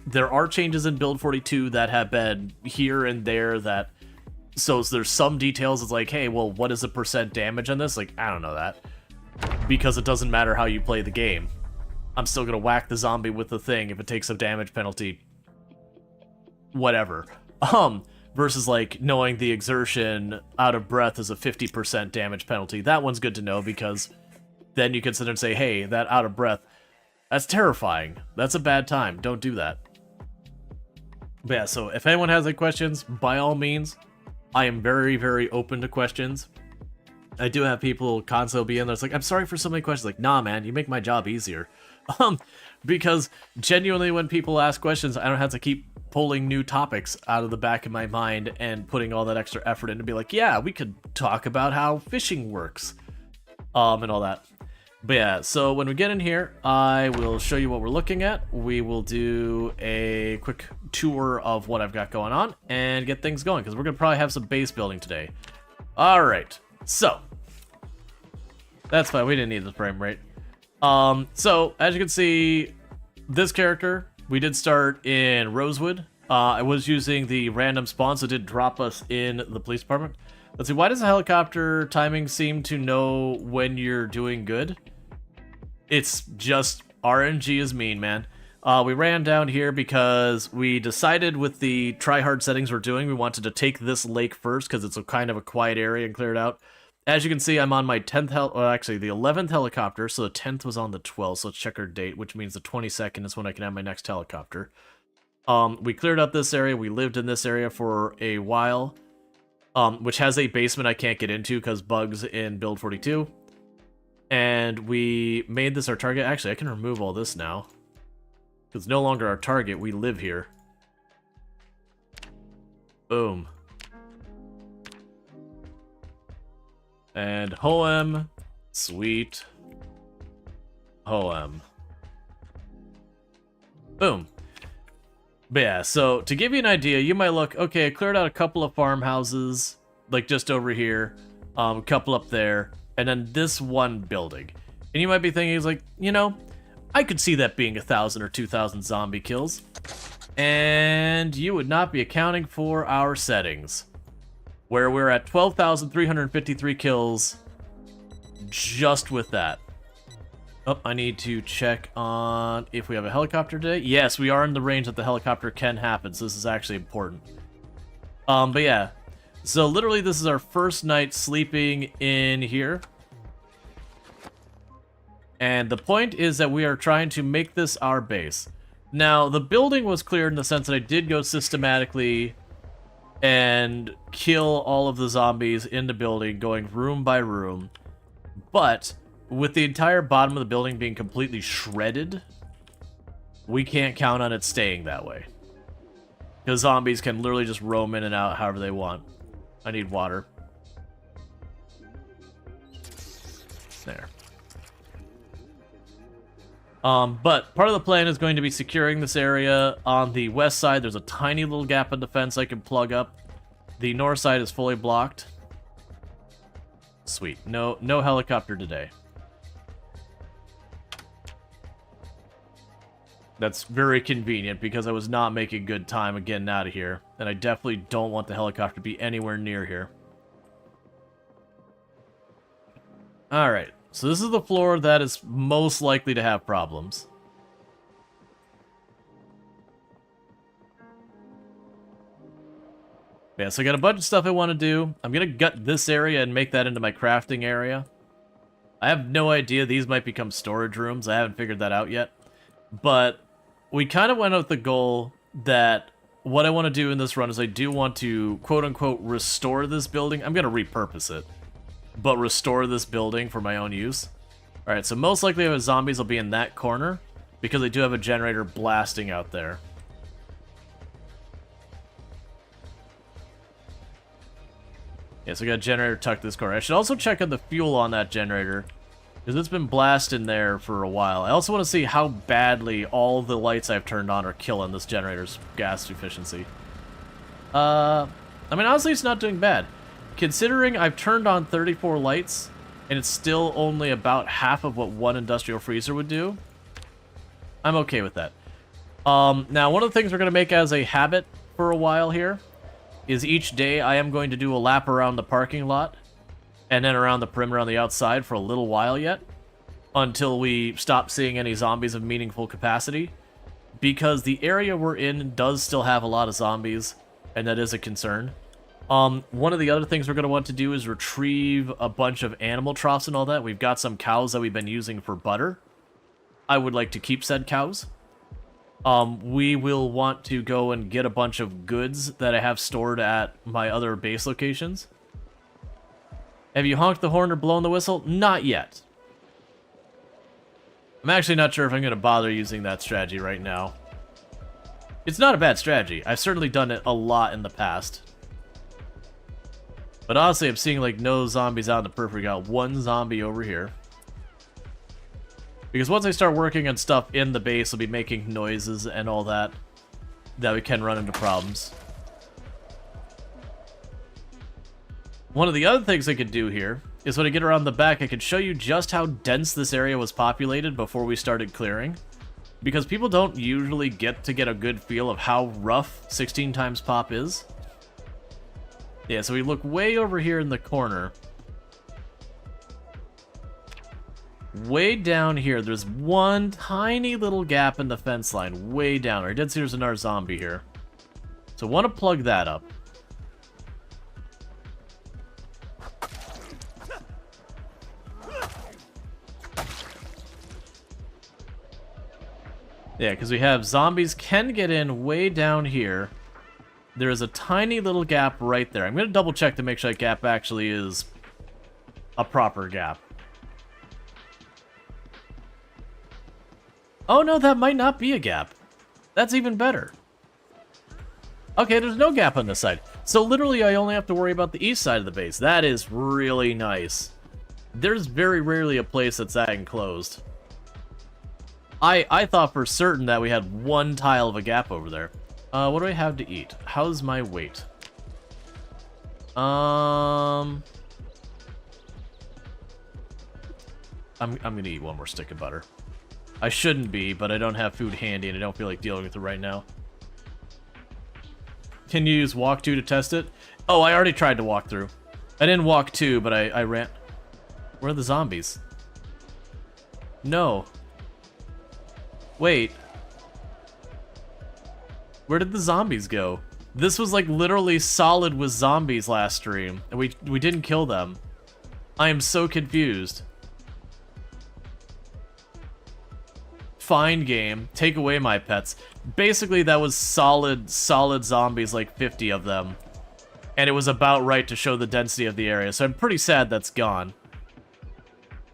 there are changes in build 42 that have been here and there that... So there's some details, it's like, hey, well, what is the percent damage on this? Like, I don't know that. Because it doesn't matter how you play the game. I'm still gonna whack the zombie with the thing if it takes a damage penalty. Whatever. Versus, like, knowing the exertion out of breath is a 50% damage penalty. That one's good to know, because then you can sit there and say, hey, that out of breath, that's terrifying. That's a bad time. Don't do that. But yeah, so if anyone has any questions, by all means, I am very, very open to questions. I do have people constantly be in there. It's like, I'm sorry for so many questions. Like, nah, man, you make my job easier. Because genuinely when people ask questions, I don't have to keep pulling new topics out of the back of my mind and putting all that extra effort in to be like, yeah, we could talk about how fishing works. And all that. But yeah, so when we get in here, I will show you what we're looking at. We will do a quick tour of what I've got going on and get things going, because we're going to probably have some base building today. Alright, so. That's fine, we didn't need the frame rate. So, as you can see, this character, we did start in Rosewood. I was using the random spawn, so it did drop us in the police department. Let's see, why does the helicopter timing seem to know when you're doing good? It's just RNG is mean, man. We ran down here because we decided with the try-hard settings we're doing, we wanted to take this lake first because it's a kind of a quiet area and clear it out. As you can see, I'm on my 10th actually the 11th helicopter, so the 10th was on the 12th, so let's check our date, which means the 22nd is when I can have my next helicopter. We cleared up this area, we lived in this area for a while, which has a basement I can't get into because bugs in build 42. And we made this our target. Actually, I can remove all this now. It's no longer our target, we live here. Boom. And Hoem. Sweet. Hoem. Boom. But yeah, so to give you an idea, you might look, okay, I cleared out a couple of farmhouses, like just over here, a couple up there, and then this one building. And you might be thinking, like, you know, I could see that being 1,000 or 2,000 zombie kills. And you would not be accounting for our settings, where we're at 12,353 kills just with that. Oh, I need to check on if we have a helicopter today. Yes, we are in the range that the helicopter can happen, so this is actually important. But yeah, so literally this is our first night sleeping in here. And the point is that we are trying to make this our base. Now, the building was cleared in the sense that I did go systematically and kill all of the zombies in the building, going room by room. But with the entire bottom of the building being completely shredded, we can't count on it staying that way. Because zombies can literally just roam in and out however they want. I need water. There. But part of the plan is going to be securing this area. On the west side, there's a tiny little gap in defense I can plug up. The north side is fully blocked. Sweet. No helicopter today. That's very convenient because I was not making good time of getting out of here. And I definitely don't want the helicopter to be anywhere near here. Alright. So this is the floor that is most likely to have problems. Yeah, so I got a bunch of stuff I want to do. I'm going to gut this area and make that into my crafting area. I have no idea. These might become storage rooms. I haven't figured that out yet. But we kind of went with the goal that what I want to do in this run is I do want to, quote-unquote, restore this building. I'm going to repurpose it, but restore this building for my own use. Alright, so most likely the zombies will be in that corner, because I do have a generator blasting out there. Yeah, so I got a generator tucked this corner. I should also check on the fuel on that generator, because it's been blasting there for a while. I also want to see how badly all the lights I've turned on are killing this generator's gas efficiency. I mean, honestly, it's not doing bad. Considering I've turned on 34 lights, and it's still only about half of what one industrial freezer would do, I'm okay with that. Now, one of the things we're going to make as a habit for a while here is each day I am going to do a lap around the parking lot and then around the perimeter on the outside for a little while yet until we stop seeing any zombies of meaningful capacity, because the area we're in does still have a lot of zombies, and that is a concern. One of the other things we're going to want to do is retrieve a bunch of animal troughs and all that. We've got some cows that we've been using for butter. I would like to keep said cows. We will want to go and get a bunch of goods that I have stored at my other base locations. Have you honked the horn or blown the whistle? Not yet. I'm actually not sure if I'm going to bother using that strategy right now. It's not a bad strategy. I've certainly done it a lot in the past. But honestly, I'm seeing like no zombies out in the periphery. Got one zombie over here. Because once I start working on stuff in the base, I'll be making noises and all that we can run into problems. One of the other things I could do here is when I get around the back, I could show you just how dense this area was populated before we started clearing. Because people don't usually get to get a good feel of how rough 16 times pop is. Yeah, so we look way over here in the corner. Way down here, there's one tiny little gap in the fence line. Way down. I did see there's another zombie here. So I want to plug that up. Yeah, because we have zombies can get in way down here. There is a tiny little gap right there. I'm going to double check to make sure that gap actually is a proper gap. Oh no, that might not be a gap. That's even better. Okay, there's no gap on this side. So literally I only have to worry about the east side of the base. That is really nice. There's very rarely a place that's that enclosed. I thought for certain that we had one tile of a gap over there. What do I have to eat? How's my weight? I'm gonna eat one more stick of butter. I shouldn't be, but I don't have food handy and I don't feel like dealing with it right now. Can you use walk 2 to test it? Oh, I already tried to walk through. I didn't walk 2, but I ran... Where are the zombies? No. Wait. Where did the zombies go? This was like literally solid with zombies last stream, and we didn't kill them. I am so confused. Fine game, take away my pets. Basically that was solid zombies, like 50 of them. And it was about right to show the density of the area, so I'm pretty sad that's gone.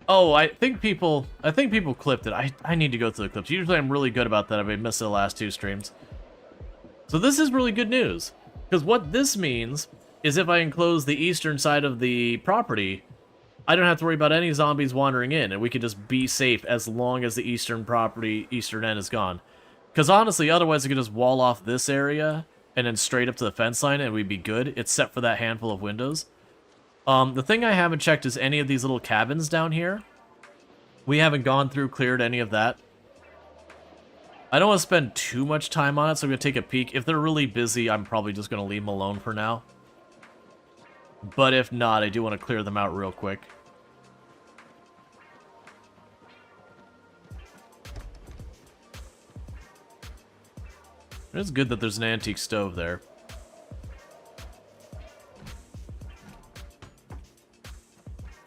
Oh, I think people clipped it. I need to go through the clips. Usually I'm really good about that. I've been missing the last 2 streams. So this is really good news. Because what this means is if I enclose the eastern side of the property, I don't have to worry about any zombies wandering in, and we can just be safe as long as the eastern end is gone. Because honestly, otherwise I could just wall off this area and then straight up to the fence line and we'd be good, except for that handful of windows. The thing I haven't checked is any of these little cabins down here. We haven't gone through, cleared any of that. I don't want to spend too much time on it, so I'm going to take a peek. If they're really busy, I'm probably just going to leave them alone for now. But if not, I do want to clear them out real quick. It's good that there's an antique stove there.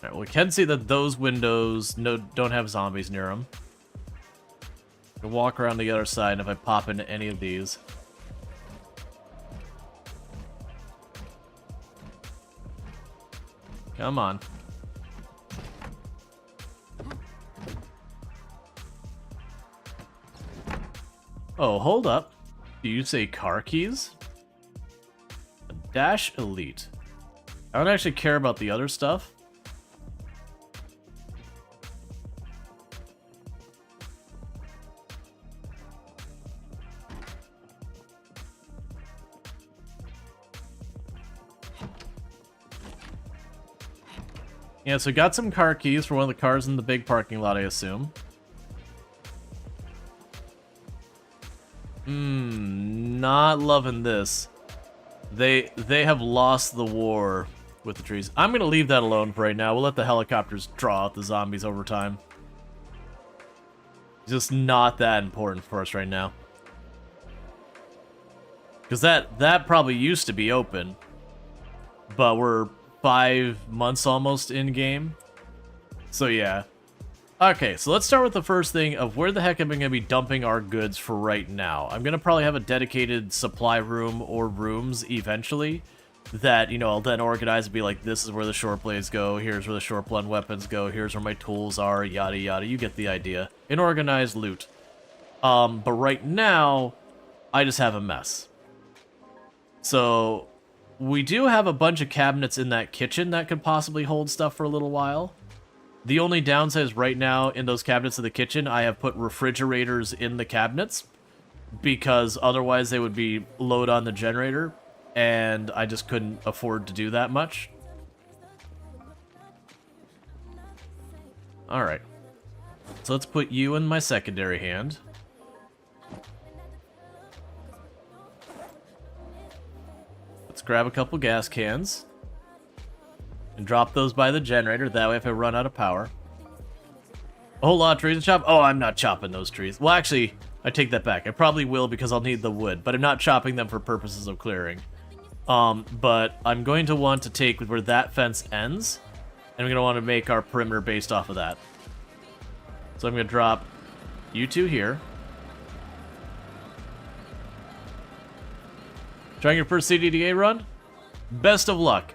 Alright, well, we can see that those windows don't have zombies near them. I walk around the other side, and if I pop into any of these... Come on. Oh, hold up. Do you say car keys? A dash elite. I don't actually care about the other stuff. Yeah, so got some car keys for one of the cars in the big parking lot, I assume. not loving this. They have lost the war with the trees. I'm gonna leave that alone for right now. We'll let the helicopters draw out the zombies over time. Just not that important for us right now. Because that probably used to be open. But we're 5 months almost in game. So yeah. Okay, so let's start with the first thing of where the heck am I going to be dumping our goods for right now. I'm going to probably have a dedicated supply room or rooms eventually that, you know, I'll then organize and be like, this is where the short blades go, here's where the short blunt weapons go, here's where my tools are, yada yada, you get the idea. An organized loot. But right now, I just have a mess. So, we do have a bunch of cabinets in that kitchen that could possibly hold stuff for a little while. The only downside is right now in those cabinets in the kitchen, I have put refrigerators in the cabinets because otherwise they would be load on the generator, and I just couldn't afford to do that much. Alright. So let's put you in my secondary hand. Let's grab a couple gas cans. And drop those by the generator, that way if I run out of power. A whole lot of trees to chop? Oh, I'm not chopping those trees. Well, actually, I take that back. I probably will because I'll need the wood, but I'm not chopping them for purposes of clearing. But I'm going to want to take where that fence ends, and I'm going to want to make our perimeter based off of that. So I'm going to drop you two here. Trying your first CDDA run? Best of luck.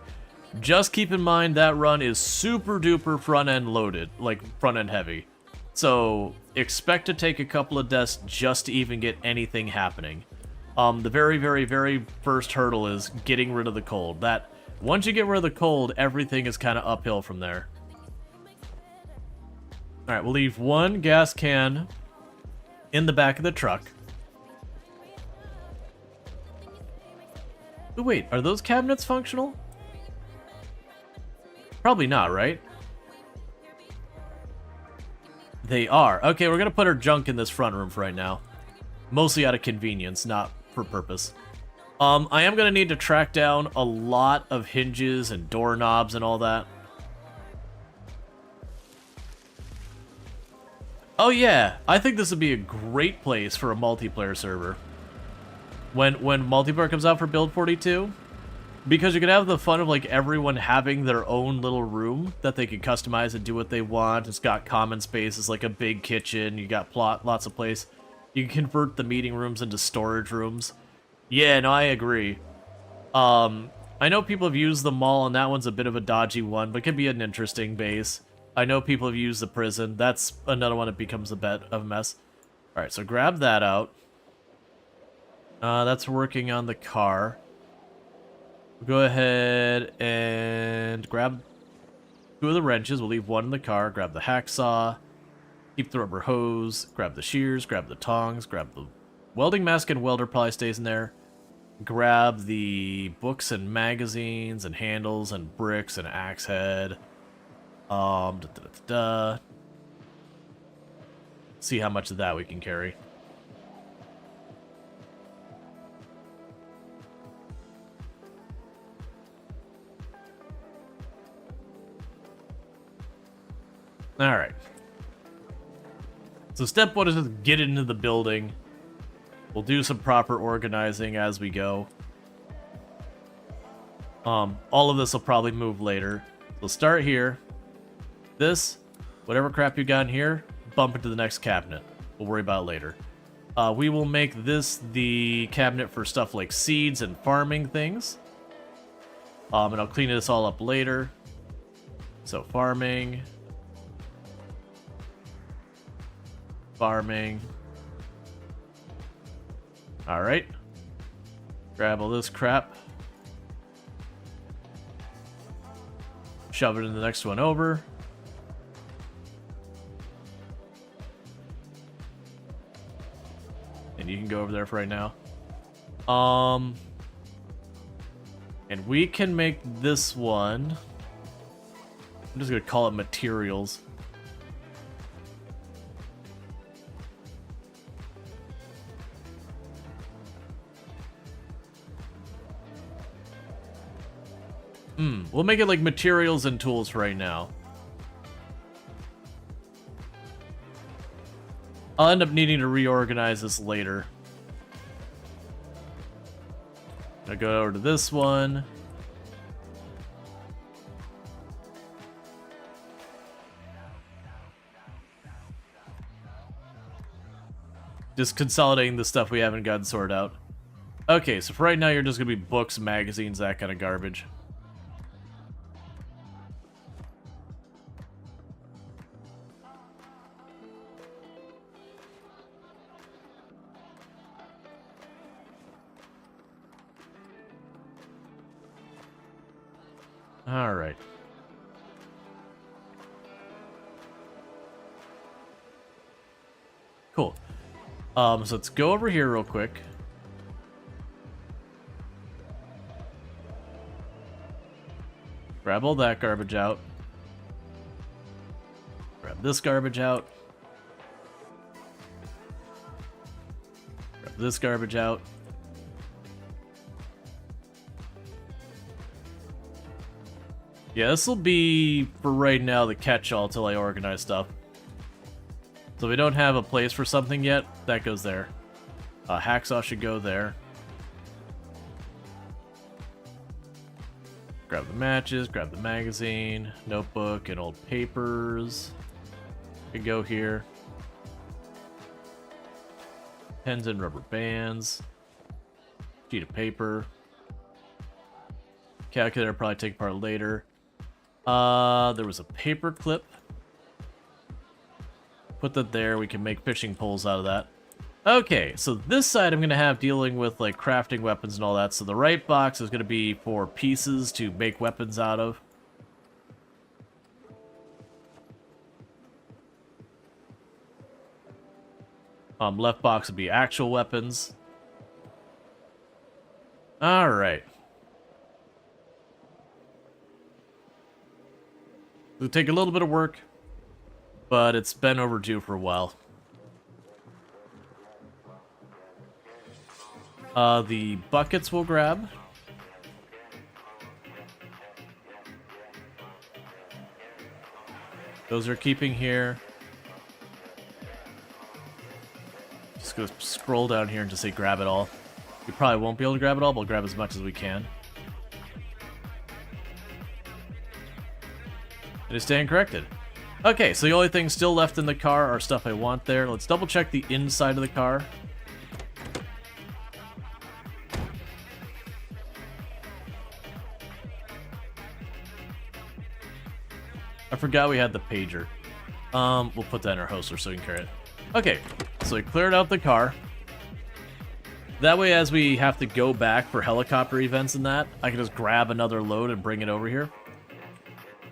Just keep in mind that run is super duper front end loaded, like front end heavy. So expect to take a couple of deaths just to even get anything happening. The very, very, very first hurdle is getting rid of the cold. That once you get rid of the cold, everything is kind of uphill from there. Alright, we'll leave one gas can in the back of the truck. Oh, wait, are those cabinets functional? Probably not, right? They are. Okay, we're gonna put our junk in this front room for right now. Mostly out of convenience, not for purpose. I am gonna need to track down a lot of hinges and doorknobs and all that. Oh yeah, I think this would be a great place for a multiplayer server. When multiplayer comes out for Build 42, because you could have the fun of like everyone having their own little room that they can customize and do what they want. It's got common spaces like a big kitchen. You got lots of place. You can convert the meeting rooms into storage rooms. Yeah, no, I agree. I know people have used the mall, and that one's a bit of a dodgy one, but it can be an interesting base. I know people have used the prison. That's another one that becomes a bit of a mess. All right, so grab that out. That's working on the car. Go ahead and grab 2 of the wrenches. We'll leave 1 in the car. Grab the hacksaw. Keep the rubber hose. Grab the shears. Grab the tongs. Grab the welding mask, and welder probably stays in there. Grab the books and magazines and handles and bricks and axe head. See how much of that we can carry. Alright. So step 1 is just get into the building. We'll do some proper organizing as we go. All of this will probably move later. We'll start here. This, whatever crap you got in here, bump into the next cabinet. We'll worry about it later. We will make this the cabinet for stuff like seeds and farming things. And I'll clean this all up later. So farming. Farming. Alright. Grab all this crap. Shove it in the next one over. And you can go over there for right now. And we can make this one. I'm just gonna call it materials. We'll make it like materials and tools for right now. I'll end up needing to reorganize this later. I'll go over to this one. Just consolidating the stuff we haven't gotten sorted out. Okay, so for right now, you're just gonna be books, magazines, that kind of garbage. All right. Cool. So let's go over here real quick. Grab all that garbage out. Grab this garbage out. Grab this garbage out. Yeah, this will be, for right now, the catch-all till I organize stuff. So we don't have a place for something yet, that goes there. Hacksaw should go there. Grab the matches, grab the magazine, notebook, and old papers. Could go here. Pens and rubber bands. Sheet of paper. Calculator, probably take apart later. There was a paper clip. Put that there, we can make fishing poles out of that. Okay, so this side I'm going to have dealing with like crafting weapons and all that. So the right box is going to be for pieces to make weapons out of. Left box would be actual weapons. Alright. It'll take a little bit of work, but it's been overdue for a while. The buckets we'll grab. Those are keeping here. Just go scroll down here and just say grab it all. We probably won't be able to grab it all, but we'll grab as much as we can. It is staying corrected. Okay, so the only thing still left in the car are stuff I want there. Let's double check the inside of the car. I forgot we had the pager. We'll put that in our holster so we can carry it. Okay, so we cleared out the car. That way, as we have to go back for helicopter events and that, I can just grab another load and bring it over here.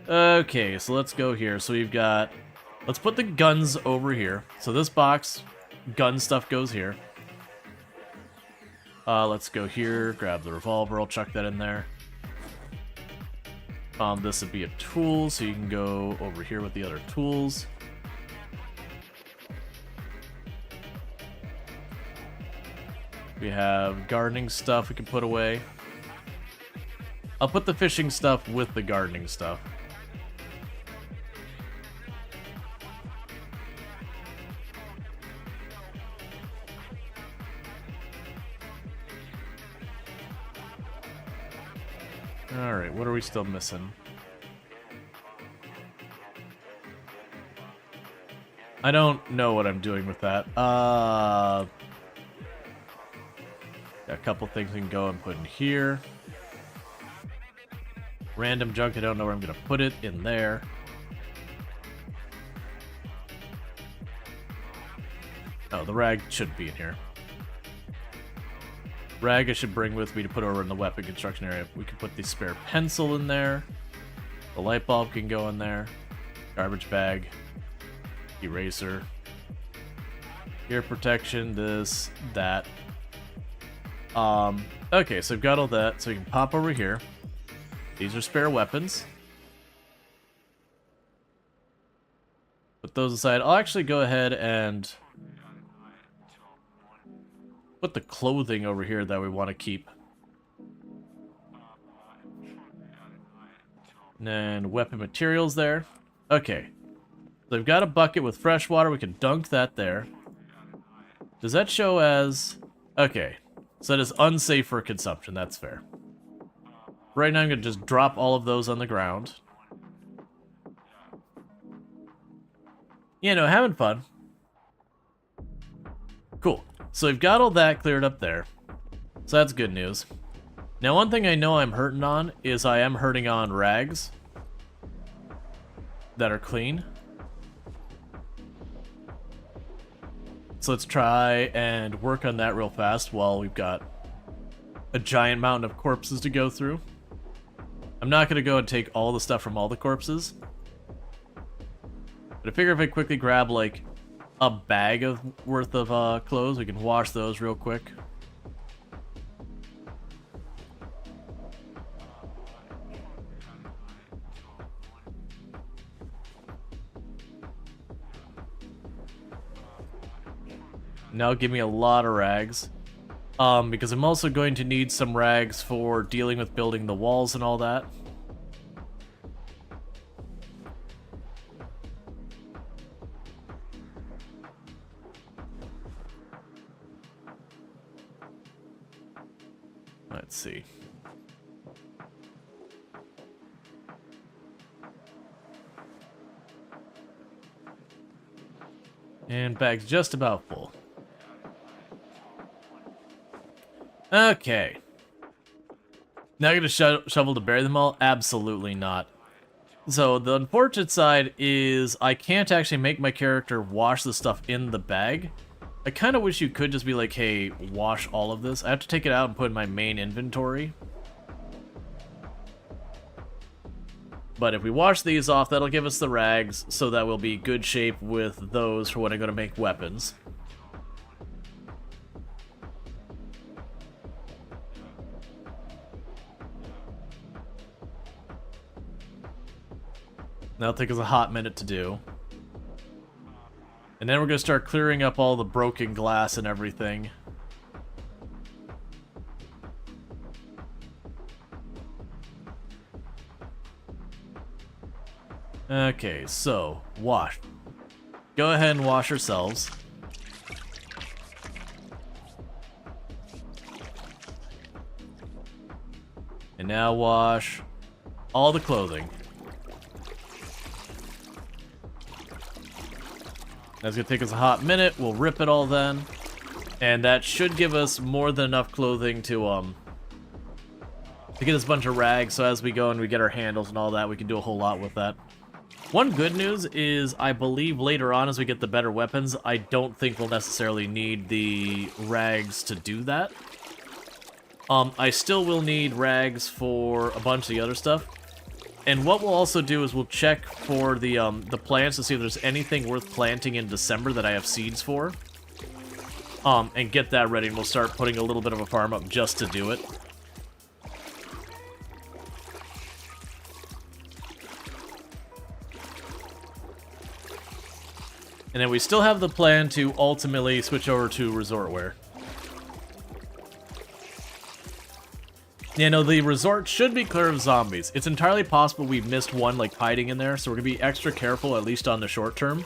Okay, so let's go here. So we've got... Let's put the guns over here. So this box, gun stuff goes here. Let's go here, grab the revolver, I'll chuck that in there. This would be a tool, so you can go over here with the other tools. We have gardening stuff we can put away. I'll put the fishing stuff with the gardening stuff. Alright, what are we still missing? I don't know what I'm doing with that. Got a couple things we can go and put in here. Random junk, I don't know where I'm going to put it. In there. Oh, the rag should be in here. Rag I should bring with me to put over in the weapon construction area. We can put the spare pencil in there. The light bulb can go in there. Garbage bag. Eraser. Ear protection, this, that. Okay, so I've got all that, so we can pop over here. These are spare weapons. Put those aside. I'll actually go ahead and put the clothing over here that we want to keep. And then weapon materials there. Okay. So I've got a bucket with fresh water. We can dunk that there. Does that show as... Okay. So that is unsafe for consumption. That's fair. Right now I'm going to just drop all of those on the ground. You know, having fun. Cool. So we've got all that cleared up there. So that's good news. Now one thing I know I'm hurting on is I am hurting on rags that are clean. So let's try and work on that real fast while we've got a giant mountain of corpses to go through. I'm not going to go and take all the stuff from all the corpses. But I figure if I quickly grab like a bag of worth of clothes, we can wash those real quick. Now give me a lot of rags. Because I'm also going to need some rags for dealing with building the walls and all that. Let's see. And bag's just about full. Okay. Now I'm going to shovel to bury them all? Absolutely not. So the unfortunate side is I can't actually make my character wash the stuff in the bag. I kind of wish you could just be like, hey, wash all of this. I have to take it out and put it in my main inventory. But if we wash these off, that'll give us the rags, so that we'll be good shape with those for when I'm going to make weapons. That'll take us a hot minute to do. And then we're going to start clearing up all the broken glass and everything. Okay, so, wash. Go ahead and wash yourselves. And now wash all the clothing. That's gonna take us a hot minute. We'll rip it all then. And that should give us more than enough clothing to get us a bunch of rags, so as we go and we get our handles and all that, we can do a whole lot with that. One good news is I believe later on as we get the better weapons, I don't think we'll necessarily need the rags to do that. I still will need rags for a bunch of the other stuff. And what we'll also do is we'll check for the plants to see if there's anything worth planting in December that I have seeds for. And get that ready, and we'll start putting a little bit of a farm up just to do it. And then we still have the plan to ultimately switch over to resort wear. You know, the resort should be clear of zombies. It's entirely possible we've missed one, like, hiding in there, so we're going to be extra careful, at least on the short term.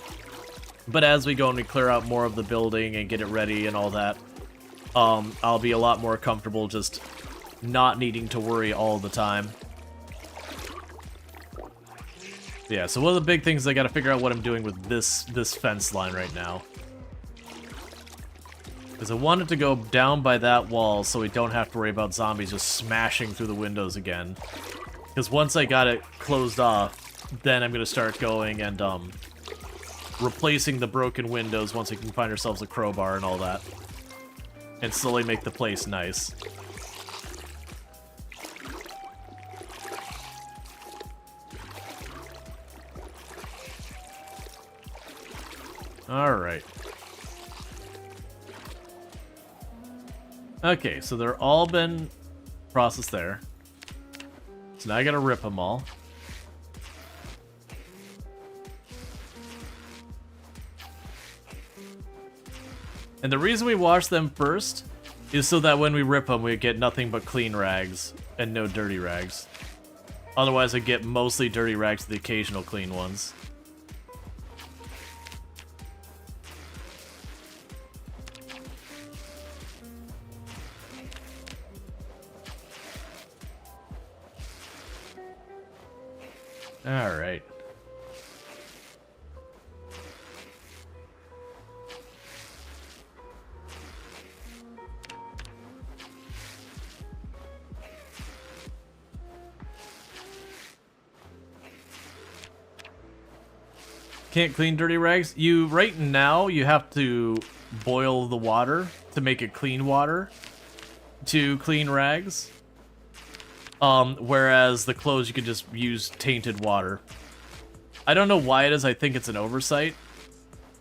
But as we go and we clear out more of the building and get it ready and all that, I'll be a lot more comfortable just not needing to worry all the time. Yeah, so one of the big things is I got to figure out what I'm doing with this fence line right now. Because I want it to go down by that wall so we don't have to worry about zombies just smashing through the windows again. Because once I got it closed off, then I'm going to start going and replacing the broken windows once we can find ourselves a crowbar and all that. And slowly make the place nice. Alright. Okay, so they're all been processed there. So now I gotta rip them all. And the reason we wash them first is so that when we rip them, we get nothing but clean rags and no dirty rags. Otherwise, I get mostly dirty rags to the occasional clean ones. Alright. Can't clean dirty rags? Right now, you have to boil the water to make it clean water to clean rags. Whereas the clothes, you can just use tainted water. I don't know why it is, I think it's an oversight.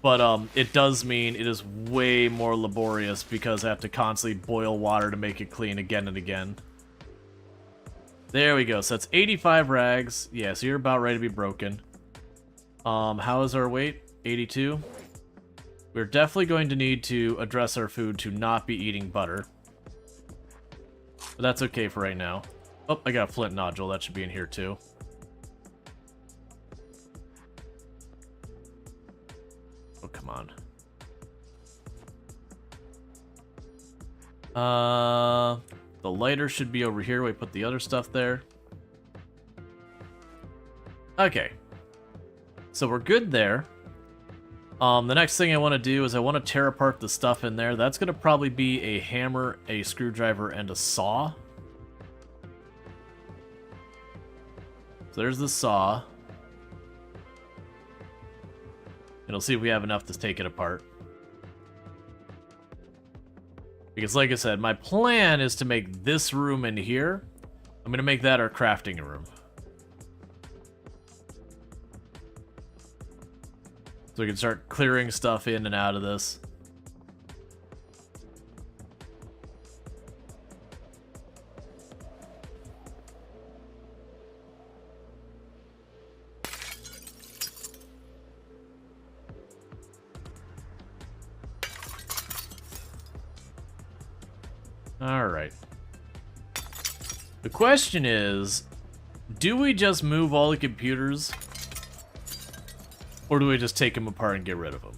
But, it does mean it is way more laborious because I have to constantly boil water to make it clean again and again. There we go, so that's 85 rags. Yeah, so you're about ready to be broken. How is our weight? 82. We're definitely going to need to address our food to not be eating butter. But that's okay for right now. Oh, I got a flint nodule. That should be in here too. Oh, come on. The lighter should be over here. We put the other stuff there. Okay. So we're good there. The next thing I want to do is I want to tear apart the stuff in there. That's going to probably be a hammer, a screwdriver, and a saw. So there's the saw. And we'll see if we have enough to take it apart. Because like I said, my plan is to make this room in here. I'm going to make that our crafting room. So we can start clearing stuff in and out of this. Alright. The question is, do we just move all the computers? Or do we just take them apart and get rid of them?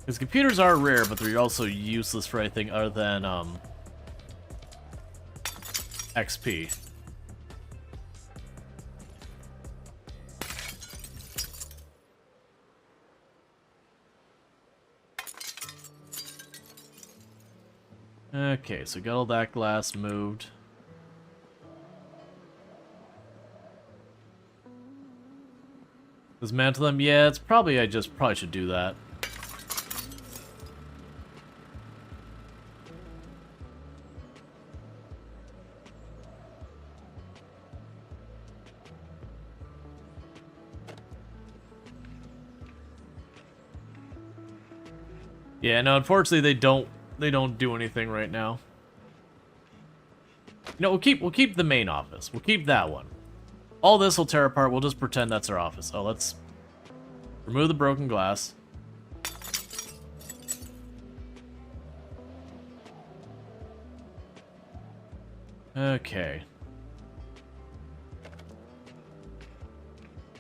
Because computers are rare, but they're also useless for anything other than, XP. Okay, so got all that glass moved. Dismantle them? Yeah, it's probably, I just probably should do that. Yeah, no, unfortunately they don't do anything right now. No, we'll keep the main office. We'll keep that one. All this will tear apart. We'll just pretend that's our office. Oh, let's remove the broken glass. Okay.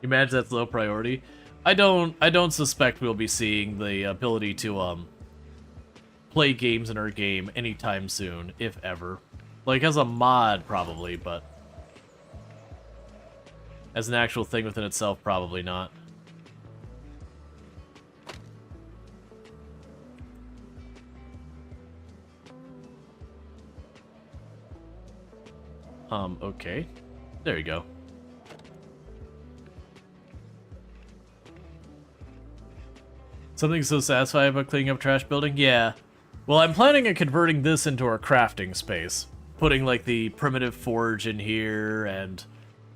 You imagine that's low priority? I don't suspect we'll be seeing the ability to play games in our game anytime soon, if ever. Like as a mod probably, but as an actual thing within itself, probably not. Okay. There you go. Something so satisfying about cleaning up trash building? Yeah. Well, I'm planning on converting this into our crafting space. Putting, like, the primitive forge in here, and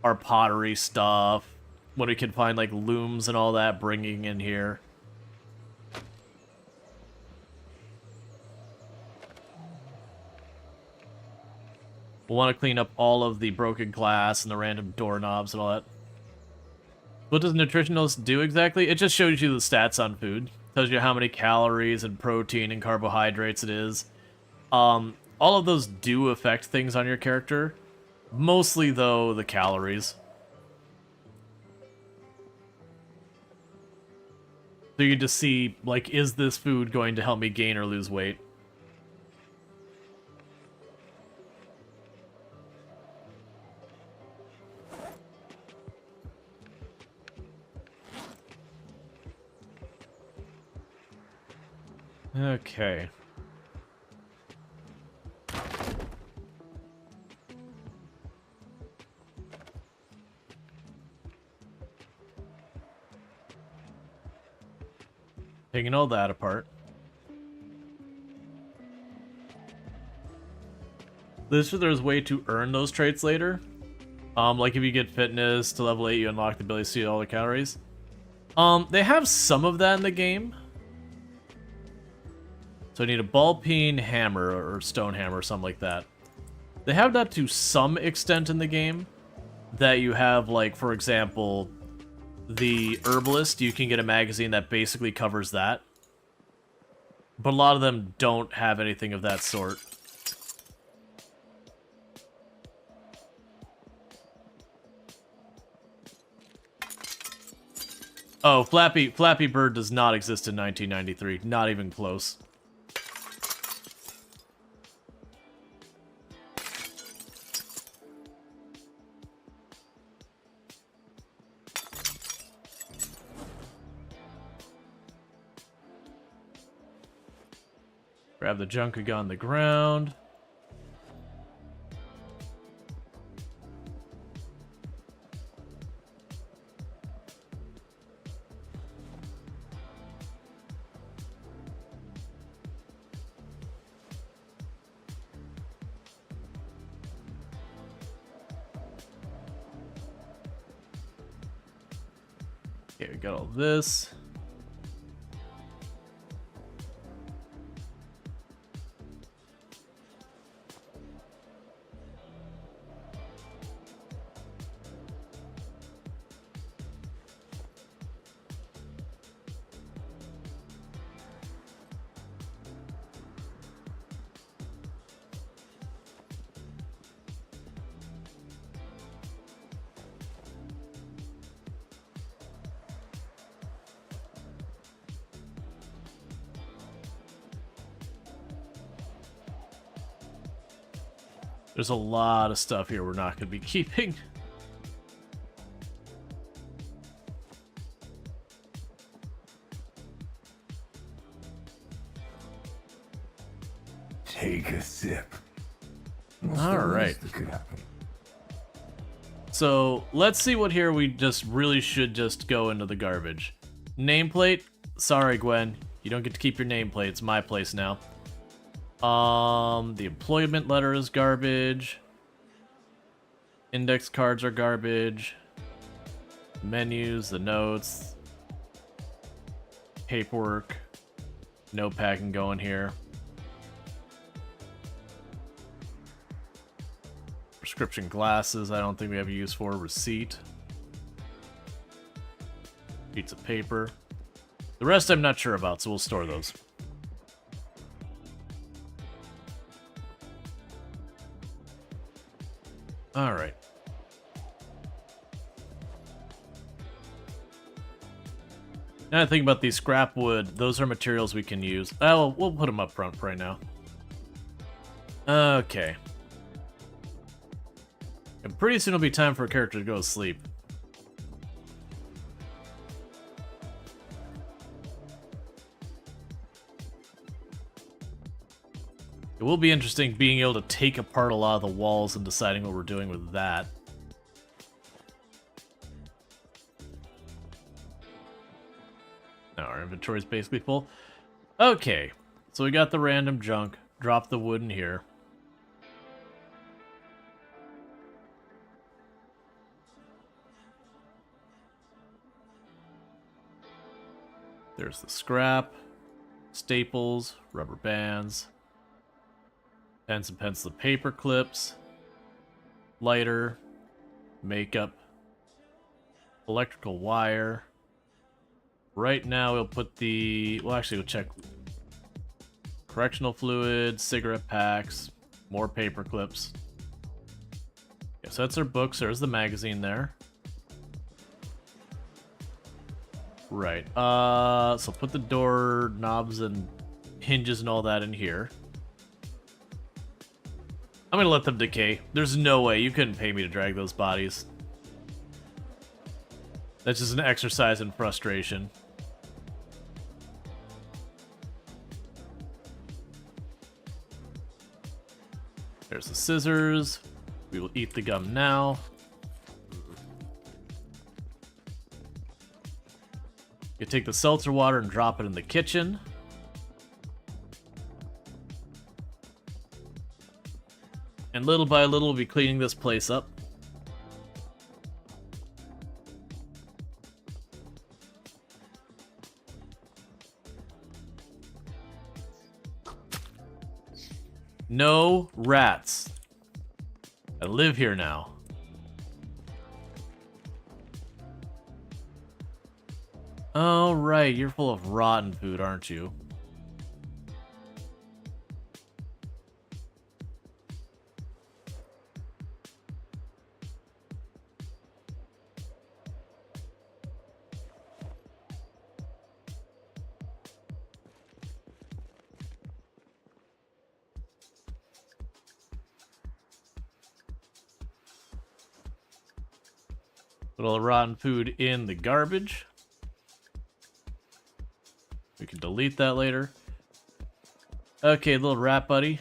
our pottery stuff. When we can find, like, looms and all that, bringing in here. We'll want to clean up all of the broken glass and the random doorknobs and all that. What does nutritionalist do exactly? It just shows you the stats on food. Tells you how many calories and protein and carbohydrates it is. All of those do affect things on your character. Mostly, though, the calories. So you just see, like, is this food going to help me gain or lose weight? Okay. Taking all that apart. There's a way to earn those traits later. Like if you get fitness to level 8, you unlock the ability to see all the calories. They have some of that in the game. So I need a ball peen hammer or stone hammer or something like that. They have that to some extent in the game. That you have, like, for example, the herbalist, you can get a magazine that basically covers that. But a lot of them don't have anything of that sort. Oh, Flappy Bird does not exist in 1993. Not even close. Grab the junk we got on the ground. Okay, we got all this. There's a lot of stuff here we're not going to be keeping. Take a sip. All right. So let's see what here we just really should just go into the garbage. Nameplate. Sorry, Gwen. You don't get to keep your nameplate. It's my place now. The employment letter is garbage. Index cards are garbage. Menus, the notes. Paperwork. Notepad can go in here. Prescription glasses, I don't think we have a use for. Receipt. Sheets of paper. The rest I'm not sure about, so we'll store those. Alright. Now I think about these scrap wood, those are materials we can use. Oh, we'll put them up front for right now. Okay. And pretty soon it'll be time for a character to go to sleep. It will be interesting being able to take apart a lot of the walls and deciding what we're doing with that. Now our inventory is basically full. Okay, so we got the random junk. Drop the wood in here. There's the scrap, staples, rubber bands, pens and pencil paper clips, lighter, makeup, electrical wire. Right now we'll put the, well actually we'll check correctional fluid, cigarette packs, more paper clips. Okay, so that's our books, there's the magazine there. Right. So put the door knobs and hinges and all that in here. I'm gonna let them decay. There's no way you couldn't pay me to drag those bodies. That's just an exercise in frustration. There's the scissors. We will eat the gum now. You take the seltzer water and drop it in the kitchen. And little by little, we'll be cleaning this place up. No rats. I live here now. Oh, right. You're full of rotten food, aren't you? Put all the rotten food in the garbage. We can delete that later. Okay, little rat buddy.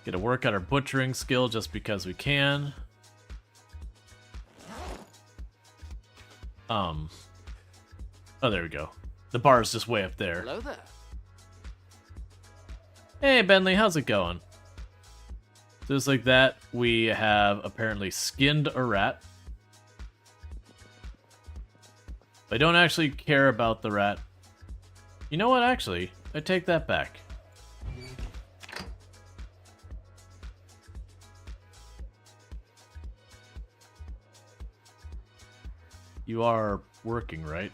Get to work on our butchering skill just because we can. Oh, there we go. The bar is just way up there. Hello there. Hey, Bentley, how's it going? Just like that, we have apparently skinned a rat. I don't actually care about the rat. You know what, actually? I take that back. You are working, right?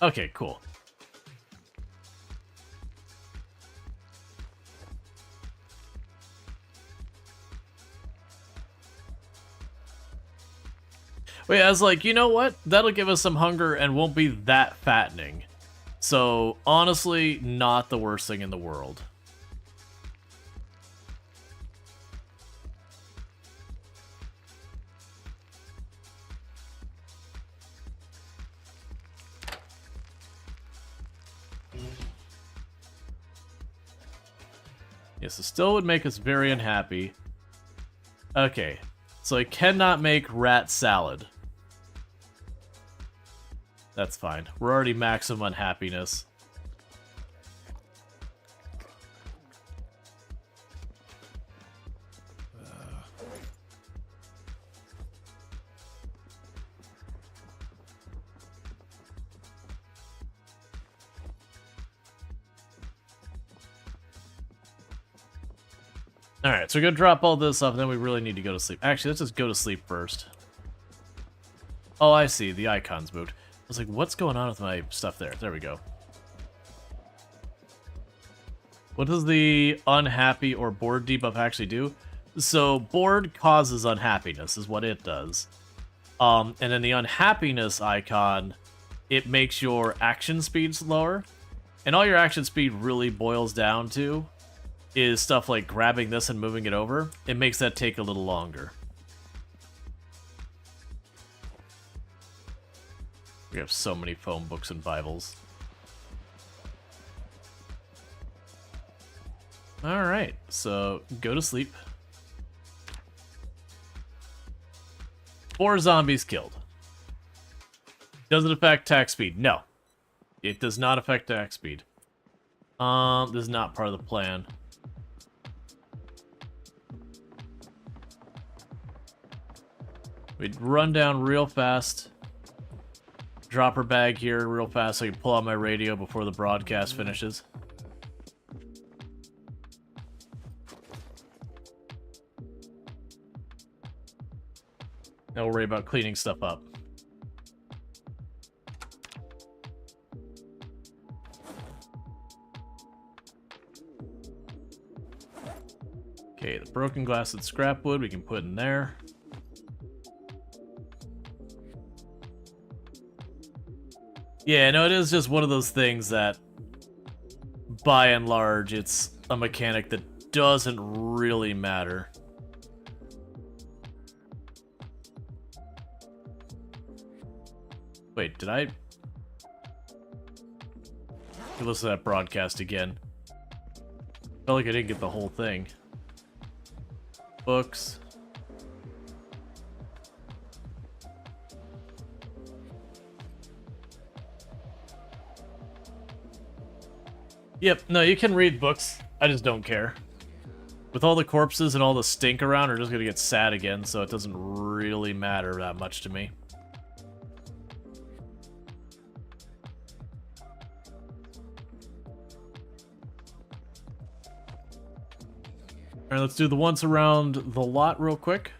Okay, cool. Wait, I was like, you know what? That'll give us some hunger and won't be that fattening. So, honestly, not the worst thing in the world. Yes, it still would make us very unhappy. Okay, so I cannot make rat salad. That's fine. We're already maximum unhappiness. Alright, so we're gonna drop all this off, and then we really need to go to sleep. Actually, let's just go to sleep first. Oh, I see. The icon's moved. I was like, what's going on with my stuff there? There we go. What does the unhappy or bored debuff actually do? So, bored causes unhappiness, is what it does. And then the unhappiness icon, it makes your action speed slower. And all your action speed really boils down to is stuff like grabbing this and moving it over. It makes that take a little longer. We have so many phone books and Bibles. Alright, so go to sleep. 4 zombies killed. Does it affect attack speed? No. It does not affect attack speed. This is not part of the plan. We'd run down real fast. Drop her bag here real fast so I can pull out my radio before the broadcast finishes. Now we'll worry about cleaning stuff up. Okay, the broken glass and scrap wood we can put in there. Yeah, no, it is just one of those things that, by and large, it's a mechanic that doesn't really matter. Wait, did I listen to that broadcast again? Felt like I didn't get the whole thing. Books. Yep, no, you can read books. I just don't care. With all the corpses and all the stink around, we're just gonna get sad again, so it doesn't really matter that much to me. Alright, let's do the once around the lot real quick.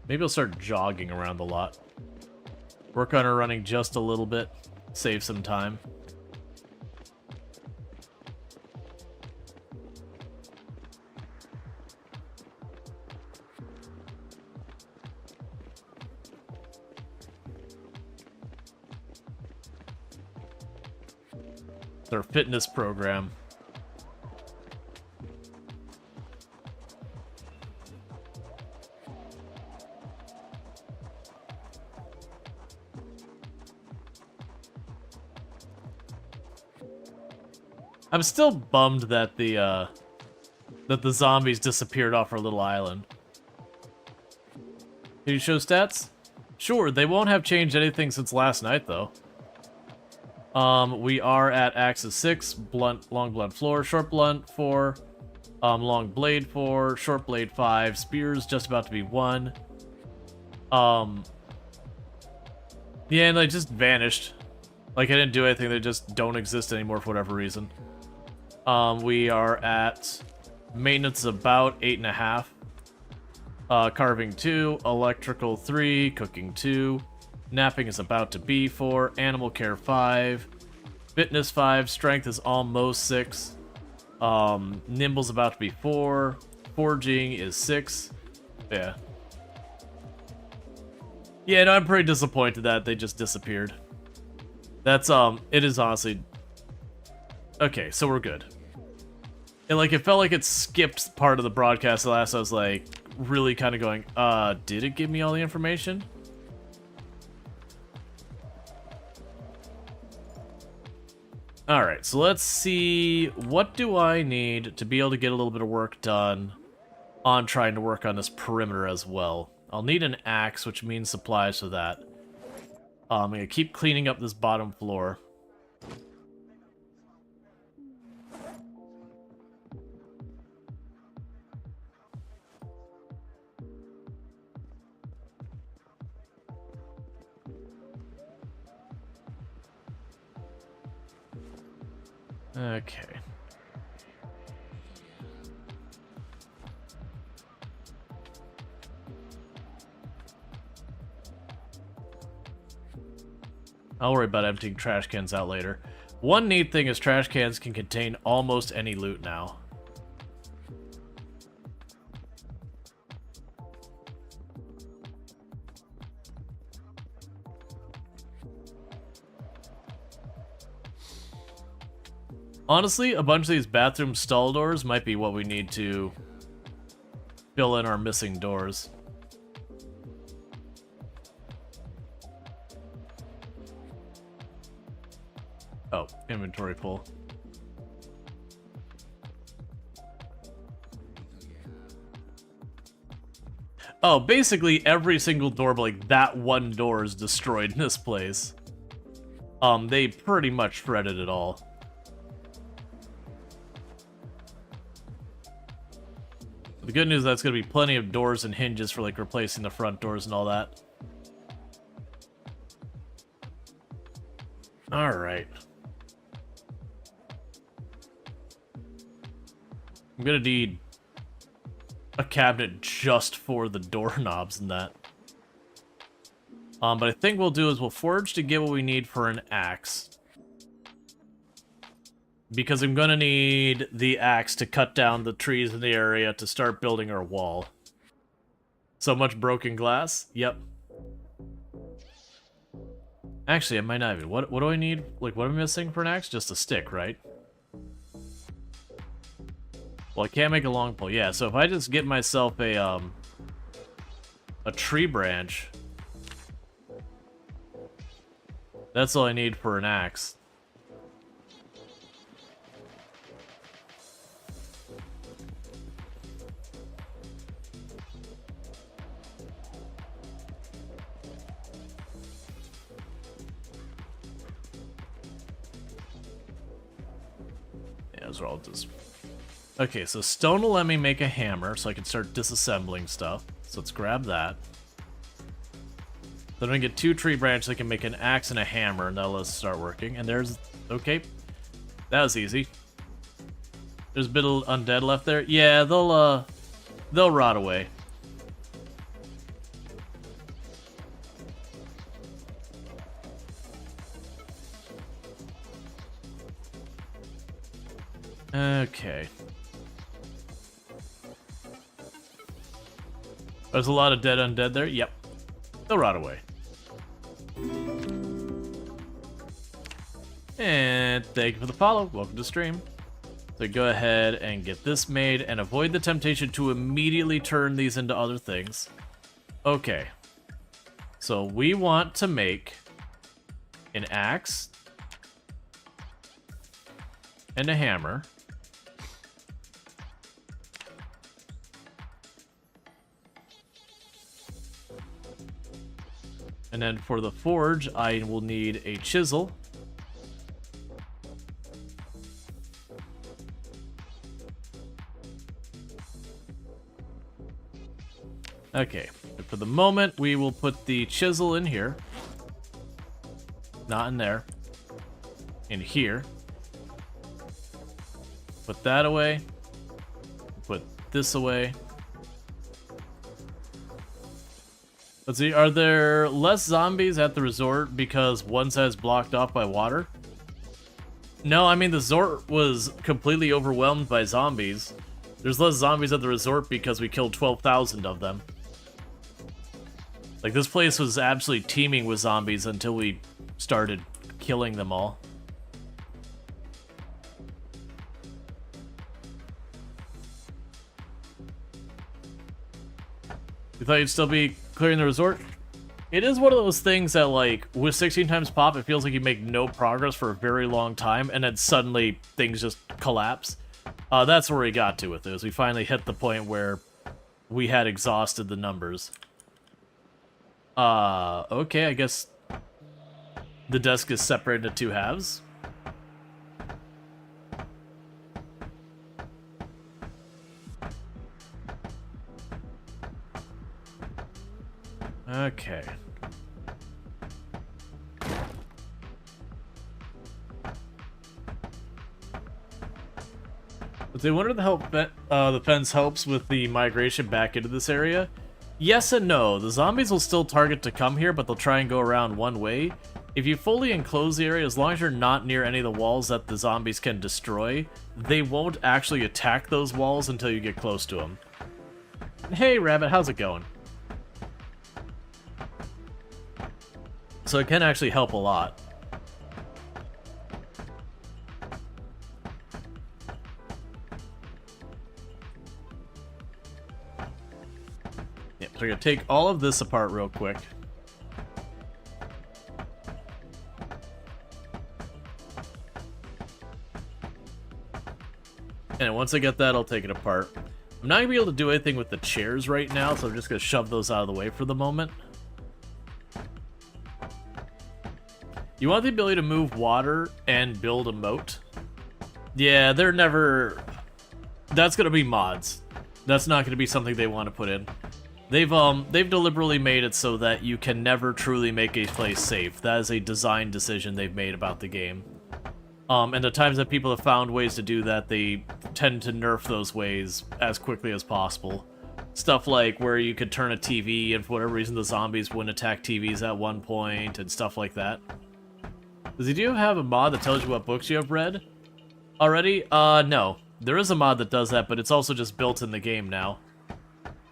Maybe I'll start jogging around the lot. Work on her running just a little bit. Save some time. Their fitness program. I'm still bummed that the zombies disappeared off our little island. Can you show stats? Sure, they won't have changed anything since last night though. We are at axes 6, blunt, long blunt floor, short blunt 4, long blade 4, short blade 5, spears just about to be 1. Yeah, and they just vanished. Like I didn't do anything, they just don't exist anymore for whatever reason. We are at maintenance about 8.5. Carving 2, electrical 3, cooking 2. Napping is about to be 4, animal care 5, fitness 5, strength is almost 6, nimble's about to be 4, foraging is 6, yeah. Yeah, no, I'm pretty disappointed that they just disappeared. That's, it is honestly... Okay, so we're good. And, like, it felt like it skipped part of the broadcast last, I was, like, really kind of going, did it give me all the information? Alright, so let's see, what do I need to be able to get a little bit of work done on trying to work on this perimeter as well? I'll need an axe, which means supplies for that. I'm gonna keep cleaning up this bottom floor. Okay. I'll worry about emptying trash cans out later. One neat thing is trash cans can contain almost any loot now. Honestly, a bunch of these bathroom stall doors might be what we need to fill in our missing doors. Oh, inventory full. Oh, basically every single door, but like that one door is destroyed in this place. They pretty much shredded it all. The good news is that's going to be plenty of doors and hinges for like replacing the front doors and all that. Alright. I'm going to need a cabinet just for the doorknobs and that. But I think we'll do is we'll forage to get what we need for an axe. Because I'm gonna need the axe to cut down the trees in the area to start building our wall. So much broken glass? Yep. Actually, I might not even. What do I need? Like, what am I missing for an axe? Just a stick, right? Well, I can't make a long pole. Yeah, so if I just get myself a tree branch, that's all I need for an axe. Yeah, those are all just... Okay, so stone will let me make a hammer, so I can start disassembling stuff. So let's grab that. Then I get 2 tree branches, I can make an axe and a hammer, and that'll let us start working. And there's... Okay. That was easy. There's a bit of undead left there. Yeah, they'll rot away. Okay. There's a lot of dead undead there. Yep. They'll rot away. And thank you for the follow. Welcome to stream. So go ahead and get this made and avoid the temptation to immediately turn these into other things. Okay. So we want to make an axe and a hammer. And then for the forge, I will need a chisel. Okay, and for the moment, we will put the chisel in here. Not in there. In here. Put that away. Put this away. Let's see, are there less zombies at the resort because one side's blocked off by water? No, I mean the resort was completely overwhelmed by zombies. There's less zombies at the resort because we killed 12,000 of them. Like, this place was absolutely teeming with zombies until we started killing them all. You thought you'd still be clearing the resort? It is one of those things that, like, with 16 times pop, it feels like you make no progress for a very long time, and then suddenly things just collapse. That's where we got to with it, is we finally hit the point where we had exhausted the numbers. Okay, I guess the desk is separated into 2 halves. Okay. But they wonder the fence helps with the migration back into this area. Yes and no. The zombies will still target to come here, but they'll try and go around one way. If you fully enclose the area, as long as you're not near any of the walls that the zombies can destroy, they won't actually attack those walls until you get close to them. Hey, Rabbit, how's it going? So it can actually help a lot. Yeah, so we're gonna take all of this apart real quick. And once I get that, I'll take it apart. I'm not gonna be able to do anything with the chairs right now, so I'm just gonna shove those out of the way for the moment. You want the ability to move water and build a moat? Yeah, they're never... That's gonna be mods. That's not gonna be something they want to put in. They've deliberately made it so that you can never truly make a place safe. That is a design decision they've made about the game. And the times that people have found ways to do that, they tend to nerf those ways as quickly as possible. Stuff like where you could turn a TV, and for whatever reason the zombies wouldn't attack TVs at one point, and stuff like that. Does he do have a mod that tells you what books you have read? Already? No. There is a mod that does that, but it's also just built in the game now.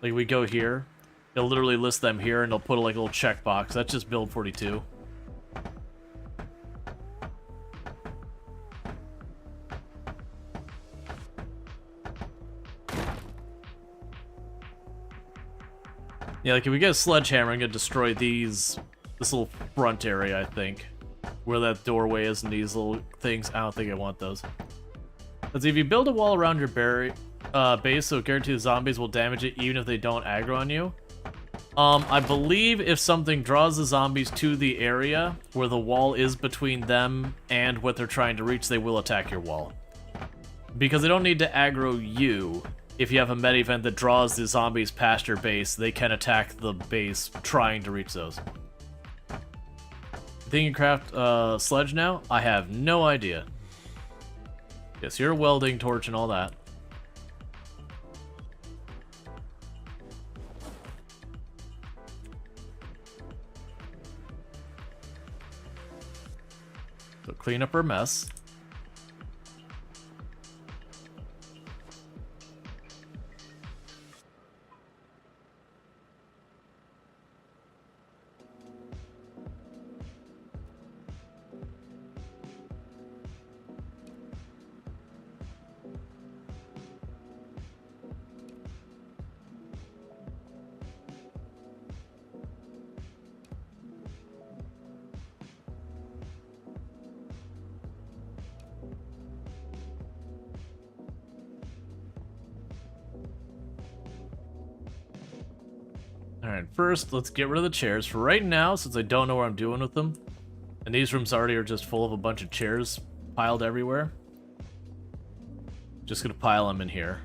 Like, we go here, it'll literally list them here, and it'll put like a little checkbox. That's just build 42. Yeah, like if we get a sledgehammer, I'm gonna destroy this little front area, I think. Where that doorway is and these little things. I don't think I want those. Let's see, if you build a wall around your base, so guarantee the zombies will damage it even if they don't aggro on you. I believe if something draws the zombies to the area where the wall is between them and what they're trying to reach, they will attack your wall. Because they don't need to aggro you. If you have a med event that draws the zombies past your base, they can attack the base trying to reach those. Think you craft a sledge now? I have no idea. Yes, you're a welding torch and all that. So clean up our mess. Alright, first, let's get rid of the chairs for right now, since I don't know what I'm doing with them. And these rooms already are just full of a bunch of chairs piled everywhere. Just gonna pile them in here.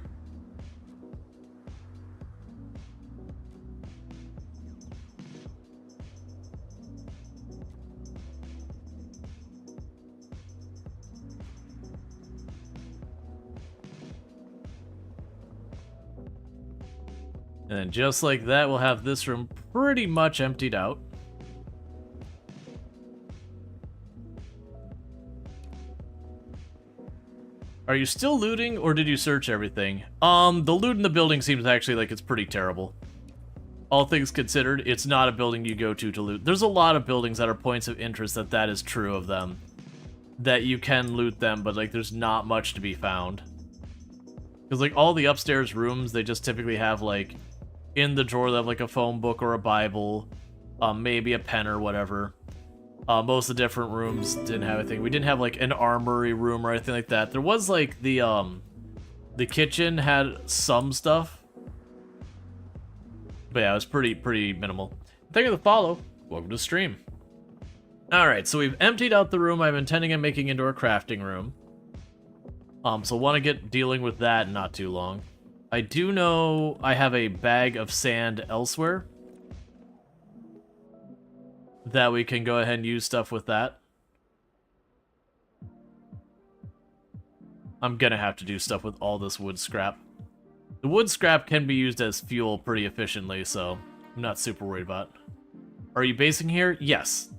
And then just like that, we'll have this room pretty much emptied out. Are you still looting, or did you search everything? The loot in the building seems actually like it's pretty terrible. All things considered, it's not a building you go to loot. There's a lot of buildings that are points of interest that is true of them. That you can loot them, but like there's not much to be found. Because like all the upstairs rooms, they just typically have like in the drawer they have like a phone book or a Bible, maybe a pen or whatever. Most of the different rooms didn't have anything. We didn't have like an armory room or anything like that. There was like the kitchen had some stuff. But yeah, it was pretty minimal. Thank you for the follow. Welcome to the stream. Alright, so we've emptied out the room I'm intending on making into our crafting room. So want to get dealing with that in not too long. I do know I have a bag of sand elsewhere that we can go ahead and use stuff with that. I'm gonna have to do stuff with all this wood scrap. The wood scrap can be used as fuel pretty efficiently, so I'm not super worried about it. Are you basing here? Yes.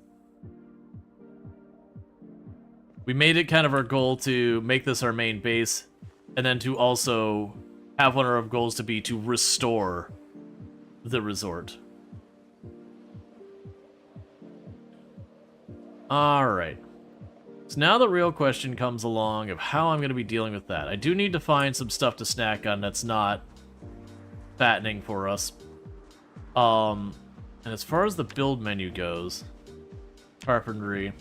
We made it kind of our goal to make this our main base, and then to also have one of our goals to be to restore the resort. Alright. So now the real question comes along of how I'm going to be dealing with that. I do need to find some stuff to snack on that's not fattening for us. And as far as the build menu goes, carpentry,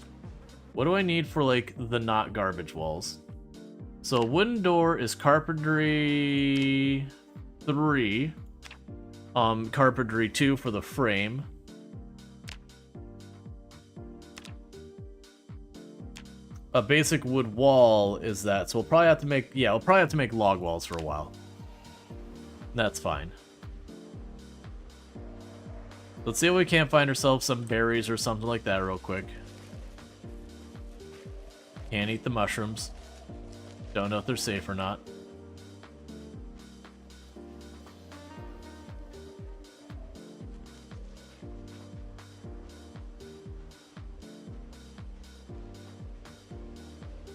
what do I need for like the not garbage walls? So wooden door is carpentry 3, carpentry 2 for the frame. A basic wood wall is that, so we'll probably have to make, yeah, we'll probably have to make log walls for a while. That's fine. Let's see if we can't find ourselves some berries or something like that real quick. Can't eat the mushrooms. Don't know if they're safe or not.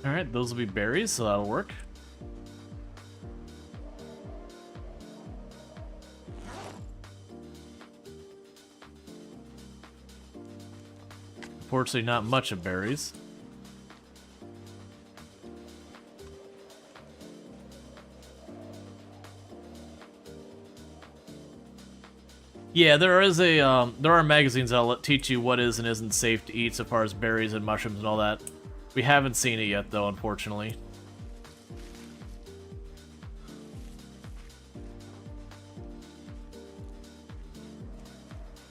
Alright, those will be berries, so that'll work. Unfortunately, not much of berries. Yeah, there are magazines that'll teach you what is and isn't safe to eat so far as berries and mushrooms and all that. We haven't seen it yet, though, unfortunately.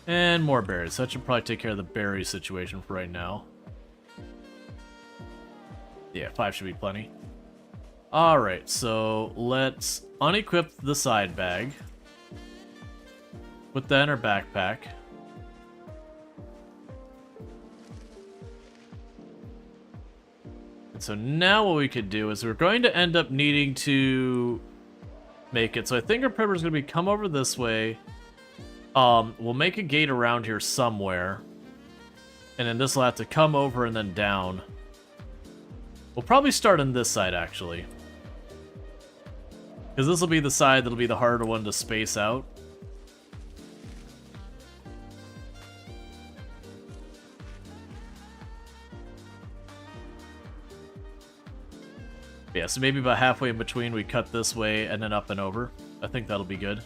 And more berries. That should probably take care of the berry situation for right now. Yeah, 5 should be plenty. Alright, so let's unequip the side bag. Put that in our backpack. And so now what we could do is we're going to end up needing to make it. So I think our primer is going to be come over this way. We'll make a gate around here somewhere. And then this will have to come over and then down. We'll probably start on this side, actually. Because this will be the side that'll be the harder one to space out. Yeah, so maybe about halfway in between we cut this way and then up and over. I think that'll be good.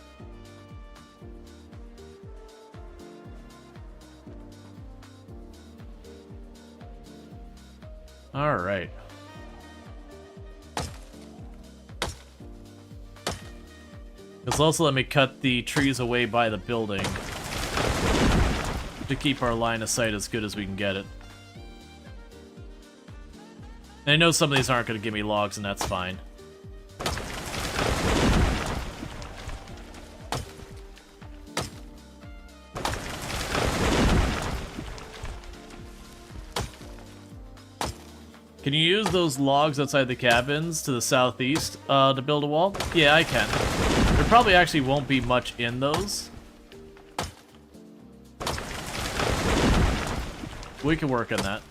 Alright. This will also let me cut the trees away by the building to keep our line of sight as good as we can get it. And I know some of these aren't going to give me logs, and that's fine. Can you use those logs outside the cabins to the southeast to build a wall? Yeah, I can. There probably actually won't be much in those. We can work on that.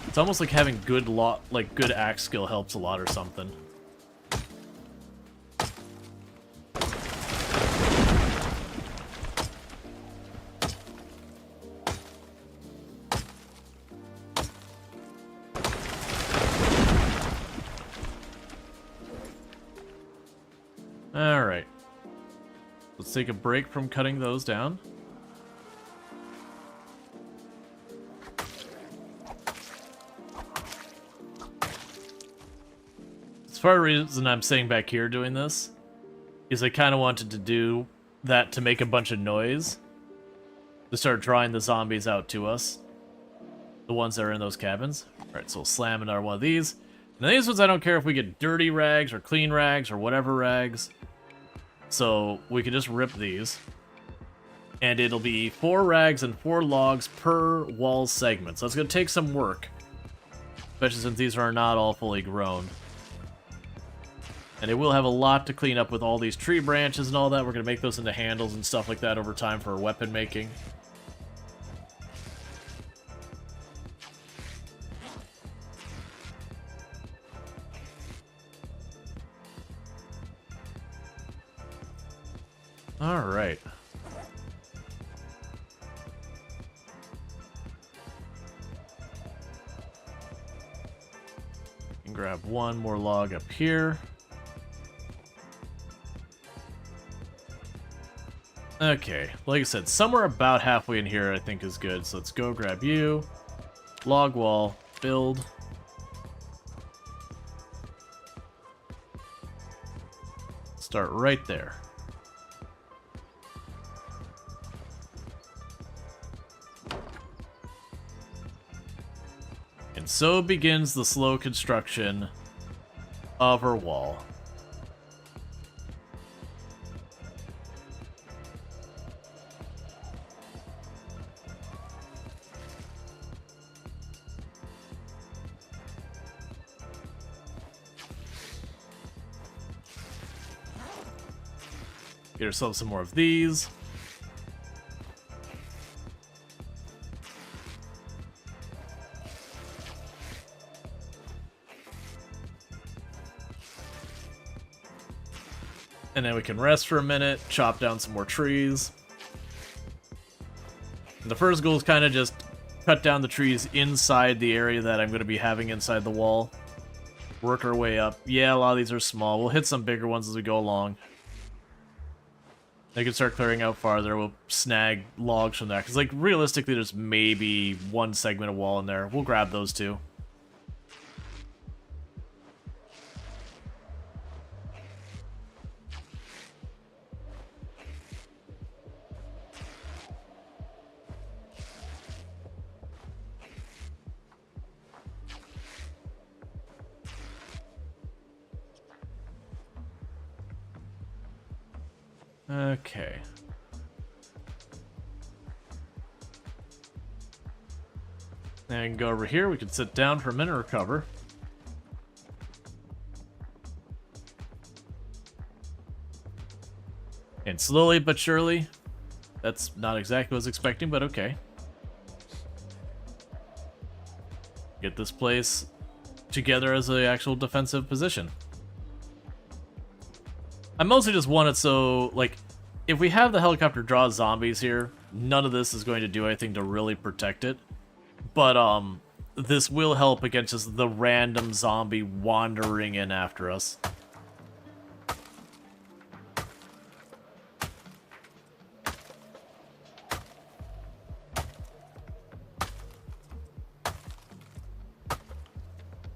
It's almost like having good good axe skill helps a lot or something. All right. Let's take a break from cutting those down. Part of the reason I'm sitting back here doing this is I kind of wanted to do that to make a bunch of noise to start drawing the zombies out to us, the ones that are in those cabins. Alright, so we'll slam another one of these. Now these ones I don't care if we get dirty rags or clean rags or whatever rags, so we can just rip these. And it'll be 4 rags and 4 logs per wall segment, so it's going to take some work, especially since these are not all fully grown. And it will have a lot to clean up with all these tree branches and all that. We're going to make those into handles and stuff like that over time for weapon making. Alright. And grab one more log up here. Okay, like I said, somewhere about halfway in here I think is good. So let's go grab you. Log wall, build. Start right there. And so begins the slow construction of her wall. Get ourselves some more of these. And then we can rest for a minute, chop down some more trees. And the first goal is kind of just cut down the trees inside the area that I'm going to be having inside the wall. Work our way up. Yeah, a lot of these are small. We'll hit some bigger ones as we go along. They can start clearing out farther. We'll snag logs from there. Because, like, realistically, there's maybe one segment of wall in there. We'll grab those two. Okay. And go over here. We can sit down for a minute and recover. And slowly but surely, that's not exactly what I was expecting, but okay. Get this place together as an actual defensive position. I mostly just want it so, like, if we have the helicopter draw zombies here, none of this is going to do anything to really protect it. But, this will help against just the random zombie wandering in after us.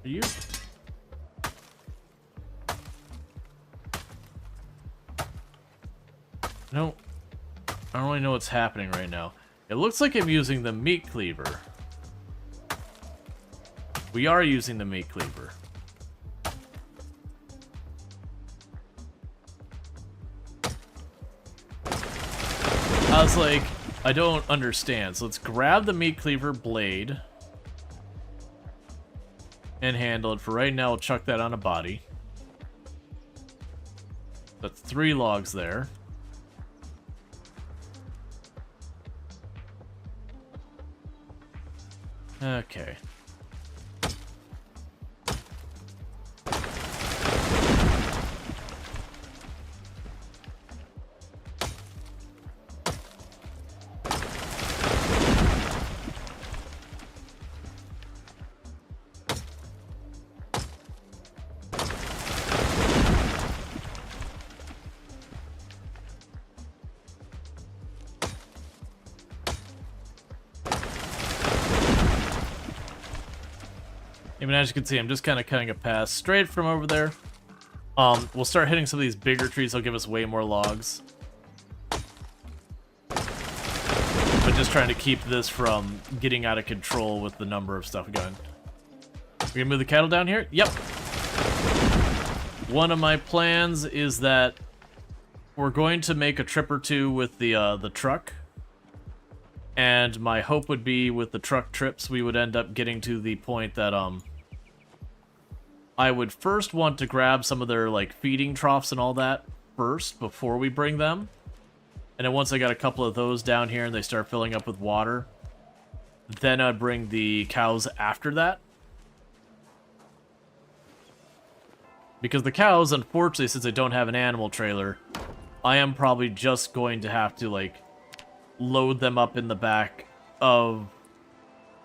Are you? No, I don't really know what's happening right now. It looks like I'm using the meat cleaver. We are using the meat cleaver. I was like, I don't understand. So let's grab the meat cleaver blade and handle it. For right now, we'll chuck that on a body. That's 3 logs there. Okay. Even as you can see, I'm just kind of cutting a path straight from over there. We'll start hitting some of these bigger trees. They'll give us way more logs. But just trying to keep this from getting out of control with the number of stuff going. We're gonna move the cattle down here? Yep. One of my plans is that we're going to make a trip or two with the truck. And my hope would be with the truck trips, we would end up getting to the point that, I would first want to grab some of their, like, feeding troughs and all that first before we bring them. And then once I got a couple of those down here and they start filling up with water, then I'd bring the cows after that. Because the cows, unfortunately, since I don't have an animal trailer, I am probably just going to have to, like, load them up in the back of...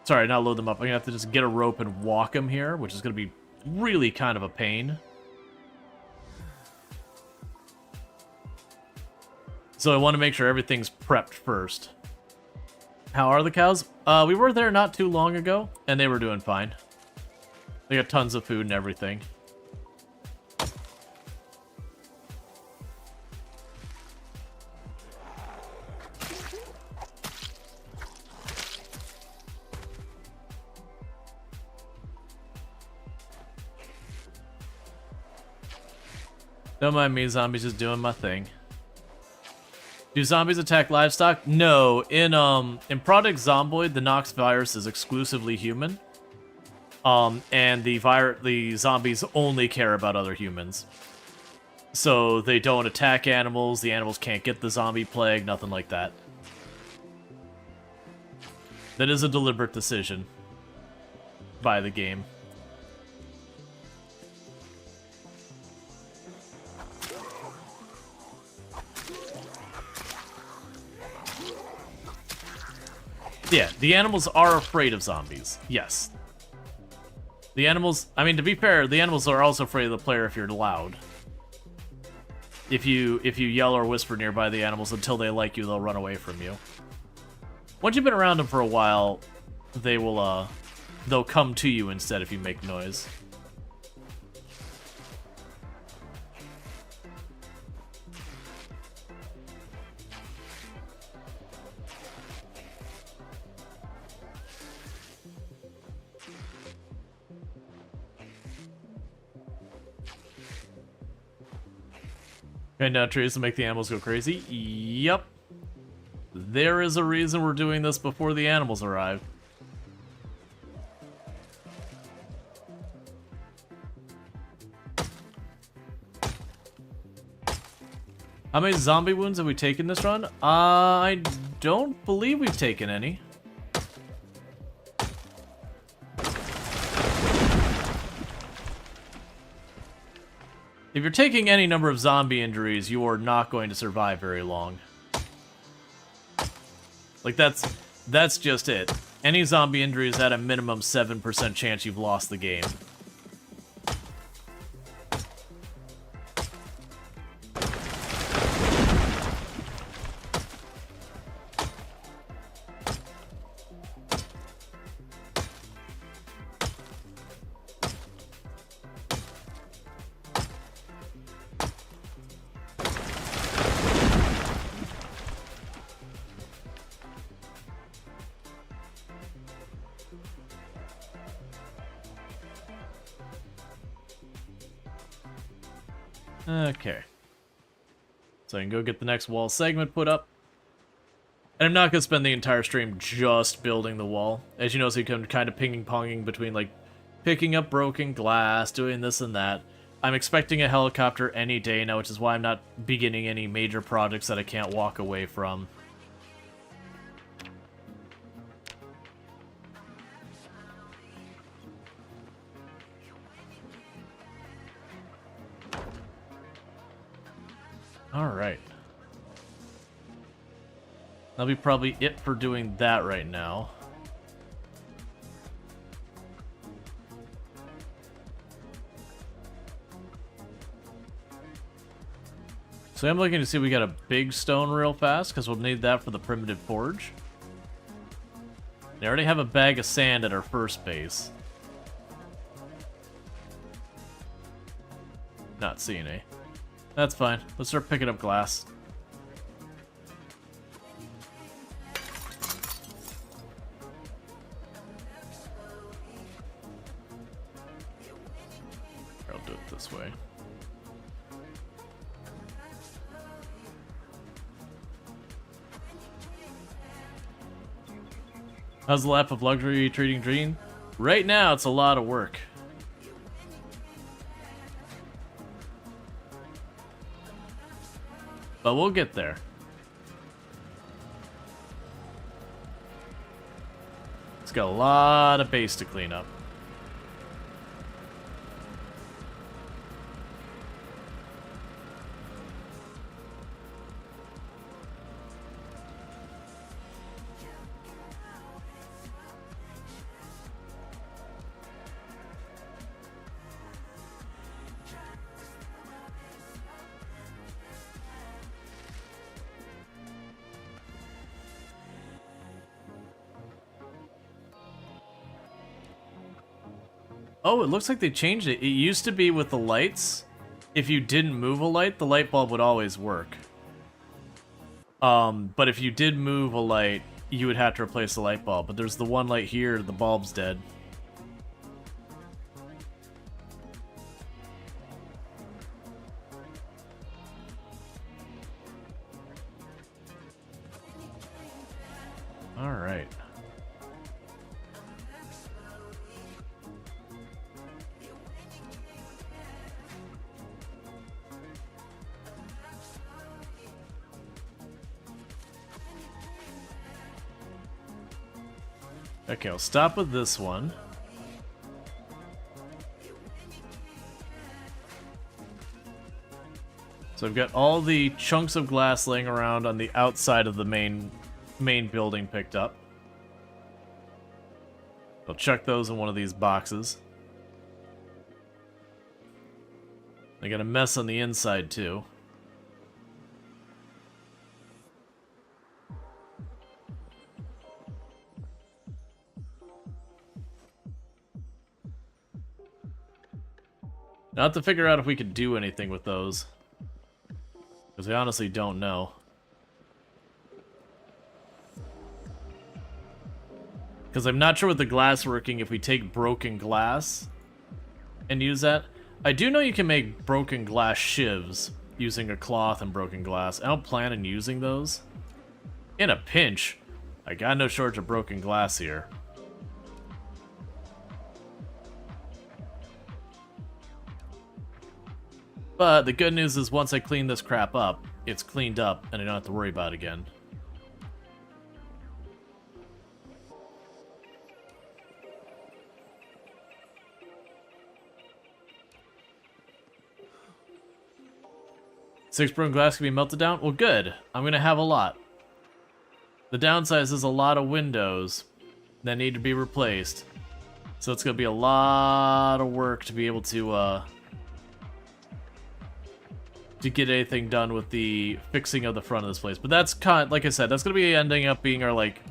Sorry, not load them up. I'm going to have to just get a rope and walk them here, which is going to be really kind of a pain. So I want to make sure everything's prepped first. How are the cows? We were there not too long ago, and they were doing fine. They got tons of food and everything. Don't mind me, zombies just doing my thing. Do zombies attack livestock? No. In Project Zomboid, the Nox virus is exclusively human. And the zombies only care about other humans. So they don't attack animals, the animals can't get the zombie plague, nothing like that. That is a deliberate decision by the game. Yeah, the animals are afraid of zombies. Yes. The animals, I mean, to be fair, the animals are also afraid of the player if you're loud. If you yell or whisper nearby the animals until they like you, they'll run away from you. Once you've been around them for a while, they'll come to you instead if you make noise. And now trees to make the animals go crazy? Yep. There is a reason we're doing this before the animals arrive. How many zombie wounds have we taken this run? I don't believe we've taken any. If you're taking any number of zombie injuries, you are not going to survive very long. Like, that's just it. Any zombie injury is at a minimum 7% chance you've lost the game. Okay. So I can go get the next wall segment put up. And I'm not going to spend the entire stream just building the wall. As you know, so you can kind of ping-ponging between, like, picking up broken glass, doing this and that. I'm expecting a helicopter any day now, which is why I'm not beginning any major projects that I can't walk away from. Alright. That'll be probably it for doing that right now. So I'm looking to see if we got a big stone real fast, because we'll need that for the primitive forge. They already have a bag of sand at our first base. Not seeing any. That's fine. Let's start picking up glass. I'll do it this way. How's the lap of luxury treating Dream? Right now, it's a lot of work. But we'll get there. It's got a lot of base to clean up. Oh, it looks like they changed it. It used to be with the lights. If you didn't move a light, the light bulb would always work. But if you did move a light, you would have to replace the light bulb. But there's the one light here, the bulb's dead. All right. Okay, I'll stop with this one. So I've got all the chunks of glass laying around on the outside of the main building picked up. I'll chuck those in one of these boxes. I got a mess on the inside too. Now I have to figure out if we could do anything with those. Because I honestly don't know. Because I'm not sure with the glass working if we take broken glass and use that. I do know you can make broken glass shivs using a cloth and broken glass. I don't plan on using those. In a pinch, I got no shortage of broken glass here. But the good news is once I clean this crap up, it's cleaned up and I don't have to worry about it again. Six broken glass can be melted down? Well, good. I'm going to have a lot. The downside is a lot of windows that need to be replaced. So it's going to be a lot of work to be able to get anything done with the fixing of the front of this place. But that's kind of, like I said, that's going to be ending up being our, like,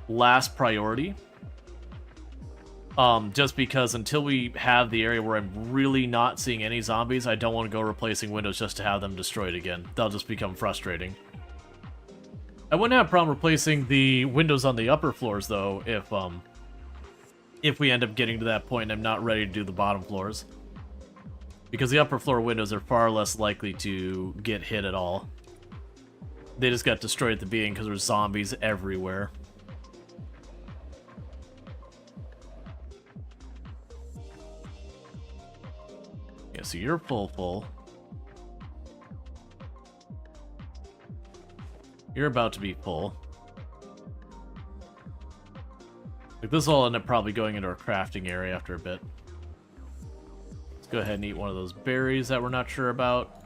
last priority. Just because until we have the area where I'm really not seeing any zombies, I don't want to go replacing windows just to have them destroyed again. That'll just become frustrating. I wouldn't have a problem replacing the windows on the upper floors, though, if we end up getting to that point and I'm not ready to do the bottom floors. Because the upper floor windows are far less likely to get hit at all. They just got destroyed at the beginning because there's zombies everywhere. Yeah, so you're full. You're about to be full. Like, this will all end up probably going into our crafting area after a bit. Let's go ahead and eat one of those berries that we're not sure about.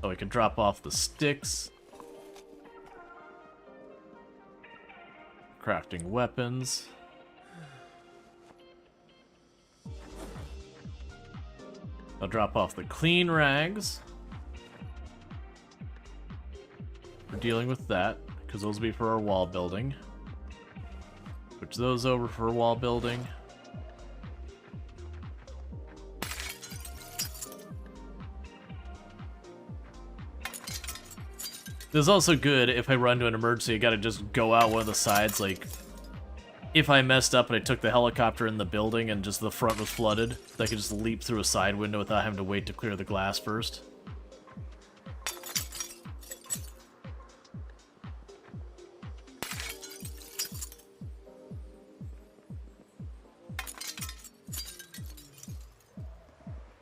So we can drop off the sticks. Crafting weapons. I'll drop off the clean rags. We're dealing with that, because those will be for our wall building. Switch those over for wall building. This is also good if I run to an emergency, I gotta just go out one of the sides, like... If I messed up and I took the helicopter in the building and just the front was flooded, I could just leap through a side window without having to wait to clear the glass first.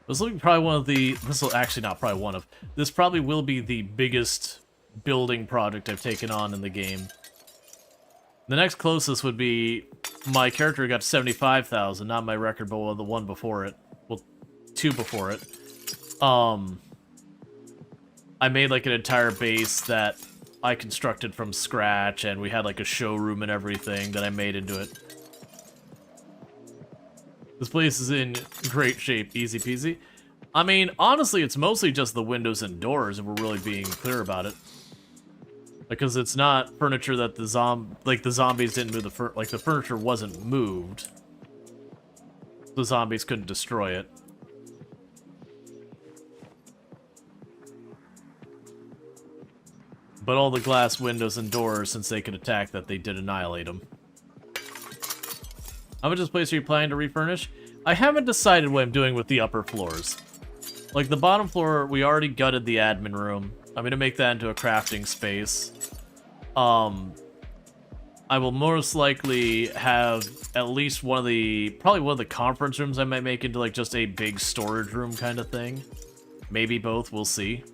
This will be probably one of the... This will actually not probably one of... This probably will be the biggest building project I've taken on in the game. The next closest would be my character got 75,000, not my record, but the one before it. Well, two before it. I made like an entire base that I constructed from scratch, and we had like a showroom and everything that I made into it. This place is in great shape, easy peasy. I mean, honestly, it's mostly just the windows and doors, if we're really being clear about it. Because it's not furniture that the zombies didn't move the furniture wasn't moved. The zombies couldn't destroy it. But all the glass windows and doors, since they could attack that, they did annihilate them. How much of this place are you planning to refurnish? I haven't decided what I'm doing with the upper floors. Like, the bottom floor, we already gutted the admin room. I'm gonna make that into a crafting space. I will most likely have at least probably one of the conference rooms I might make into like just a big storage room kind of thing. Maybe both, we'll see.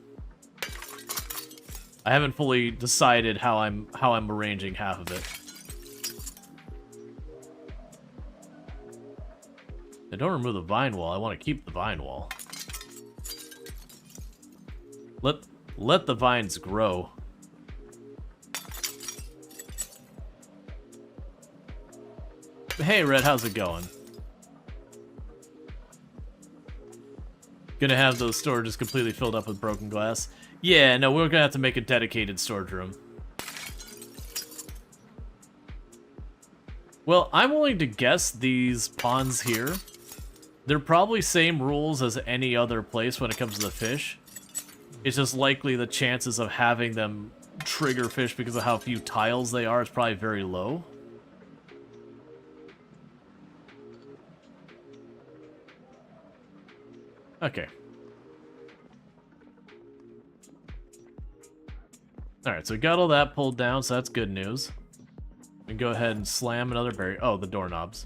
I haven't fully decided how I'm arranging half of it. I don't remove the vine wall, I want to keep the vine wall. Let the vines grow. Hey, Red, how's it going? Gonna have those storages completely filled up with broken glass. Yeah, no, we're gonna have to make a dedicated storage room. Well, I'm willing to guess these ponds here, they're probably same rules as any other place when it comes to the fish. It's just likely the chances of having them trigger fish because of how few tiles they are is probably very low. Okay. Alright, so we got all that pulled down, so that's good news. We can go ahead and slam another berry. Oh, the doorknobs.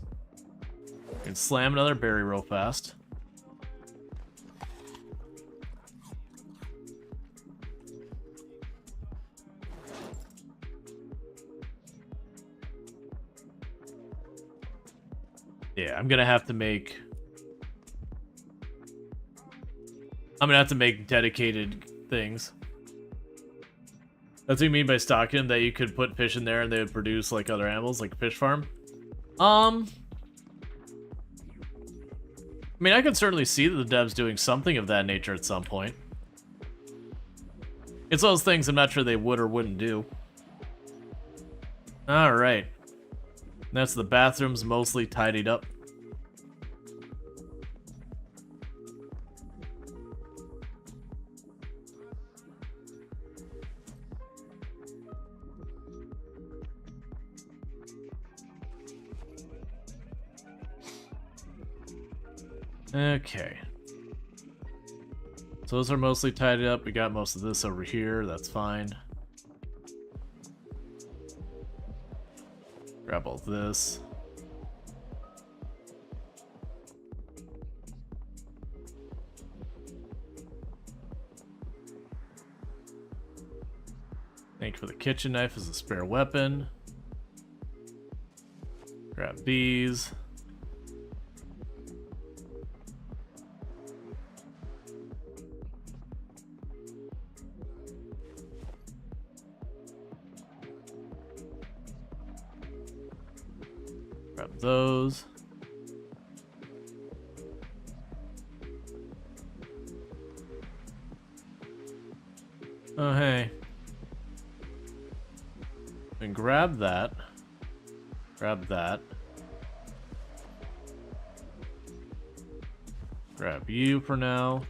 We can slam another berry real fast. Yeah, I'm gonna have to make dedicated things. That's what you mean by stocking them, that you could put fish in there and they would produce like other animals, like a fish farm? I mean, I could certainly see that the devs doing something of that nature at some point. It's those things I'm not sure they would or wouldn't do. Alright. That's the bathrooms mostly tidied up. Okay. So those are mostly tidied up. We got most of this over here. That's fine. Grab all this. Thank you for the kitchen knife as a spare weapon. Grab these. Grab those. Oh, hey. And grab that. Grab that. Grab you for now.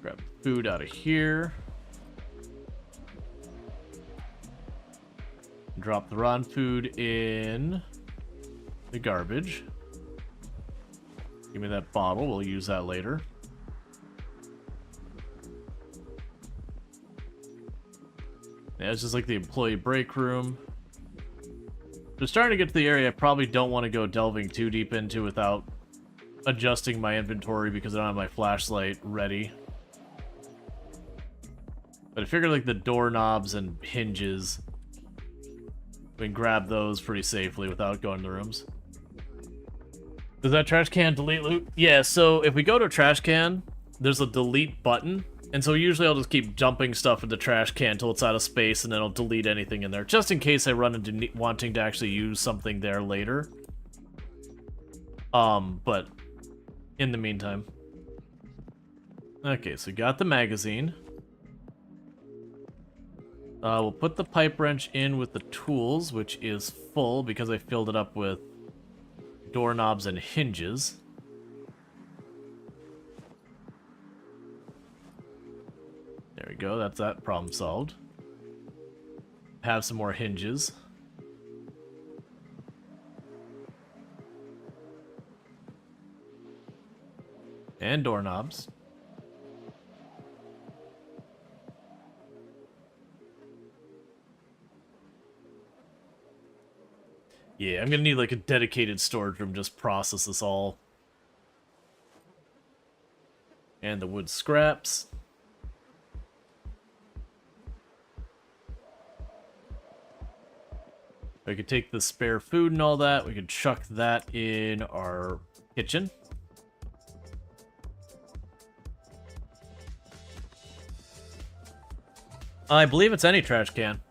Grab food out of here. Drop the rotten food in the garbage. Give me that bottle, we'll use that later. Yeah, it's just like the employee break room. We're starting to get to the area I probably don't want to go delving too deep into without adjusting my inventory because I don't have my flashlight ready. But I figured like the doorknobs and hinges, we can grab those pretty safely without going to the rooms. Does that trash can delete loot? Yeah, so if we go to a trash can, there's a delete button. And so usually I'll just keep dumping stuff in the trash can until it's out of space, and then I'll delete anything in there, just in case I run into wanting to actually use something there later. But in the meantime. Okay, so we got the magazine. We'll put the pipe wrench in with the tools, which is full because I filled it up with doorknobs and hinges. There we go, that's that problem solved. Have some more hinges. And doorknobs. Yeah, I'm gonna need like a dedicated storage room, just process this all. And the wood scraps. We could take the spare food and all that, we could chuck that in our kitchen. I believe it's any trash can.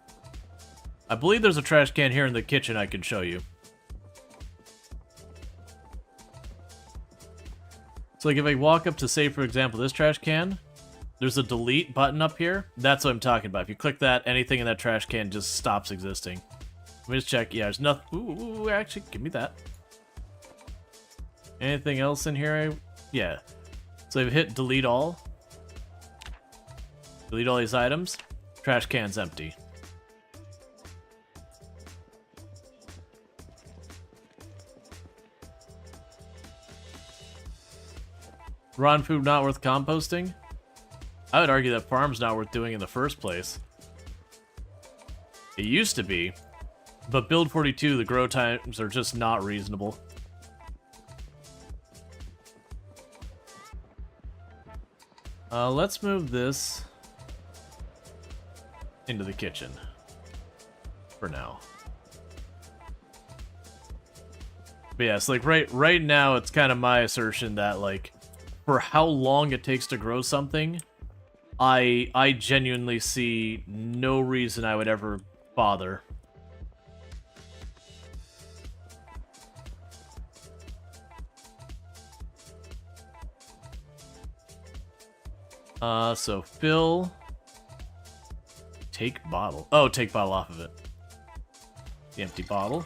I believe there's a trash can here in the kitchen I can show you. So like if I walk up to, say for example, this trash can, there's a delete button up here. That's what I'm talking about. If you click that, anything in that trash can just stops existing. Let me just check. Yeah, there's nothing. Ooh, actually, give me that. Anything else in here? Yeah. So I've hit delete all. Delete all these items. Trash can's empty. Rotten food not worth composting? I would argue that farm's not worth doing in the first place. It used to be, but build 42, the grow times are just not reasonable. Let's move this into the kitchen for now. But yeah, so like right now, it's kind of my assertion that like for how long it takes to grow something, I genuinely see no reason I would ever bother. So fill, take bottle. Oh, take bottle off of it. The empty bottle.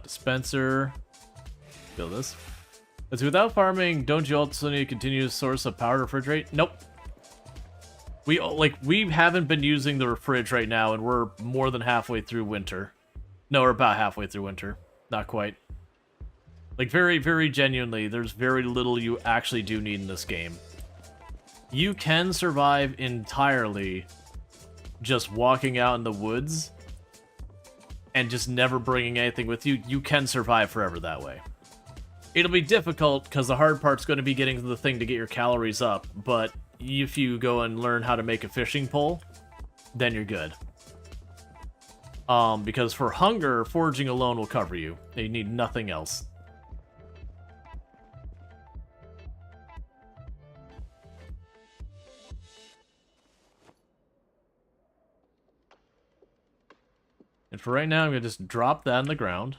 Dispenser. Fill this. But without farming, don't you also need a continuous source of power to refrigerate? Nope. We haven't been using the fridge right now, and we're more than halfway through winter. No, we're about halfway through winter. Not quite. Like, very, very genuinely, there's very little you actually do need in this game. You can survive entirely just walking out in the woods and just never bringing anything with you. You can survive forever that way. It'll be difficult because the hard part's going to be getting the thing to get your calories up, but if you go and learn how to make a fishing pole, then you're good. Because for hunger, foraging alone will cover you. You need nothing else. And for right now, I'm going to just drop that on the ground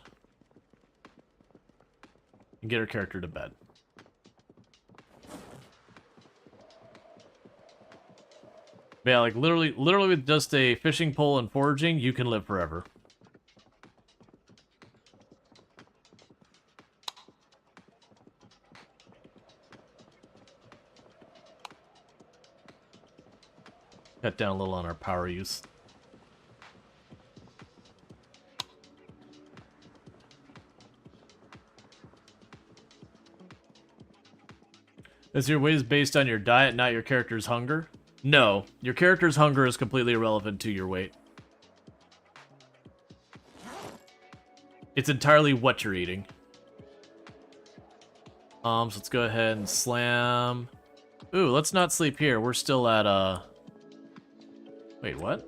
and get our character to bed. But yeah, like literally with just a fishing pole and foraging, you can live forever. Cut down a little on our power use. Is your weight based on your diet, not your character's hunger? No, your character's hunger is completely irrelevant to your weight. It's entirely what you're eating. So let's go ahead and slam. Ooh, let's not sleep here. We're still at wait, what?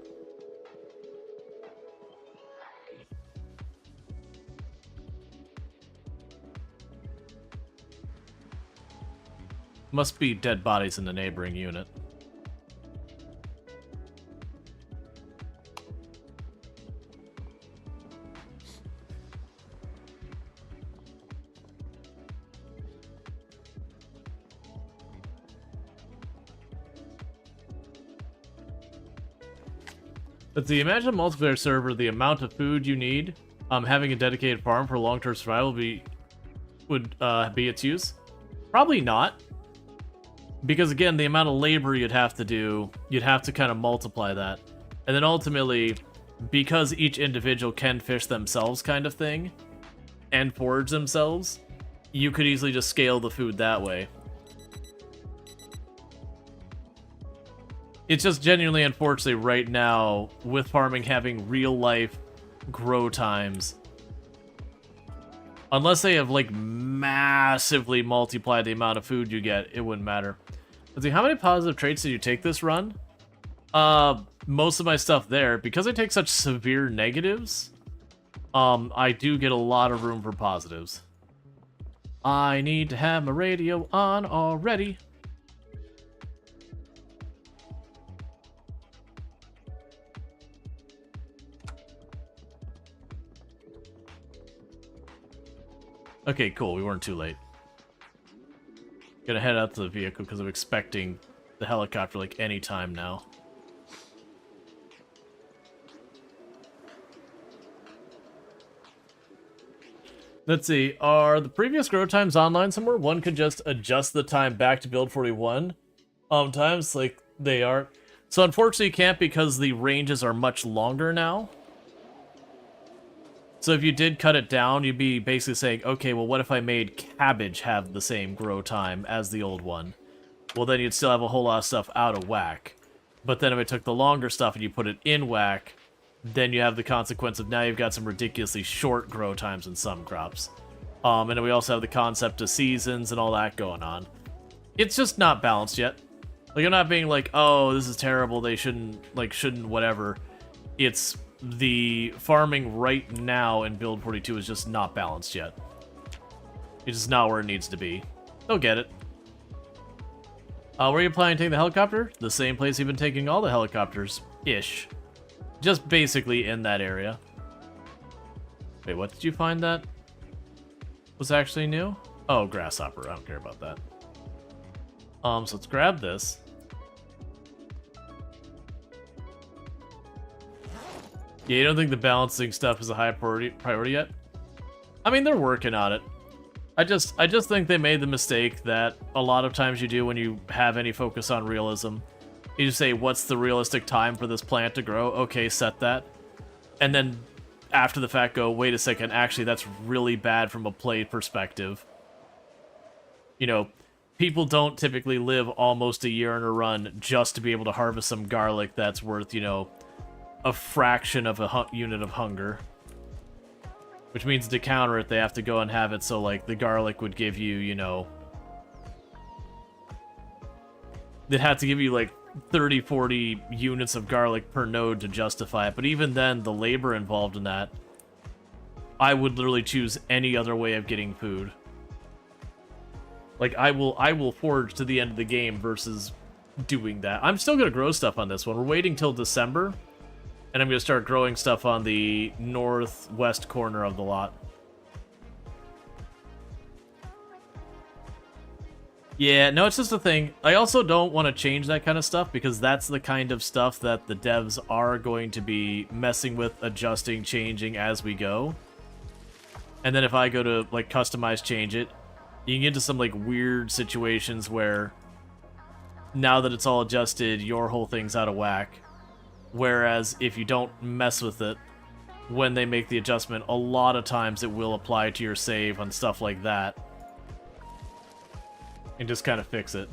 Must be dead bodies in the neighboring unit. But the imagine a multiplayer server, the amount of food you need, having a dedicated farm for long-term survival would be its use? Probably not. Because again, the amount of labor you'd have to do, you'd have to kind of multiply that. And then ultimately, because each individual can fish themselves kind of thing, and forage themselves, you could easily just scale the food that way. It's just genuinely, unfortunately, right now, with farming having real-life grow times, unless they have, like, massively multiplied the amount of food you get, it wouldn't matter. Let's see, how many positive traits did you take this run? Most of my stuff there. Because I take such severe negatives, I do get a lot of room for positives. I need to have my radio on already. Okay, cool. We weren't too late. Gonna head out to the vehicle because I'm expecting the helicopter like any time now. Let's see. Are the previous grow times online somewhere? One could just adjust the time back to build 41 times like they are. So unfortunately you can't because the ranges are much longer now. So if you did cut it down, you'd be basically saying, okay, well, what if I made cabbage have the same grow time as the old one? Well, then you'd still have a whole lot of stuff out of whack. But then if I took the longer stuff and you put it in whack, then you have the consequence of now you've got some ridiculously short grow times in some crops. And then we also have the concept of seasons and all that going on. It's just not balanced yet. Like, I'm not being like, oh, this is terrible, they shouldn't whatever. It's... the farming right now in build 42 is just not balanced yet. It's just not where it needs to be. They'll get it. Where are you planning to take the helicopter? The same place you've been taking all the helicopters. Ish. Just basically in that area. Wait, what did you find that was actually new? Oh, grasshopper. I don't care about that. So let's grab this. Yeah, you don't think the balancing stuff is a high priority yet? I mean, they're working on it. I just think they made the mistake that a lot of times you do when you have any focus on realism. You just say, what's the realistic time for this plant to grow? Okay, set that. And then after the fact go, wait a second, actually that's really bad from a play perspective. You know, people don't typically live almost a year in a run just to be able to harvest some garlic that's worth, you know, a fraction of a unit of hunger. Which means to counter it, they have to go and have it so, like, the garlic would give you, you know... they'd have to give you, like, 30, 40 units of garlic per node to justify it. But even then, the labor involved in that, I would literally choose any other way of getting food. Like, I will forage to the end of the game versus doing that. I'm still gonna grow stuff on this one. We're waiting till December. And I'm going to start growing stuff on the northwest corner of the lot. Yeah, no, it's just a thing. I also don't want to change that kind of stuff because that's the kind of stuff that the devs are going to be messing with, adjusting, changing as we go. And then if I go to, like, customize, change it, you can get into some, like, weird situations where now that it's all adjusted, your whole thing's out of whack. Whereas if you don't mess with it, when they make the adjustment, a lot of times it will apply to your save and stuff like that. And just kind of fix it.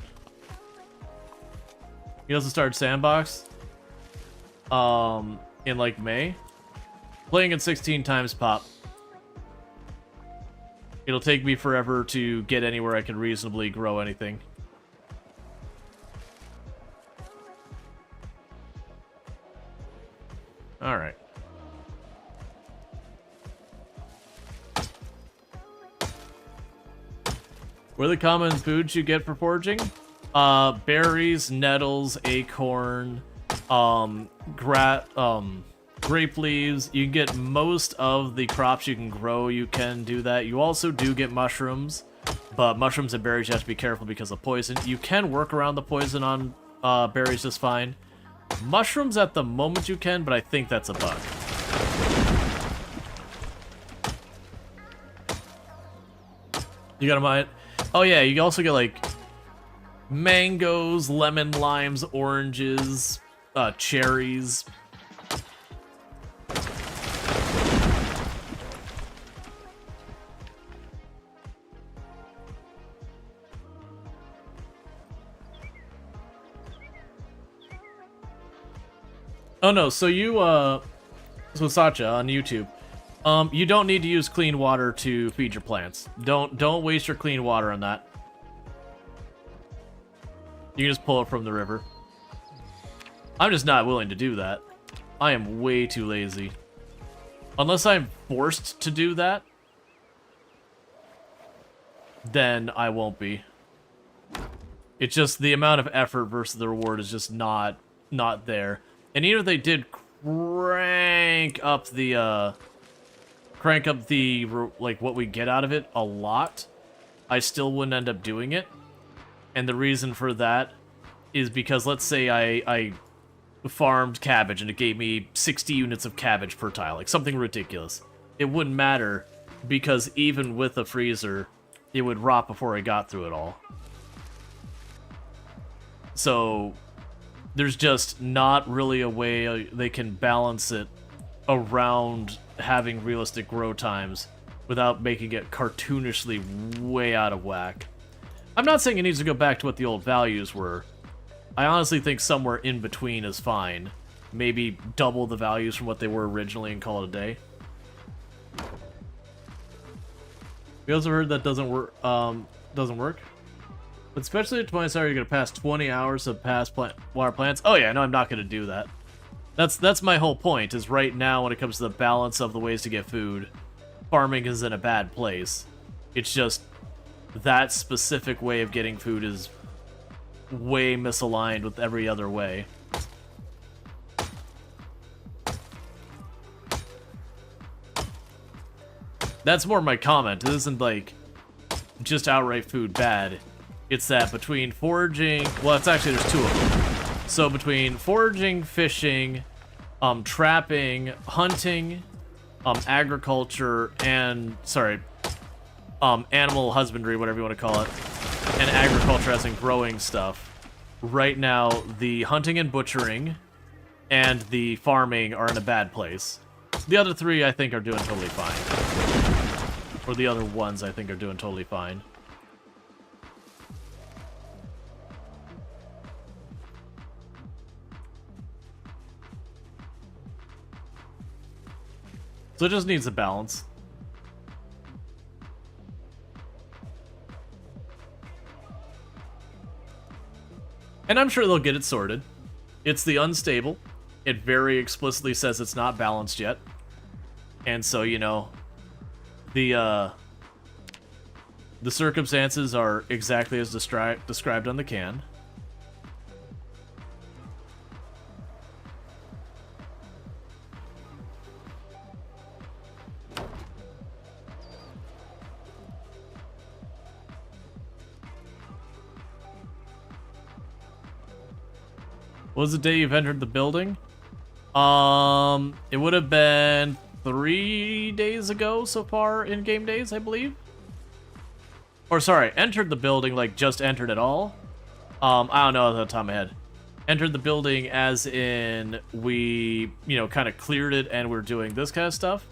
He also started Sandbox. In like May. Playing it 16 times pop. It'll take me forever to get anywhere I can reasonably grow anything. Alright. What are the common foods you get for foraging? Berries, nettles, acorn, grape leaves. You can get most of the crops you can grow, you can do that. You also do get mushrooms, but mushrooms and berries you have to be careful because of poison. You can work around the poison on berries just fine. Mushrooms at the moment you can, but I think that's a bug. You gotta mind. Oh yeah, you also get like mangoes, lemon, limes, oranges, cherries. Oh no, so you, so Sacha on YouTube, you don't need to use clean water to feed your plants. Don't waste your clean water on that. You can just pull it from the river. I'm just not willing to do that. I am way too lazy. Unless I'm forced to do that, then I won't be. It's just the amount of effort versus the reward is just not there. And even if they did crank up the crank up the, like, what we get out of it a lot, I still wouldn't end up doing it. And the reason for that is because, let's say I farmed cabbage and it gave me 60 units of cabbage per tile, like something ridiculous. It wouldn't matter, because even with a freezer, it would rot before I got through it all. So there's just not really a way they can balance it around having realistic grow times without making it cartoonishly way out of whack. I'm not saying it needs to go back to what the old values were. I honestly think somewhere in between is fine. Maybe double the values from what they were originally and call it a day. We also heard that doesn't work. But especially at 20 hours, you're gonna pass 20 hours of past water plants. Oh yeah, no, I'm not gonna do that. That's my whole point. Is right now when it comes to the balance of the ways to get food, farming is in a bad place. It's just that specific way of getting food is way misaligned with every other way. That's more my comment. It isn't like just outright food bad. It's that between foraging, well, it's actually, there's two of them. So between foraging, fishing, trapping, hunting, agriculture, and, sorry, animal husbandry, whatever you want to call it, and agriculture as in growing stuff. Right now, the hunting and butchering and the farming are in a bad place. The other three, I think, are doing totally fine. Or the other ones, I think, are doing totally fine. So it just needs a balance. And I'm sure they'll get it sorted. It's the unstable. It very explicitly says it's not balanced yet. And so, you know, the circumstances are exactly as described on the can. What was the day you've entered the building? It would have been 3 days ago so far in game days, I believe. Or sorry, entered the building, like just entered at all. I don't know off the top of my head. Entered the building as in we, you know, kind of cleared it and we're doing this kind of stuff.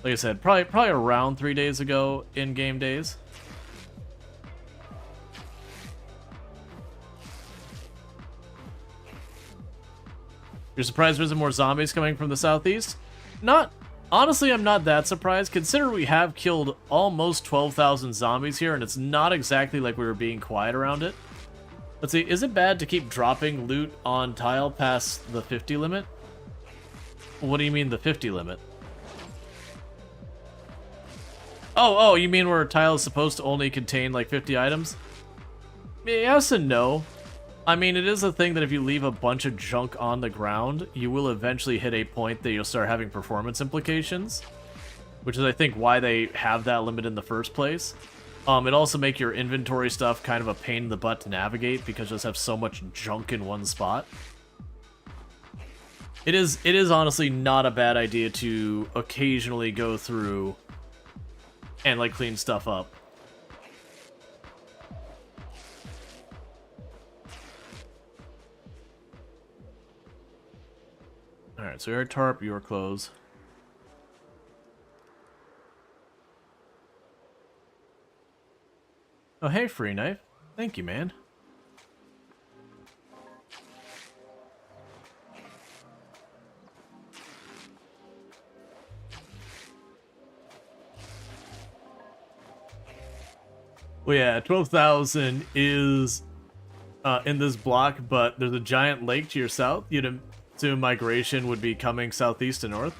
Like I said, probably around 3 days ago in game days. You're surprised there isn't more zombies coming from the southeast? Honestly, I'm not that surprised. Consider we have killed almost 12,000 zombies here, and it's not exactly like we were being quiet around it. Let's see, is it bad to keep dropping loot on tile past the 50 limit? What do you mean the 50 limit? Oh, you mean where a tile is supposed to only contain like 50 items? Yes and no. I mean, it is a thing that if you leave a bunch of junk on the ground, you will eventually hit a point that you'll start having performance implications, which is, I think, why they have that limit in the first place. It also makes your inventory stuff kind of a pain in the butt to navigate because you just have so much junk in one spot. It is honestly not a bad idea to occasionally go through and, like, clean stuff up. Alright, so your tarp, your clothes. Oh, hey, Free Knife. Thank you, man. Well, yeah, 12,000 is in this block, but there's a giant lake to your south. You'd assume migration would be coming southeast to north.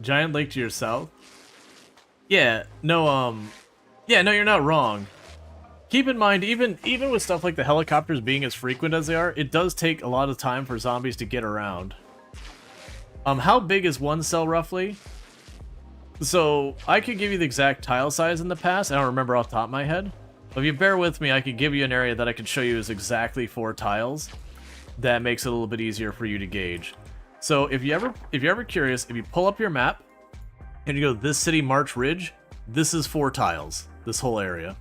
Giant lake to your south. Yeah, no, yeah, no, you're not wrong. Keep in mind, even with stuff like the helicopters being as frequent as they are, it does take a lot of time for zombies to get around. How big is one cell roughly? So I could give you the exact tile size in the past. I don't remember off the top of my head. But if you bear with me, I could give you an area that I could show you is exactly 4 tiles. That makes it a little bit easier for you to gauge. So if you're ever curious, if you pull up your map and you go this city March Ridge, this is 4 tiles. This whole area.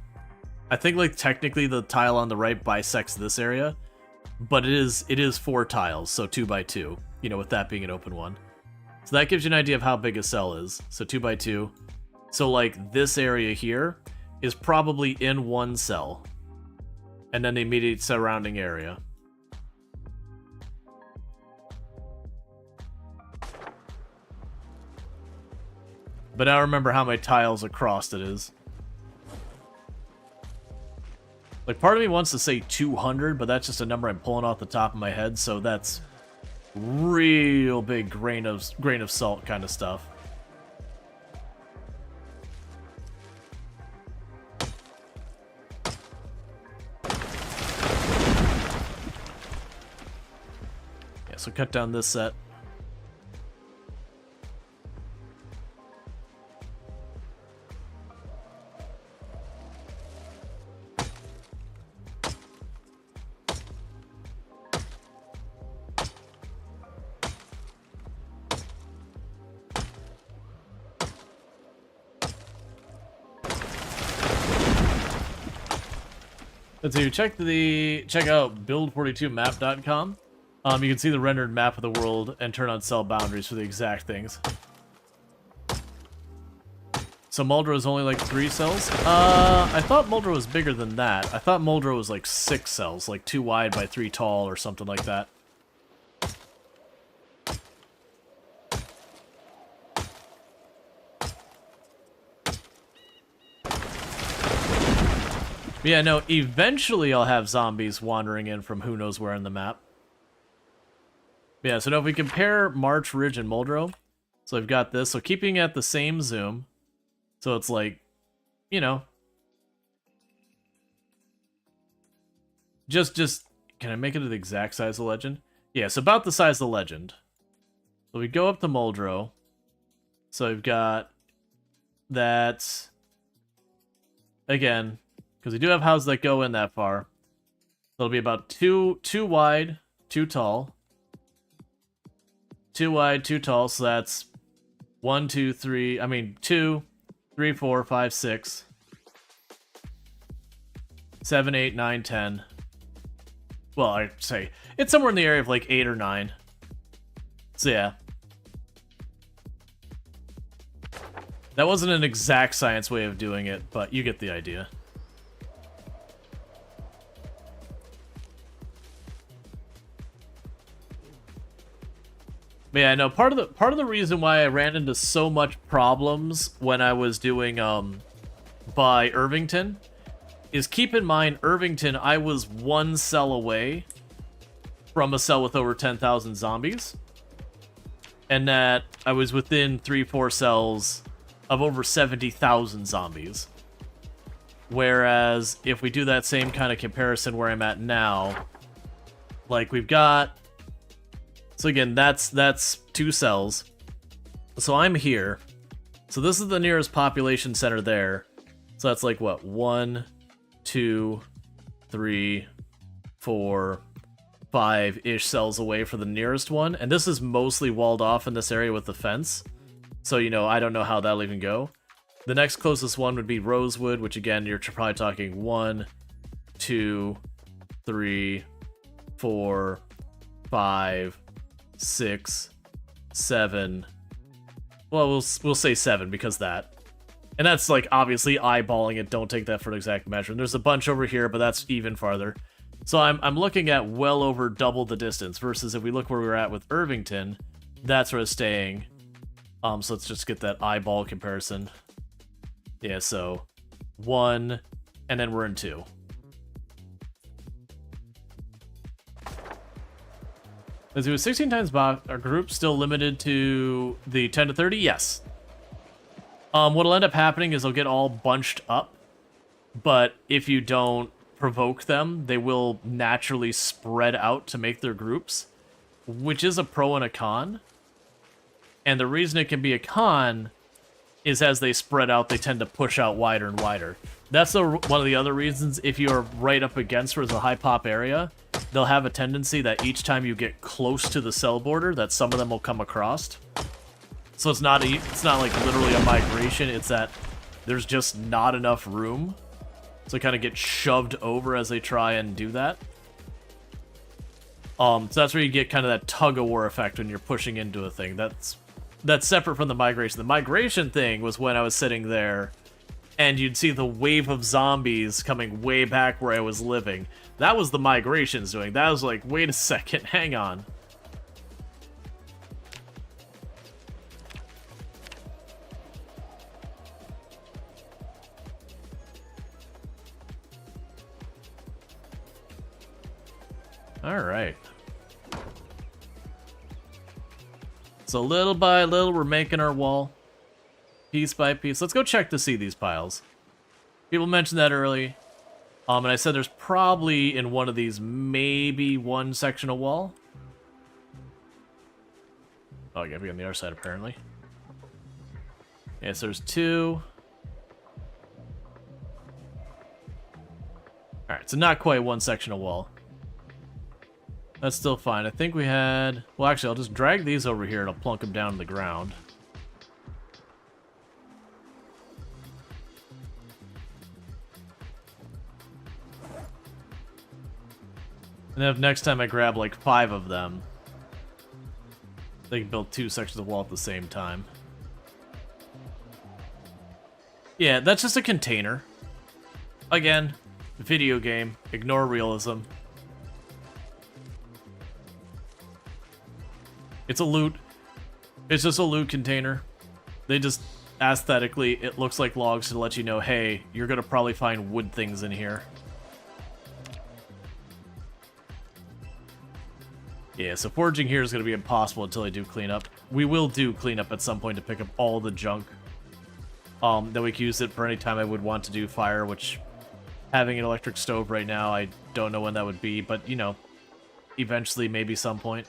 I think like technically the tile on the right bisects this area, but it is 4 tiles, so 2 by 2. You know, with that being an open one. So that gives you an idea of how big a cell is. So 2 by 2. So like this area here is probably in one cell. And then the immediate surrounding area. But I don't remember how many tiles across it is. Like, part of me wants to say 200, but that's just a number I'm pulling off the top of my head, so that's real big grain of salt kind of stuff. Yeah, so cut down this set. So you check out build42map.com. You can see the rendered map of the world and turn on cell boundaries for the exact things. So Muldrow is only like 3 cells? I thought Muldrow was bigger than that. I thought Muldrow was like 6 cells, like 2 wide by 3 tall or something like that. Yeah, no, eventually I'll have zombies wandering in from who knows where in the map. Yeah, so now if we compare March Ridge and Muldrow, so I've got this, so keeping at the same zoom, so it's like, you know, just, can I make it the exact size of the legend? Yeah, so about the size of the legend. So we go up to Muldrow, so we've got that, again, because we do have houses that go in that far. It'll be about 2 wide, 2 tall. 2 wide, 2 tall, so that's 1, 2, 3, 2, 3, 4, 5, 6, 7, 8, 9, 10. Well, I'd say it's somewhere in the area of like 8 or 9. So yeah. That wasn't an exact science way of doing it, but you get the idea. But yeah, no, part of the reason why I ran into so much problems when I was doing by Irvington is, keep in mind, Irvington, I was 1 cell away from a cell with over 10,000 zombies. And that I was within 3-4 cells of over 70,000 zombies. Whereas if we do that same kind of comparison where I'm at now, like we've got, so again, that's 2 cells. So I'm here. So this is the nearest population center there. So that's like what? 1, 2, 3, 4, 5-ish cells away for the nearest one. And this is mostly walled off in this area with the fence. So, you know, I don't know how that'll even go. The next closest one would be Rosewood, which again, you're probably talking 1, 2, 3, 4, 5, 6, 7. Well, we'll say 7 because that. And that's like obviously eyeballing it. Don't take that for an exact measurement. There's a bunch over here, but that's even farther. So I'm looking at well over double the distance versus if we look where we were at with Irvington, that's where it's staying. So let's just get that eyeball comparison. Yeah, so 1, and then we're in 2. As it was 16 times box, our group still limited to the 10 to 30? Yes. What'll end up happening is they'll get all bunched up, but if you don't provoke them, they will naturally spread out to make their groups, which is a pro and a con. And the reason it can be a con is as they spread out, they tend to push out wider and wider. That's one of the other reasons. If you're right up against where there's a high pop area, they'll have a tendency that each time you get close to the cell border, that some of them will come across. So it's not like literally a migration. It's that there's just not enough room, so kind of get shoved over as they try and do that. So that's where you get kind of that tug-of-war effect when you're pushing into a thing. That's separate from the migration. The migration thing was when I was sitting there and you'd see the wave of zombies coming way back where I was living. That was the migrations doing. That was like, wait a second, hang on. All right. So little by little, we're making our wall. Piece by piece. Let's go check to see these piles. People mentioned that early. And I said there's probably in one of these, maybe one section of wall. Oh, I gotta be on the other side, apparently. Yes, there's two. Alright, so not quite one section of wall. That's still fine. I think we had... Well, actually, I'll just drag these over here and I'll plunk them down to the ground. And then if next time I grab like 5 of them, they can build 2 sections of wall at the same time. Yeah, that's just a container. Again, video game. Ignore realism. It's a loot. It's just a loot container. They just, aesthetically, it looks like logs to let you know, hey, you're gonna probably find wood things in here. Yeah, so foraging here is gonna be impossible until I do cleanup. We will do cleanup at some point to pick up all the junk. That we can use it for any time I would want to do fire, which, having an electric stove right now, I don't know when that would be, but, you know, eventually, maybe some point.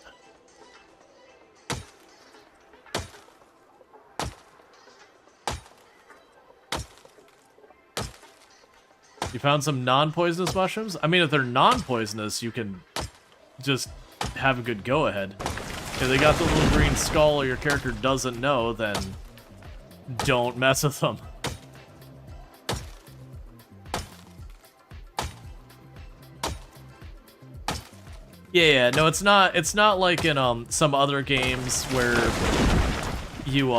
You found some non-poisonous mushrooms? I mean, if they're non-poisonous, you can just have a good go-ahead. If they got the little green skull or your character doesn't know, then don't mess with them. Yeah, no, it's not like in some other games where you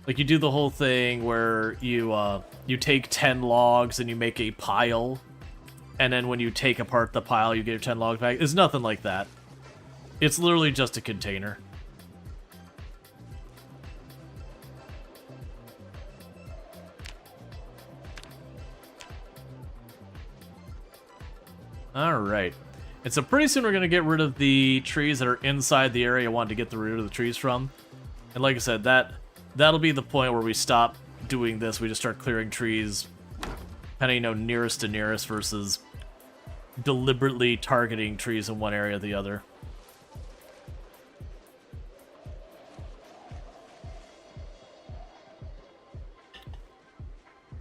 like you do the whole thing where you take 10 logs and you make a pile, and then when you take apart the pile you get your 10 logs back. It's nothing like that. It's literally just a container. Alright. And so pretty soon we're going to get rid of the trees that are inside the area I wanted to get rid of the trees from. And like I said, that'll be the point where we stop doing this. We just start clearing trees, kind of, you know, nearest to nearest versus deliberately targeting trees in one area or the other.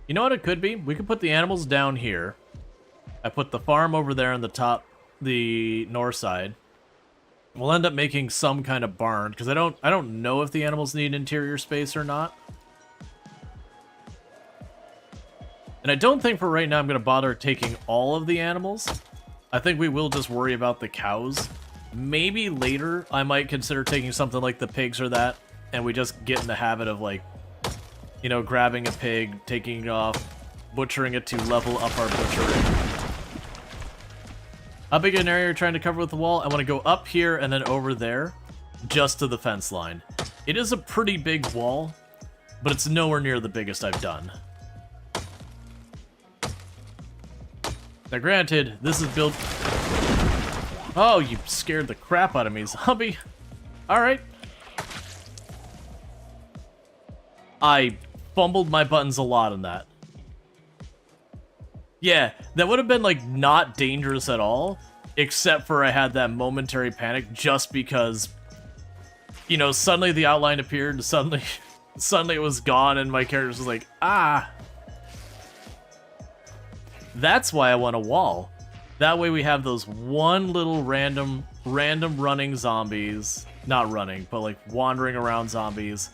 You know what it could be? We could put the animals down here. I put the farm over there on the top, the north side. We'll end up making some kind of barn, because I don't know if the animals need interior space or not. And I don't think for right now I'm going to bother taking all of the animals. I think we will just worry about the cows. Maybe later I might consider taking something like the pigs or that, and we just get in the habit of, like, you know, grabbing a pig, taking it off, butchering it to level up our butchering. How big an area are you trying to cover with the wall? I want to go up here and then over there, just to the fence line. It is a pretty big wall, but it's nowhere near the biggest I've done. Now granted, this is built... Oh, you scared the crap out of me, zombie. Alright. I fumbled my buttons a lot on that. Yeah, that would have been, like, not dangerous at all except for I had that momentary panic just because, you know, suddenly the outline appeared, and suddenly it was gone, and my character was like, ah. That's why I want a wall. That way we have those one little random running zombies. Not running, but like wandering around zombies.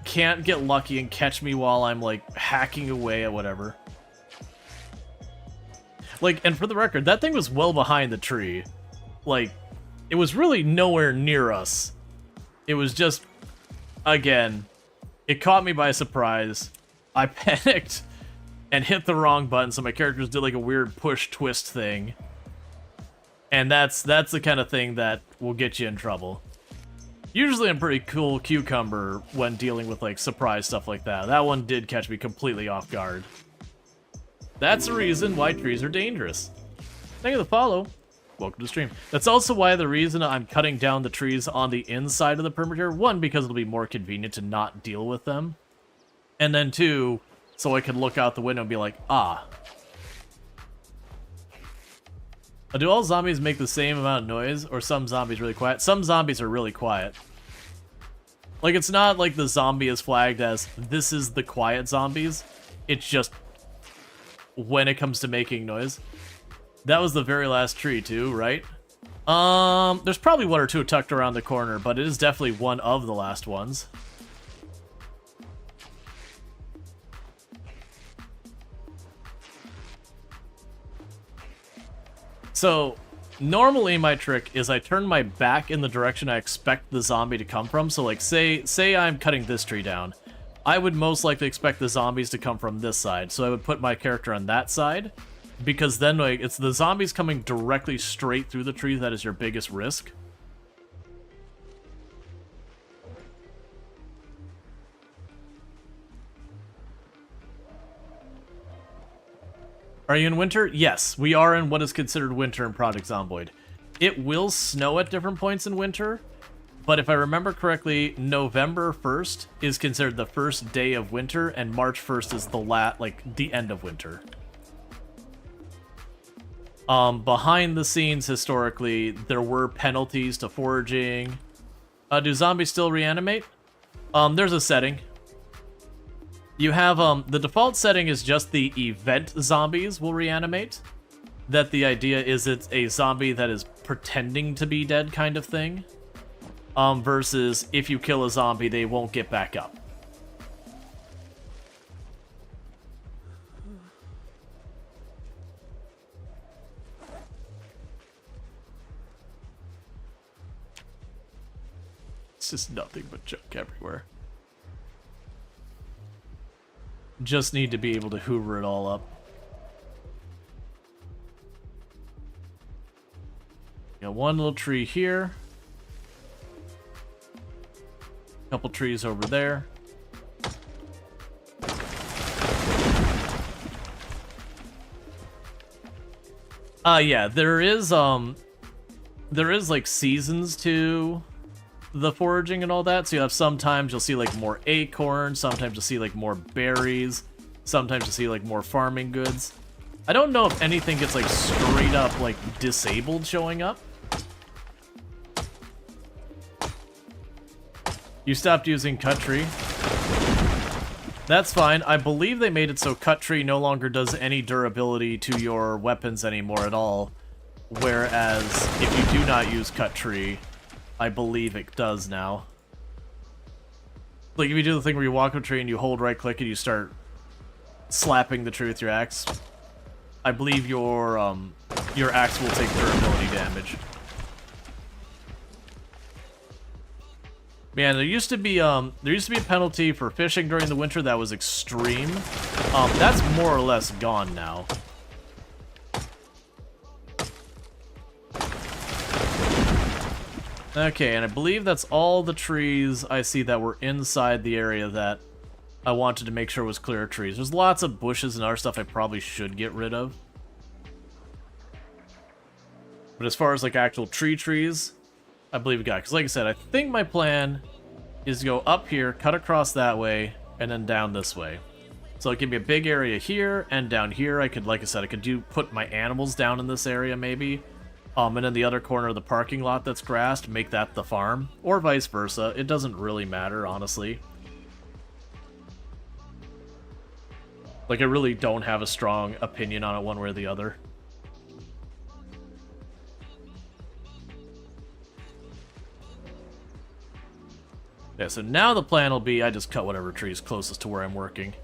Can't get lucky and catch me while I'm like hacking away at whatever. Like, and for the record, that thing was well behind the tree. Like, it was really nowhere near us. It was just, again, it caught me by surprise. I panicked and hit the wrong button, so my characters did like a weird push twist thing. And that's the kind of thing that will get you in trouble. Usually I'm pretty cool cucumber when dealing with like surprise stuff like that. That one did catch me completely off guard. That's the reason why trees are dangerous. Thank you for the follow. Welcome to the stream. That's also why the reason I'm cutting down the trees on the inside of the perimeter. One, because it'll be more convenient to not deal with them. And then two, so I can look out the window and be like, ah. Do all zombies make the same amount of noise, or some zombies really quiet? Some zombies are really quiet. Like, it's not like the zombie is flagged as, this is the quiet zombies. It's just when it comes to making noise. That was the very last tree too, right? There's probably one or two tucked around the corner, but it is definitely one of the last ones. So, normally my trick is I turn my back in the direction I expect the zombie to come from. So like, say I'm cutting this tree down. I would most likely expect the zombies to come from this side, so I would put my character on that side, because then like it's the zombies coming directly straight through the tree that is your biggest risk. Are you in winter? Yes, we are in what is considered winter in Project Zomboid. It will snow at different points in winter, but if I remember correctly, November 1st is considered the first day of winter, and March 1st is the end of winter. Behind the scenes, historically, there were penalties to foraging. Do zombies still reanimate? There's a setting. You have, the default setting is just the event zombies will reanimate. That the idea is it's a zombie that is pretending to be dead kind of thing. Versus if you kill a zombie, they won't get back up. It's just nothing but junk everywhere. Just need to be able to hoover it all up. Got one little tree here. Couple trees over there. Yeah, there is like seasons to the foraging and all that. So you have sometimes you'll see like more acorns, sometimes you'll see like more berries, sometimes you'll see like more farming goods. I don't know if anything gets like straight up like disabled showing up. You stopped using cut tree. That's fine. I believe they made it so cut tree no longer does any durability to your weapons anymore at all. Whereas if you do not use cut tree, I believe it does now. Like if you do the thing where you walk up a tree and you hold right click and you start slapping the tree with your axe, I believe your axe will take durability damage. Man, there used to be a penalty for fishing during the winter that was extreme. That's more or less gone now. Okay, and I believe that's all the trees I see that were inside the area that I wanted to make sure was clear of trees. There's lots of bushes and other stuff I probably should get rid of. But as far as like actual trees, I believe we got it. Because like I said, I think my plan is to go up here, cut across that way, and then down this way. So it'll give me a big area here, and down here I could, like I said, I could put my animals down in this area maybe. And then the other corner of the parking lot that's grassed, make that the farm, or vice versa. It doesn't really matter, honestly. Like, I really don't have a strong opinion on it one way or the other. Yeah, so now the plan will be I just cut whatever tree is closest to where I'm working.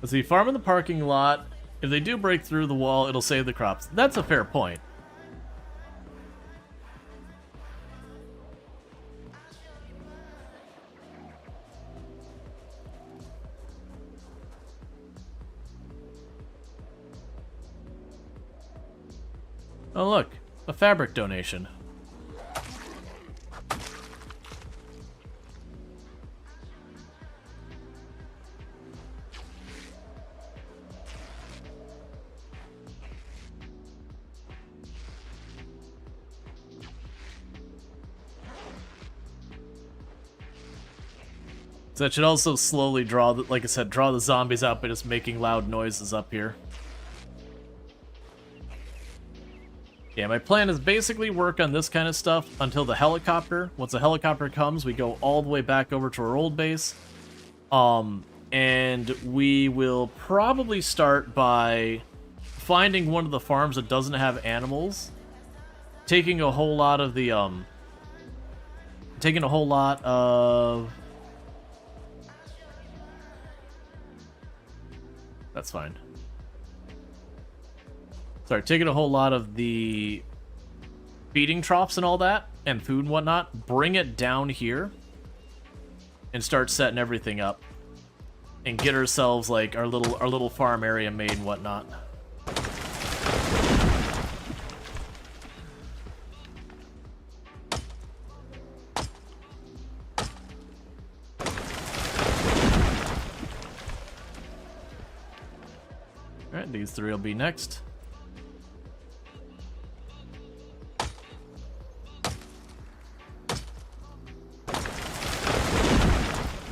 Let's see, farm in the parking lot. If they do break through the wall, it'll save the crops. That's a fair point. Oh look, a fabric donation. So that should also slowly draw, like I said, draw the zombies out by just making loud noises up here. Yeah, my plan is basically work on this kind of stuff until the helicopter. Once the helicopter comes, we go all the way back over to our old base. And we will probably start by finding one of the farms that doesn't have animals. Taking a whole lot of the, That's fine. Sorry, taking a whole lot of the feeding troughs and all that, and food and whatnot, bring it down here, and start setting everything up, and get ourselves like our little farm area made and whatnot. Alright, these three will be next.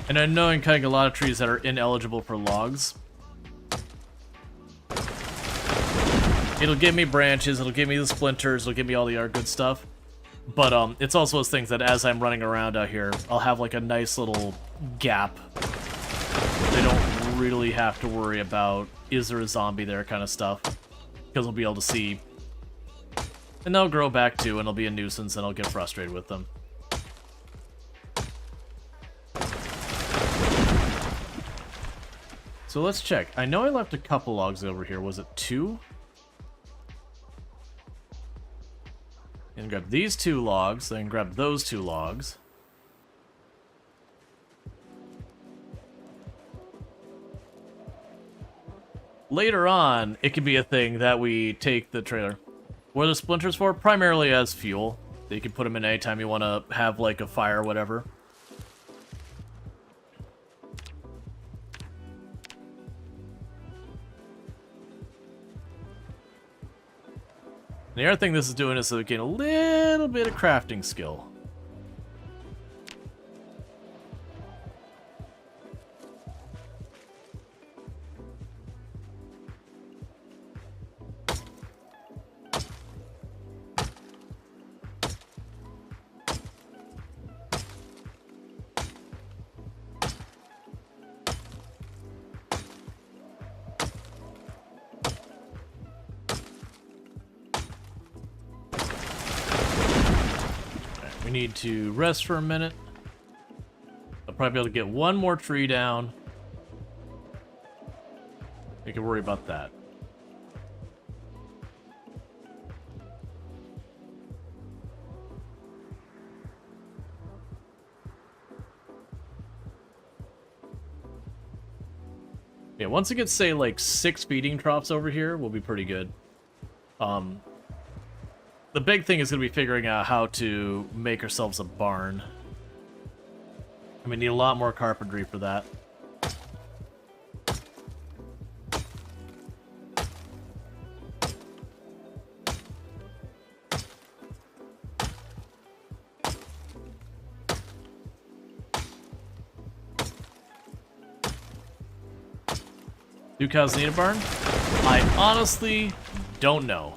And I know I'm cutting a lot of trees that are ineligible for logs. It'll give me branches, it'll give me the splinters, it'll give me all the other good stuff. But it's also those things that as I'm running around out here, I'll have like a nice little gap. They don't really have to worry about, is there a zombie there kind of stuff. Because I'll be able to see. And they'll grow back too, and it'll be a nuisance, and I'll get frustrated with them. So let's check. I know I left a couple logs over here. Was it 2? And grab these 2 logs, then grab those 2 logs. Later on, it could be a thing that we take the trailer. What are the splinters for? Primarily as fuel. You can put them in anytime you want to have like a fire or whatever. The other thing this is doing is to gain a little bit of crafting skill. We need to rest for a minute. I'll probably be able to get one more tree down. We can worry about that. Yeah, once it gets, say, like 6 feeding troughs over here, we'll be pretty good. The big thing is going to be figuring out how to make ourselves a barn. And we need a lot more carpentry for that. Do cows need a barn? I honestly don't know.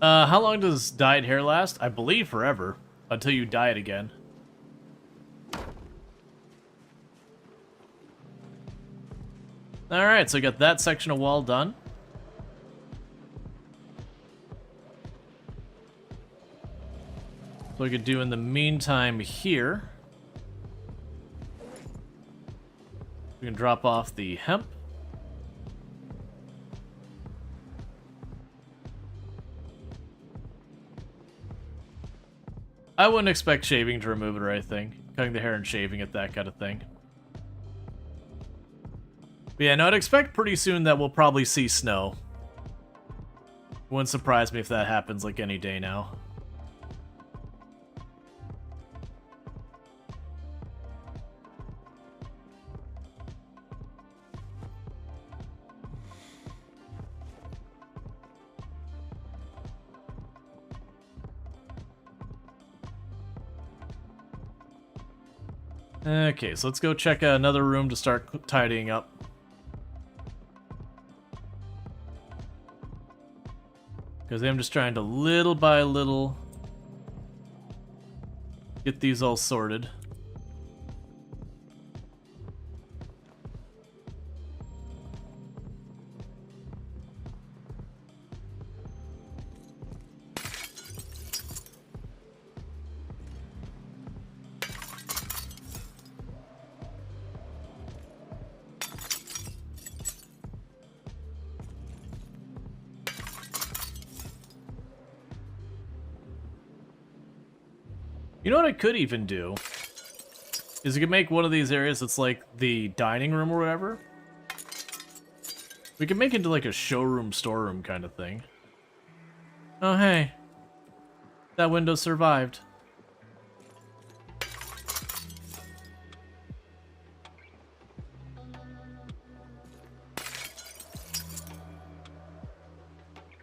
How long does dyed hair last? I believe forever, until you dye it again. Alright, so I got that section of wall done. So we could do in the meantime here. We can drop off the hemp. I wouldn't expect shaving to remove it or anything. Cutting the hair and shaving it, that kind of thing. But yeah, no, I'd expect pretty soon that we'll probably see snow. Wouldn't surprise me if that happens like any day now. Okay, so let's go check out another room to start tidying up. Because I'm just trying to little by little get these all sorted. You know what I could even do? Is you could make one of these areas that's like the dining room or whatever. We could make it into like a showroom, storeroom kind of thing. Oh hey. That window survived.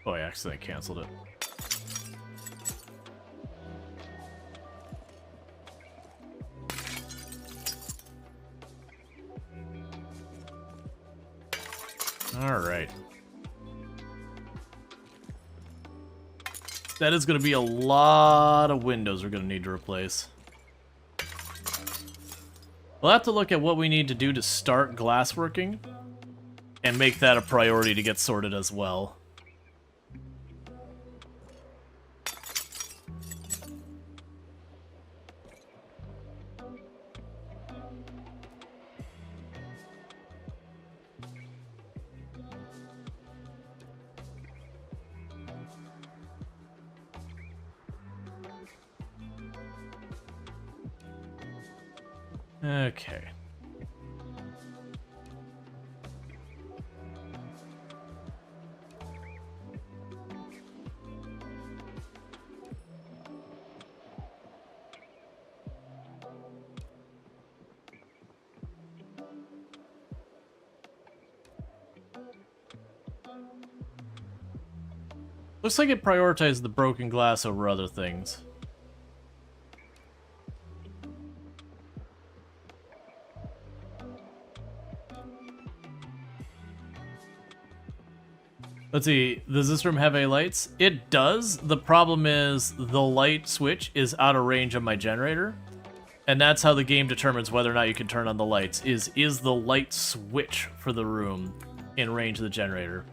Oh, I accidentally canceled it. Alright. That is going to be a lot of windows we're going to need to replace. We'll have to look at what we need to do to start glassworking and make that a priority to get sorted as well. Okay. Looks like it prioritized the broken glass over other things. Let's see, does this room have any lights? It does. The problem is the light switch is out of range of my generator. And that's how the game determines whether or not you can turn on the lights, is the light switch for the room in range of the generator.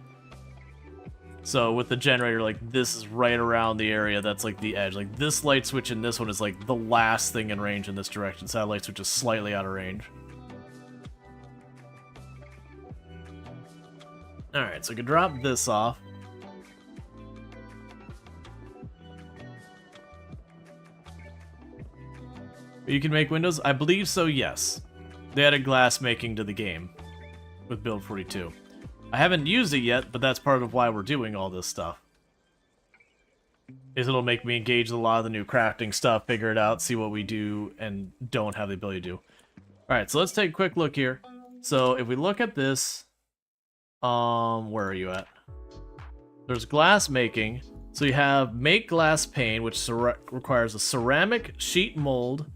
So with the generator, like, this is right around the area that's like the edge. Like, this light switch and this one is like the last thing in range in this direction. So that light switch is slightly out of range. Alright, so I can drop this off. You can make windows? I believe so, yes. They added glass making to the game with build 42. I haven't used it yet, but that's part of why we're doing all this stuff. Is it'll make me engage with a lot of the new crafting stuff, figure it out, see what we do and don't have the ability to do. Alright, so let's take a quick look here. So if we look at this, where are you at? There's glass making. So you have make glass pane, which requires a ceramic sheet mold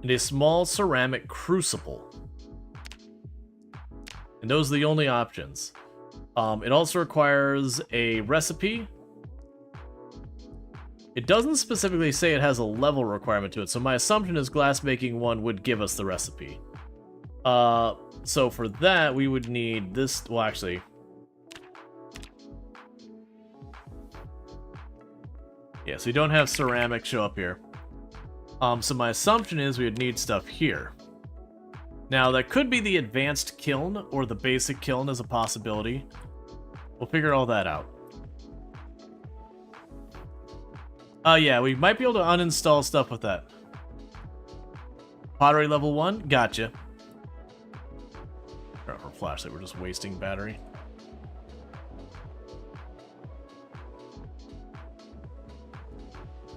and a small ceramic crucible. And those are the only options. It also requires a recipe. It doesn't specifically say it has a level requirement to it, so my assumption is glass making 1 would give us the recipe. So for that, we would need this. Well, actually, yeah, so you don't have ceramic show up here. So my assumption is we would need stuff here. Now, that could be the advanced kiln or the basic kiln as a possibility. We'll figure all that out. Yeah, we might be able to uninstall stuff with that. Pottery level 1? Gotcha. Our flashlight, we're just wasting battery.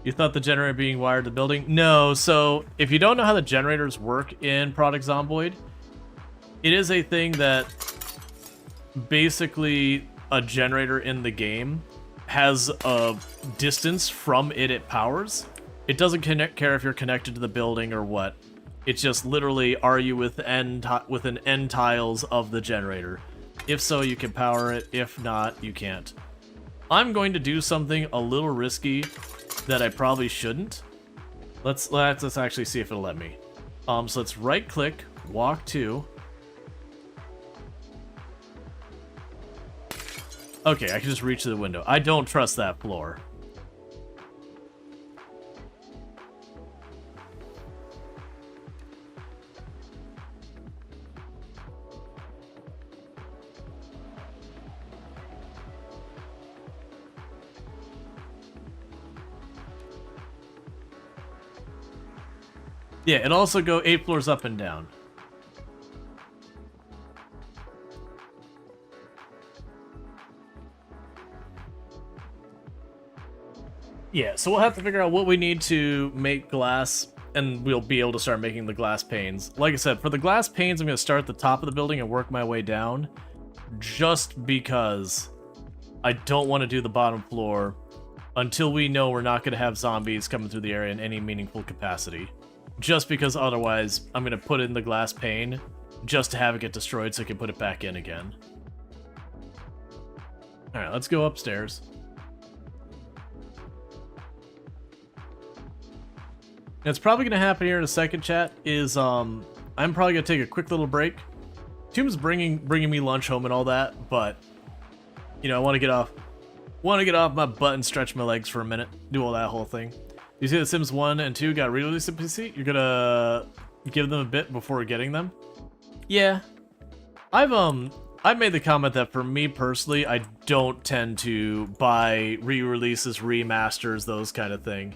You thought the generator being wired to the building? No, so if you don't know how the generators work in Product Zomboid, it is a thing that basically a generator in the game has a distance from it powers. It doesn't care if you're connected to the building or what. It's just literally, are you within N tiles of the generator? If so, you can power it. If not, you can't. I'm going to do something a little risky that I probably shouldn't. Let's actually see if it'll let me. So let's right click, walk to. Okay, I can just reach to the window. I don't trust that floor. Yeah, it also go 8 floors up and down. Yeah, so we'll have to figure out what we need to make glass, and we'll be able to start making the glass panes. Like I said, for the glass panes, I'm going to start at the top of the building and work my way down, just because I don't want to do the bottom floor until we know we're not going to have zombies coming through the area in any meaningful capacity. Just because otherwise, I'm going to put in the glass pane just to have it get destroyed so I can put it back in again. Alright, let's go upstairs. And it's probably going to happen here in a second, chat, is I'm probably going to take a quick little break. Tomb's bringing me lunch home and all that, but, you know, I want to get off my butt and stretch my legs for a minute, do all that whole thing. You see that Sims 1 and 2 got re-released in PC? You're gonna give them a bit before getting them? Yeah. I've made the comment that for me personally, I don't tend to buy re-releases, remasters, those kind of thing.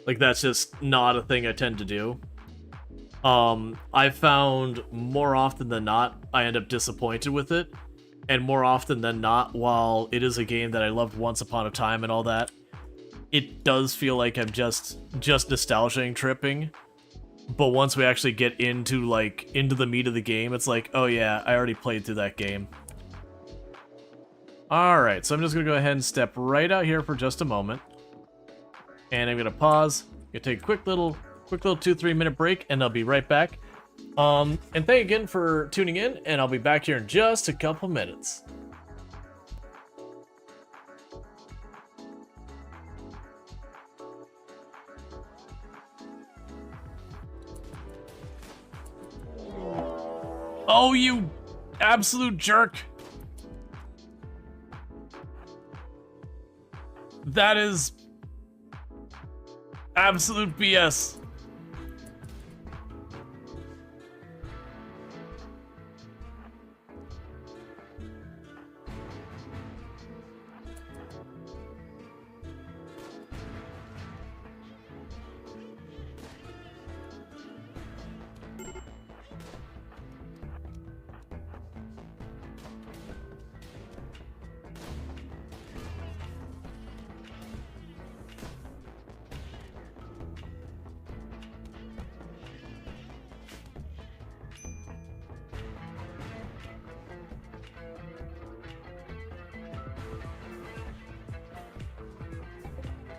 Like, that's just not a thing I tend to do. I found more often than not, I end up disappointed with it. And more often than not, while it is a game that I loved once upon a time and all that, it does feel like I'm just nostalgia tripping. But once we actually get into the meat of the game, it's like, oh yeah, I already played through that game. Alright, so I'm just gonna go ahead and step right out here for just a moment. And I'm gonna pause, gonna take a quick little 2-3 minute break, and I'll be right back. And thank you again for tuning in, and I'll be back here in just a couple minutes. Oh, you absolute jerk! That is absolute BS.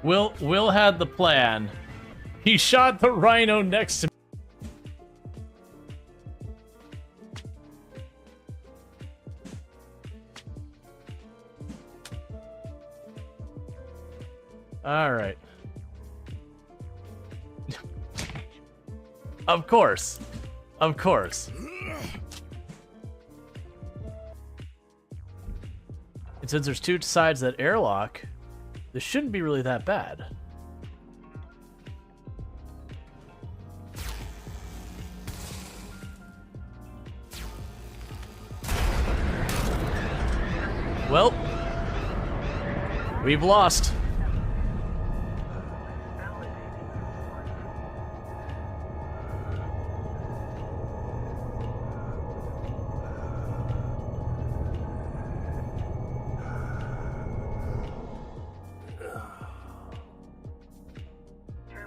Will had the plan. He shot the rhino next to me. All right. Of course. Of course. And since there's two sides of that airlock, this shouldn't be really that bad. Well, we've lost.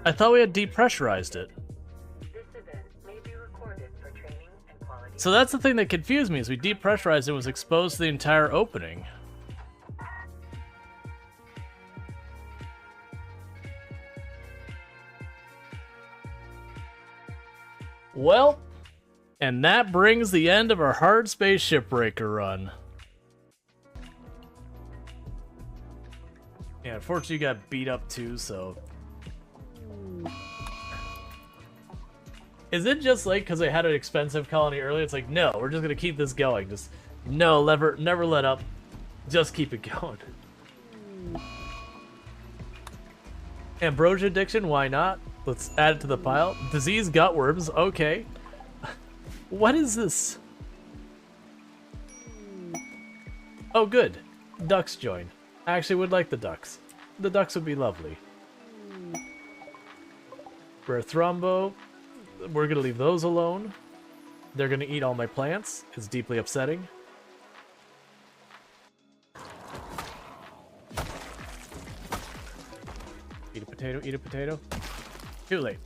I thought we had depressurized it. This event may be recorded for training and quality. So that's the thing that confused me, is we depressurized it, was exposed to the entire opening. Well, and that brings the end of our hard space shipbreaker run. Yeah, unfortunately you got beat up too, so... Is it just like because I had an expensive colony earlier? It's like, no, we're just gonna keep this going. Just no, never let up. Just keep it going. Ambrosia addiction, why not? Let's add it to the pile. Disease gutworms, okay. What is this? Oh, good. Ducks join. I actually would like the ducks. The ducks would be lovely. Rare thrombo. We're gonna leave those alone. They're gonna eat all my plants. It's deeply upsetting. Eat a potato, eat a potato. Too late.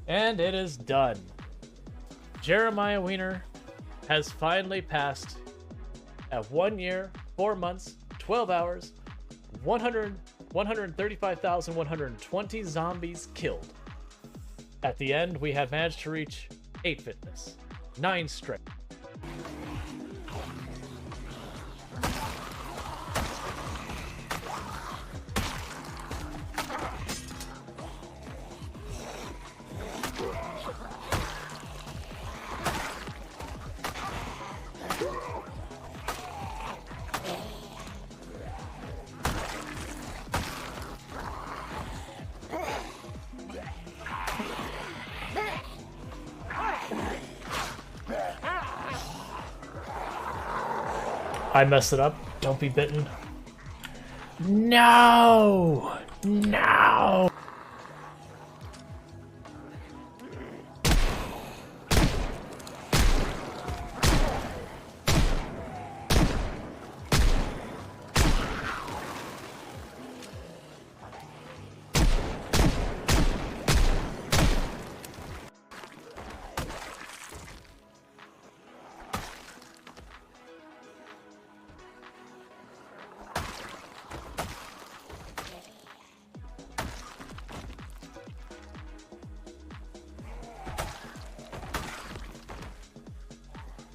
And it is done. Jeremiah Wiener has finally passed at 1 year, 4 months, 12 hours, 135,120 zombies killed. At the end, we have managed to reach 8 fitness, 9 strength. I messed it up. Don't be bitten. No! No!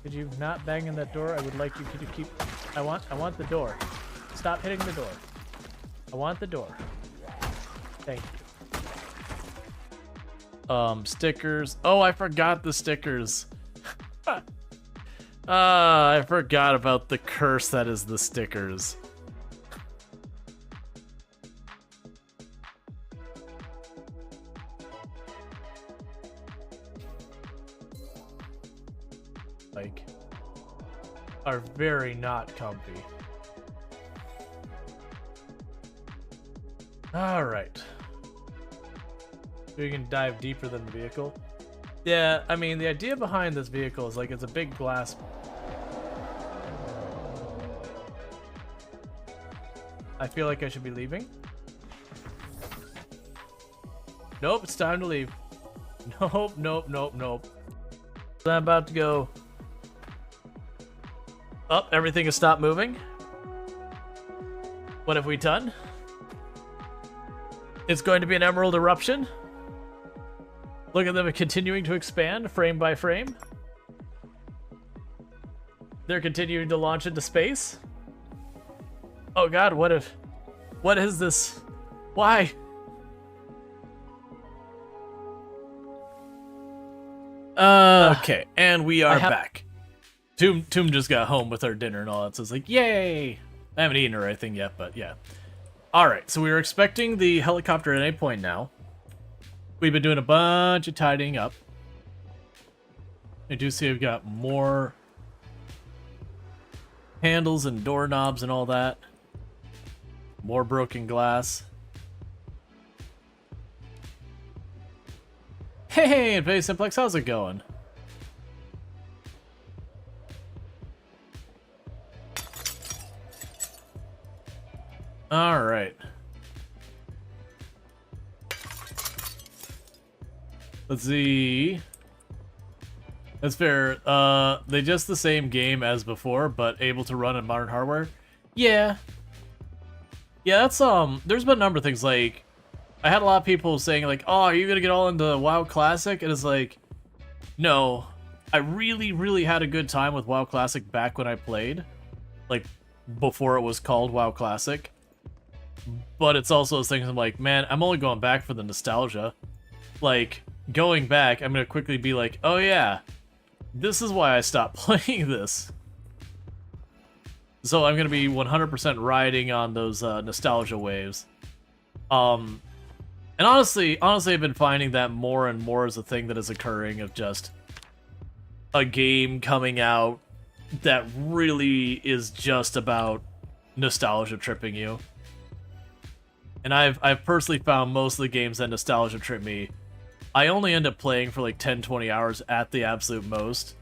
Could you not bang in that door? I would like you to keep... I want the door. Stop hitting the door. I want the door. Thank you. Stickers. Oh, I forgot the stickers. I forgot about the curse that is the stickers. Like, are very not comfy. Alright. We can dive deeper than the vehicle. Yeah, I mean, the idea behind this vehicle is like it's a big glass. I feel like I should be leaving. Nope, it's time to leave. Nope, nope, nope, nope. So I'm about to go. Oh, everything has stopped moving. What have we done? It's going to be an emerald eruption. Look at them continuing to expand frame by frame. They're continuing to launch into space. Oh god, what is this? Why? Okay, and we are back. Tomb just got home with our dinner and all that, so it's like, yay! I haven't eaten or anything yet, but yeah. Alright, so we were expecting the helicopter at any point now. We've been doing a bunch of tidying up. I do see I've got more handles and doorknobs and all that. More broken glass. Hey, Advanced Simplex, how's it going? Alright. Let's see. That's fair. They just the same game as before, but able to run on modern hardware? Yeah. Yeah, that's, there's been a number of things, like, I had a lot of people saying, like, oh, are you gonna get all into WoW Classic? And it's like, no. I really, really had a good time with WoW Classic back when I played. Like, before it was called WoW Classic. But it's also those things I'm like, man, I'm only going back for the nostalgia. Like, going back, I'm gonna quickly be like, oh yeah, this is why I stopped playing this. So I'm gonna be 100% riding on those nostalgia waves. And honestly, I've been finding that more and more is a thing that is occurring of just a game coming out that really is just about nostalgia tripping you. And I've personally found most of the games that nostalgia trip me, I only end up playing for like 10-20 hours at the absolute most.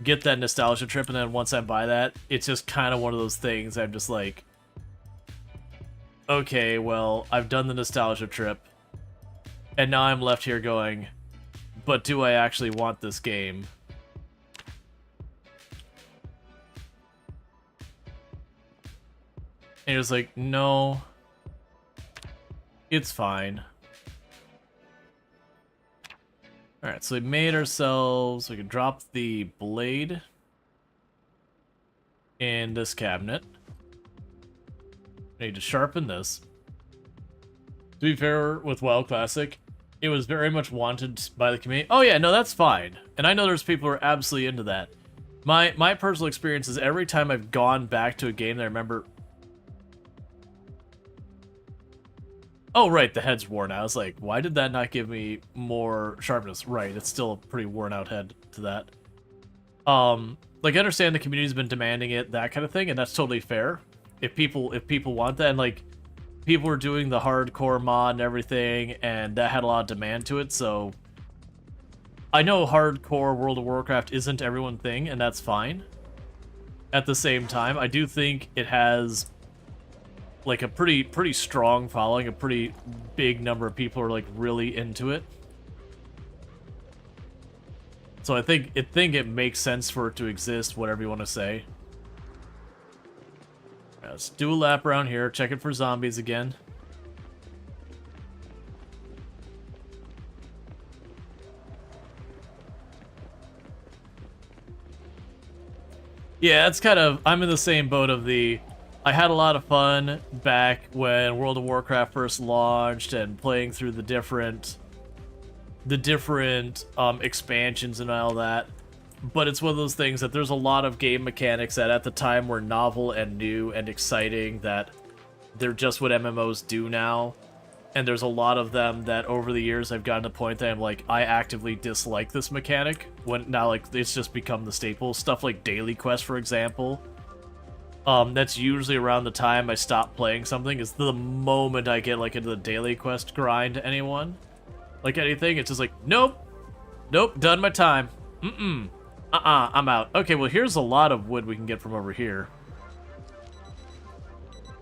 Get that nostalgia trip, and then once I buy that, it's just kind of one of those things I'm just like, okay, well, I've done the nostalgia trip, and now I'm left here going, but do I actually want this game? And you're just like, no, it's fine. Alright, so we made ourselves, we can drop the blade in this cabinet. I need to sharpen this. To be fair, with WoW Classic, it was very much wanted by the community. Oh yeah, no, that's fine. And I know there's people who are absolutely into that. My personal experience is every time I've gone back to a game that I remember... Oh, right, the head's worn out. I was like, why did that not give me more sharpness? Right, it's still a pretty worn out head to that. Like, I understand the community's been demanding it, that kind of thing, and that's totally fair. If people want that, and like, people were doing the hardcore mod and everything, and that had a lot of demand to it, so... I know hardcore World of Warcraft isn't everyone's thing, and that's fine. At the same time, I do think it has... like a pretty strong following, a pretty big number of people are like really into it. So I think it makes sense for it to exist, whatever you want to say. Let's do a lap around here, check it for zombies again. Yeah, it's kind of, I'm in the same boat of the, I had a lot of fun back when World of Warcraft first launched and playing through the different expansions and all that. But it's one of those things that there's a lot of game mechanics that at the time were novel and new and exciting that they're just what MMOs do now. And there's a lot of them that over the years I've gotten to the point that I'm like, I actively dislike this mechanic. When now like it's just become the staple. Stuff like Daily Quest, for example. That's usually around the time I stop playing something, is the moment I get like into the Daily Quest grind to anyone. Like anything, it's just like, nope, done my time. I'm out. Okay, well here's a lot of wood we can get from over here.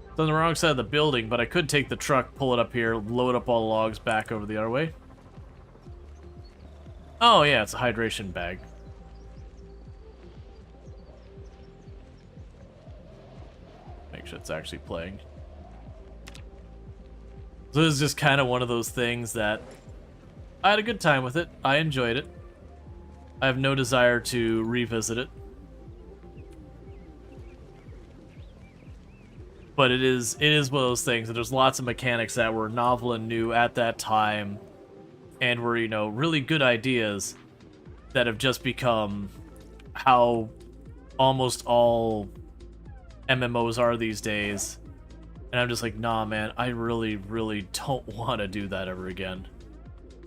It's on the wrong side of the building, but I could take the truck, pull it up here, load up all the logs back over the other way. Oh yeah, it's a hydration bag. Make sure it's actually playing. So this is just kind of one of those things that I had a good time with it. I enjoyed it. I have no desire to revisit it. But it is one of those things that there's lots of mechanics that were novel and new at that time and were, you know, really good ideas that have just become how almost all MMOs are these days. And I'm just like, nah, man, I really, really don't want to do that ever again.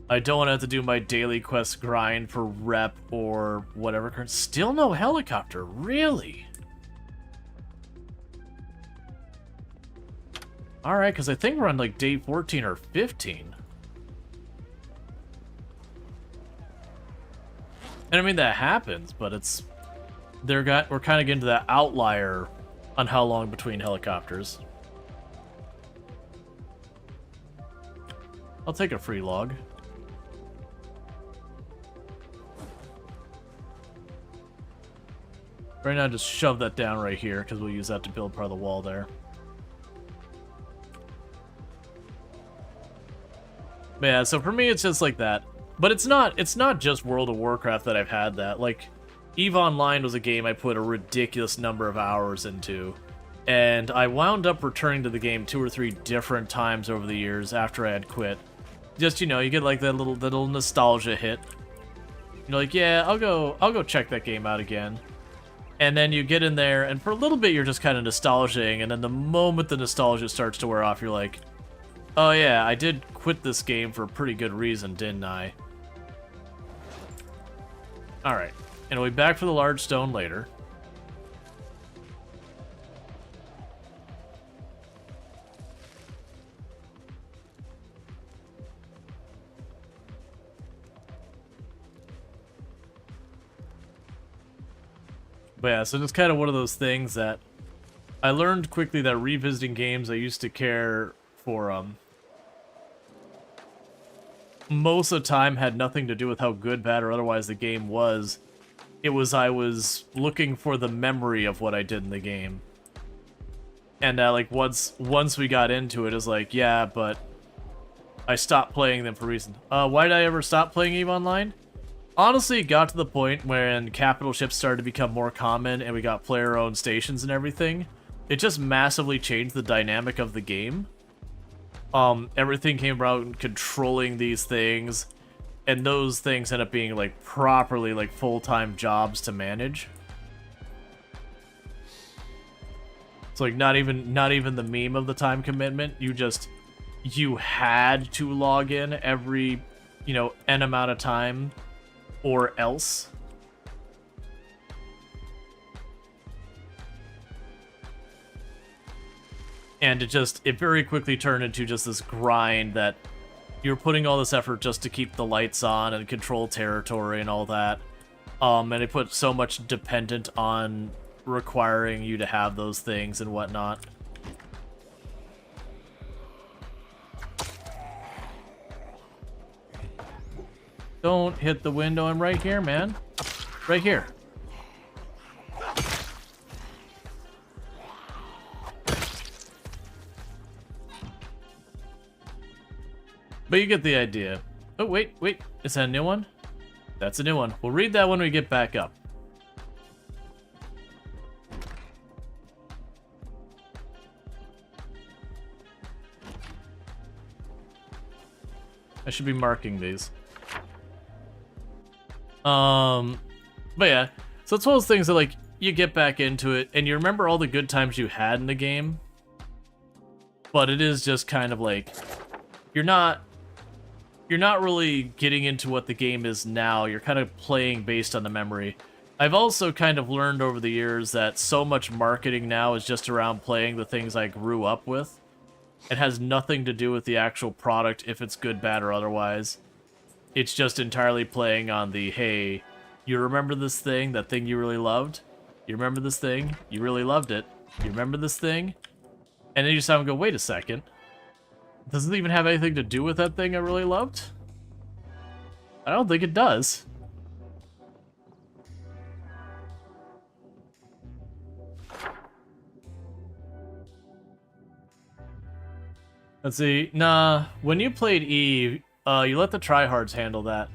I don't want to have to do my daily quest grind for rep or whatever. Still no helicopter, really? Alright, because I think we're on like day 14 or 15. And I mean, that happens, but it's... we're kind of getting to that outlier on how long between helicopters. I'll take a free log. Right now, just shove that down right here, because we'll use that to build part of the wall there. But yeah, so for me, it's just like that. But it's not just World of Warcraft that I've had that. Like, EVE Online was a game I put a ridiculous number of hours into. And I wound up returning to the game 2 or 3 different times over the years after I had quit. Just, you know, you get like that little nostalgia hit. You're like, yeah, I'll go check that game out again. And then you get in there, and for a little bit you're just kind of nostalgizing, and then the moment the nostalgia starts to wear off, you're like, oh yeah, I did quit this game for a pretty good reason, didn't I? Alright, and we'll be back for the large stone later. But yeah, so it's kind of one of those things that I learned quickly that revisiting games I used to care for, most of the time had nothing to do with how good, bad, or otherwise the game was. It was I was looking for the memory of what I did in the game. And like once we got into it, it's like, yeah, but I stopped playing them for a reason. Why did I ever stop playing EVE Online? Honestly, it got to the point when capital ships started to become more common and we got player-owned stations and everything. It just massively changed the dynamic of the game. Everything came around controlling these things, and those things end up being like properly like full-time jobs to manage. It's like not even the meme of the time commitment. You had to log in every, you know, N amount of time or else. And it very quickly turned into just this grind that you're putting all this effort just to keep the lights on and control territory and all that. And it put so much dependent on requiring you to have those things and whatnot. Don't hit the window, I'm right here, man. Right here. But you get the idea. Oh, wait. Is that a new one? That's a new one. We'll read that when we get back up. I should be marking these. But yeah, so it's one of those things that, like, you get back into it, and you remember all the good times you had in the game, but it is just kind of like, you're not really getting into what the game is now, you're kind of playing based on the memory. I've also kind of learned over the years that so much marketing now is just around playing the things I grew up with. It has nothing to do with the actual product, if it's good, bad, or otherwise. It's just entirely playing on the, hey, you remember this thing, that thing you really loved? You remember this thing? You really loved it. You remember this thing? And then you just have them go, wait a second. Does it even have anything to do with that thing I really loved? I don't think it does. Let's see. Nah, when you played E, you let the tryhards handle that.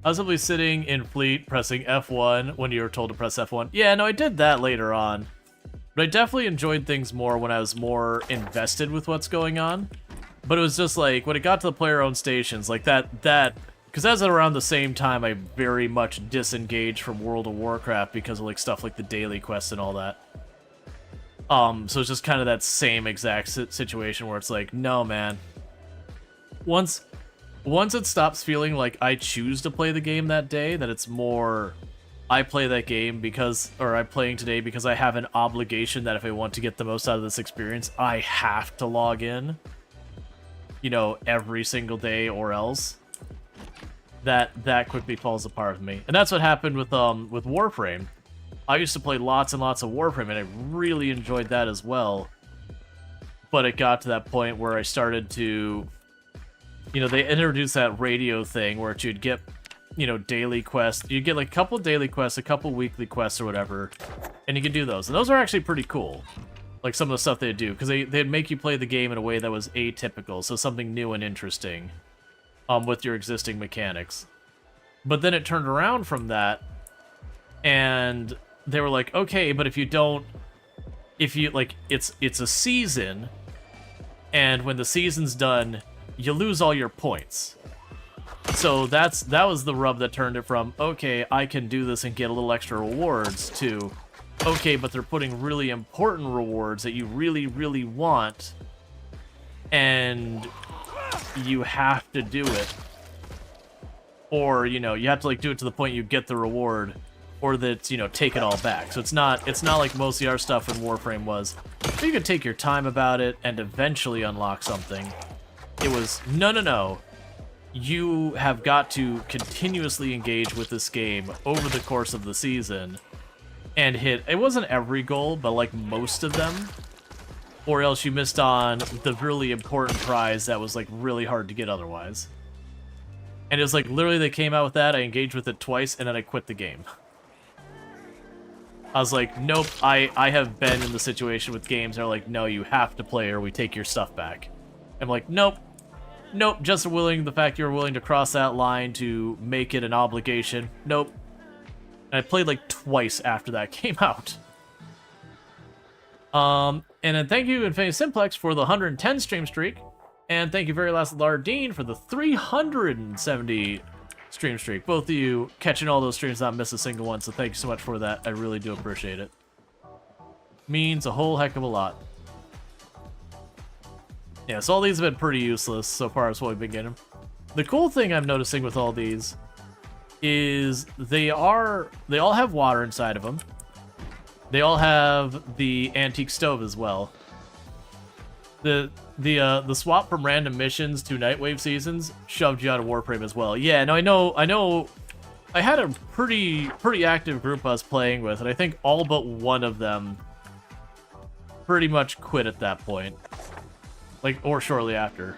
I was simply sitting in fleet pressing F1 when you were told to press F1. Yeah, no, I did that later on. But I definitely enjoyed things more when I was more invested with what's going on. But it was just like, when it got to the player-owned stations, like that, because that's around the same time I very much disengaged from World of Warcraft because of like stuff like the daily quests and all that. So it's just kind of that same exact situation where it's like, no, man. Once it stops feeling like I choose to play the game that day, that it's more I play that game because, or I'm playing today because I have an obligation that if I want to get the most out of this experience, I have to log in, you know, every single day or else. That quickly falls apart with me. And that's what happened with Warframe. I used to play lots and lots of Warframe, and I really enjoyed that as well. But it got to that point where I started to, you know, they introduced that radio thing where you'd get, you know, daily quests. You'd get like a couple daily quests, a couple weekly quests or whatever, and you could do those. And those are actually pretty cool. Like some of the stuff they'd do, because they'd make you play the game in a way that was atypical, so something new and interesting with your existing mechanics. But then it turned around from that, and they were like, okay, but if you like, it's a season, and when the season's done, you lose all your points. So that was the rub that turned it from, okay, I can do this and get a little extra rewards, to, okay, but they're putting really important rewards that you really, really want, and you have to do it. Or, you know, you have to like do it to the point you get the reward, or that, you know, take it all back. So it's not like most of our stuff in Warframe was, you could take your time about it and eventually unlock something. It was, no. You have got to continuously engage with this game over the course of the season and hit, it wasn't every goal, but like most of them, or else you missed on the really important prize that was like really hard to get otherwise. And it was like, literally they came out with that, I engaged with it twice, and then I quit the game. I was like, nope, I have been in the situation with games that are like, no, you have to play or we take your stuff back. I'm like, nope, just the fact you're willing to cross that line to make it an obligation, nope. And I played like twice after that came out. And then thank you, Infinity Simplex, for the 110 stream streak. And thank you, Very Last Lardine, for the 370 stream streak. Both of you catching all those streams, not miss a single one, so thank you so much for that. I really do appreciate it. Means a whole heck of a lot. Yeah, so all these have been pretty useless so far as what we've been getting. The cool thing I'm noticing with all these is they all have water inside of them. They all have the antique stove as well. The swap from random missions to Nightwave seasons shoved you out of Warframe as well. Yeah, no, I know. I had a pretty active group I was playing with, and I think all but one of them pretty much quit at that point. Like, or shortly after.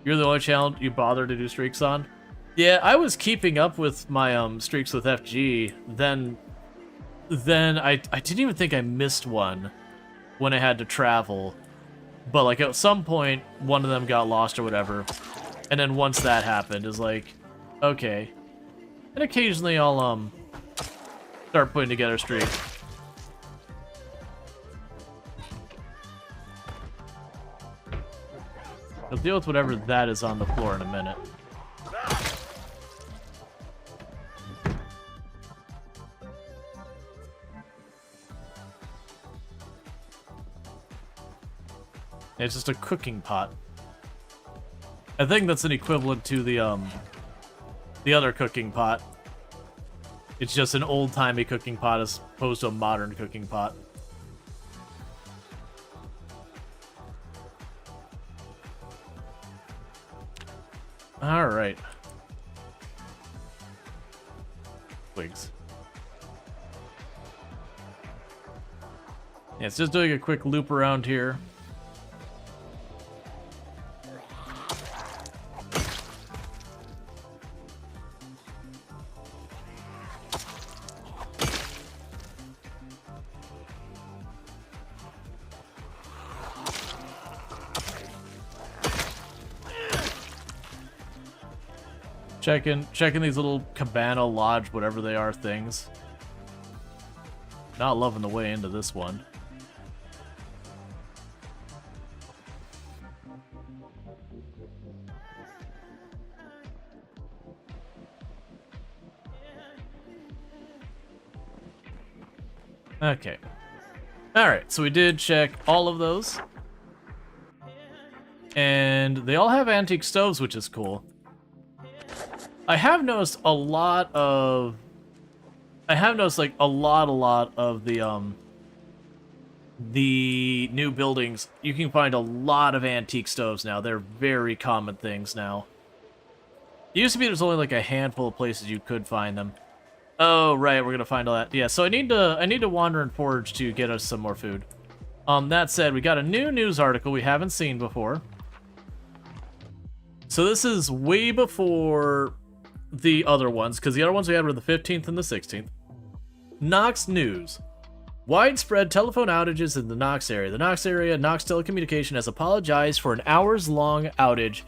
You're the only channel you bother to do streaks on? Yeah, I was keeping up with my streaks with FG, then I didn't even think I missed one when I had to travel. But like at some point, one of them got lost or whatever. And then once that happened, is like, okay. And occasionally I'll start putting together streaks. I'll deal with whatever that is on the floor in a minute. It's just a cooking pot. I think that's an equivalent to the other cooking pot. It's just an old-timey cooking pot as opposed to a modern cooking pot. All right. Twigs. Yeah, it's just doing a quick loop around here. Checking these little cabana, lodge, whatever they are, things. Not loving the way into this one. Okay. Alright, so we did check all of those. And they all have antique stoves, which is cool. I have noticed a lot of... like, a lot of the new buildings. You can find a lot of antique stoves now. They're very common things now. It used to be there's only like a handful of places you could find them. Oh, right, we're gonna find all that. Yeah, so I need to wander and forage to get us some more food. That said, we got a new news article we haven't seen before. So this is way before the other ones, because the other ones we had were the 15th and the 16th. Knox News. Widespread telephone outages in the Knox area. The Knox area, Knox Telecommunication, has apologized for an hours-long outage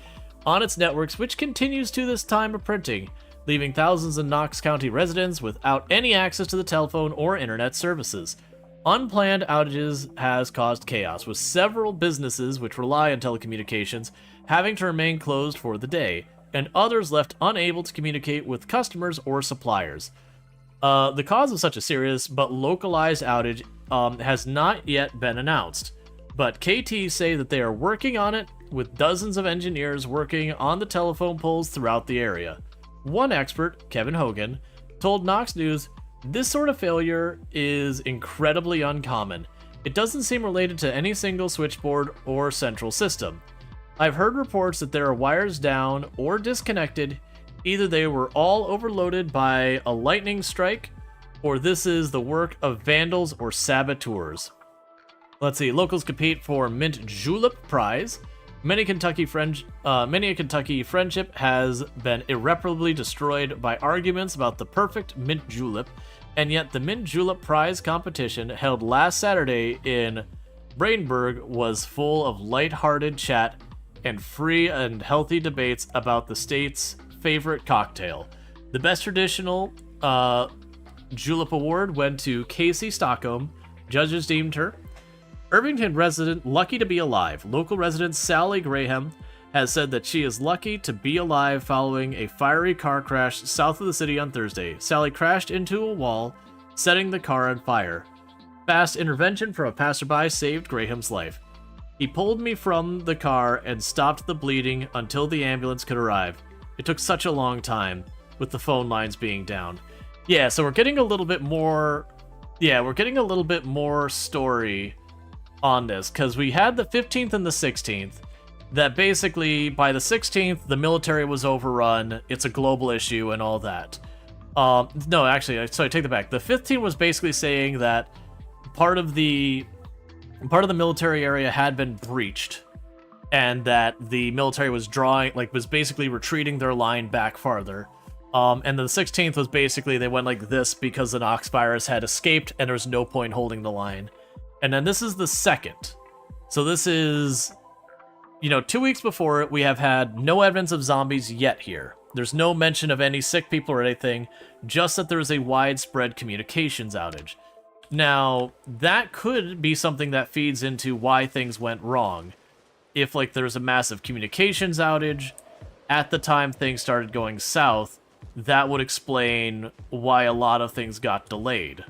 on its networks, which continues to this time of printing, leaving thousands of Knox County residents without any access to the telephone or internet services. Unplanned outages has caused chaos, with several businesses which rely on telecommunications having to remain closed for the day, and others left unable to communicate with customers or suppliers. The cause of such a serious but localized outage has not yet been announced, but KT say that they are working on it, with dozens of engineers working on the telephone poles throughout the area. One expert, Kevin Hogan, told Knox News, "This sort of failure is incredibly uncommon. It doesn't seem related to any single switchboard or central system. I've heard reports that there are wires down or disconnected. Either they were all overloaded by a lightning strike, or this is the work of vandals or saboteurs." Let's see, locals compete for Mint Julep Prize. Many a Kentucky friendship has been irreparably destroyed by arguments about the perfect mint julep, and yet the Mint Julep Prize competition held last Saturday in Brandenburg was full of light-hearted chat and free and healthy debates about the state's favorite cocktail. The best traditional julep award went to Casey Stockholm. Judges deemed her Irvington resident lucky to be alive. Local resident Sally Graham has said that she is lucky to be alive following a fiery car crash south of the city on Thursday. Sally crashed into a wall, setting the car on fire. Fast intervention from a passerby saved Graham's life. "He pulled me from the car and stopped the bleeding until the ambulance could arrive. It took such a long time, with the phone lines being down." Yeah, so we're getting a little bit more... Yeah, we're getting a little bit more story on this, because we had the 15th and the 16th, that basically, by the 16th, the military was overrun, it's a global issue, and all that. No, actually, sorry, take that back. The 15th was basically saying that part of the military area had been breached, and that the military was was basically retreating their line back farther. And the 16th was basically they went like this because the Knox virus had escaped and there was no point holding the line. And then this is the 2nd. So this is, 2 weeks before it, we have had no evidence of zombies yet here. There's no mention of any sick people or anything, just that there is a widespread communications outage. Now, that could be something that feeds into why things went wrong. If, there's a massive communications outage, at the time things started going south, that would explain why a lot of things got delayed.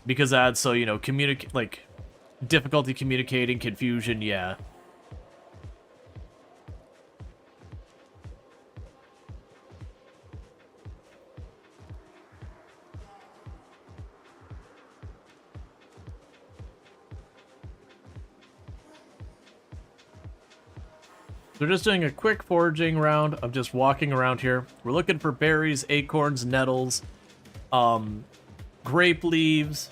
Because that's so, difficulty communicating, confusion, yeah. We're just doing a quick foraging round of just walking around here. We're looking for berries, acorns, nettles, grape leaves,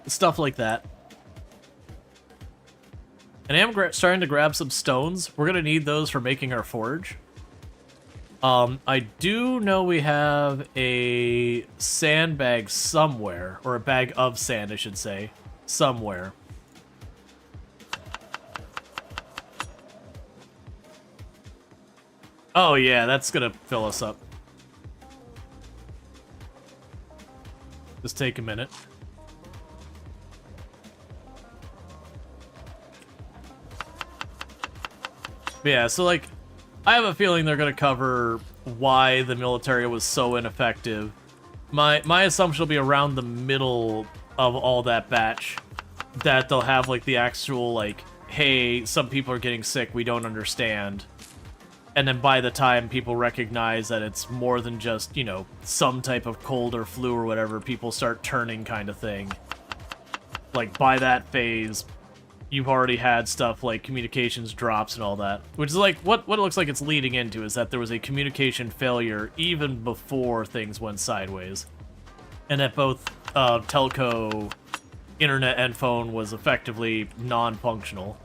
stuff like that. And I am starting to grab some stones. We're going to need those for making our forge. I do know we have a sandbag somewhere, or a bag of sand, I should say, somewhere. Oh yeah, that's gonna fill us up. Just take a minute. But yeah, so like, I have a feeling they're gonna cover why the military was so ineffective. My assumption will be around the middle of all that batch that they'll have like the actual like, hey, some people are getting sick, we don't understand. And then by the time people recognize that it's more than just, you know, some type of cold or flu or whatever, people start turning kind of thing. Like, by that phase, you've already had stuff like communications drops and all that. Which is like, what it looks like it's leading into is that there was a communication failure even before things went sideways. And that both telco, internet, and phone was effectively non-functional.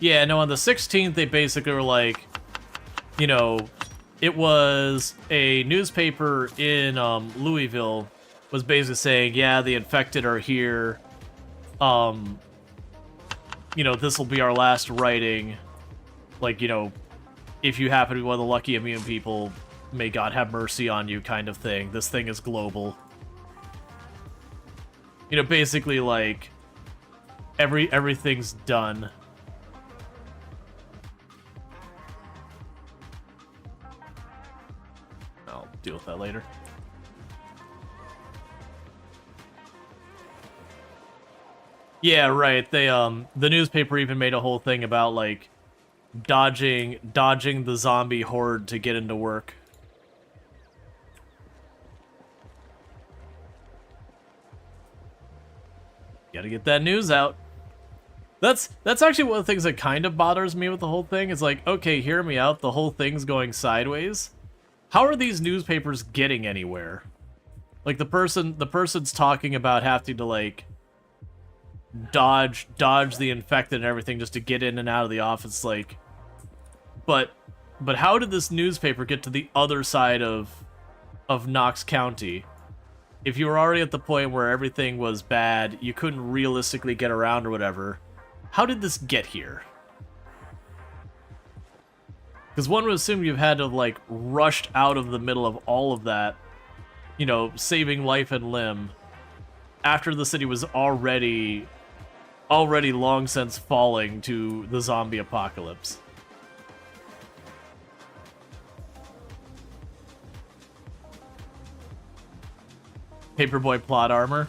Yeah, no, on the 16th, they basically were like, you know, it was a newspaper in Louisville was basically saying, yeah, the infected are here. You know, this will be our last writing. Like, you know, if you happen to be one of the lucky immune people, may God have mercy on you kind of thing. This thing is global. You know, basically, like, everything's done. I'll deal with that later. Yeah, right. They the newspaper even made a whole thing about like dodging the zombie horde to get into work. Gotta get that news out. That's actually one of the things that kind of bothers me with the whole thing. Is like, okay, hear me out. The whole thing's going sideways. How are these newspapers getting anywhere? Like the person's talking about having to like dodge the infected and everything just to get in and out of the office, like, but how did this newspaper get to the other side of Knox County? If you were already at the point where everything was bad, you couldn't realistically get around or whatever, how did this get here? Because one would assume you've had to have, like, rushed out of the middle of all of that, you know, saving life and limb, after the city was already long since falling to the zombie apocalypse. Paperboy plot armor.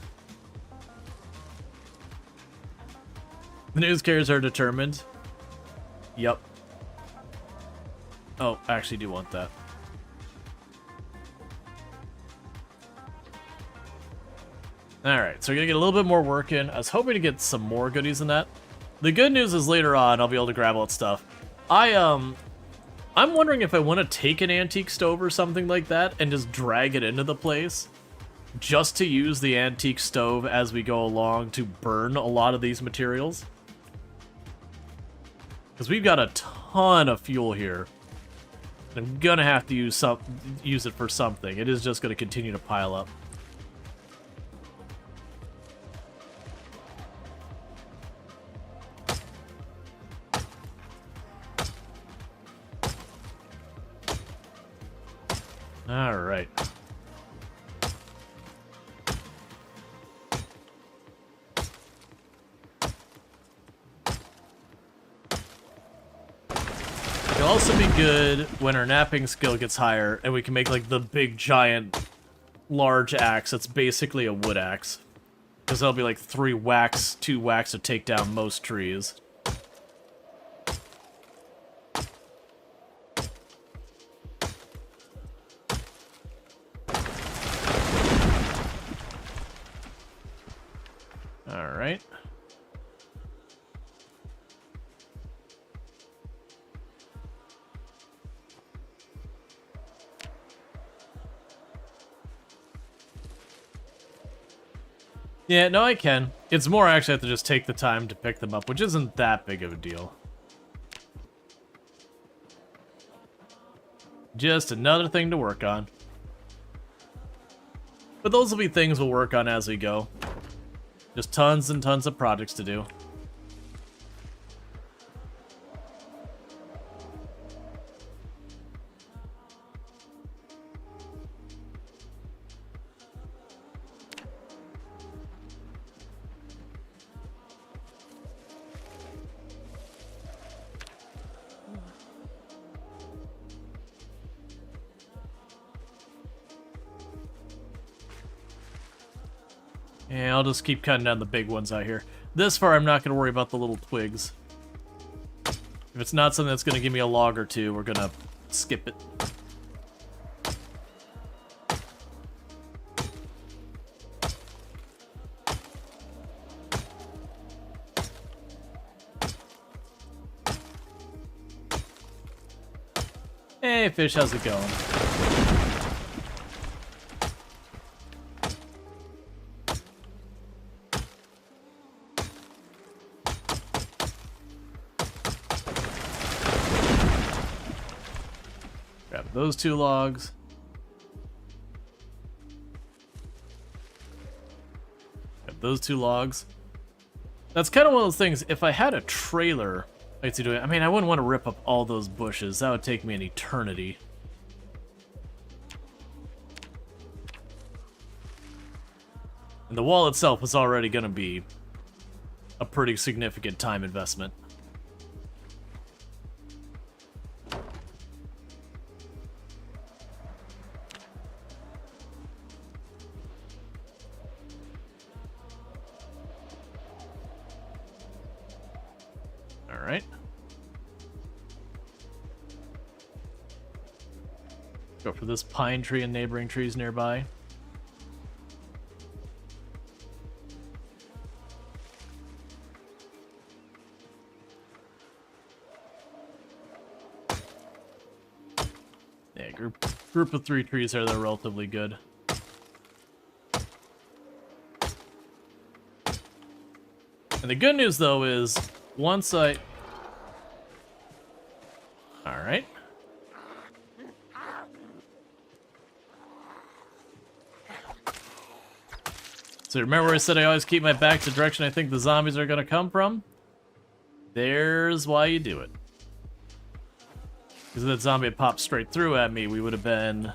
The news carriers are determined. Yep. Oh, I actually do want that. Alright, so we're gonna get a little bit more work in. I was hoping to get some more goodies than that. The good news is later on, I'll be able to grab all that stuff. I'm wondering if I want to take an antique stove or something like that and just drag it into the place. Just to use the antique stove as we go along to burn a lot of these materials. Because we've got a ton of fuel here. I'm gonna have to use it for something. It is just gonna continue to pile up. All right. It'll also be good when our napping skill gets higher and we can make like the big giant large axe that's basically a wood axe. Because that'll be like 2 whacks to take down most trees. Alright. Yeah, no, I can. It's more actually I have to just take the time to pick them up, which isn't that big of a deal. Just another thing to work on. But those will be things we'll work on as we go. Just tons and tons of projects to do. Yeah, I'll just keep cutting down the big ones out here. This far, I'm not going to worry about the little twigs. If it's not something that's going to give me a log or two, we're going to skip it. Hey, fish, how's it going? Grab those 2 logs. Grab those 2 logs. That's kind of one of those things, if I had a trailer, I could do it. I mean, I wouldn't want to rip up all those bushes. That would take me an eternity. And the wall itself was already going to be a pretty significant time investment. Alright. Go for this pine tree and neighboring trees nearby. Yeah, group of 3 trees there that are relatively good. And the good news, though, is once I... Alright. So remember I said I always keep my back to the direction I think the zombies are going to come from? There's why you do it. Because if that zombie had popped straight through at me, we would have been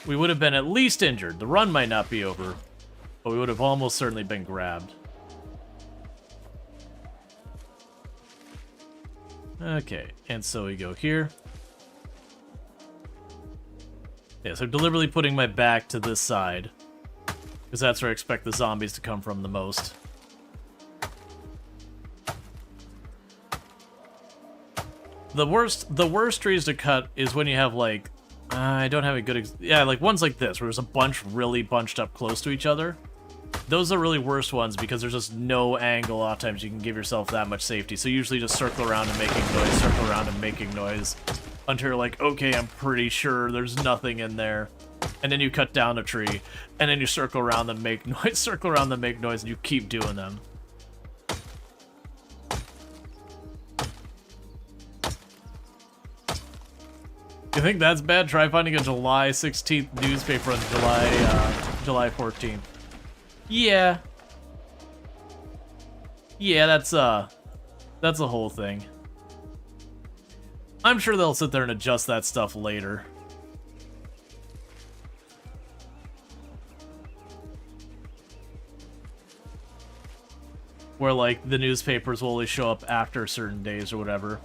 at least injured. The run might not be over, but we would have almost certainly been grabbed. Okay, and so we go here. Yeah, so deliberately putting my back to this side, because that's where I expect the zombies to come from the most. The worst trees to cut is when you have, like, I don't have a good yeah, like ones like this, where there's a bunch really bunched up close to each other. Those are really worst ones because there's just no angle a lot of times you can give yourself that much safety. So usually just circle around and making noise, circle around and making noise, until you're like, okay, I'm pretty sure there's nothing in there. And then you cut down a tree, and then you circle around and make noise, circle around and make noise, and you keep doing them. You think that's bad? Try finding a July 16th newspaper on July 14th. Yeah. Yeah, that's a whole thing. I'm sure they'll sit there and adjust that stuff later. Where, like, the newspapers will only show up after certain days or whatever.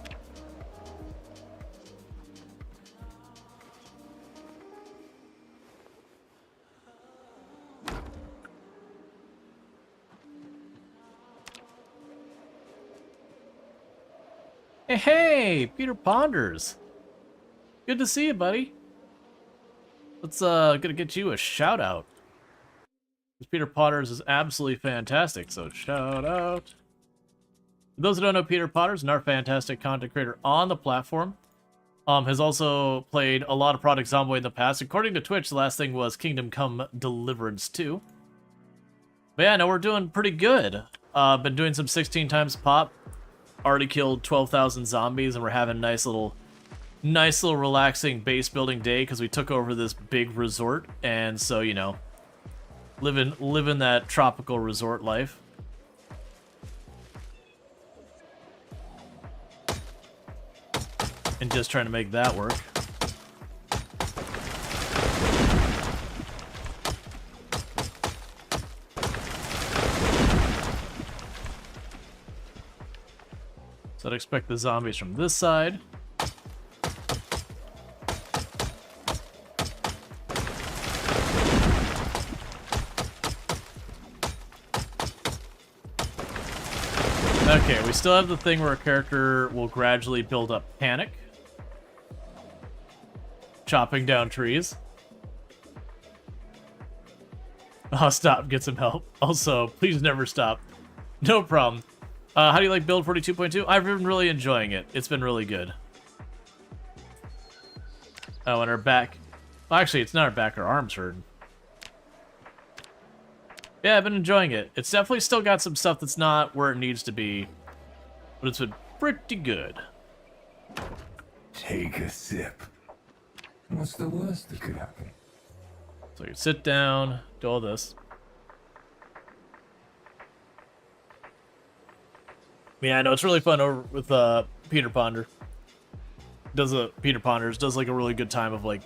Hey, Peter Ponders. Good to see you, buddy. Let's gonna get you a shout out. Peter Ponders is absolutely fantastic, so shout out. For those who don't know, Peter Ponders, another fantastic content creator on the platform. Has also played a lot of Project Zomboid in the past. According to Twitch, the last thing was Kingdom Come Deliverance 2. But yeah, no, we're doing pretty good. Been doing some 16 times pop. Already killed 12,000 zombies, and we're having a nice little relaxing base building day because we took over this big resort, and so, you know, living that tropical resort life. And just trying to make that work. So I'd expect the zombies from this side. Okay, we still have the thing where a character will gradually build up panic. Chopping down trees. Oh, stop. Get some help. Also, please never stop. No problem. How do you like build 42.2? I've been really enjoying it. It's been really good. Oh, and our back. Well, actually, it's not our back. Our arms hurt. Yeah, I've been enjoying it. It's definitely still got some stuff that's not where it needs to be. But it's been pretty good. Take a sip. What's the worst that could happen? So you sit down, do all this. Yeah, I know, it's really fun over with Peter Ponder. Peter Ponders does like a really good time of like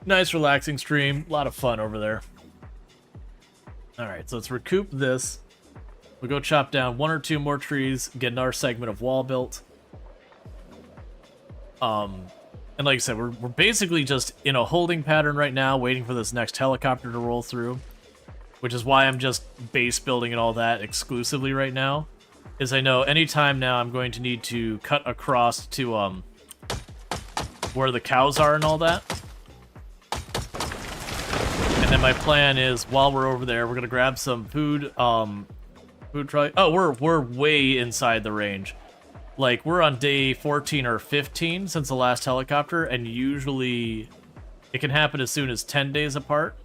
nice relaxing stream. A lot of fun over there. Alright, so let's recoup this. We'll go chop down 1 or 2 more trees, get another segment of wall built. And like I said, we're basically just in a holding pattern right now, waiting for this next helicopter to roll through. Which is why I'm just base building and all that exclusively right now. Is I know anytime now I'm going to need to cut across to where the cows are and all that. And then my plan is, while we're over there, we're gonna grab some food. Food trolley. Oh, we're way inside the range. Like, we're on day 14 or 15 since the last helicopter, and usually it can happen as soon as 10 days apart.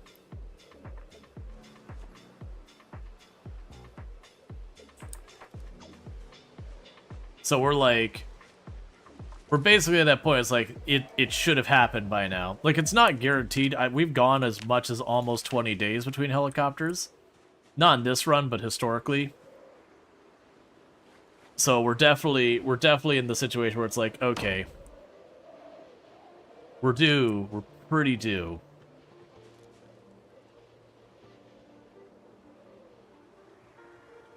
So we're basically at that point. It's like, it should have happened by now. Like, it's not guaranteed. We've gone as much as almost 20 days between helicopters. Not in this run, but historically. So we're definitely in the situation where it's like, okay, we're due. We're pretty due.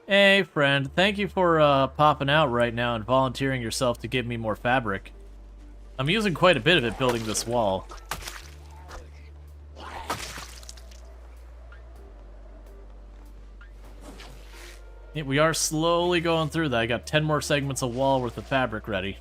Hey, friend. Thank you for popping out right now and volunteering yourself to give me more fabric. I'm using quite a bit of it building this wall. Yeah, we are slowly going through that. I got 10 more segments of wall worth of fabric ready.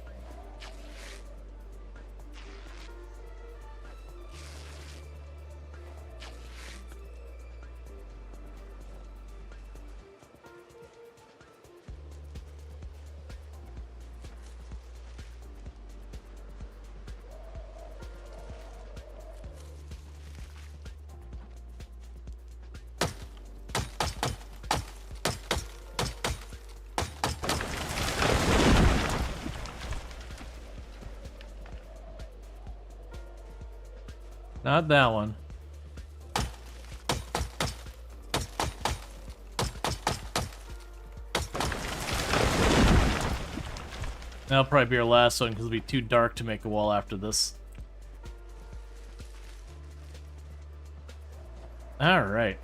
Not that one. That'll probably be our last one because it'll be too dark to make a wall after this. Alright.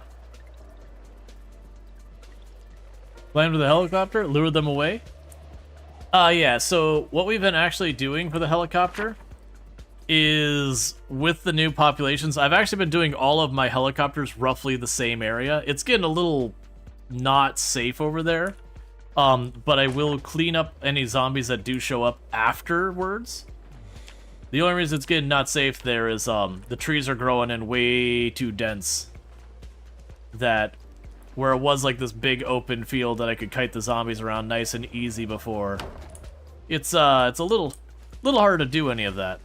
Land with a helicopter, lure them away. Yeah, so what we've been actually doing for the helicopter is, with the new populations, I've actually been doing all of my helicopters roughly the same area. It's getting a little not safe over there, but I will clean up any zombies that do show up afterwards. The only reason it's getting not safe there is the trees are growing in way too dense. That where it was like this big open field that I could kite the zombies around nice and easy before. It's a little hard to do any of that.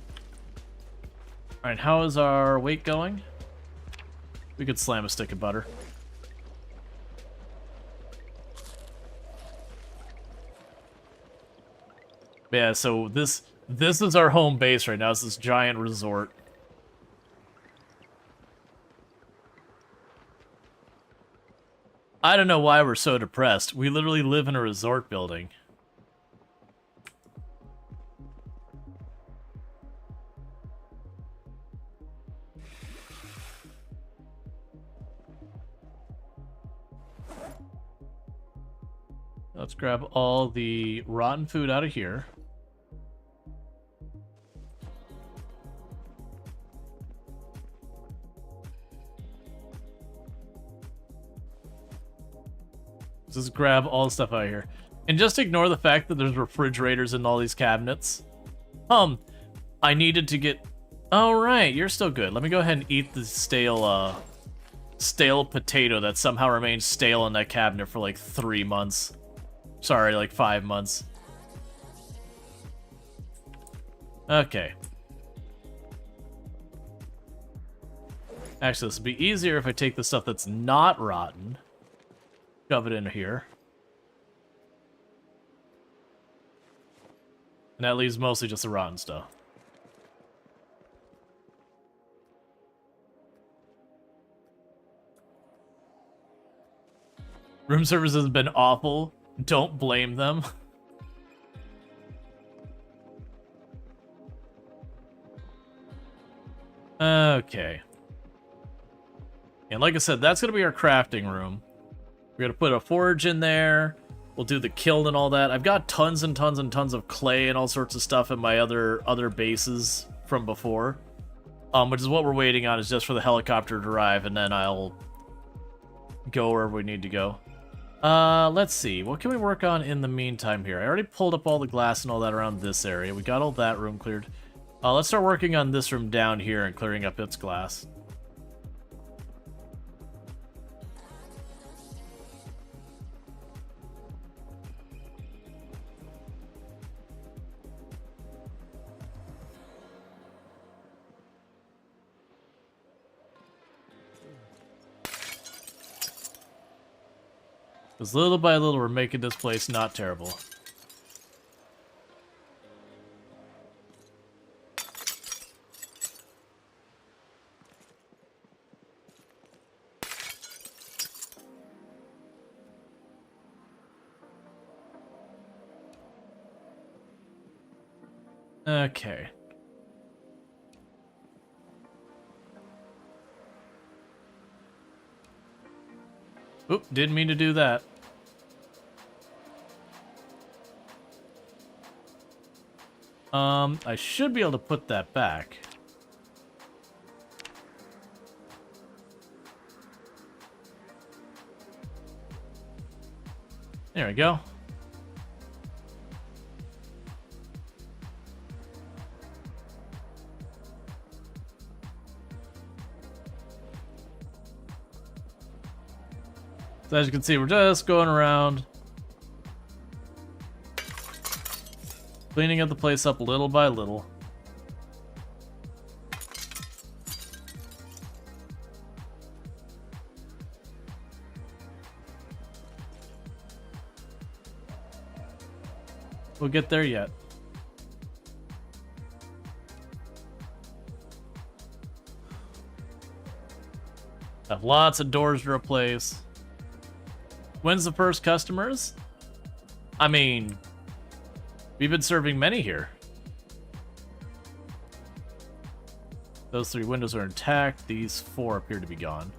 Alright, how is our weight going? We could slam a stick of butter. Yeah, so this is our home base right now. It's this giant resort. I don't know why we're so depressed. We literally live in a resort building. Let's grab all the rotten food out of here. Just grab all the stuff out of here. And just ignore the fact that there's refrigerators in all these cabinets. I needed to get... Oh, right, you're still good. Let me go ahead and eat the stale potato that somehow remains stale in that cabinet for like 3 months. Sorry, like 5 months. Okay. Actually, this would be easier if I take the stuff that's not rotten. Shove it in here. And that leaves mostly just the rotten stuff. Room service has been awful. Don't blame them. Okay. And like I said, that's going to be our crafting room. We're going to put a forge in there. We'll do the kiln and all that. I've got tons and tons and tons of clay and all sorts of stuff in my other bases from before. Which is what we're waiting on, is just for the helicopter to arrive, and then I'll go wherever we need to go. Let's see. What can we work on in the meantime here? I already pulled up all the glass and all that around this area. We got all that room cleared. Let's start working on this room down here and clearing up its glass. Because little by little, we're making this place not terrible. Okay. Oop, didn't mean to do that. I should be able to put that back. There we go. So as you can see, we're just going around, cleaning up the place up little by little. We'll get there yet. Have lots of doors to replace. When's the first customers? I mean, we've been serving many here. Those 3 windows are intact. These 4 appear to be gone.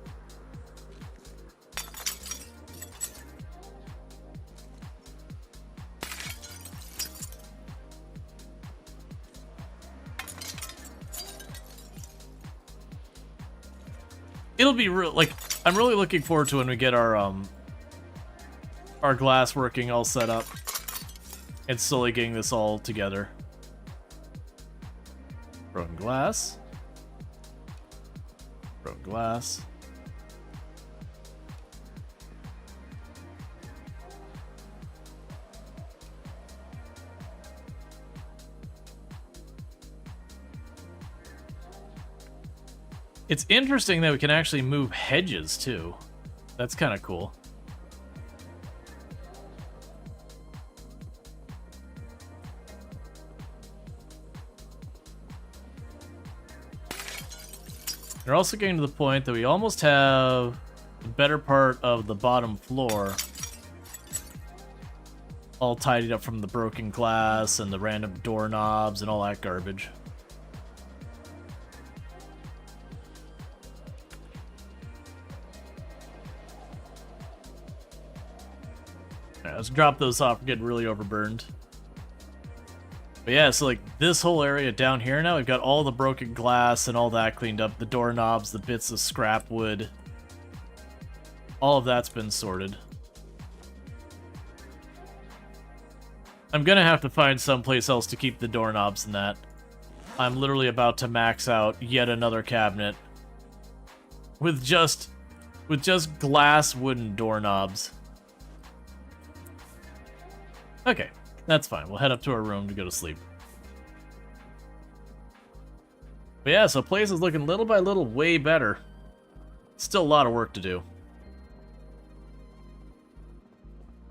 It'll be real, like, I'm really looking forward to when we get our glass working all set up and slowly getting this all together. Broken glass. Broken glass. It's interesting that we can actually move hedges too. That's kind of cool. We're also getting to the point that we almost have the better part of the bottom floor all tidied up from the broken glass and the random doorknobs and all that garbage. Alright, let's drop those off. We're getting really overburned. But yeah, so like this whole area down here now, we've got all the broken glass and all that cleaned up. The doorknobs, the bits of scrap wood. All of that's been sorted. I'm gonna have to find someplace else to keep the doorknobs in that. I'm literally about to max out yet another cabinet with just glass wooden doorknobs. Okay, that's fine. We'll head up to our room to go to sleep. But yeah, so place is looking little by little way better. Still a lot of work to do.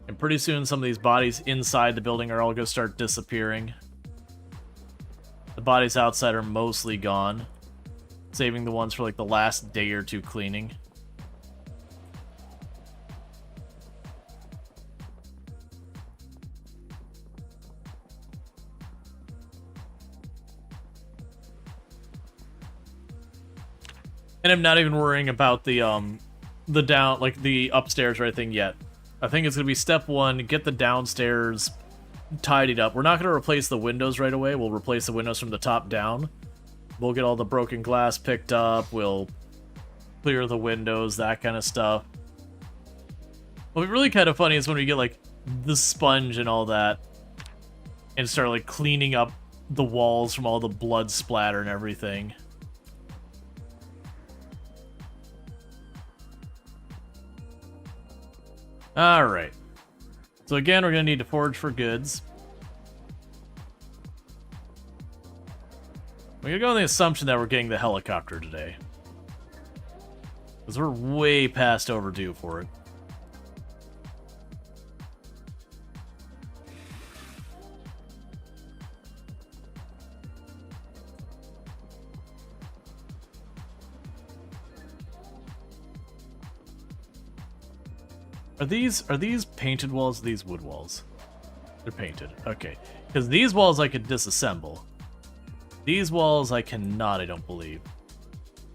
And pretty soon some of these bodies inside the building are all going to start disappearing. The bodies outside are mostly gone. Saving the ones for like the last day or two cleaning. And I'm not even worrying about the down, like the upstairs or anything yet. I think it's gonna be step one, get the downstairs tidied up. We're not gonna replace the windows right away. We'll replace the windows from the top down. We'll get all the broken glass picked up. We'll clear the windows, that kind of stuff. What'll be really kind of funny is when we get like the sponge and all that and start like cleaning up the walls from all the blood splatter and everything. Alright. So again, we're going to need to forage for goods. We're going to go on the assumption that we're getting the helicopter today. Because we're way past overdue for it. Are these painted walls or these wood walls? They're painted. Okay. Because these walls I could disassemble. These walls I cannot, I don't believe.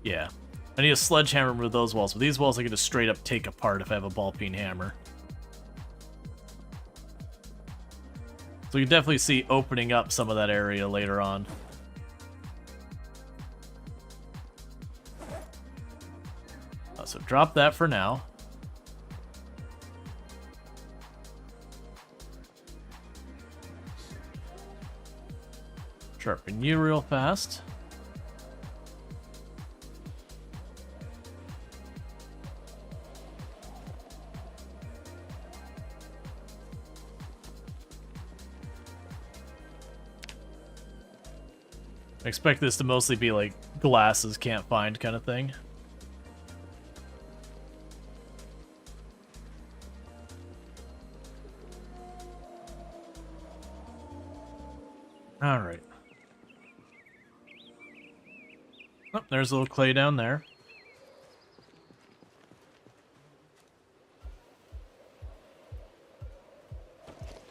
Yeah. I need a sledgehammer to remove those walls, but these walls I can just straight up take apart if I have a ball-peen hammer. So you can definitely see opening up some of that area later on. So drop that for now. Sharpen you real fast. I expect this to mostly be like glasses can't find kind of thing. All right. Oh, there's a little clay down there.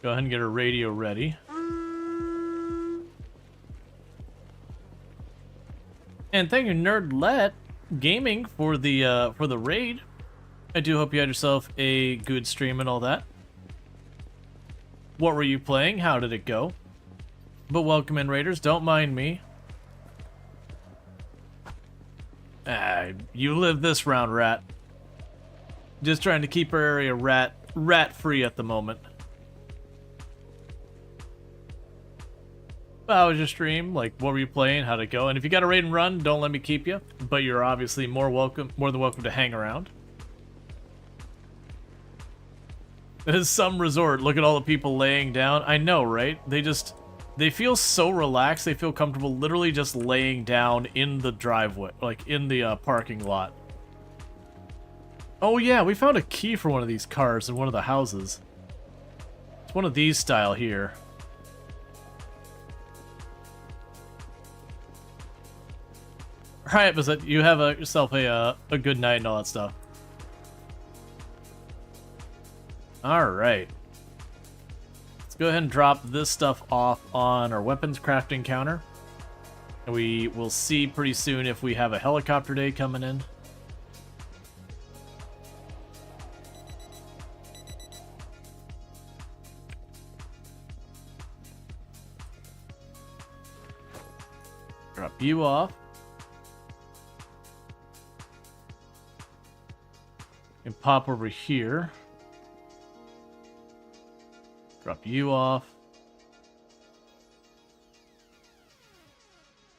Go ahead and get our radio ready. And thank you, Nerdlet Gaming, for the raid. I do hope you had yourself a good stream and all that. What were you playing? How did it go? But welcome in, raiders. Don't mind me. You live this round, rat. Just trying to keep our area rat-free at the moment. How was your stream? Like, what were you playing? How'd it go? And if you got a raid and run, don't let me keep you. But you're obviously more than welcome to hang around. It is some resort. Look at all the people laying down. I know, right? They feel so relaxed. They feel comfortable literally just laying down in the driveway, like in the parking lot. Oh yeah, we found a key for one of these cars in one of the houses. It's one of these style here. Alright, but you have yourself a good night and all that stuff. Alright. Let's go ahead and drop this stuff off on our weapons crafting counter. And we will see pretty soon if we have a helicopter day coming in. Drop you off. And pop over here. Drop you off.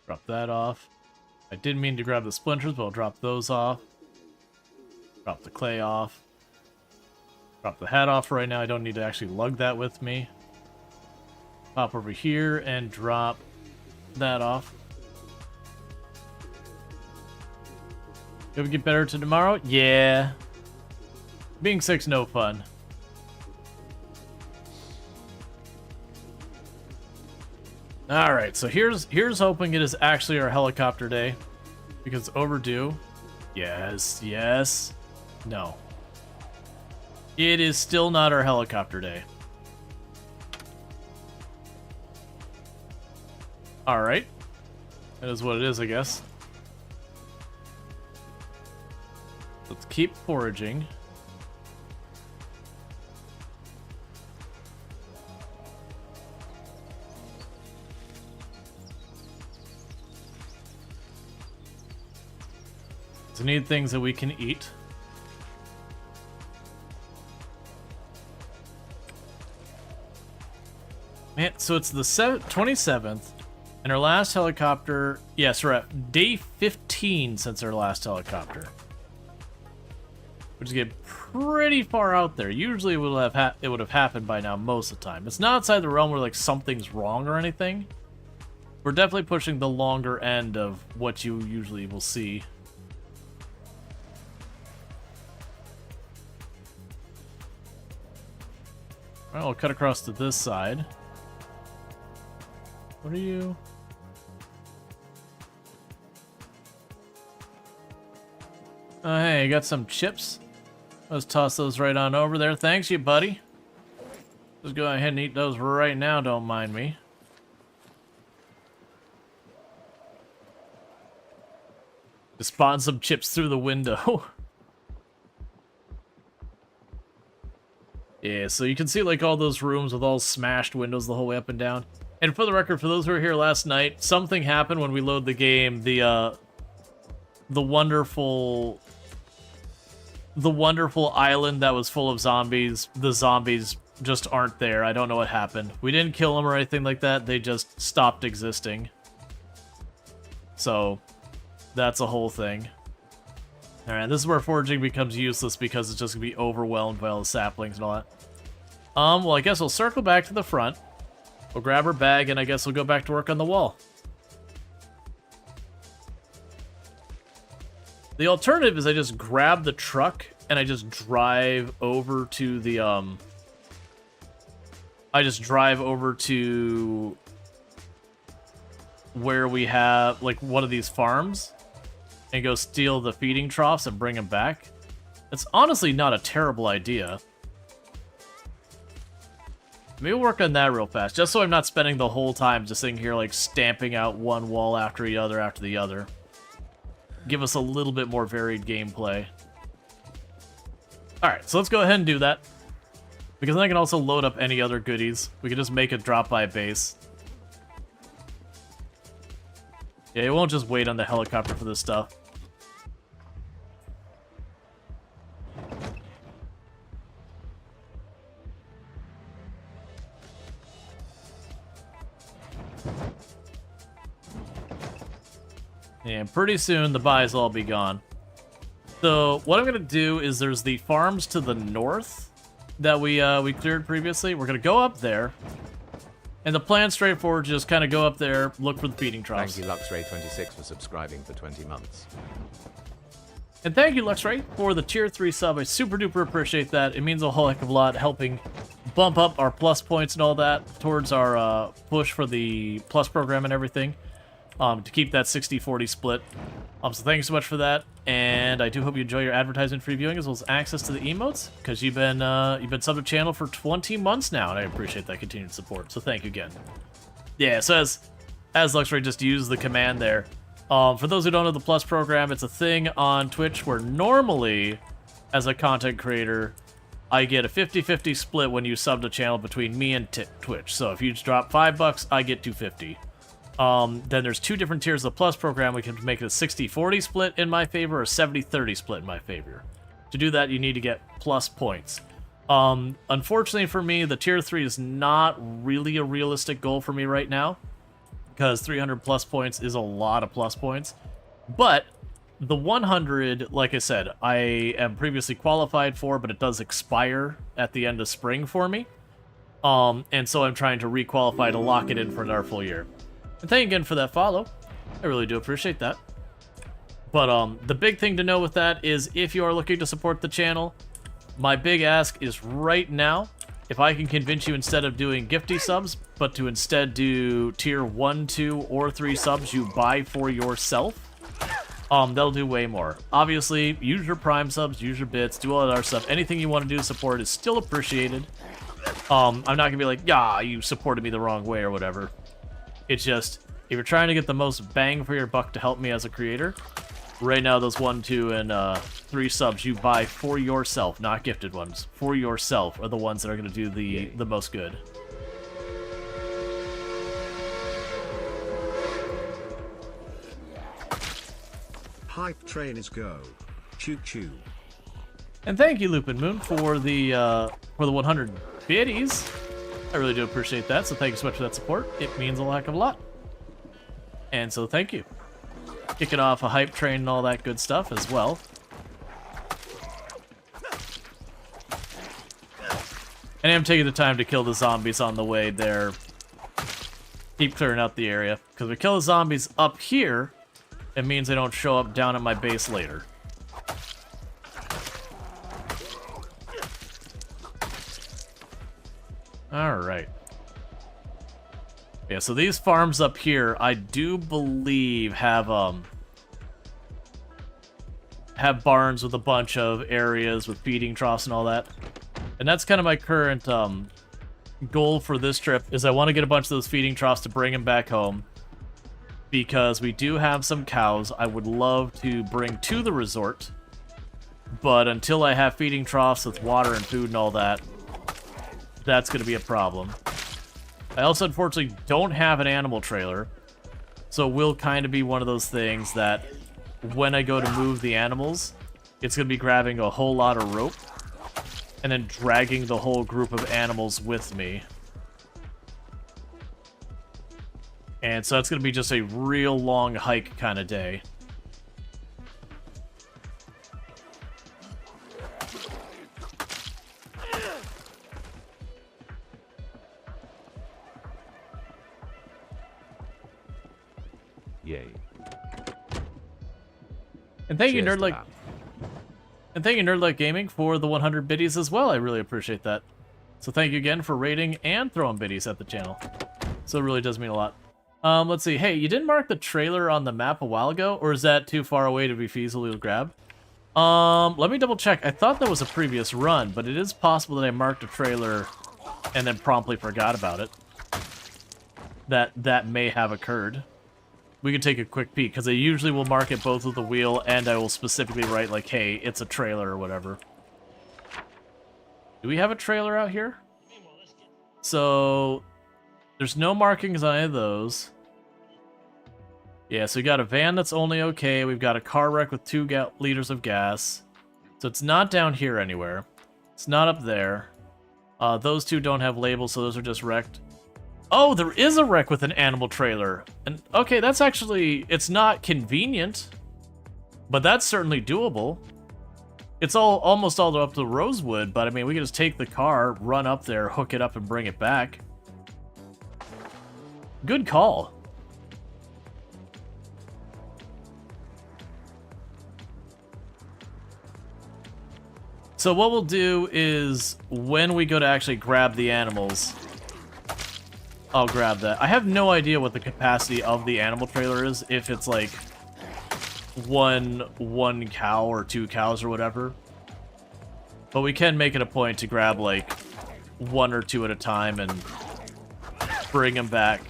Drop that off. I didn't mean to grab the splinters, but I'll drop those off. Drop the clay off. Drop the hat off right now. I don't need to actually lug that with me. Pop over here and drop that off. Gonna get better to tomorrow? Yeah. Being sick's no fun. Alright, so here's hoping it is actually our helicopter day. Because it's overdue. Yes, yes. No. It is still not our helicopter day. Alright. That is what it is, I guess. Let's keep foraging. So we need things that we can eat. Man, so it's the 27th, and our last helicopter... Yes, we're at day 15 since our last helicopter. Which is getting pretty far out there. Usually it would have happened by now most of the time. It's not outside the realm where like something's wrong or anything. We're definitely pushing the longer end of what you usually will see. Alright, we'll cut across to this side. What are you? Oh, hey, you got some chips? Let's toss those right on over there. Thanks, you buddy. Just go ahead and eat those right now, don't mind me. Just spotting some chips through the window. Yeah, so you can see like all those rooms with all smashed windows the whole way up and down. And for the record, for those who were here last night, something happened when we load the game. The wonderful island that was full of zombies, the zombies just aren't there. I don't know what happened. We didn't kill them or anything like that. They just stopped existing. So, that's a whole thing. Alright, this is where foraging becomes useless because it's just going to be overwhelmed by all the saplings and all that. Well, I guess we'll circle back to the front. We'll grab our bag, and I guess we'll go back to work on the wall. The alternative is I just grab the truck, and I just drive over to the, I just drive over to where we have, like, one of these farms, and go steal the feeding troughs and bring them back. It's honestly not a terrible idea. Maybe we'll work on that real fast, just so I'm not spending the whole time just sitting here, like, stamping out one wall after the other after the other. Give us a little bit more varied gameplay. Alright, so let's go ahead and do that. Because then I can also load up any other goodies. We can just make a drop-by base. Yeah, it won't just wait on the helicopter for this stuff. And pretty soon, the buys will all be gone. So, what I'm going to do is there's the farms to the north that we cleared previously. We're going to go up there. And the plan's straightforward, just kind of go up there, look for the feeding troughs. Thank you, Luxray26, for subscribing for 20 months. And thank you, Luxray, for the tier 3 sub. I super duper appreciate that. It means a whole heck of a lot, helping bump up our plus points and all that towards our push for the plus program and everything. To keep that 60-40 split. So thank you so much for that, and I do hope you enjoy your advertisement-free viewing as well as access to the emotes, because you've been subbed to channel for 20 months now, and I appreciate that continued support. So thank you again. Yeah, so as Luxray just used the command there. For those who don't know the Plus program, it's a thing on Twitch where normally, as a content creator, I get a 50-50 split when you sub the channel between me and Twitch. So if you just drop $5, I get $2.50. Then there's two different tiers of the Plus program. We can make it a 60-40 split in my favor or a 70-30 split in my favor. To do that, you need to get plus points. Unfortunately for me, the tier 3 is not really a realistic goal for me right now. because 300 plus points is a lot of plus points. But the 100, like I said, I am previously qualified for, but it does expire at the end of spring for me. And so I'm trying to re-qualify to lock it in for another full year. And thank you again for that follow. I really do appreciate that. But the big thing to know with that is if you are looking to support the channel, my big ask is right now, if I can convince you instead of doing gifty subs, but to instead do tier 1, 2, or 3 subs you buy for yourself, that'll do way more. Obviously, use your Prime subs, use your bits, do all that other stuff. Anything you want to do to support is still appreciated. I'm not going to be like, yeah, you supported me the wrong way or whatever. It's just, if you're trying to get the most bang for your buck to help me as a creator, right now those 1, 2, and 3 subs you buy for yourself, not gifted ones, for yourself, are the ones that are going to do the most good. Hype train is go. Choo choo. And thank you, Lupin Moon, for the 100 biddies. I really do appreciate that, so thank you so much for that support. It means a heck of a lot. And so thank you. Kicking off a hype train and all that good stuff as well. And I'm taking the time to kill the zombies on the way there. Keep clearing out the area. Because if we kill the zombies up here, it means they don't show up down at my base later. Alright. Yeah, so these farms up here, I do believe have barns with a bunch of areas with feeding troughs and all that. And that's kind of my current goal for this trip, is I want to get a bunch of those feeding troughs to bring them back home. Because we do have some cows I would love to bring to the resort. But until I have feeding troughs with water and food and all that, that's going to be a problem. I also unfortunately don't have an animal trailer, so it will kind of be one of those things that when I go to move the animals, it's going to be grabbing a whole lot of rope and then dragging the whole group of animals with me. And so that's going to be just a real long hike kind of day. Yay. And thank you, Cheers to Nerdlike. that. And thank you, Nerdlike Gaming, for the 100 biddies as well. I really appreciate that. So thank you again for rating and throwing biddies at the channel. So it really does mean a lot. Let's see. Hey, you didn't mark the trailer on the map a while ago, or is that too far away to be feasible to grab? Let me double check. I thought that was a previous run, but it is possible that I marked a trailer and then promptly forgot about it. That may have occurred. We could take a quick peek, because I usually will mark it both with the wheel, and I will specifically write, like, hey, it's a trailer or whatever. Do we have a trailer out here? So, there's no markings on any of those. Yeah, so we got a van that's only okay. We've got a car wreck with 2 liters of gas. So it's not down here anywhere. It's not up there. Those 2 don't have labels, so those are just wrecked. Oh, there is a wreck with an animal trailer. And okay, that's actually, it's not convenient, but that's certainly doable. It's almost all up to Rosewood, but I mean, we can just take the car, run up there, hook it up, and bring it back. Good call. So what we'll do is, when we go to actually grab the animals, I'll grab that. I have no idea what the capacity of the animal trailer is, if it's like one cow or 2 cows or whatever. But we can make it a point to grab like 1 or 2 at a time and bring them back.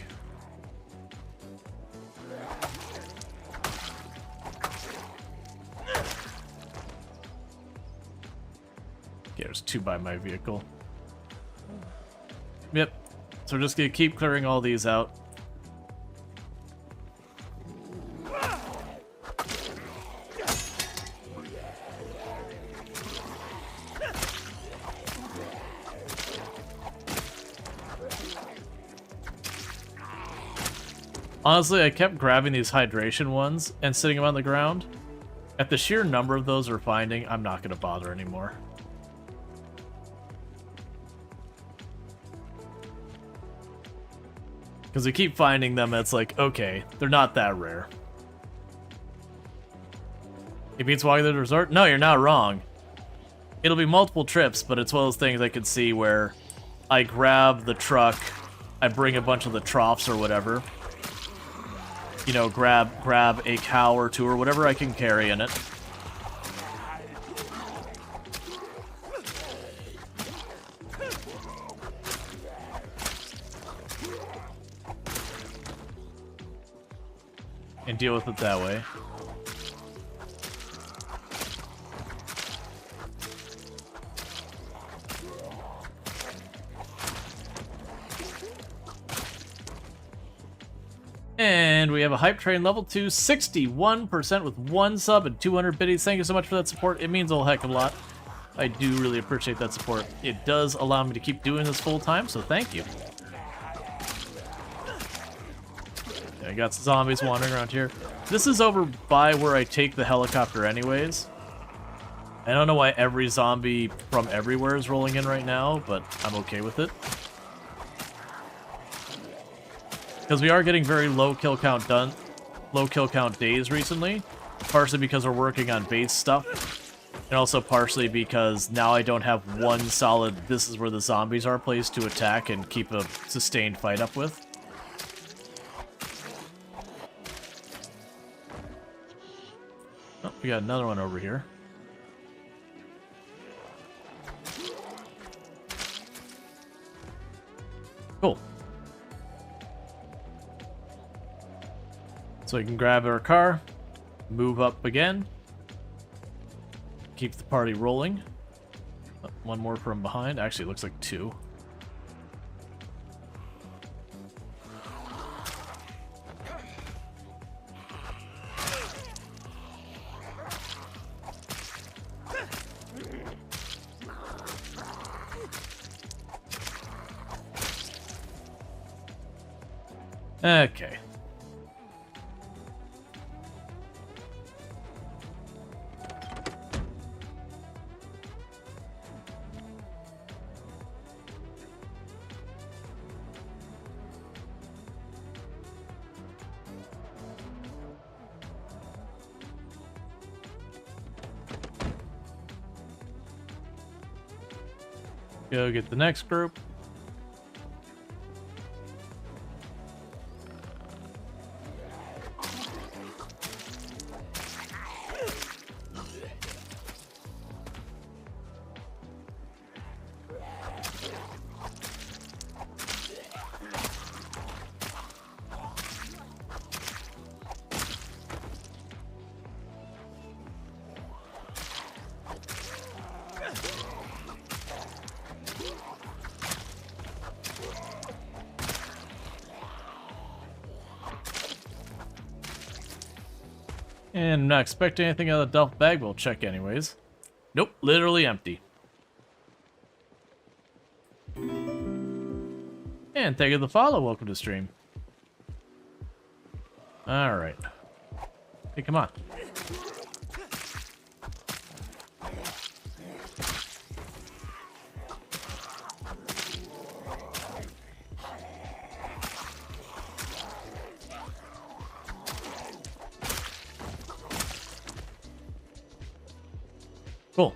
Yeah, there's 2 by my vehicle. Yep. So we're just gonna keep clearing all these out. Honestly, I kept grabbing these hydration ones and sitting them on the ground. At the sheer number of those we're finding, I'm not going to bother anymore. Because we keep finding them, it's like, okay, they're not that rare. It beats walking to the resort? No, you're not wrong. It'll be multiple trips, but it's one of those things I could see where I grab the truck, I bring a bunch of the troughs or whatever. You know, grab a cow or two or whatever I can carry in it. And deal with it that way. And we have a hype train level 2, 61% with 1 sub and 200 biddies. Thank you so much for that support. It means a whole heck of a lot. I do really appreciate that support. It does allow me to keep doing this full time, so thank you. I got some zombies wandering around here. This is over by where I take the helicopter anyways. I don't know why every zombie from everywhere is rolling in right now, but I'm okay with it. Because we are getting very low kill count days recently, partially because we're working on base stuff, and also partially because now I don't have one solid this is where the zombies are place to attack and keep a sustained fight up with. Oh, we got another one over here. Cool. So we can grab our car, move up again, keep the party rolling. Oh, one more from behind. Actually, it looks like 2. Okay. Go get the next group. And I'm not expecting anything out of the duffel bag. We'll check anyways. Nope, literally empty. And thank you for the follow. Welcome to stream. Alright. Hey, come on. Cool.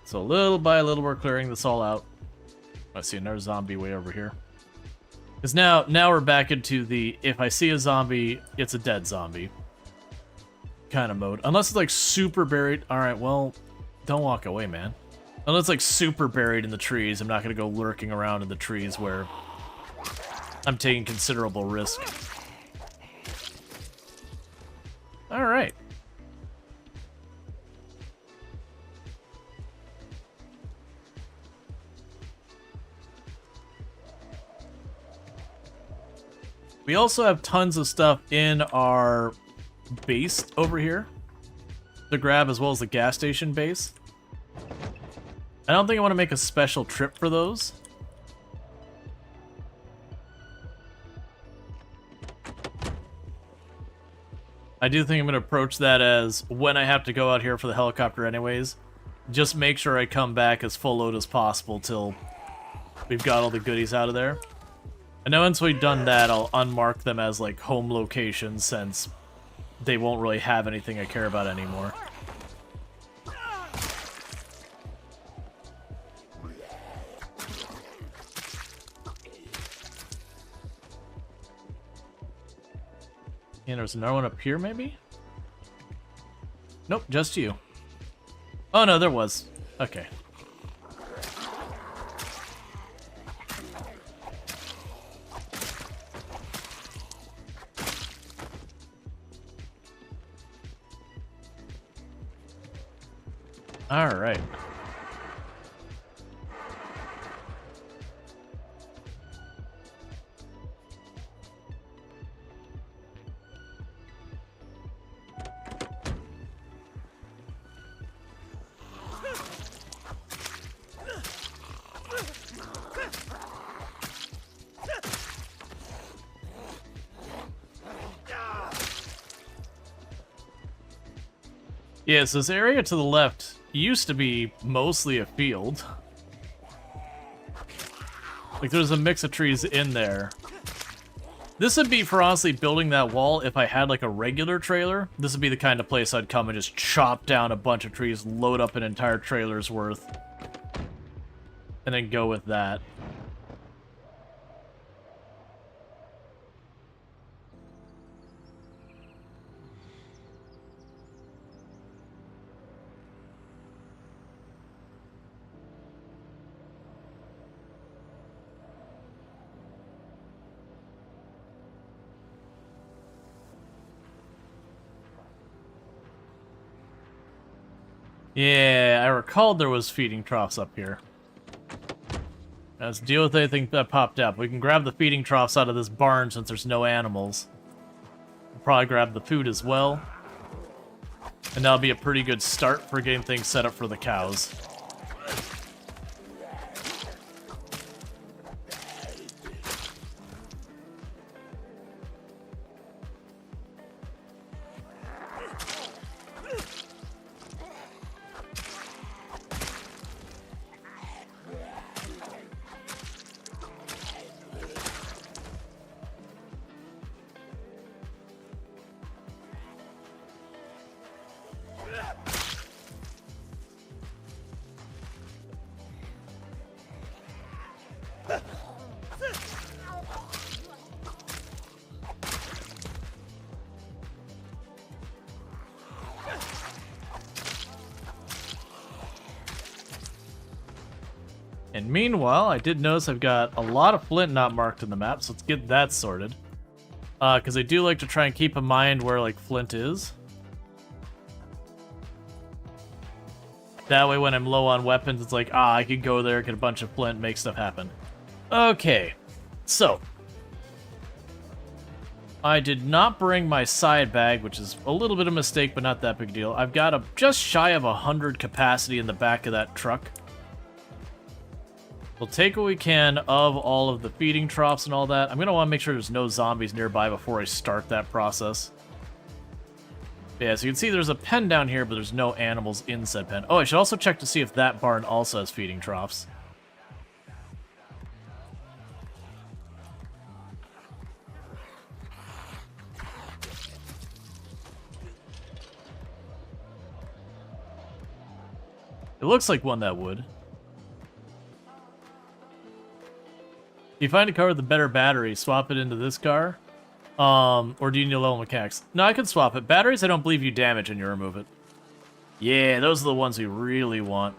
So little by little we're clearing this all out. I see another zombie way over here. Because now we're back into the if I see a zombie, it's a dead zombie kind of mode. Unless it's like super buried. Alright, well, don't walk away, man. Unless it's like super buried in the trees, I'm not going to go lurking around in the trees where I'm taking considerable risk. Alright. We also have tons of stuff in our base over here to grab, as well as the gas station base. I don't think I want to make a special trip for those. I do think I'm going to approach that as when I have to go out here for the helicopter anyways, just make sure I come back as full load as possible till we've got all the goodies out of there. And then once we've done that, I'll unmark them as like home locations since they won't really have anything I care about anymore. And there's another one up here, maybe? Nope, just you. Oh, no, there was. Okay. All right. Yeah, so this area to the left used to be mostly a field. Like, there's a mix of trees in there. This would be for honestly building that wall if I had like a regular trailer. This would be the kind of place I'd come and just chop down a bunch of trees, load up an entire trailer's worth, and then go with that. Yeah, I recalled there was feeding troughs up here. Let's deal with anything that popped up. We can grab the feeding troughs out of this barn since there's no animals. We'll probably grab the food as well. And that'll be a pretty good start for getting things set up for the cows. And meanwhile, I did notice I've got a lot of flint not marked in the map, so let's get that sorted. Because I do like to try and keep in mind where, like, flint is. That way when I'm low on weapons, it's like, I could go there, get a bunch of flint, make stuff happen. Okay, so. I did not bring my side bag, which is a little bit of a mistake, but not that big a deal. I've got a just shy of 100 capacity in the back of that truck. We'll take what we can of all of the feeding troughs and all that. I'm going to want to make sure there's no zombies nearby before I start that process. Yeah, so you can see there's a pen down here, but there's no animals in said pen. Oh, I should also check to see if that barn also has feeding troughs. It looks like one that would. If you find a car with a better battery, swap it into this car. Or do you need a level mechanics? No, I can swap it. Batteries, I don't believe you damage when you remove it. Yeah, those are the ones we really want.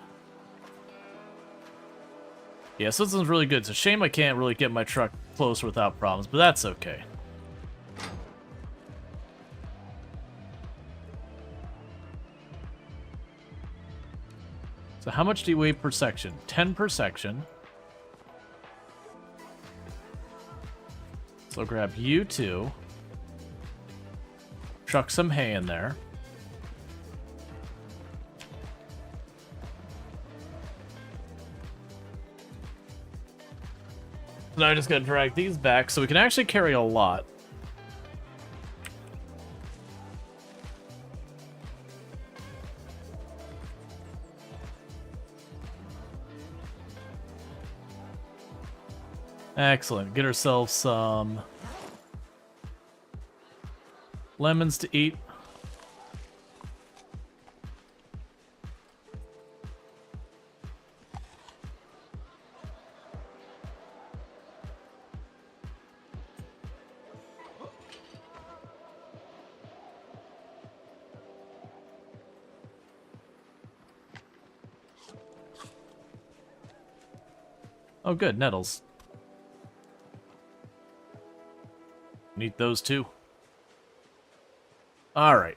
Yeah, so this one's really good. It's a shame I can't really get my truck closer without problems, but that's okay. So how much do you weigh per section? 10 per section. So I'll grab you two. Chuck some hay in there. Now I just gotta drag these back so we can actually carry a lot. Excellent. Get ourselves some lemons to eat. Oh, good. Nettles. Need those too. All right.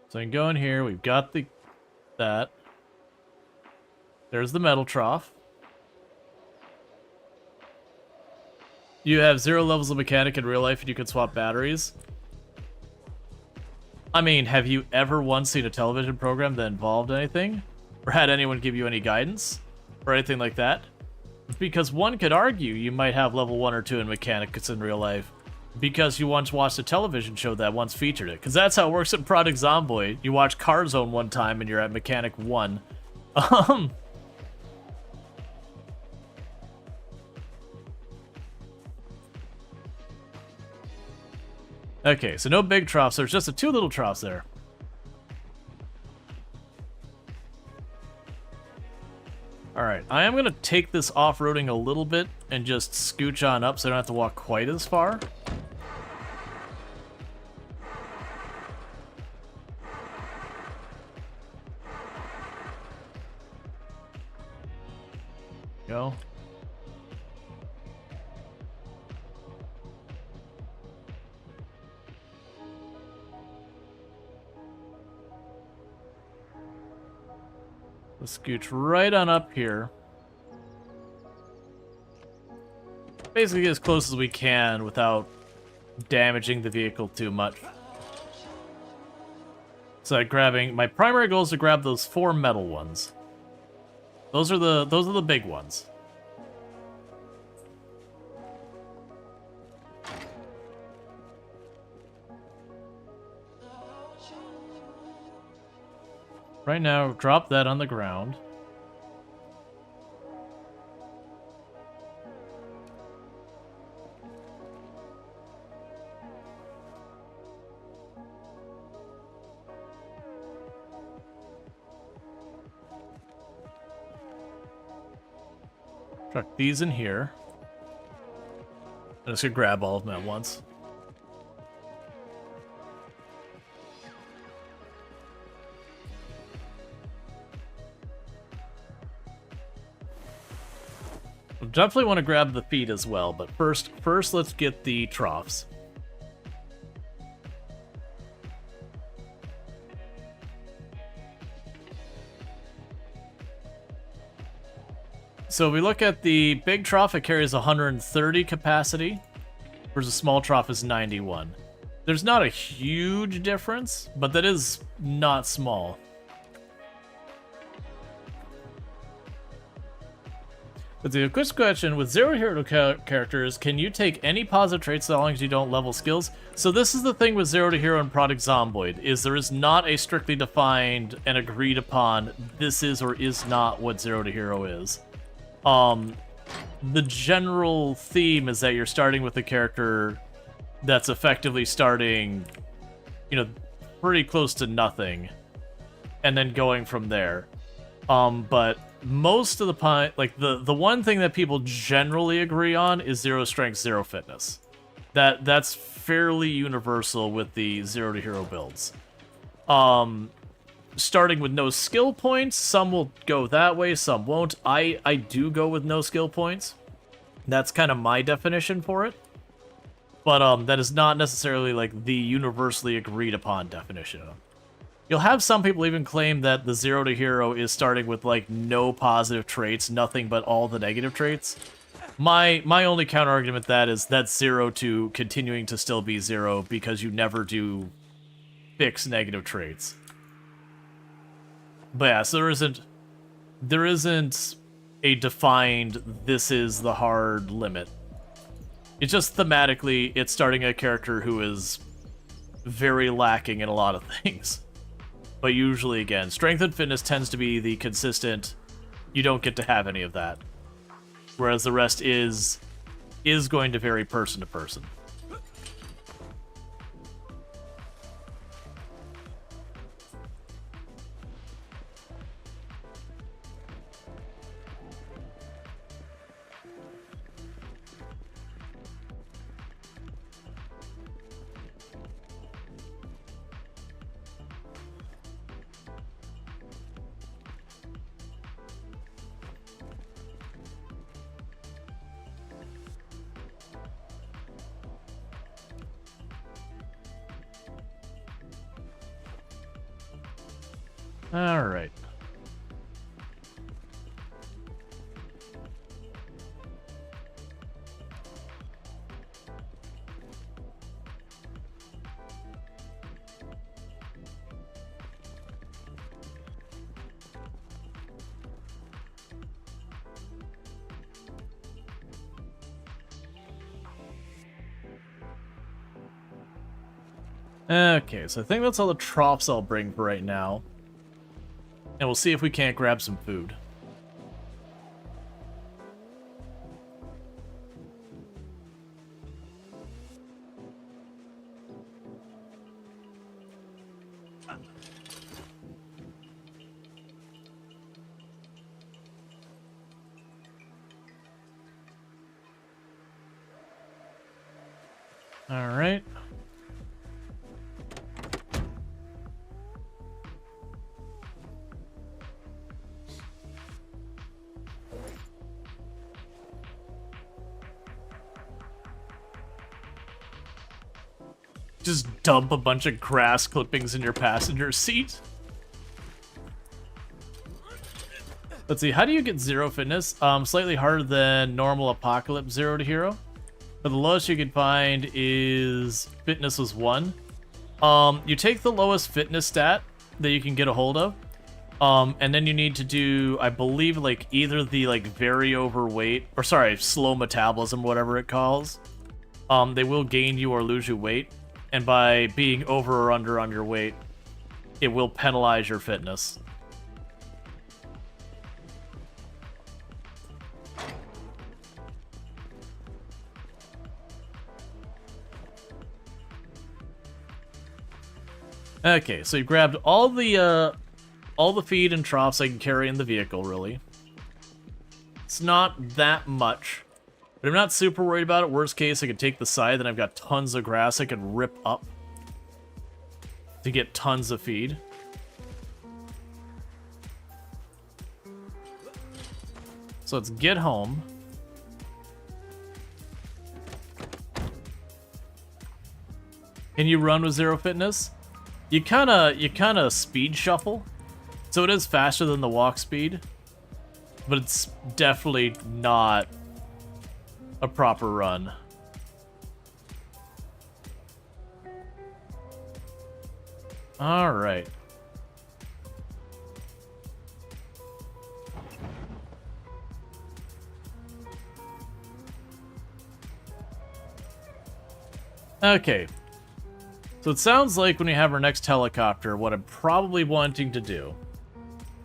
So I can go in here. We've got that. There's the metal trough. You have 0 levels of mechanic in real life and you can swap batteries. I mean, have you ever once seen a television program that involved anything? Or had anyone give you any guidance? Or anything like that? Because one could argue you might have level 1 or 2 in mechanics in real life. Because you once watched a television show that once featured it. Because that's how it works in Project Zomboid. You watch Car Zone one time and you're at Mechanic 1. Okay, so no big troughs. There's just 2 little troughs there. Alright, I am going to take this off-roading a little bit and just scooch on up so I don't have to walk quite as far. Go. Let's scooch right on up here. Basically get as close as we can without damaging the vehicle too much. So grabbing, my primary goal is to grab those 4 metal ones. Those are the big ones. Right now, drop that on the ground. Chuck these in here. I'm just gonna grab all of them at once. Definitely want to grab the feet as well, but first let's get the troughs. So we look at the big trough, it carries 130 capacity, whereas the small trough is 91. There's not a huge difference, but that is not small. But the quick question, with 0 hero characters, can you take any positive traits so long as you don't level skills? So this is the thing with 0 to hero and Project Zomboid, is there is not a strictly defined and agreed upon this is or is not what 0 to hero is. The general theme is that you're starting with a character that's effectively starting, you know, pretty close to nothing, and then going from there. But most of the like the one thing that people generally agree on is 0 strength, 0 fitness. That's fairly universal with the 0 to hero builds. Starting with no skill points, some will go that way, some won't. I do go with no skill points. That's kind of my definition for it. But that is not necessarily like the universally agreed upon definition. You'll have some people even claim that the 0 to hero is starting with like no positive traits, nothing but all the negative traits. My only counter argument to that is that's 0 to continuing to still be 0 because you never do fix negative traits. But yeah, so there isn't a defined this is the hard limit. It's just thematically it's starting a character who is very lacking in a lot of things. But usually, again, strength and fitness tends to be the consistent. You don't get to have any of that. Whereas the rest is going to vary person to person. Alright. Okay, so I think that's all the trops I'll bring for right now. And we'll see if we can't grab some food. All right. Just dump a bunch of grass clippings in your passenger seat. Let's see, how do you get 0 fitness? Slightly harder than normal apocalypse 0 to hero. But the lowest you can find is fitness was 1. You take the lowest fitness stat that you can get a hold of. And then you need to do, I believe, like either the like very overweight, or sorry, slow metabolism, whatever it calls. They will gain you or lose you weight. And by being over or under on your weight, it will penalize your fitness. Okay, so you grabbed all the feed and troughs I can carry in the vehicle, really. It's not that much. But I'm not super worried about it. Worst case, I could take the side, then I've got tons of grass I could rip up to get tons of feed. So let's get home. Can you run with 0 fitness? You kinda speed shuffle. So it is faster than the walk speed. But it's definitely not a proper run. All right. Okay. So it sounds like when we have our next helicopter, what I'm probably wanting to do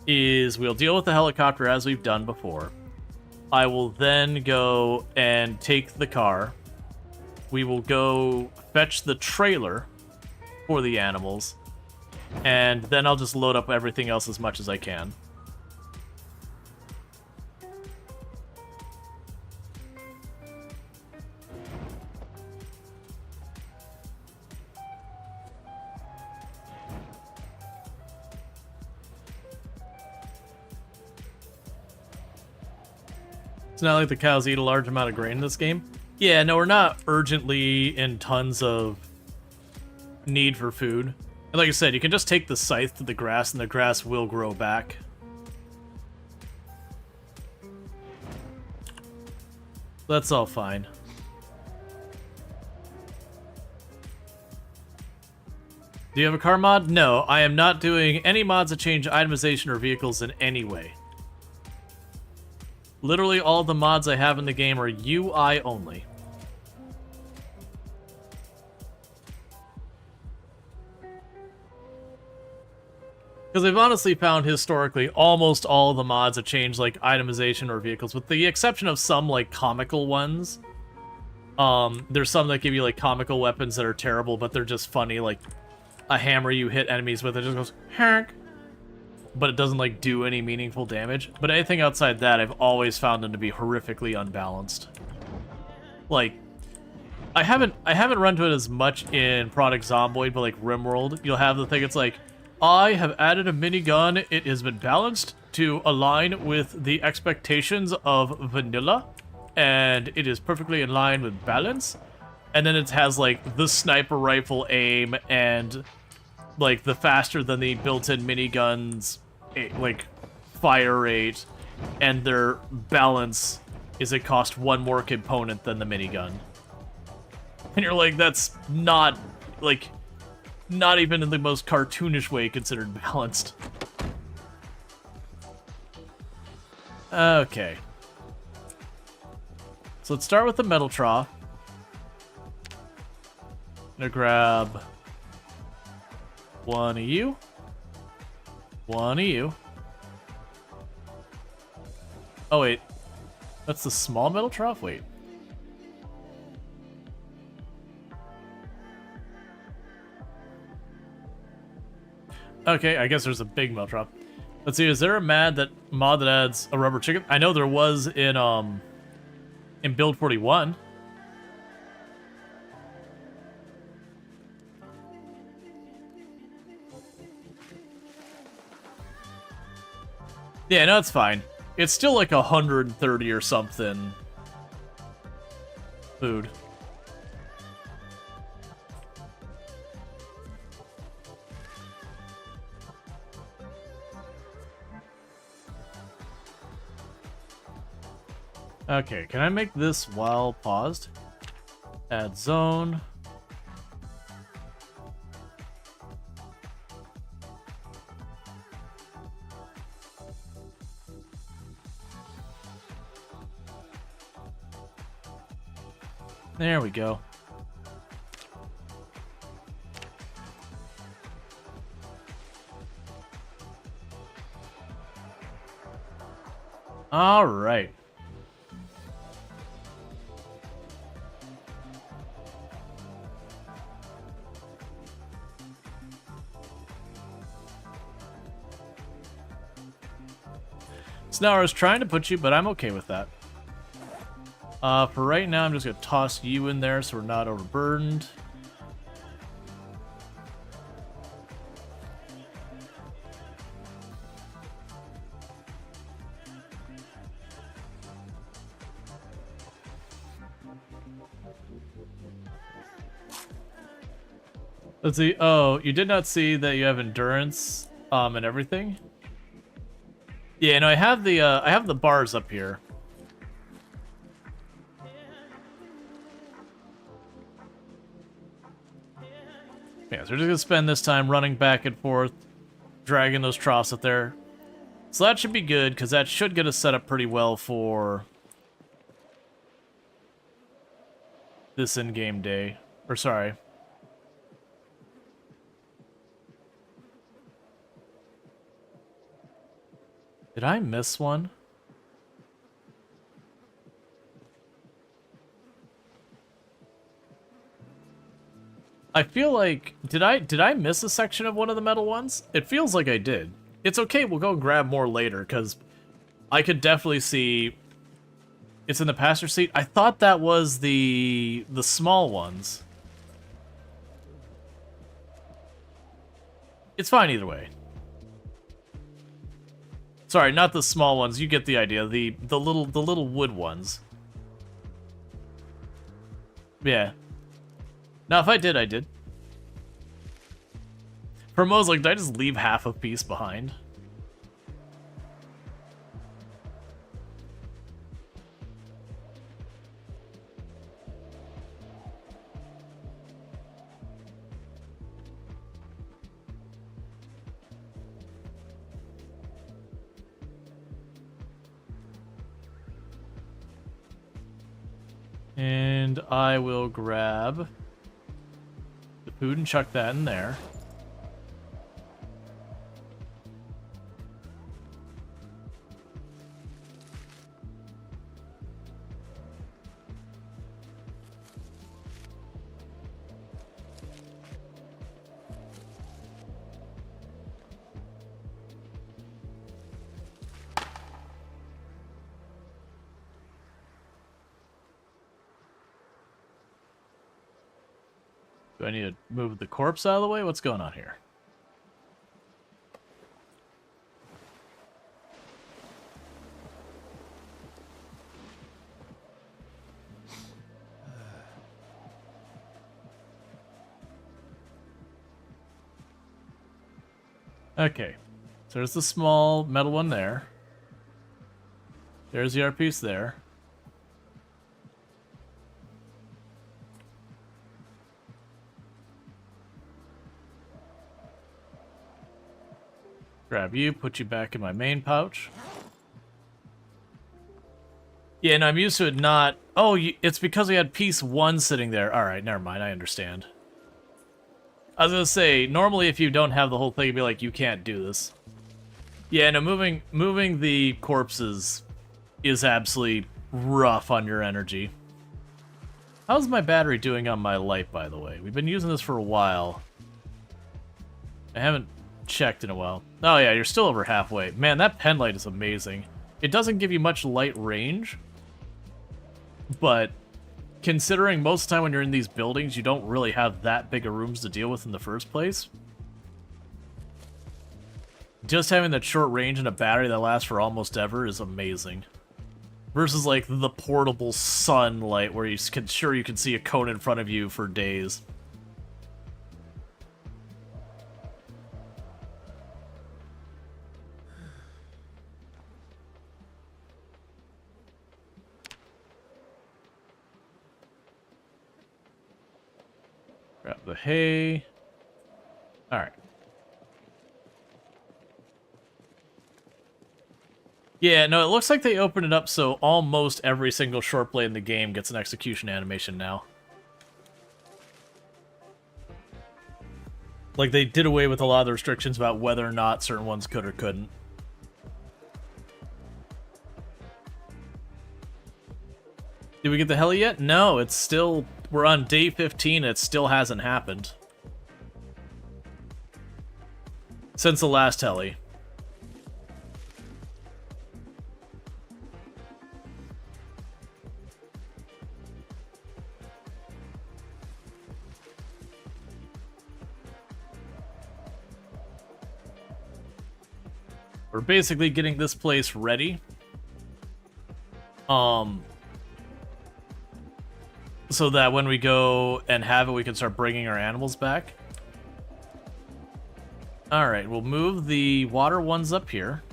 is we'll deal with the helicopter as we've done before. I will then go and take the car. We will go fetch the trailer for the animals. And then I'll just load up everything else as much as I can. It's not like the cows eat a large amount of grain in this game. Yeah, no, we're not urgently in tons of need for food. And like I said, you can just take the scythe to the grass and the grass will grow back. That's all fine. Do you have a car mod? No, I am not doing any mods that change itemization or vehicles in any way. Literally all the mods I have in the game are UI only. Because I've honestly found historically almost all of the mods have changed like itemization or vehicles, with the exception of some like comical ones. There's some that give you like comical weapons that are terrible, but they're just funny, like a hammer you hit enemies with, it just goes honk, but it doesn't like do any meaningful damage. But anything outside that, I've always found them to be horrifically unbalanced. Like, I haven't run to it as much in Product Zomboid, but like RimWorld, you'll have the thing, it's like, I have added a minigun, it has been balanced to align with the expectations of vanilla, and it is perfectly in line with balance. And then it has like the sniper rifle aim and like the faster than the built-in miniguns like fire rate, and their balance is it cost one more component than the minigun. And you're like, that's not like not even in the most cartoonish way considered balanced. Okay. So let's start with the metal trough. I'm gonna grab one of you. One of you. Oh wait. That's the small metal trough? Wait. Okay, I guess there's a big metal trough. Let's see, is there a mod that adds a rubber chicken? I know there was in Build 41. Yeah, no, it's fine. It's still like 130 or something food. Okay, can I make this while paused? Add zone. There we go. All right. So now I was trying to put you, but I'm okay with that. For right now, I'm just going to toss you in there so we're not overburdened. Let's see. Oh, you did not see that you have endurance and everything? Yeah, no, I have the bars up here. Yeah, so we're just gonna spend this time running back and forth, dragging those troughs up there. So that should be good, because that should get us set up pretty well for this in-game day. Or sorry. Did I miss one? I feel like did I miss a section of one of the metal ones? It feels like I did. It's okay, we'll go grab more later, because I could definitely see it's in the passenger seat. I thought that was the small ones. It's fine either way. Sorry, not the small ones. You get the idea. The little wood ones. Yeah. Now, if I did, I did. For Mo's like, did I just leave half a piece behind? And I will grab the food and chuck that in there. Do I need to move the corpse out of the way? What's going on here? Okay, so there's the small metal one there. There's the art piece there. Grab you, put you back in my main pouch. Yeah, no, I'm used to it not... Oh, it's because we had piece 1 sitting there. Alright, never mind, I understand. I was gonna say, normally if you don't have the whole thing, you'd be like, you can't do this. Yeah, no, moving the corpses is absolutely rough on your energy. How's my battery doing on my light, by the way? We've been using this for a while. I haven't checked in a while. Oh yeah, you're still over halfway. Man, that pen light is amazing. It doesn't give you much light range, but considering most of the time when you're in these buildings, you don't really have that big of rooms to deal with in the first place. Just having that short range and a battery that lasts for almost ever is amazing. Versus like the portable sunlight where you can see a cone in front of you for days. Grab the hay. Alright. Yeah, no, it looks like they opened it up so almost every single short blade in the game gets an execution animation now. Like, they did away with a lot of the restrictions about whether or not certain ones could or couldn't. Did we get the heli yet? No, it's still... We're on day 15, it still hasn't happened. Since the last heli. We're basically getting this place ready. So that when we go and have it, we can start bringing our animals back. Alright, we'll move the water ones up here.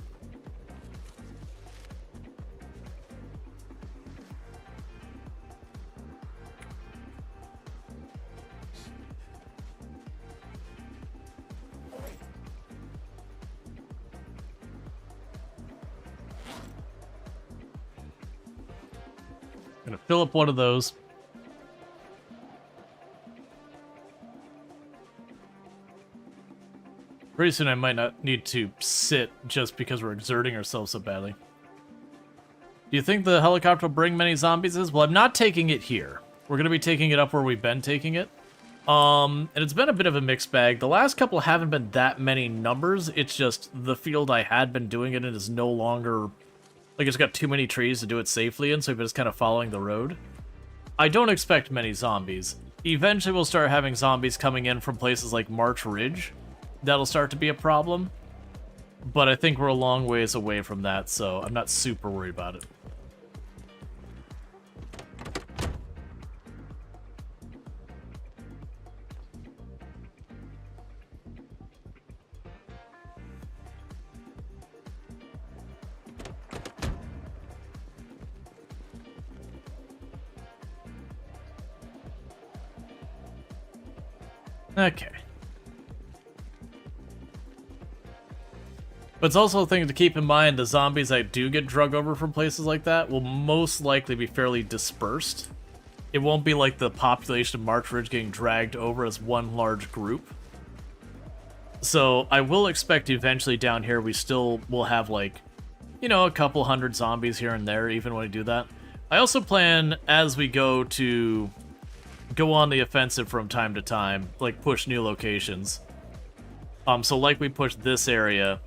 Gonna fill up one of those. Pretty soon I might not need to sit just because we're exerting ourselves so badly. Do you think the helicopter will bring many zombies? Well, I'm not taking it here. We're going to be taking it up where we've been taking it. And it's been a bit of a mixed bag. The last couple haven't been that many numbers. It's just the field I had been doing it in is no longer... Like, it's got too many trees to do it safely in, so we've been just kind of following the road. I don't expect many zombies. Eventually we'll start having zombies coming in from places like March Ridge. That'll start to be a problem, but I think we're a long ways away from that, so I'm not super worried about it. Okay. But it's also a thing to keep in mind, the zombies that do get drug over from places like that will most likely be fairly dispersed. It won't be like the population of March Ridge getting dragged over as one large group. So I will expect eventually down here we still will have like, you know, a couple hundred zombies here and there even when we do that. I also plan as we go to go on the offensive from time to time, like push new locations. So like we pushed this area,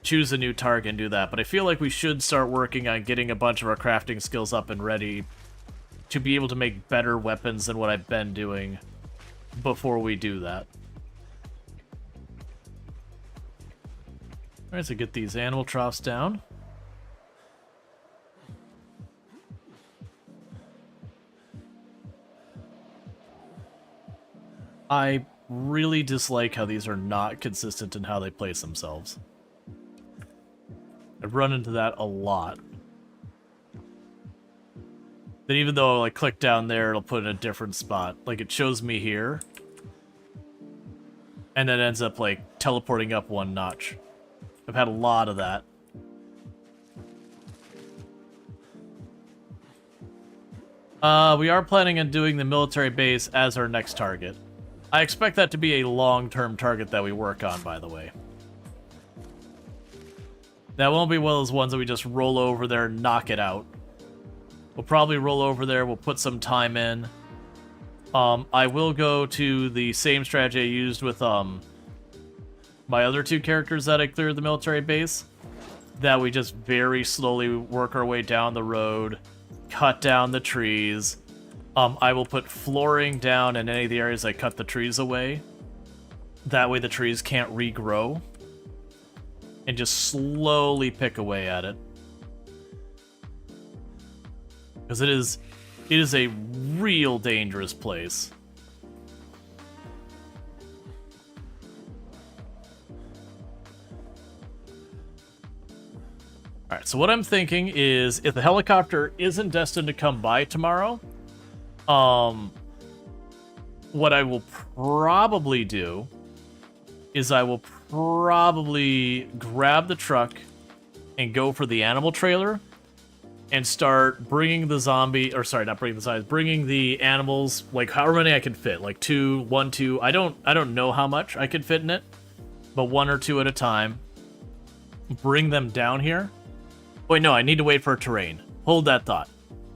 choose a new target and do that. But I feel like we should start working on getting a bunch of our crafting skills up and ready to be able to make better weapons than what I've been doing before we do that. Alright, so get these animal troughs down. I really dislike how these are not consistent in how they place themselves. I've run into that a lot. That even though I like click down there, it'll put in a different spot. Like it shows me here. And then ends up like teleporting up one notch. I've had a lot of that. We are planning on doing the military base as our next target. I expect that to be a long-term target that we work on, by the way. That won't be one of those ones that we just roll over there and knock it out. We'll probably roll over there, we'll put some time in. I will go to the same strategy I used with my other two characters that I cleared the military base. That we just very slowly work our way down the road, cut down the trees. I will put flooring down in any of the areas I cut the trees away. That way the trees can't regrow. And just slowly pick away at it. Because it is a real dangerous place. Alright, so what I'm thinking is, if the helicopter isn't destined to come by tomorrow, what I will probably do is I will probably grab the truck and go for the animal trailer and start bringing the zombie, or sorry, not bringing the zombies, bringing the animals, like however many I can fit, like one, two. I don't know how much I could fit in it, but one or two at a time. Bring them down here. Wait, no, I need to wait for a terrain. Hold that thought.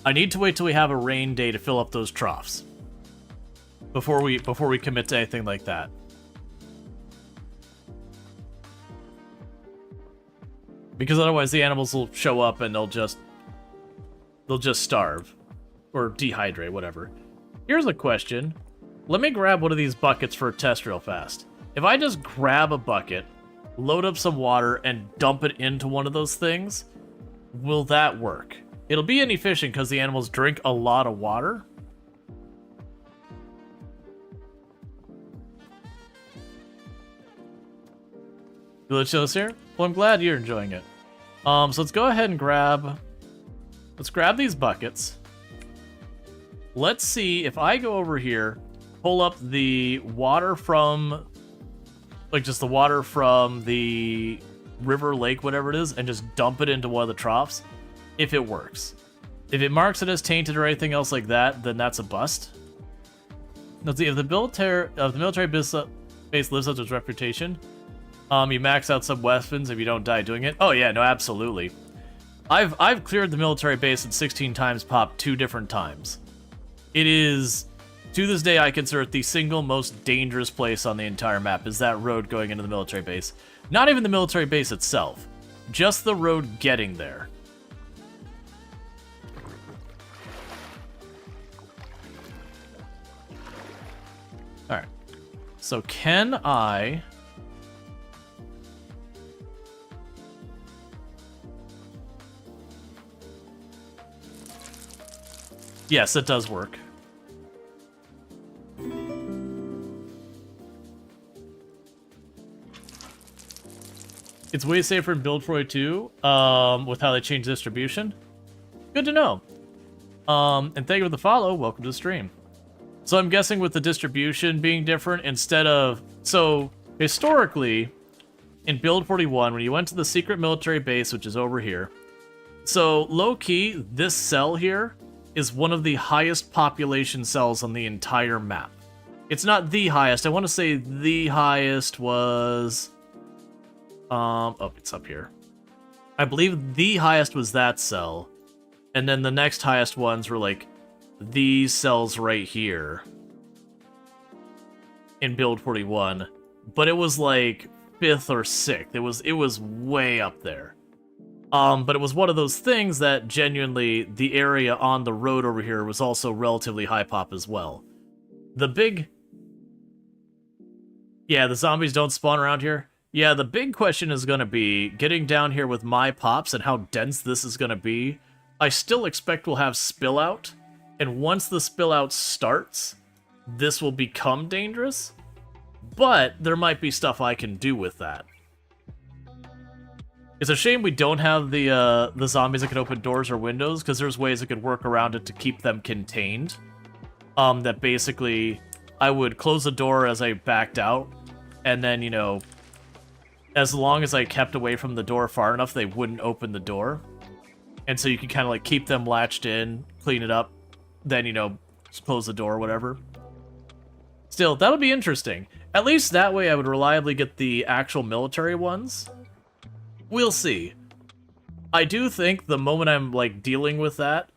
I need to wait till we have a rain day to fill up those troughs before we commit to anything like that. Because otherwise the animals will show up and they'll just starve or dehydrate, whatever. Here's a question. Let me grab one of these buckets for a test real fast. If I just grab a bucket, load up some water, and dump it into one of those things, will that work? It'll be inefficient because the animals drink a lot of water. Village Chills here? Well, I'm glad you're enjoying it. So let's go ahead and grab these buckets. Let's see if I go over here, pull up the water from, like just the water from the river, lake, whatever it is, and just dump it into one of the troughs, if it works. If it marks it as tainted or anything else like that, then that's a bust. Let's see, if the military base lives up to its reputation, you max out some weapons if you don't die doing it. Oh yeah, no, absolutely. I've cleared the military base at 16 times pop 2 different times. It is, to this day, I consider it the single most dangerous place on the entire map, is that road going into the military base. Not even the military base itself, just the road getting there. Alright, so can I... Yes, it does work. It's way safer in Build 42 with how they change distribution. Good to know. And thank you for the follow. Welcome to the stream. So I'm guessing with the distribution being different, instead of... So, historically, in Build 41, when you went to the secret military base, which is over here, so low-key, this cell here is one of the highest population cells on the entire map. It's not the highest. I want to say the highest was... oh, it's up here. I believe the highest was that cell. And then the next highest ones were like these cells right here in Build 41. But it was like 5th or 6th. It was way up there. But it was one of those things that genuinely the area on the road over here was also relatively high pop as well. The big Yeah, the zombies don't spawn around here. Yeah, the big question is going to be getting down here with my pops and how dense this is going to be. I still expect we'll have spill out, and once the spill out starts, this will become dangerous, but there might be stuff I can do with that. It's a shame we don't have the zombies that can open doors or windows, because there's ways I could work around it to keep them contained. That basically, I would close the door as I backed out, and then, you know, as long as I kept away from the door far enough, they wouldn't open the door. And so you can kind of like keep them latched in, clean it up, then, you know, just close the door or whatever. Still, that'll be interesting. At least that way I would reliably get the actual military ones. We'll see. I do think the moment I'm, like, dealing with that,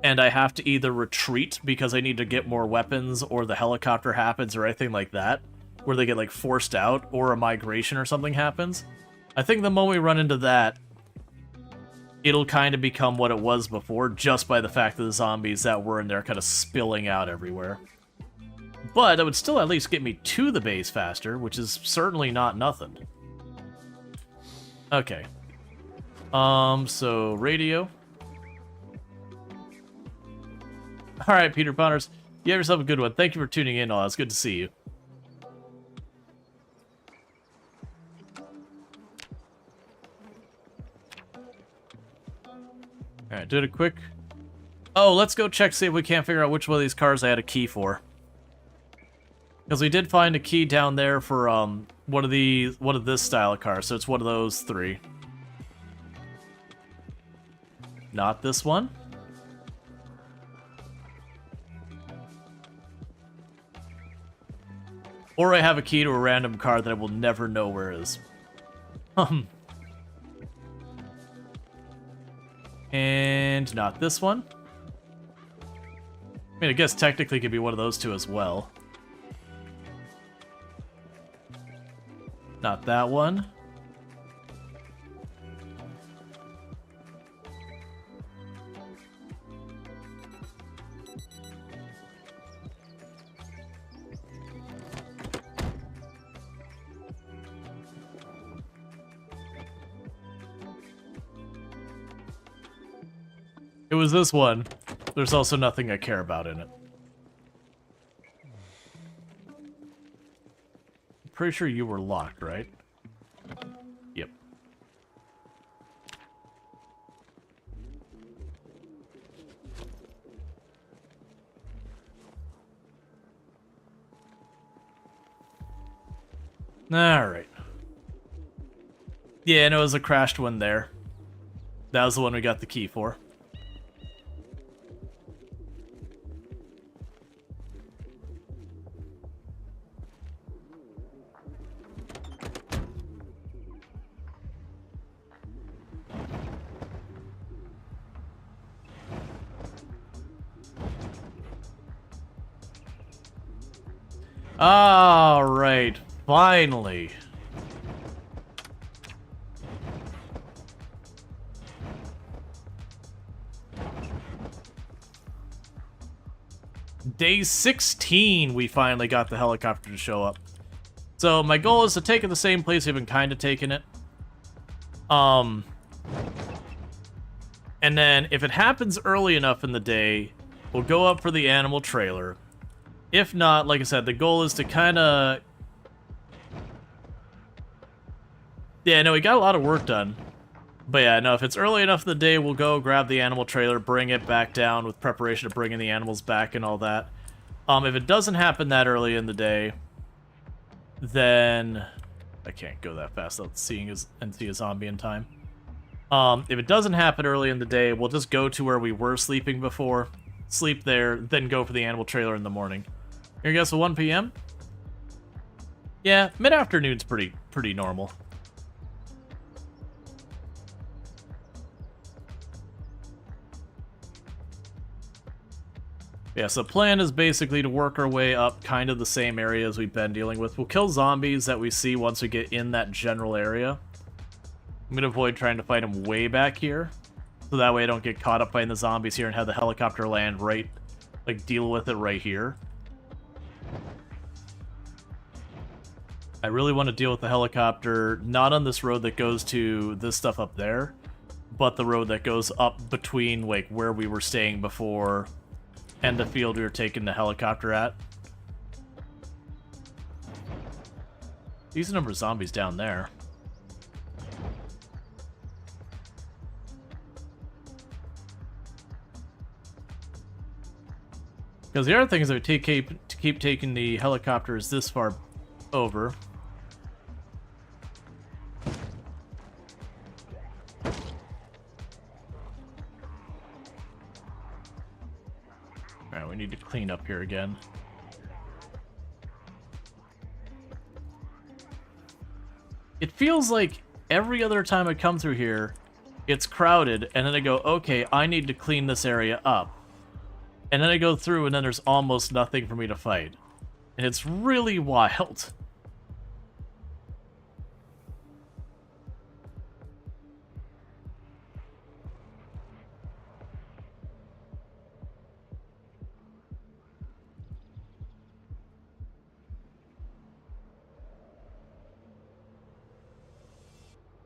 and I have to either retreat because I need to get more weapons, or the helicopter happens, or anything like that, where they get, like, forced out, or a migration or something happens, I think the moment we run into that, it'll kind of become what it was before, just by the fact that the zombies that were in there kind of spilling out everywhere. But that would still at least get me to the base faster, which is certainly not nothing. Okay. So radio. Alright, Peter Ponners. You have yourself a good one. Thank you for tuning in. It's good to see you. Alright, did a quick... Oh, let's go check, see if we can't figure out which one of these cars I had a key for. Because we did find a key down there for one of this style of car, so it's one of those three. Not this one. Or I have a key to a random car that I will never know where is. And not this one. I mean, I guess technically it could be one of those two as well. Not that one. It was this one. There's also nothing I care about in it. Pretty sure you were locked, right? Yep. Alright. Yeah, no, it was a crashed one there. That was the one we got the key for. All right, finally. Day 16, we finally got the helicopter to show up. So my goal is to take it the same place we've been kind of taking it. And then if it happens early enough in the day, we'll go up for the animal trailer. If not, like I said, the goal is to kind of... Yeah, no, we got a lot of work done. But yeah, no, if it's early enough in the day, we'll go grab the animal trailer, bring it back down with preparation to bringing the animals back and all that. If it doesn't happen that early in the day, then... I can't go that fast without see a zombie in time. If it doesn't happen early in the day, we'll just go to where we were sleeping before, sleep there, then go for the animal trailer in the morning. Here, guess at 1 p.m.? Yeah, mid-afternoon's pretty normal. Yeah, so plan is basically to work our way up kind of the same areas we've been dealing with. We'll kill zombies that we see once we get in that general area. I'm going to avoid trying to fight them way back here, so that way I don't get caught up fighting the zombies here and have the helicopter land right, like, deal with it right here. I really want to deal with the helicopter, not on this road that goes to this stuff up there, but the road that goes up between, like, where we were staying before and the field we were taking the helicopter at. Decent number of zombies down there. Because the other thing is that we keep taking the helicopters this far over. Alright, we need to clean up here again. It feels like every other time I come through here, it's crowded, and then I go, okay, I need to clean this area up. And then I go through, and then there's almost nothing for me to fight. And it's really wild.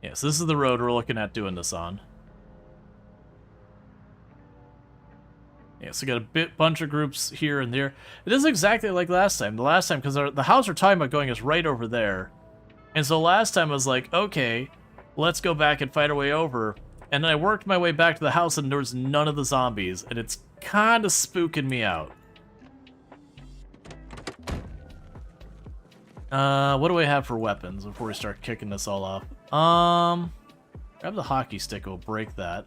Yes, this is the road we're looking at doing this on. Yeah, so we got a bunch of groups here and there. It is exactly like last time. The last time, because the house we're talking about going is right over there. And so last time I was like, okay, let's go back and fight our way over. And then I worked my way back to the house and there was none of the zombies. And it's kind of spooking me out. What do we have for weapons before we start kicking this all off? Grab the hockey stick, we'll break that.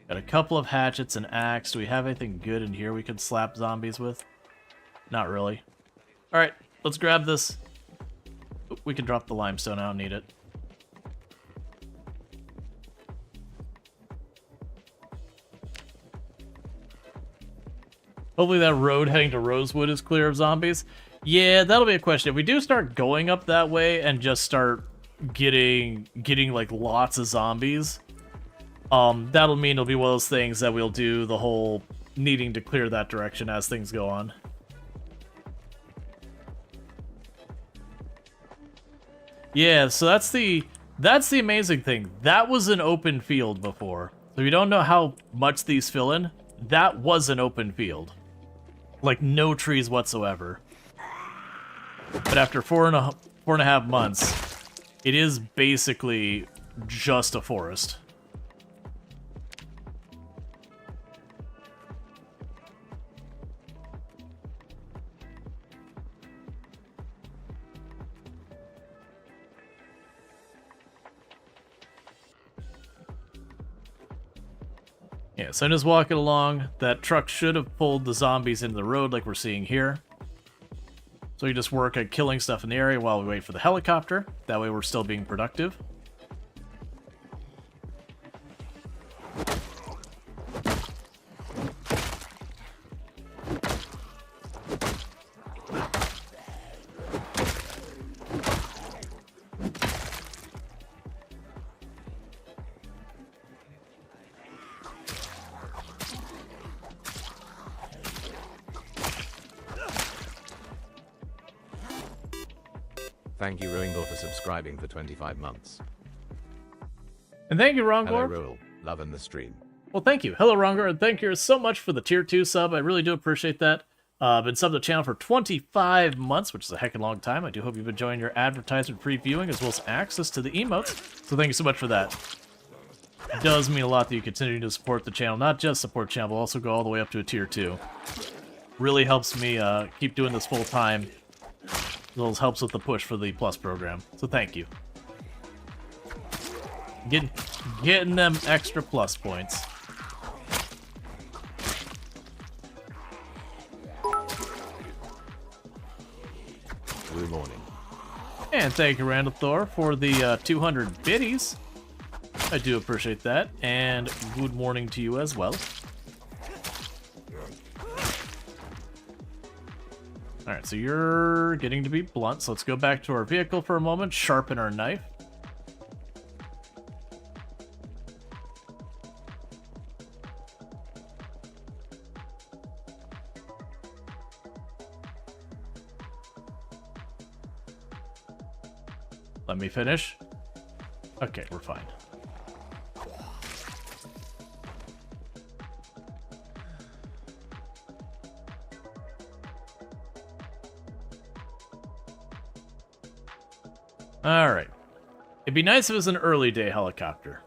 Got a couple of hatchets and axe. Do we have anything good in here we could slap zombies with? Not really. Alright, let's grab this. We can drop the limestone, I don't need it. Hopefully that road heading to Rosewood is clear of zombies. Yeah, that'll be a question. If we do start going up that way and just start getting like lots of zombies, that'll mean it'll be one of those things that we'll do the whole needing to clear that direction as things go on. Yeah, so that's the amazing thing. That was an open field before. So if you don't know how much these fill in, that was an open field. Like no trees whatsoever. But after four and a half months, it is basically just a forest. Yeah, so I'm just walking along. That truck should have pulled the zombies into the road like we're seeing here. So we just work at killing stuff in the area while we wait for the helicopter. That way we're still being productive. Thank you, Ruingle, for subscribing for 25 months. And thank you, Hello, Rongor. Rual. Loving the stream. Well, thank you. Hello, Rongor, and thank you so much for the tier 2 sub. I really do appreciate that. Been subbed to the channel for 25 months, which is a heck of a long time. I do hope you've been enjoying your advertisement free viewing as well as access to the emotes. So thank you so much for that. It does mean a lot that you continue to support the channel. Not just support the channel, but also go all the way up to a tier 2. Really helps me keep doing this full time. As well as helps with the push for the Plus program. So thank you. Getting them extra Plus points. Good morning. And thank you, Randall Thor, for the 200 biddies. I do appreciate that. And good morning to you as well. Alright, so you're getting to be blunt, so let's go back to our vehicle for a moment, sharpen our knife. Let me finish. Okay, we're fine. Alright. It'd be nice if it was an early day helicopter.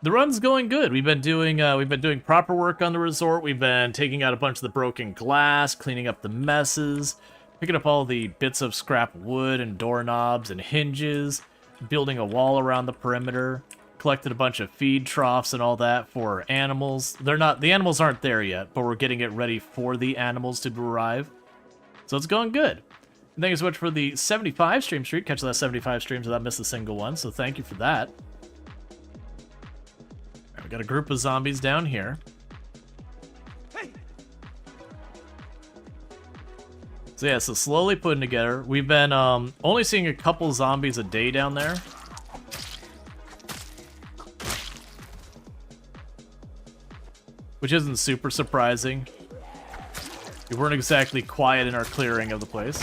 The run's going good. We've been doing proper work on the resort. We've been taking out a bunch of the broken glass, cleaning up the messes, picking up all the bits of scrap wood and doorknobs and hinges, building a wall around the perimeter, collected a bunch of feed troughs and all that for animals. The animals aren't there yet, but we're getting it ready for the animals to arrive. So it's going good. And thank you so much for the 75 stream streak. Catch that 75 streams without missing a single one, so thank you for that. Alright, we got a group of zombies down here. So yeah, so slowly putting together. We've been only seeing a couple zombies a day down there. Which isn't super surprising. We weren't exactly quiet in our clearing of the place.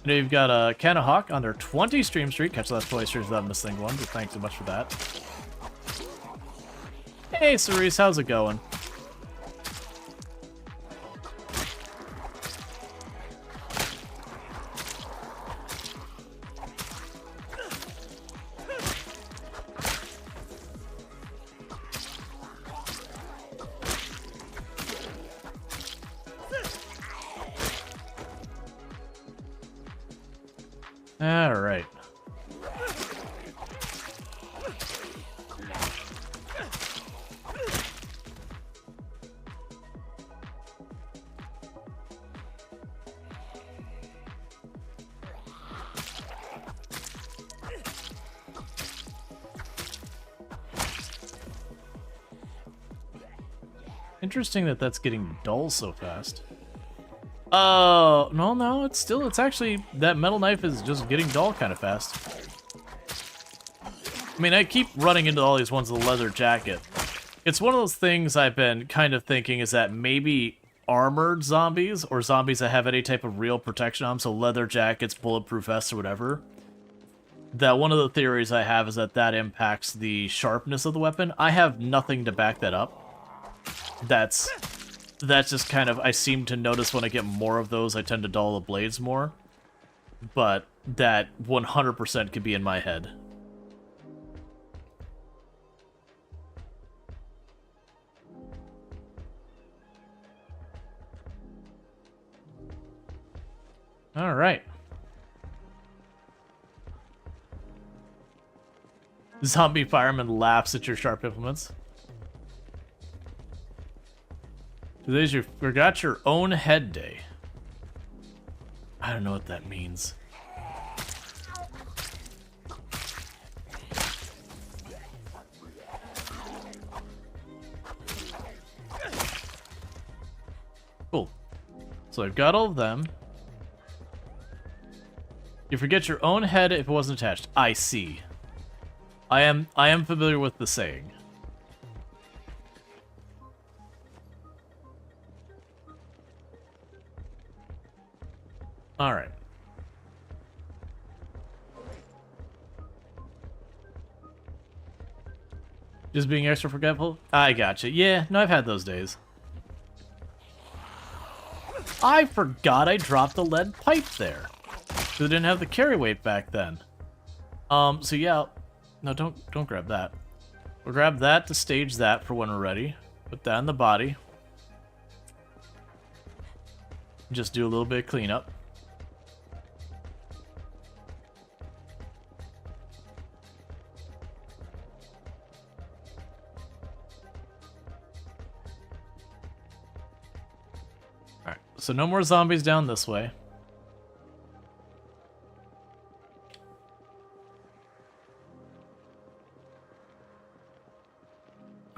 Now you've got a Hawk on their 20 stream streak. Catch the last 20 streams without missing one, but thanks so much for that. Hey Cerise, how's it going? All right. Interesting that that's getting dull so fast. Oh, no, it's actually, that metal knife is just getting dull kind of fast. I mean, I keep running into all these ones with a leather jacket. It's one of those things I've been kind of thinking is that maybe armored zombies, or zombies that have any type of real protection on them, so leather jackets, bulletproof vests, or whatever, that one of the theories I have is that that impacts the sharpness of the weapon. I have nothing to back that up. That's just kind of, I seem to notice when I get more of those, I tend to dull the blades more. But that 100% could be in my head. All right. Zombie fireman laughs at your sharp implements. Today's you forgot your own head day. I don't know what that means. Cool. So I've got all of them. You forget your own head if it wasn't attached. I see. I am familiar with the saying. All right. Just being extra forgetful? I gotcha. Yeah, no, I've had those days. I forgot I dropped the lead pipe there. Because I didn't have the carry weight back then. So yeah. No, don't grab that. We'll grab that to stage that for when we're ready. Put that in the body. Just do a little bit of cleanup. Alright, so no more zombies down this way.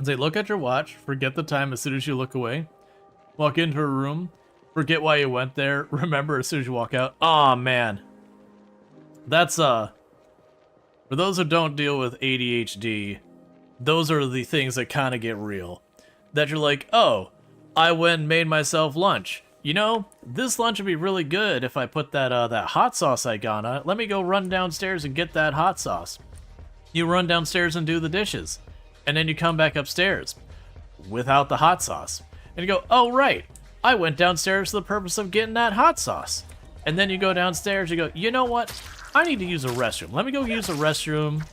Say, look at your watch, forget the time as soon as you look away. Walk into a room, forget why you went there, remember as soon as you walk out. Aw, man. That's, for those who don't deal with ADHD, those are the things that kind of get real. That you're like, oh, I went and made myself lunch. you know, this lunch would be really good if I put that that hot sauce I got on it. Let me go run downstairs and get that hot sauce. You run downstairs and do the dishes, and then you come back upstairs without the hot sauce. And you go, oh right, I went downstairs for the purpose of getting that hot sauce. And then you go downstairs, you go, you know what? I need to use a restroom. Let me go use a restroom,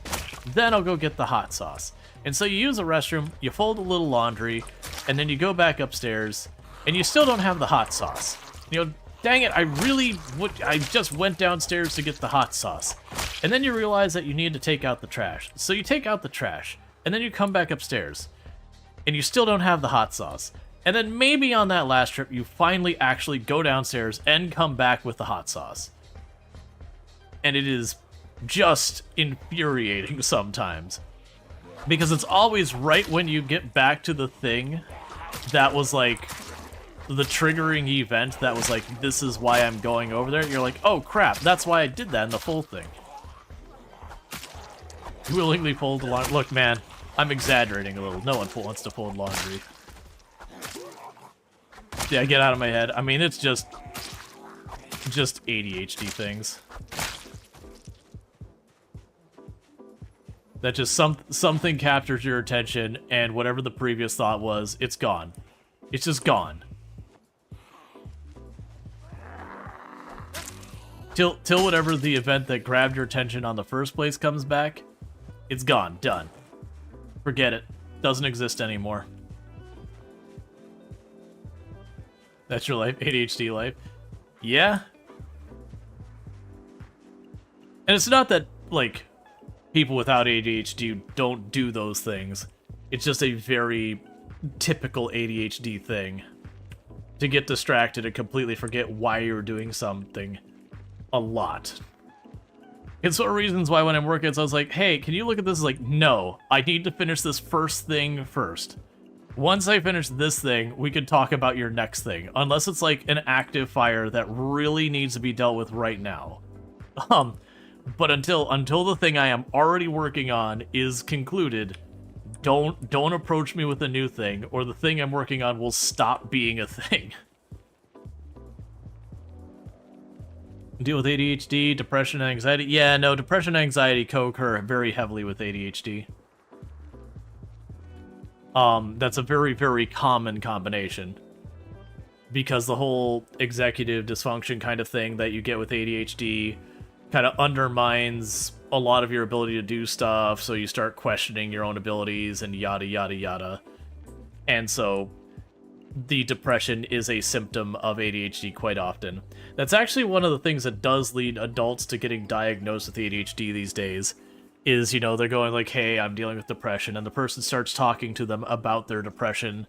then I'll go get the hot sauce. And so you use a restroom, you fold a little laundry, and then you go back upstairs, and you still don't have the hot sauce. You know, dang it, I just went downstairs to get the hot sauce. And then you realize that you need to take out the trash. So you take out the trash, and then you come back upstairs, and you still don't have the hot sauce. And then maybe on that last trip, you finally actually go downstairs and come back with the hot sauce. And it is just infuriating sometimes. Because it's always right when you get back to the thing that was like the triggering event that was like, this is why I'm going over there. You're like, oh crap, that's why I did that in the full thing. Willingly fold the laundry. Look, man, I'm exaggerating a little. No one wants to fold laundry. Yeah, get out of my head. I mean, it's just ADHD things. That just something captures your attention, and whatever the previous thought was, it's gone. It's just gone. Till whatever the event that grabbed your attention on the first place comes back, it's gone. Done. Forget it. Doesn't exist anymore. That's your life? ADHD life? Yeah? And it's not that, like, people without ADHD don't do those things. It's just a very typical ADHD thing. To get distracted and completely forget why you're doing something a lot. It's one of the reasons why when I'm working, so I was like, hey, can you look at this? It's like, no, I need to finish this first thing first. Once I finish this thing, we can talk about your next thing. Unless it's like an active fire that really needs to be dealt with right now. But until the thing I am already working on is concluded, don't approach me with a new thing, or the thing I'm working on will stop being a thing. Deal with ADHD, depression, and anxiety. Yeah, no, depression and anxiety co-occur very heavily with ADHD. That's a very, very common combination. Because the whole executive dysfunction kind of thing that you get with ADHD kind of undermines a lot of your ability to do stuff, so you start questioning your own abilities and yada yada yada. And so the depression is a symptom of ADHD quite often. That's actually one of the things that does lead adults to getting diagnosed with ADHD these days, is, you know, they're going like, hey, I'm dealing with depression, and the person starts talking to them about their depression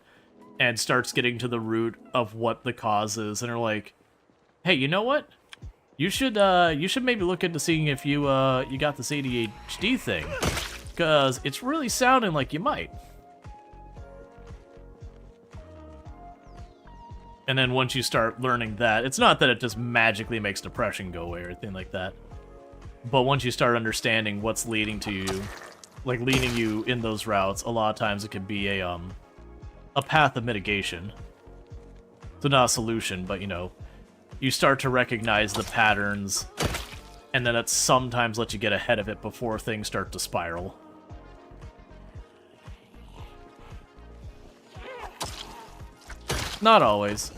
and starts getting to the root of what the cause is, and they're like, hey, you know what? You should maybe look into seeing if you got this ADHD thing, because it's really sounding like you might. And then once you start learning that, it's not that it just magically makes depression go away or anything like that. But once you start understanding what's leading to you, like leading you in those routes, a lot of times it can be a path of mitigation. So not a solution, but, you know, you start to recognize the patterns, and then it sometimes lets you get ahead of it before things start to spiral. Not always.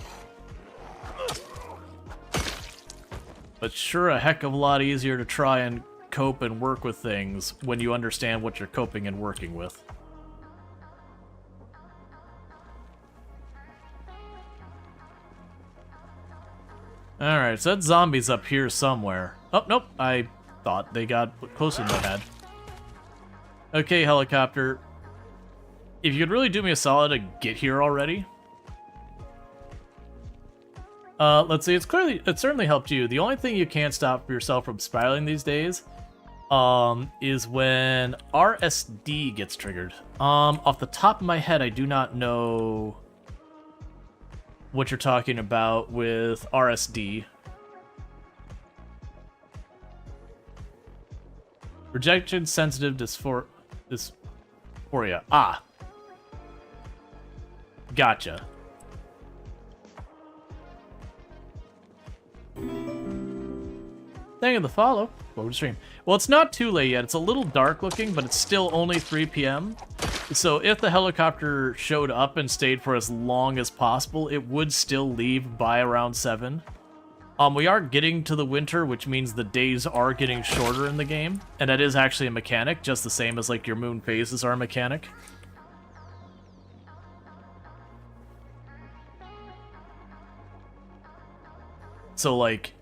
But sure a heck of a lot easier to try and cope and work with things when you understand what you're coping and working with. Alright, so that zombie's up here somewhere. Oh, nope, I thought they got closer than I had. Okay, helicopter. If you could really do me a solid to get here already. Let's see, it certainly helped you. The only thing you can't stop yourself from spiraling these days, is when RSD gets triggered. Off the top of my head, I do not know what you're talking about with RSD. Rejection sensitive dysphoria. Ah. Gotcha. Thank you for the follow. Welcome to stream. Well, it's not too late yet. It's a little dark looking, but it's still only 3 p.m. So if the helicopter showed up and stayed for as long as possible, it would still leave by around 7. We are getting to the winter, which means the days are getting shorter in the game, and that is actually a mechanic, just the same as like your moon phases are a mechanic. So like,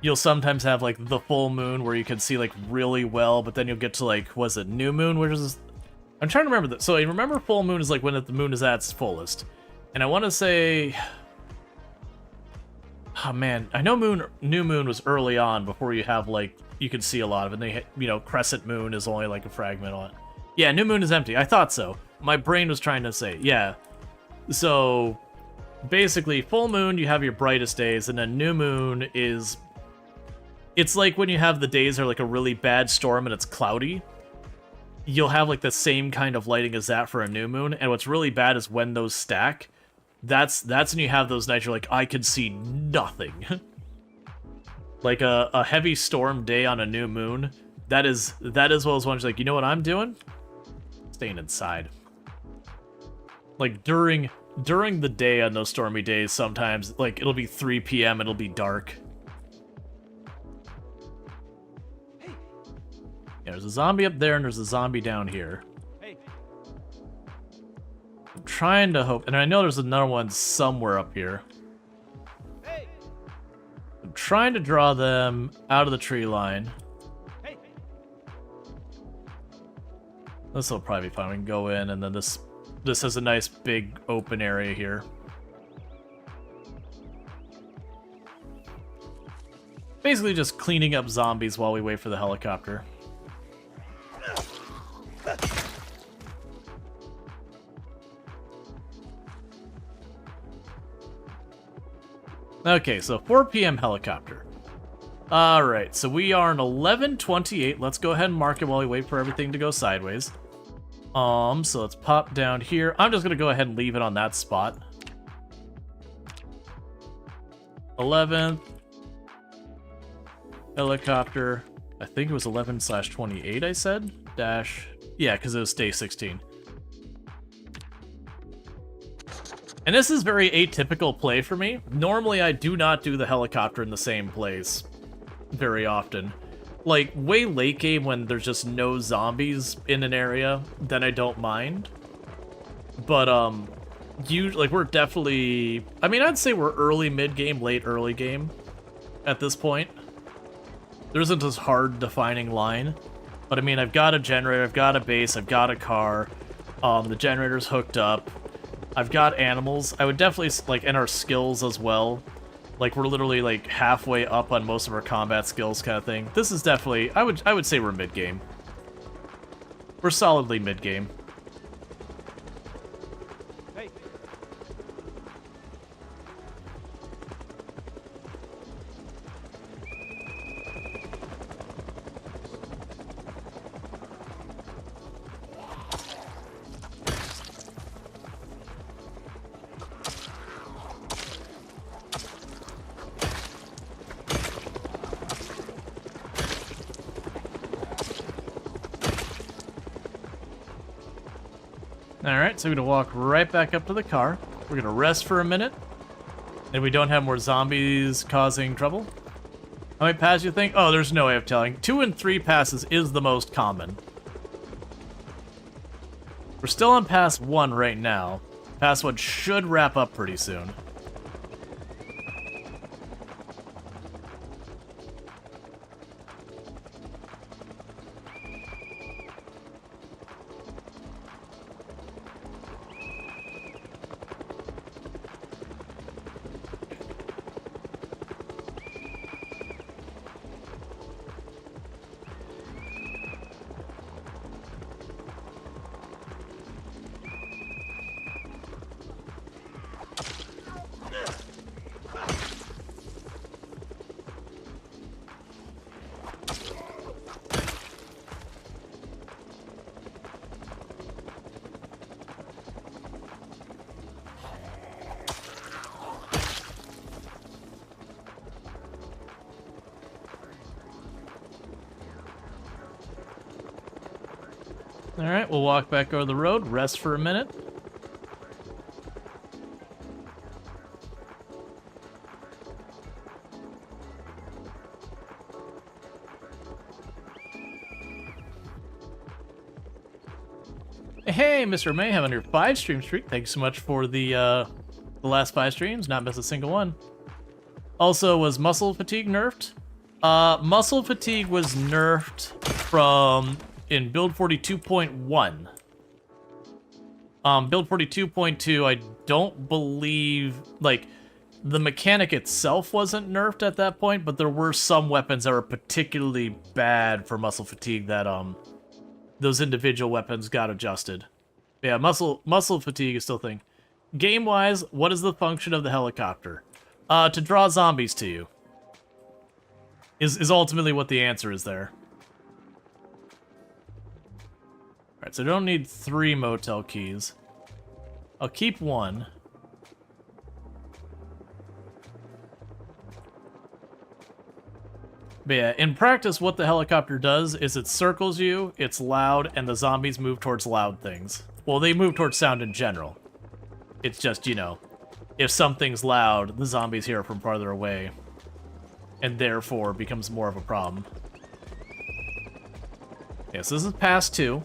you'll sometimes have like the full moon where you can see like really well, but then you'll get to like, was it new moon, which is, I'm trying to remember that. So I remember full moon is like when the moon is at its fullest, and I want to say, oh man, I know new moon was early on before you have like, you can see a lot of it. And they, you know, crescent moon is only like a fragment on it. Yeah, new moon is empty. I thought so. My brain was trying to say, yeah. So basically, full moon, you have your brightest days, and then new moon is, it's like when you have the days are like a really bad storm and it's cloudy. You'll have like the same kind of lighting as that for a new moon, and what's really bad is when those stack. That's when you have those nights you're like, I could see nothing. Like a heavy storm day on a new moon, that is one of those ones like, you know what I'm doing? Staying inside. Like during the day on those stormy days, sometimes like it'll be 3 p.m. it'll be dark. Yeah, there's a zombie up there and there's a zombie down here. I'm trying to hope, and I know there's another one somewhere up here. I'm trying to draw them out of the tree line. This will probably be fine. We can go in, and then this has a nice big open area here. Basically just cleaning up zombies while we wait for the helicopter. Okay, so 4 p.m. helicopter. Alright, so we are in 11:28. Let's go ahead and mark it while we wait for everything to go sideways. So let's pop down here. I'm just gonna go ahead and leave it on that spot. 11th. Helicopter. I think it was 11/28 I said? Dash. Yeah, because it was day 16. And this is very atypical play for me. Normally, I do not do the helicopter in the same place very often. Like, way late game when there's just no zombies in an area, then I don't mind. But, like, we're definitely... I mean, I'd say we're early mid-game, late early game at this point. There isn't this hard defining line. But, I mean, I've got a generator, I've got a base, I've got a car. The generator's hooked up. I've got animals. I would definitely, like, and our skills as well. Like, we're literally, like, halfway up on most of our combat skills kind of thing. This is definitely, I would say we're mid-game. We're solidly mid-game. Hey. Alright, so we're gonna walk right back up to the car. We're gonna rest for a minute. And we don't have more zombies causing trouble. How many passes you think? Oh, there's no way of telling. 2 and 3 passes is the most common. We're still on pass 1 right now. Pass 1 should wrap up pretty soon. Alright, we'll walk back over the road, rest for a minute. Hey, Mr. Mayhem on your 5-stream streak. Thanks so much for the last 5 streams. Not miss a single one. Also, was muscle fatigue nerfed? Muscle fatigue was nerfed in build 42.1. Build 42.2, I don't believe, like, the mechanic itself wasn't nerfed at that point, but there were some weapons that were particularly bad for muscle fatigue that, those individual weapons got adjusted. Yeah, muscle fatigue is still a thing. Game-wise, what is the function of the helicopter? To draw zombies to you. Is ultimately what the answer is there. Alright, so I don't need 3 motel keys. I'll keep 1. But yeah, in practice, what the helicopter does is it circles you, it's loud, and the zombies move towards loud things. Well, they move towards sound in general. It's just, you know, if something's loud, the zombies hear it from farther away. And therefore becomes more of a problem. Yeah, so this is pass 2.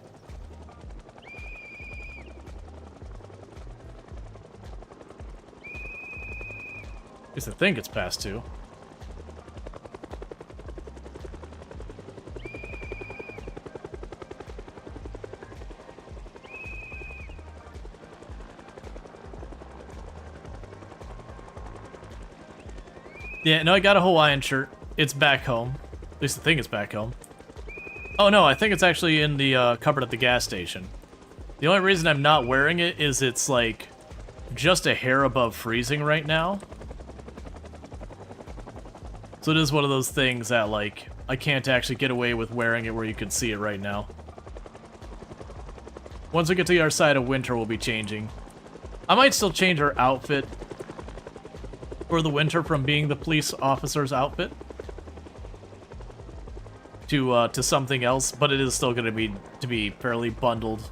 At least I think it's pass 2. Yeah, no, I got a Hawaiian shirt. It's back home. At least I think it's back home. Oh no, I think it's actually in the cupboard at the gas station. The only reason I'm not wearing it is it's like just a hair above freezing right now. So it is one of those things that like I can't actually get away with wearing it where you can see it right now. Once we get to the other side of winter, we'll be changing. I might still change our outfit for the winter from being the police officer's outfit to something else, but it is still going to be fairly bundled.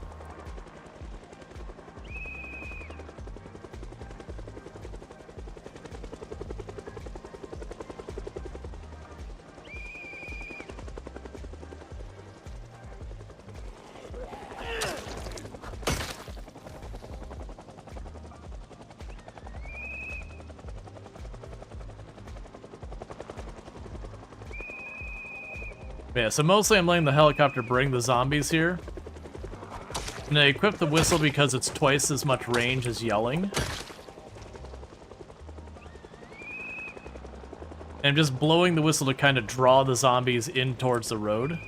Yeah, so mostly I'm letting the helicopter bring the zombies here. And I equip the whistle because it's twice as much range as yelling. And I'm just blowing the whistle to kind of draw the zombies in towards the road.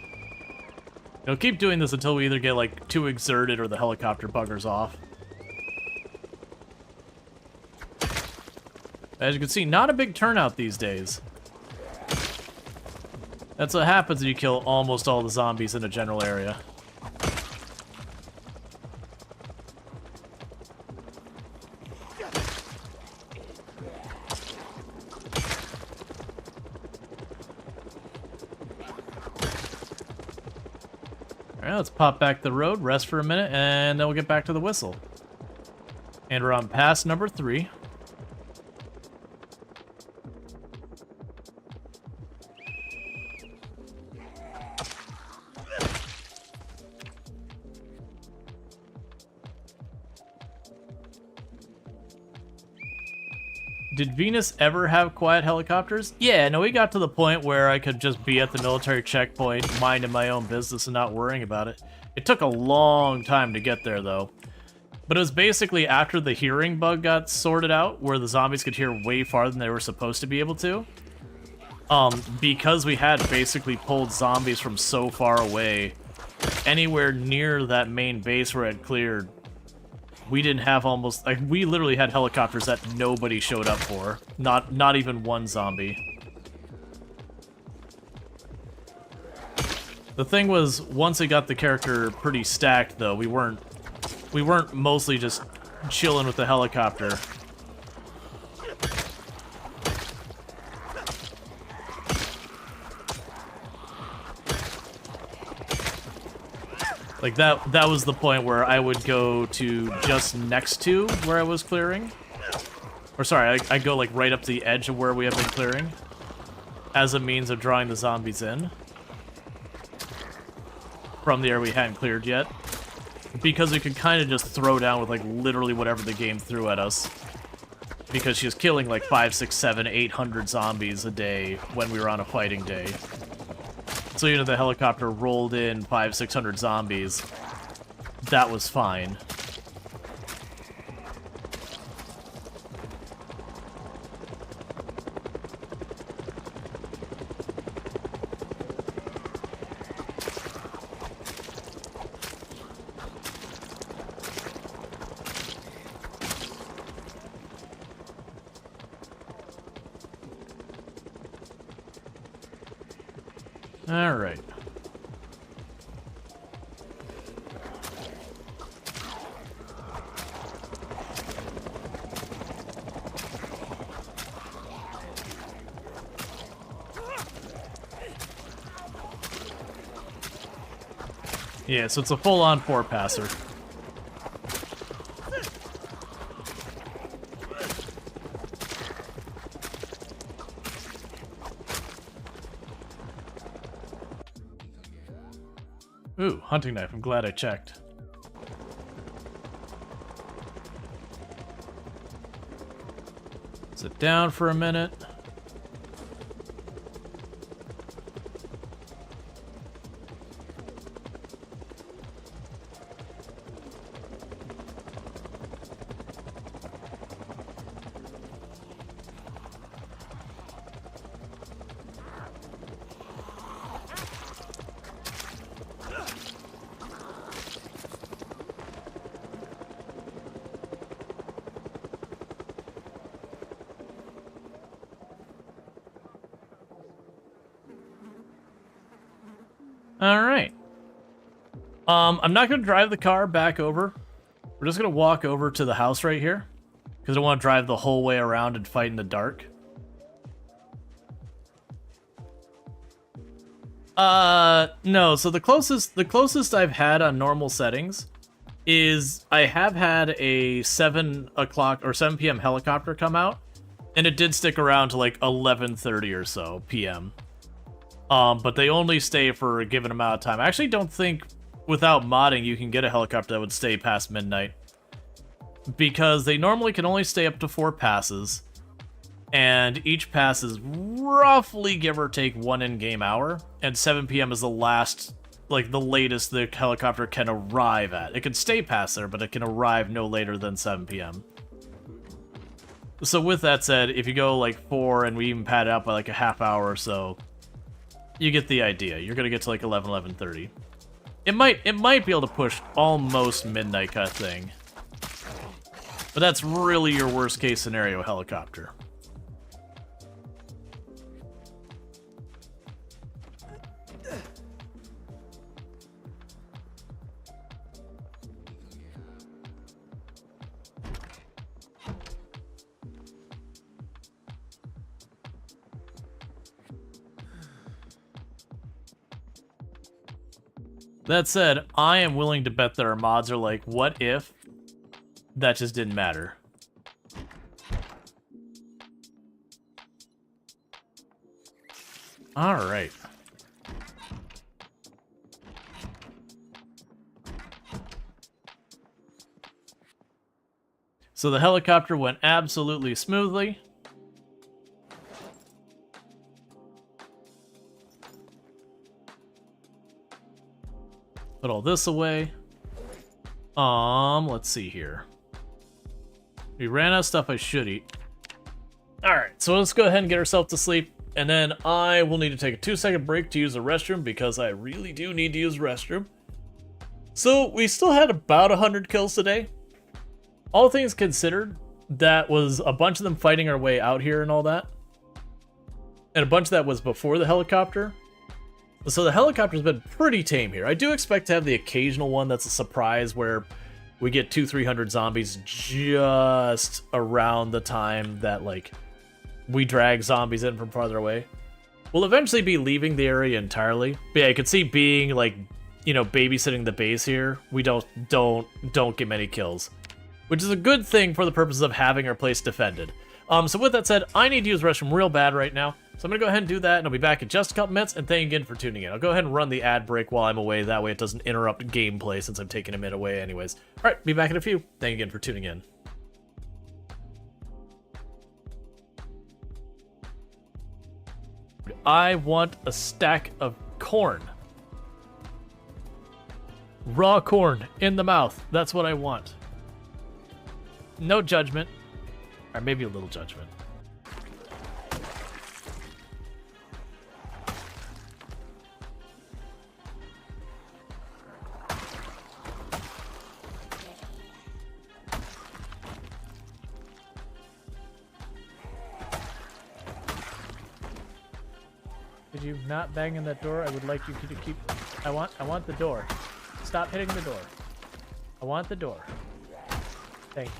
I'll keep doing this until we either get like too exerted or the helicopter buggers off. As you can see, not a big turnout these days. That's what happens when you kill almost all the zombies in a general area. Alright, let's pop back the road, rest for a minute, and then we'll get back to the whistle. And we're on pass number 3. Did Venus ever have quiet helicopters? Yeah, no, we got to the point where I could just be at the military checkpoint, minding my own business and not worrying about it. It took a long time to get there, though. But it was basically after the hearing bug got sorted out, where the zombies could hear way farther than they were supposed to be able to. Because we had basically pulled zombies from so far away, anywhere near that main base where it cleared, we didn't have almost, like, we literally had helicopters that nobody showed up for. Not even one zombie. The thing was, once it got the character pretty stacked, though, we weren't mostly just chilling with the helicopter. Like, that was the point where I would go to just next to where I was clearing. Or sorry, I go, like, right up to the edge of where we have been clearing. As a means of drawing the zombies in. From the area we hadn't cleared yet. Because we could kind of just throw down with, like, literally whatever the game threw at us. Because she was killing, like, 5, 6, 7, 800 zombies a day when we were on a fighting day. So even if the helicopter rolled in 500, 600 zombies, that was fine. All right. Yeah, so it's a full-on four-passer. Ooh, hunting knife. I'm glad I checked. Sit down for a minute. All right. I'm not going to drive the car back over. We're just going to walk over to the house right here. Because I don't want to drive the whole way around and fight in the dark. No. So the closest I've had on normal settings is I have had a 7 o'clock or 7 p.m. helicopter come out. And it did stick around to like 11:30 or so p.m. But they only stay for a given amount of time. I actually don't think without modding you can get a helicopter that would stay past midnight. Because they normally can only stay up to 4 passes. And each pass is roughly, give or take, 1 in-game hour. And 7 p.m. is the last, like the latest the helicopter can arrive at. It can stay past there, but it can arrive no later than 7 p.m. So with that said, if you go like 4 and we even pad it out by like a half hour or so, you get the idea. You're gonna get to like 11:30. It might be able to push almost midnight kind of thing. But that's really your worst case scenario helicopter. That said, I am willing to bet that our mods are like, what if that just didn't matter? Alright. So the helicopter went absolutely smoothly. Put all this away. Let's see here. We ran out of stuff I should eat. Alright, so let's go ahead and get ourselves to sleep. And then I will need to take a 2-second break to use the restroom because I really do need to use the restroom. So we still had about 100 kills today. All things considered, that was a bunch of them fighting our way out here and all that. And a bunch of that was before the helicopter. So the helicopter's been pretty tame here. I do expect to have the occasional one that's a surprise where we get 200-300 zombies just around the time that, like, we drag zombies in from farther away. We'll eventually be leaving the area entirely. But yeah, I could see being, like, babysitting the base here, we don't get many kills, which is a good thing for the purposes of having our place defended. So with that said, I need to use the restroom real bad right now, so I'm gonna go ahead and do that, and I'll be back in just a couple minutes. And thank you again for tuning in. I'll go ahead and run the ad break while I'm away. That way it doesn't interrupt gameplay since I'm taking a minute away anyways. All right, be back in a few. Thank you again for tuning in. I want a stack of corn. Raw corn in the mouth. That's what I want. No judgment. Or maybe a little judgment. Could you not bang in that door? I would like you to keep... I want the door. Stop hitting the door. I want the door. Thank you.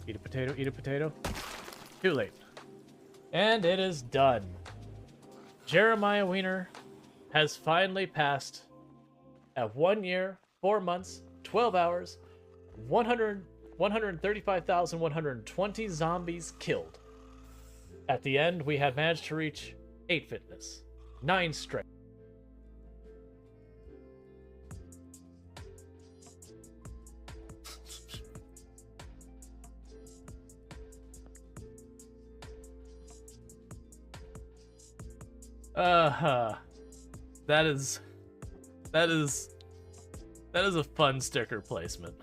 Eat a potato, eat a potato. Too late. And it is done. Jeremiah Wiener has finally passed at 1 year, 4 months, 12 hours, 135,120 zombies killed. At the end, we have managed to reach 8 fitness, 9 strength. That is a fun sticker placement.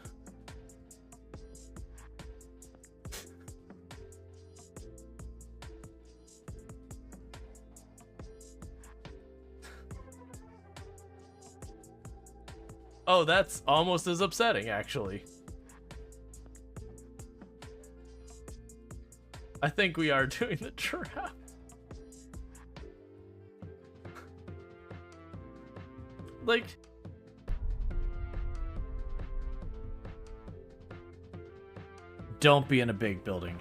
Oh, that's almost as upsetting, actually. I think we are doing the trap. Like... Don't be in a big building.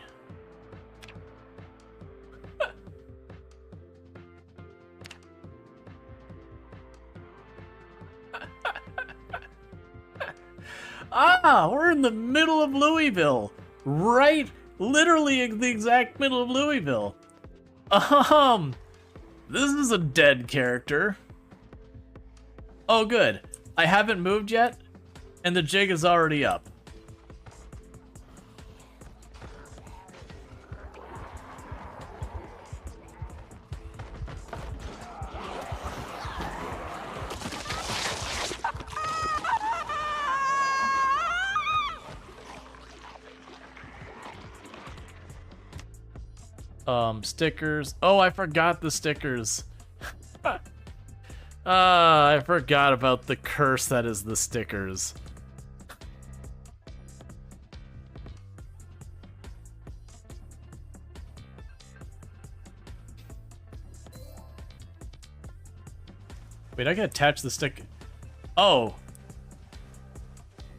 We're in the middle of Louisville. Right, literally the exact middle of Louisville. This is a dead character. Oh, good. I haven't moved yet, and the jig is already up. Stickers. Oh, I forgot the stickers. I forgot about the curse that is the stickers. Wait, I can attach the stick. Oh.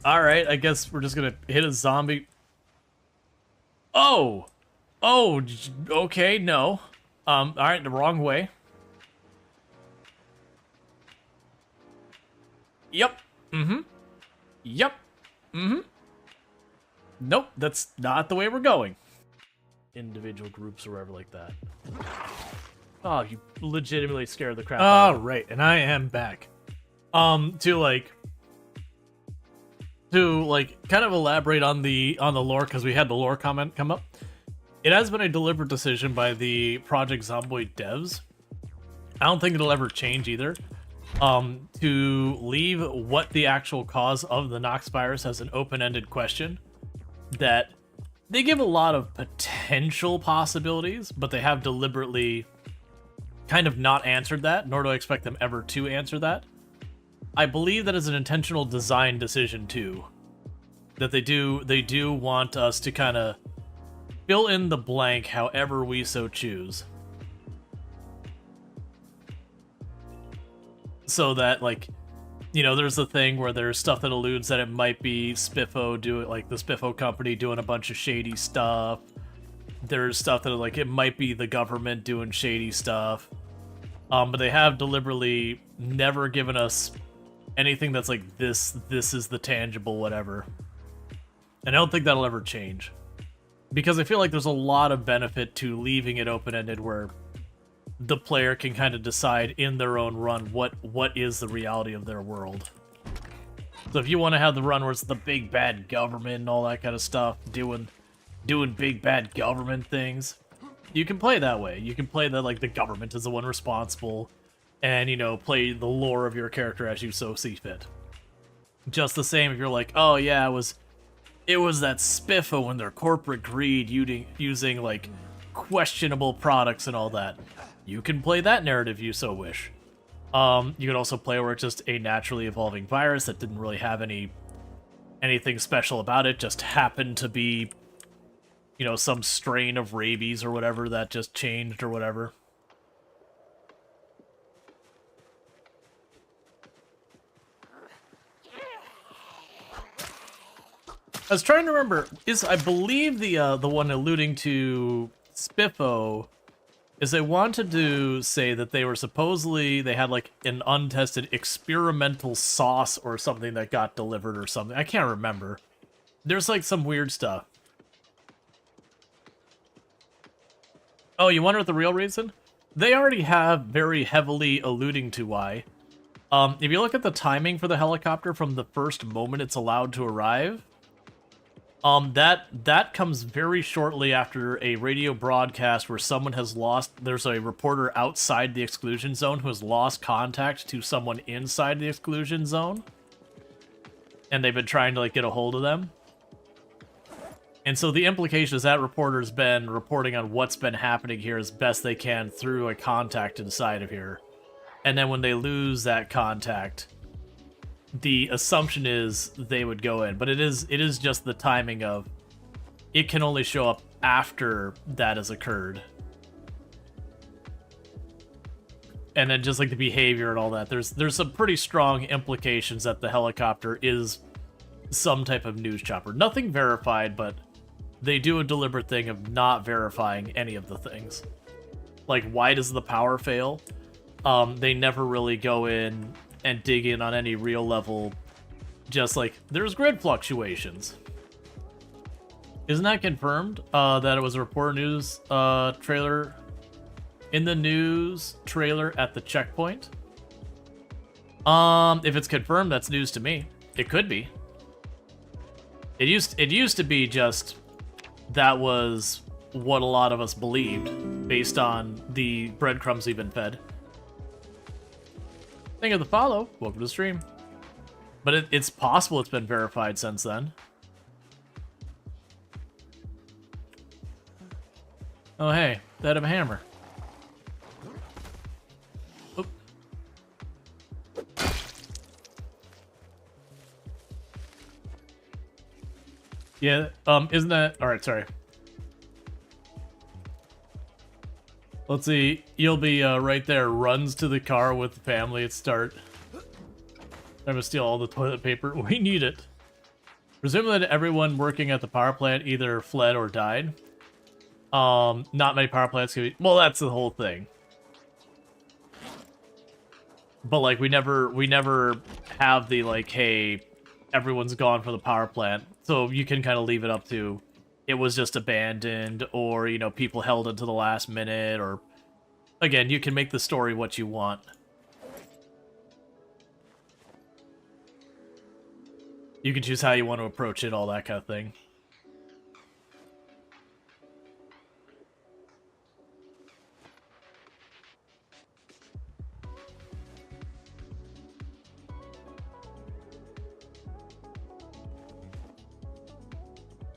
Alright, I guess we're just gonna hit a zombie. Oh! Oh, okay, no. Alright, the wrong way. Yep. Mm-hmm. Yep. Mm-hmm. Nope, that's not the way we're going. Individual groups or whatever like that. Oh, you legitimately scared the crap out of me. Right, and I am back. To kind of elaborate on the lore, because we had the lore comment come up. It has been a deliberate decision by the Project Zomboid devs. I don't think it'll ever change either. To leave what the actual cause of the Nox virus as an open-ended question. That they give a lot of potential possibilities, but they have deliberately kind of not answered that, nor do I expect them ever to answer that. I believe that is an intentional design decision too. That they do want us to kind of fill in the blank however we so choose. So that, like, you know, there's a thing where there's stuff that alludes that it might be Spiffo the Spiffo company doing a bunch of shady stuff. There's stuff that like it might be the government doing shady stuff. But they have deliberately never given us anything that's like this is the tangible whatever. And I don't think that'll ever change. Because I feel like there's a lot of benefit to leaving it open-ended where the player can kind of decide in their own run what is the reality of their world. So if you want to have the run where it's the big bad government and all that kind of stuff, doing big bad government things, you can play that way. You can play that like the government is the one responsible, and you know, play the lore of your character as you so see fit. Just the same if you're like, oh yeah, it was that spiffo and their corporate greed using like questionable products and all that. You can play that narrative if you so wish. You could also play where it's just a naturally evolving virus that didn't really have anything special about it, just happened to be, you know, some strain of rabies or whatever that just changed or whatever. I was trying to remember, I believe the one alluding to Spiffo is they wanted to say that they had like an untested experimental sauce or something that got delivered or something. I can't remember. There's like some weird stuff. Oh, you wonder what the real reason? They already have very heavily alluding to why. If you look at the timing for the helicopter from the first moment it's allowed to arrive, that comes very shortly after a radio broadcast where someone has there's a reporter outside the exclusion zone who has lost contact to someone inside the exclusion zone. And they've been trying to like get a hold of them. And so the implication is that reporter's been reporting on what's been happening here as best they can through a contact inside of here. And then when they lose that contact, the assumption is they would go in, but it is just the timing of it can only show up after that has occurred. And then just like the behavior and all that, there's some pretty strong implications that the helicopter is some type of news chopper. Nothing verified, but they do a deliberate thing of not verifying any of the things. Like, why does the power fail? They never really go in and dig in on any real level, just like, there's grid fluctuations. Isn't that confirmed, that it was a report news trailer, in the news trailer at the checkpoint? If it's confirmed, that's news to me. It could be. It used to be just, that was what a lot of us believed, based on the breadcrumbs we've been fed. Thank you for the follow. Welcome to the stream. But it's possible it's been verified since then. Oh, hey. They have a hammer. Oop. Yeah, isn't that... Alright, sorry. Let's see, you'll be right there, runs to the car with the family at start. I'm gonna steal all the toilet paper. We need it. Presumably that everyone working at the power plant either fled or died. Not many power plants can be... Well, that's the whole thing. But, like, we never have the, like, hey, everyone's gone from the power plant. So you can kind of leave it up to... It was just abandoned, or, you know, people held it to the last minute, or... Again, you can make the story what you want. You can choose how you want to approach it, all that kind of thing.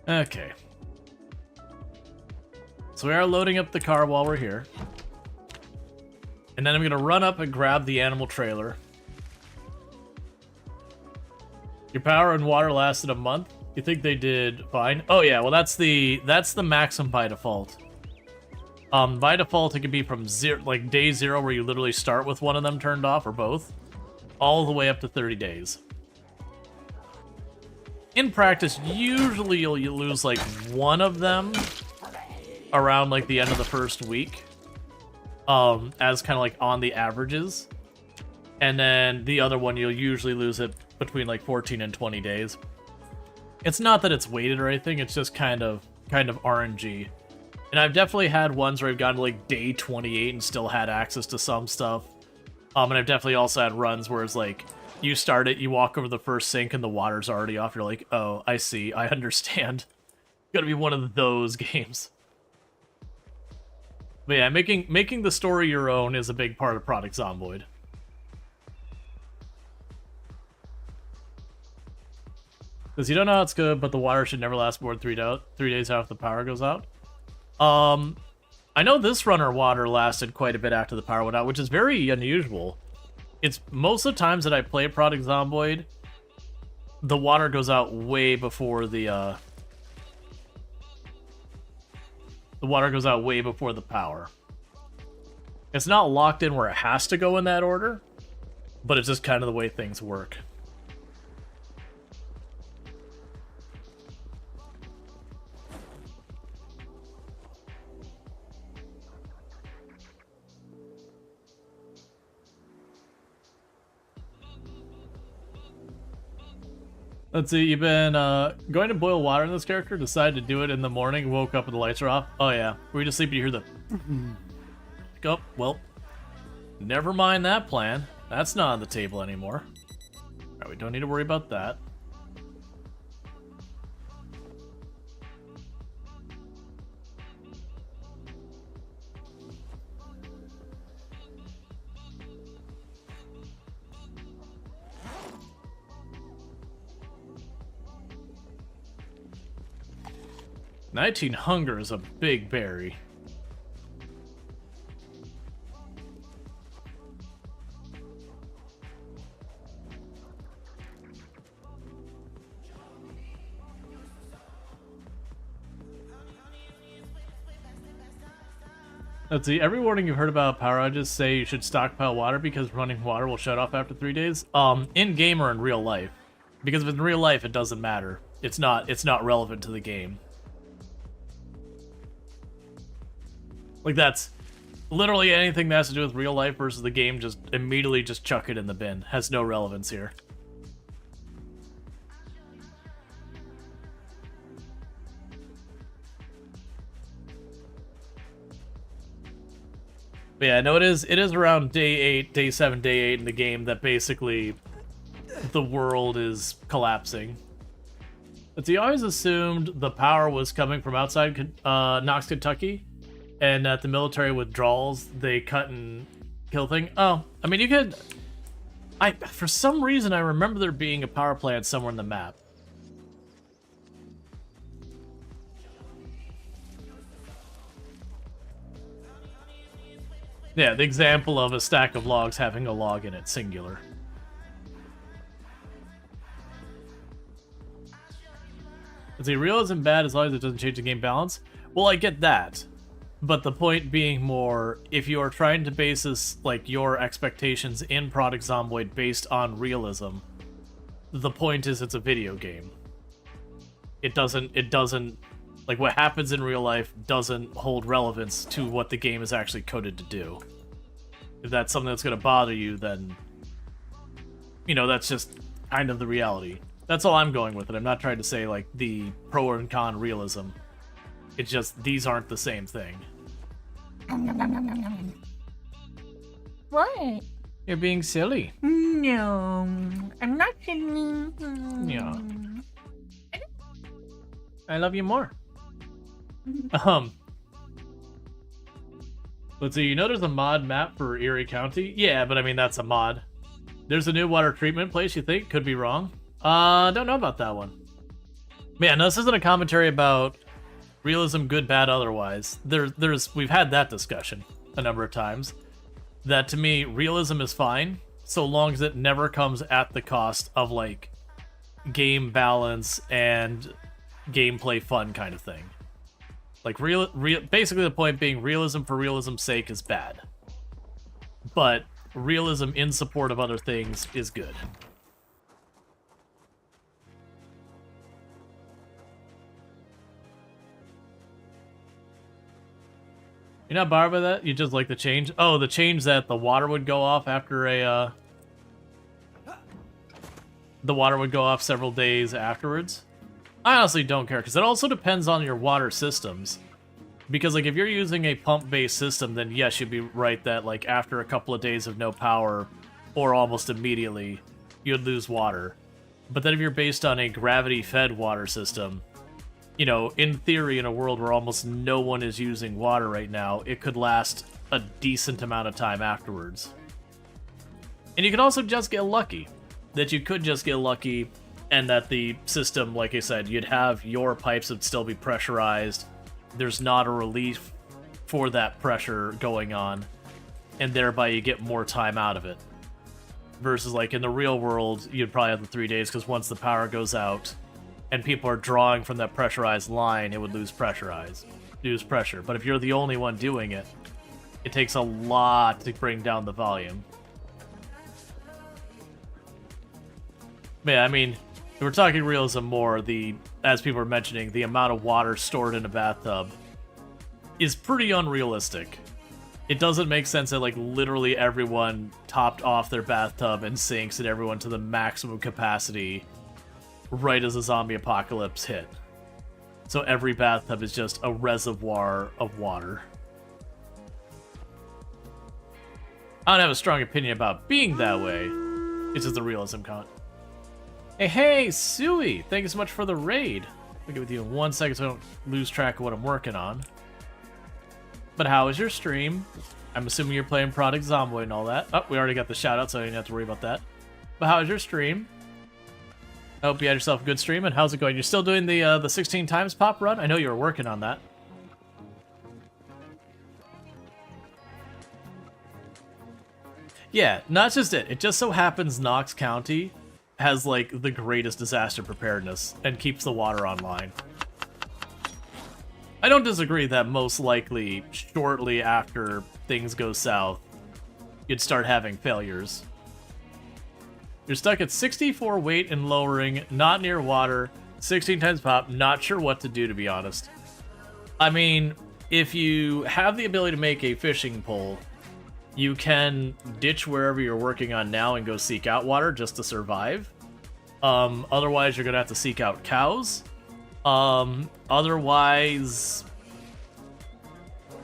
Okay. So we are loading up the car while we're here. And then I'm going to run up and grab the animal trailer. Your power and water lasted a month? You think they did fine? Oh yeah, well that's the maximum by default. By default it can be from day 0 where you literally start with one of them turned off, or both, all the way up to 30 days. In practice, usually you'll lose like one of them around like the end of the first week, as kind of like on the averages, and then the other one you'll usually lose it between like 14 and 20 days. It's not that it's weighted or anything, it's just kind of RNG. And I've definitely had ones where I've gotten to like day 28 and still had access to some stuff. And I've definitely also had runs where it's like, you start it, you walk over the first sink and the water's already off. You're like, oh, I see, I understand. Gotta be one of those games. But yeah, making the story your own is a big part of Project Zomboid. Because you don't know how it's good, but the water should never last more than 3 days after the power goes out. I know this runner water lasted quite a bit after the power went out, which is very unusual. It's most of the times that I play Project Zomboid, the water goes out way before the water goes out way before the power. It's not locked in where it has to go in that order, but it's just kind of the way things work. Let's see, you've been going to boil water in this character, decided to do it in the morning, woke up and the lights are off. Oh yeah, were you just sleeping? You hear the... Oh, well, never mind that plan. That's not on the table anymore. Alright, we don't need to worry about that. $19 hunger is a big berry. Let's see, every warning you've heard about power outages say you should stockpile water because running water will shut off after 3 days. In game or in real life. Because if in real life it doesn't matter. It's not relevant to the game. Like, that's literally anything that has to do with real life versus the game, just immediately just chuck it in the bin. Has no relevance here. But yeah, no, it is around day 7, day 8 in the game that basically the world is collapsing. But he always assumed the power was coming from outside Knox, Kentucky. And at the military withdrawals, they cut and kill thing. Oh, I mean, you could... for some reason, I remember there being a power plant somewhere in the map. Yeah, the example of a stack of logs having a log in it, singular. Is the realism bad as long as it doesn't change the game balance? Well, I get that. But the point being more, if you are trying to base this, like, your expectations in Project Zomboid based on realism, the point is it's a video game. It doesn't, like, what happens in real life doesn't hold relevance to what the game is actually coded to do. If that's something that's going to bother you, then, you know, that's just kind of the reality. That's all I'm going with it. I'm not trying to say, like, the pro and con realism. It's just, these aren't the same thing. What? You're being silly. No, I'm not silly. Yeah. I love you more. Let's see, you know there's a mod map for Erie County? Yeah, but I mean, that's a mod. There's a new water treatment place, you think? Could be wrong. Don't know about that one. Man, no, this isn't a commentary about realism, good, bad, otherwise. We've had that discussion a number of times. That, to me, realism is fine, so long as it never comes at the cost of, like, game balance and gameplay fun kind of thing. Like, basically the point being, realism for realism's sake is bad. But realism in support of other things is good. You're not bothered by that? You just like the change? Oh, the change that the water would go off after a, the water would go off several days afterwards? I honestly don't care, because it also depends on your water systems. Because, like, if you're using a pump-based system, then yes, you'd be right that, like, after a couple of days of no power, or almost immediately, you'd lose water. But then if you're based on a gravity-fed water system, you know, in theory, in a world where almost no one is using water right now, it could last a decent amount of time afterwards. And you could also just get lucky. That you could just get lucky, and that the system, like I said, you'd have your pipes would still be pressurized. There's not a relief for that pressure going on, and thereby you get more time out of it. Versus, like, in the real world, you'd probably have the 3 days, because once the power goes out, and people are drawing from that pressurized line, it would lose pressure. But if you're the only one doing it, it takes a lot to bring down the volume. But yeah, I mean, if we're talking realism more, as people are mentioning, the amount of water stored in a bathtub is pretty unrealistic. It doesn't make sense that, like, literally everyone topped off their bathtub and sinks and everyone to the maximum capacity right as the zombie apocalypse hit. So every bathtub is just a reservoir of water. I don't have a strong opinion about being that way. It's just the realism comment. Hey, Suey! Thank you so much for the raid. I'll get with you in 1 second so I don't lose track of what I'm working on. But how is your stream? I'm assuming you're playing Product Zomboid and all that. Oh, we already got the shout out, so I didn't have to worry about that. But how is your stream? I hope you had yourself a good stream, and how's it going? You're still doing the 16 times pop run? I know you were working on that. Yeah, not just it. It just so happens Knox County has, like, the greatest disaster preparedness and keeps the water online. I don't disagree that most likely, shortly after things go south, you'd start having failures. You're stuck at 64 weight and lowering, not near water, 16 times pop, not sure what to do, to be honest. I mean, if you have the ability to make a fishing pole, you can ditch wherever you're working on now and go seek out water just to survive. Otherwise, you're gonna have to seek out cows. Otherwise,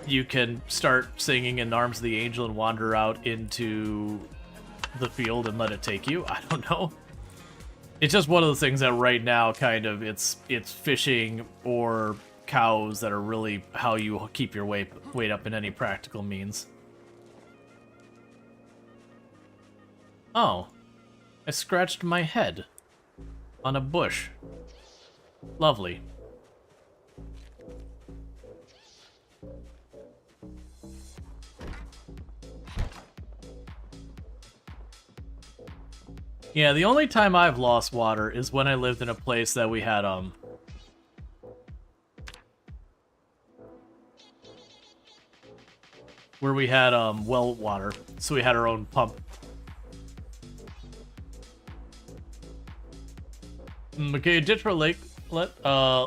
you can start singing in Arms of the Angel and wander out into the field and let it take you. I don't know. It's just one of those things that right now kind of it's fishing or cows that are really how you keep your weight up in any practical means. Oh, I scratched my head on a bush. Lovely. Yeah, the only time I've lost water is when I lived in a place that we had, where we had, well water. So we had our own pump. Okay, ditch for lake. Let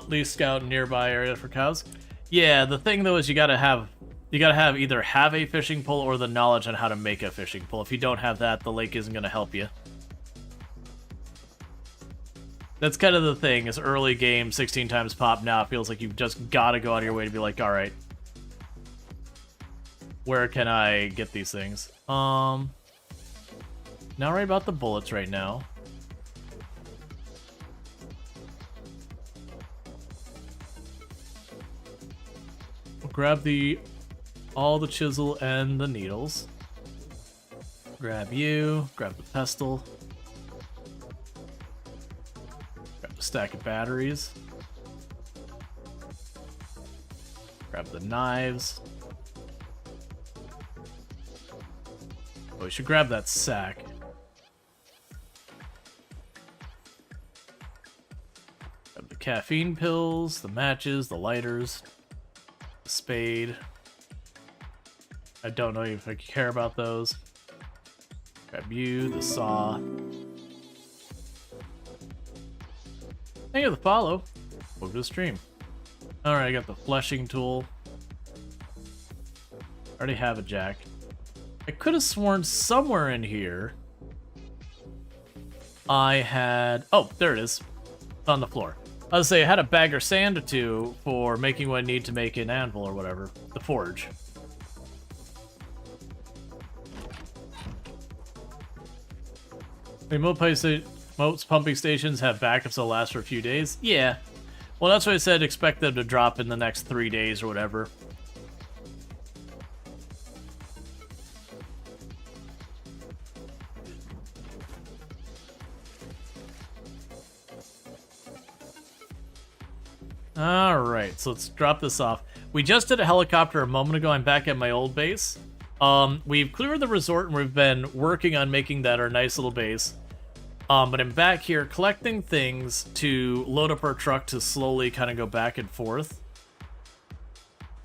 leaf scout nearby area for cows. Yeah, the thing though is you gotta either have a fishing pole or the knowledge on how to make a fishing pole. If you don't have that, the lake isn't gonna help you. That's kind of the thing, is early game, 16 times pop now, it feels like you've just gotta go out of your way to be like, alright, where can I get these things? Not right about the bullets right now. We'll grab all the chisel and the needles. Grab you, grab the pestle. Grab the stack of batteries. Grab the knives. Oh, we should grab that sack. Grab the caffeine pills, the matches, the lighters, the spade. I don't know if I care about those. Grab you, the saw. Thank you for the follow. Welcome to the stream. Alright, I got the fleshing tool. already have a jack. I could have sworn somewhere in here I had... Oh, there it is. On the floor. I was say I had a bag or sand or two for making what I need to make an anvil or whatever. The forge. I mean, most pumping stations have backups that last for a few days. Yeah. Well, that's what I said. Expect them to drop in the next 3 days or whatever. Alright, so let's drop this off. We just did a helicopter a moment ago. I'm back at my old base. We've cleared the resort and we've been working on making that our nice little base. But I'm back here collecting things to load up our truck to slowly kind of go back and forth.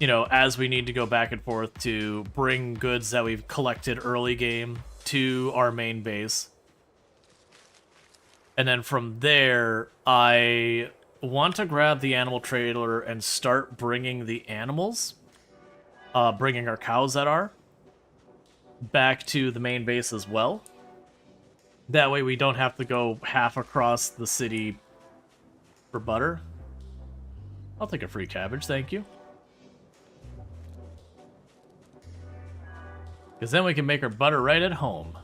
You know, as we need to go back and forth to bring goods that we've collected early game to our main base. And then from there, I want to grab the animal trailer and start bringing the animals, bringing our cows that are, back to the main base as well. That way we don't have to go half across the city for butter. I'll take a free cabbage, thank you. Because then we can make our butter right at home.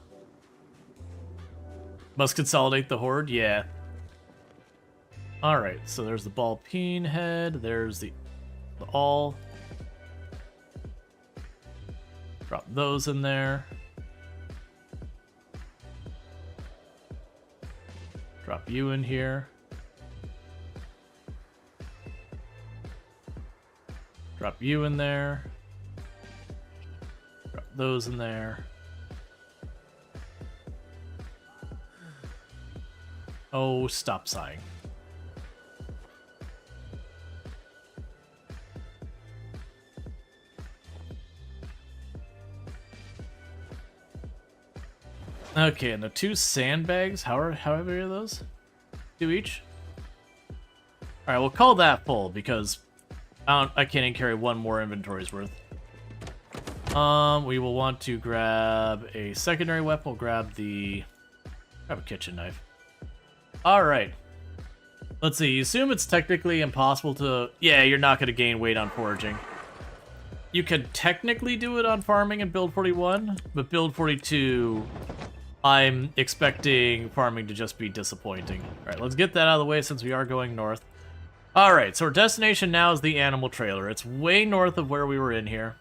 Must consolidate the horde? Yeah. Alright, so there's the ball peen head, there's the awl. Drop those in there. Drop you in here. Drop you in there. Drop those in there. Oh, stop sighing. Okay, and the 2 sandbags, how heavy are those? 2 each? Alright, we'll call that full, because I can't even carry 1 more inventory's worth. We will want to grab a secondary weapon. We'll grab a kitchen knife. Alright. Let's see, you assume it's technically impossible to... Yeah, you're not going to gain weight on foraging. You can technically do it on farming in build 41, but build 42... I'm expecting farming to just be disappointing. Alright, let's get that out of the way since we are going north. Alright, so our destination now is the animal trailer. It's way north of where we were in here.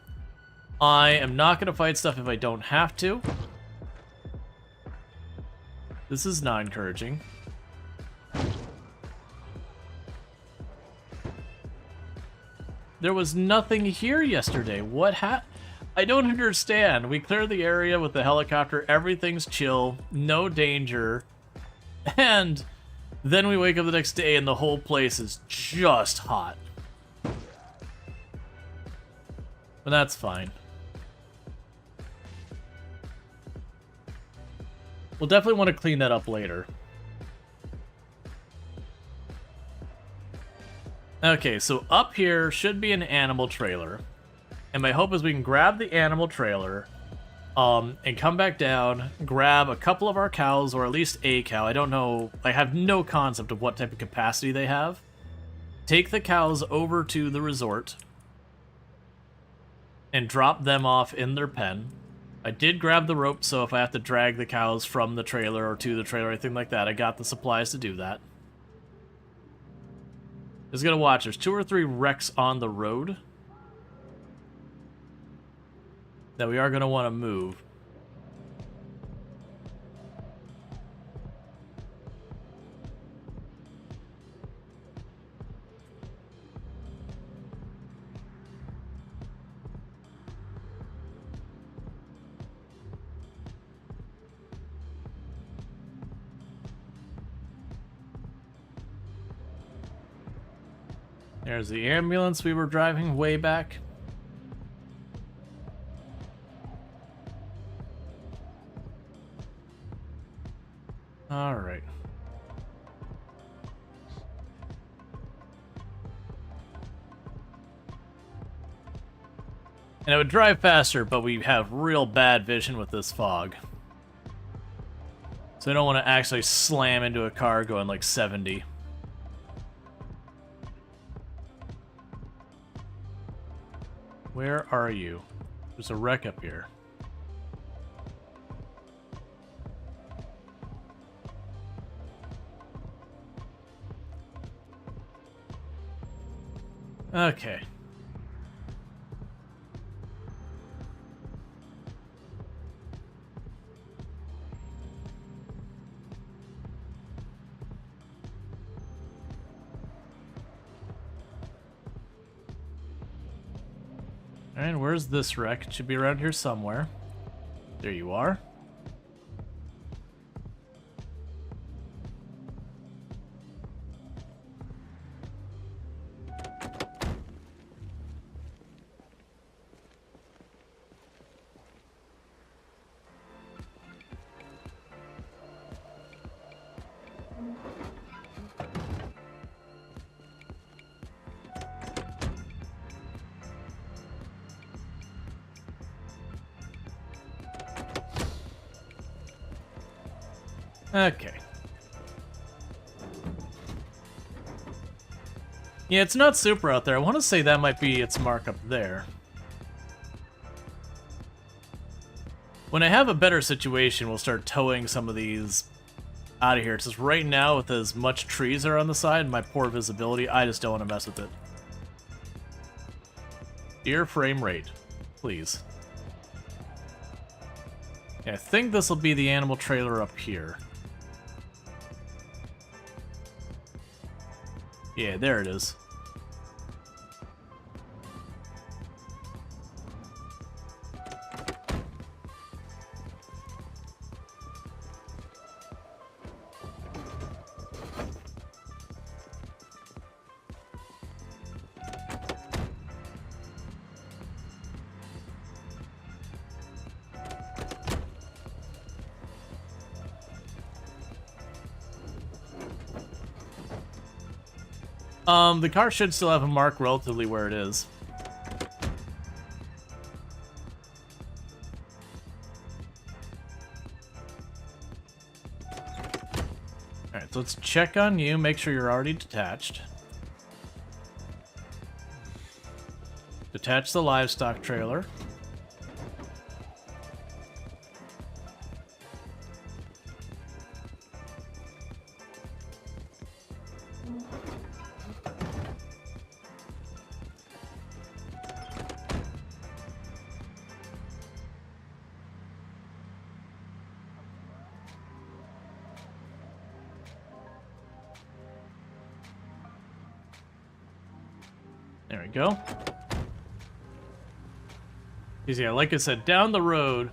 I am not going to fight stuff if I don't have to. This is not encouraging. There was nothing here yesterday. What happened? I don't understand. We cleared the area with the helicopter. Everything's chill. No danger. And then we wake up the next day and the whole place is just hot. But that's fine. We'll definitely want to clean that up later. Okay, so up here should be an animal trailer. And my hope is we can grab the animal trailer, and come back down, grab a couple of our cows, or at least a cow. I don't know, I have no concept of what type of capacity they have. Take the cows over to the resort, and drop them off in their pen. I did grab the rope, so if I have to drag the cows from the trailer or to the trailer or anything like that, I got the supplies to do that. Just gotta watch, there's 2 or 3 wrecks on the road that we are going to want to move. There's the ambulance we were driving way back. All right. And it would drive faster, but we have real bad vision with this fog. So I don't want to actually slam into a car going like 70. Where are you? There's a wreck up here. Okay. Alright, where's this wreck? It should be around here somewhere. There you are. Okay. Yeah, it's not super out there. I want to say that might be its mark up there. When I have a better situation, we'll start towing some of these out of here. It's just right now, with as much trees are on the side and my poor visibility, I just don't want to mess with it. Dear frame rate, please. Yeah, I think this will be the animal trailer up here. Yeah, there it is. The car should still have a mark relatively where it is. Alright, so let's check on you, make sure you're already detached. Detach the livestock trailer. There we go. Because yeah, like I said, down the road,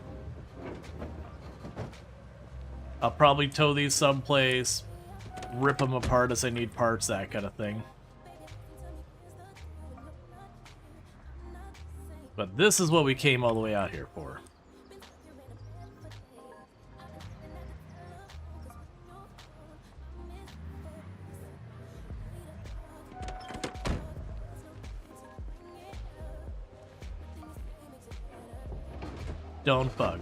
I'll probably tow these someplace, rip them apart as I need parts, that kind of thing. But this is what we came all the way out here for. Don't bug.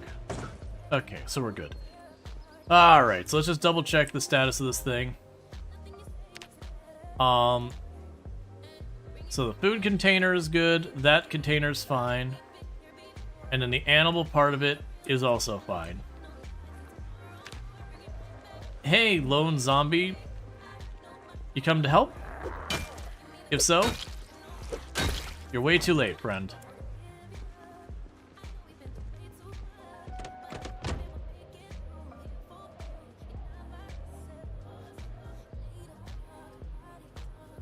Okay, so we're good. Alright, so let's just double check the status of this thing. So the food container is good, that container's fine. And then the animal part of it is also fine. Hey, lone zombie. You come to help? If so, you're way too late, friend.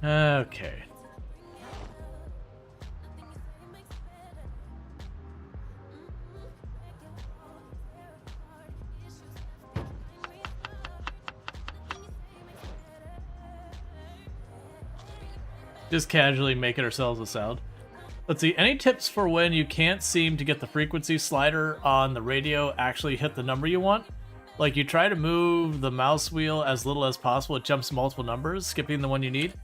Okay. Just casually making ourselves a sound. Let's see, any tips for when you can't seem to get the frequency slider on the radio actually hit the number you want? Like, you try to move the mouse wheel as little as possible, it jumps multiple numbers, skipping the one you need.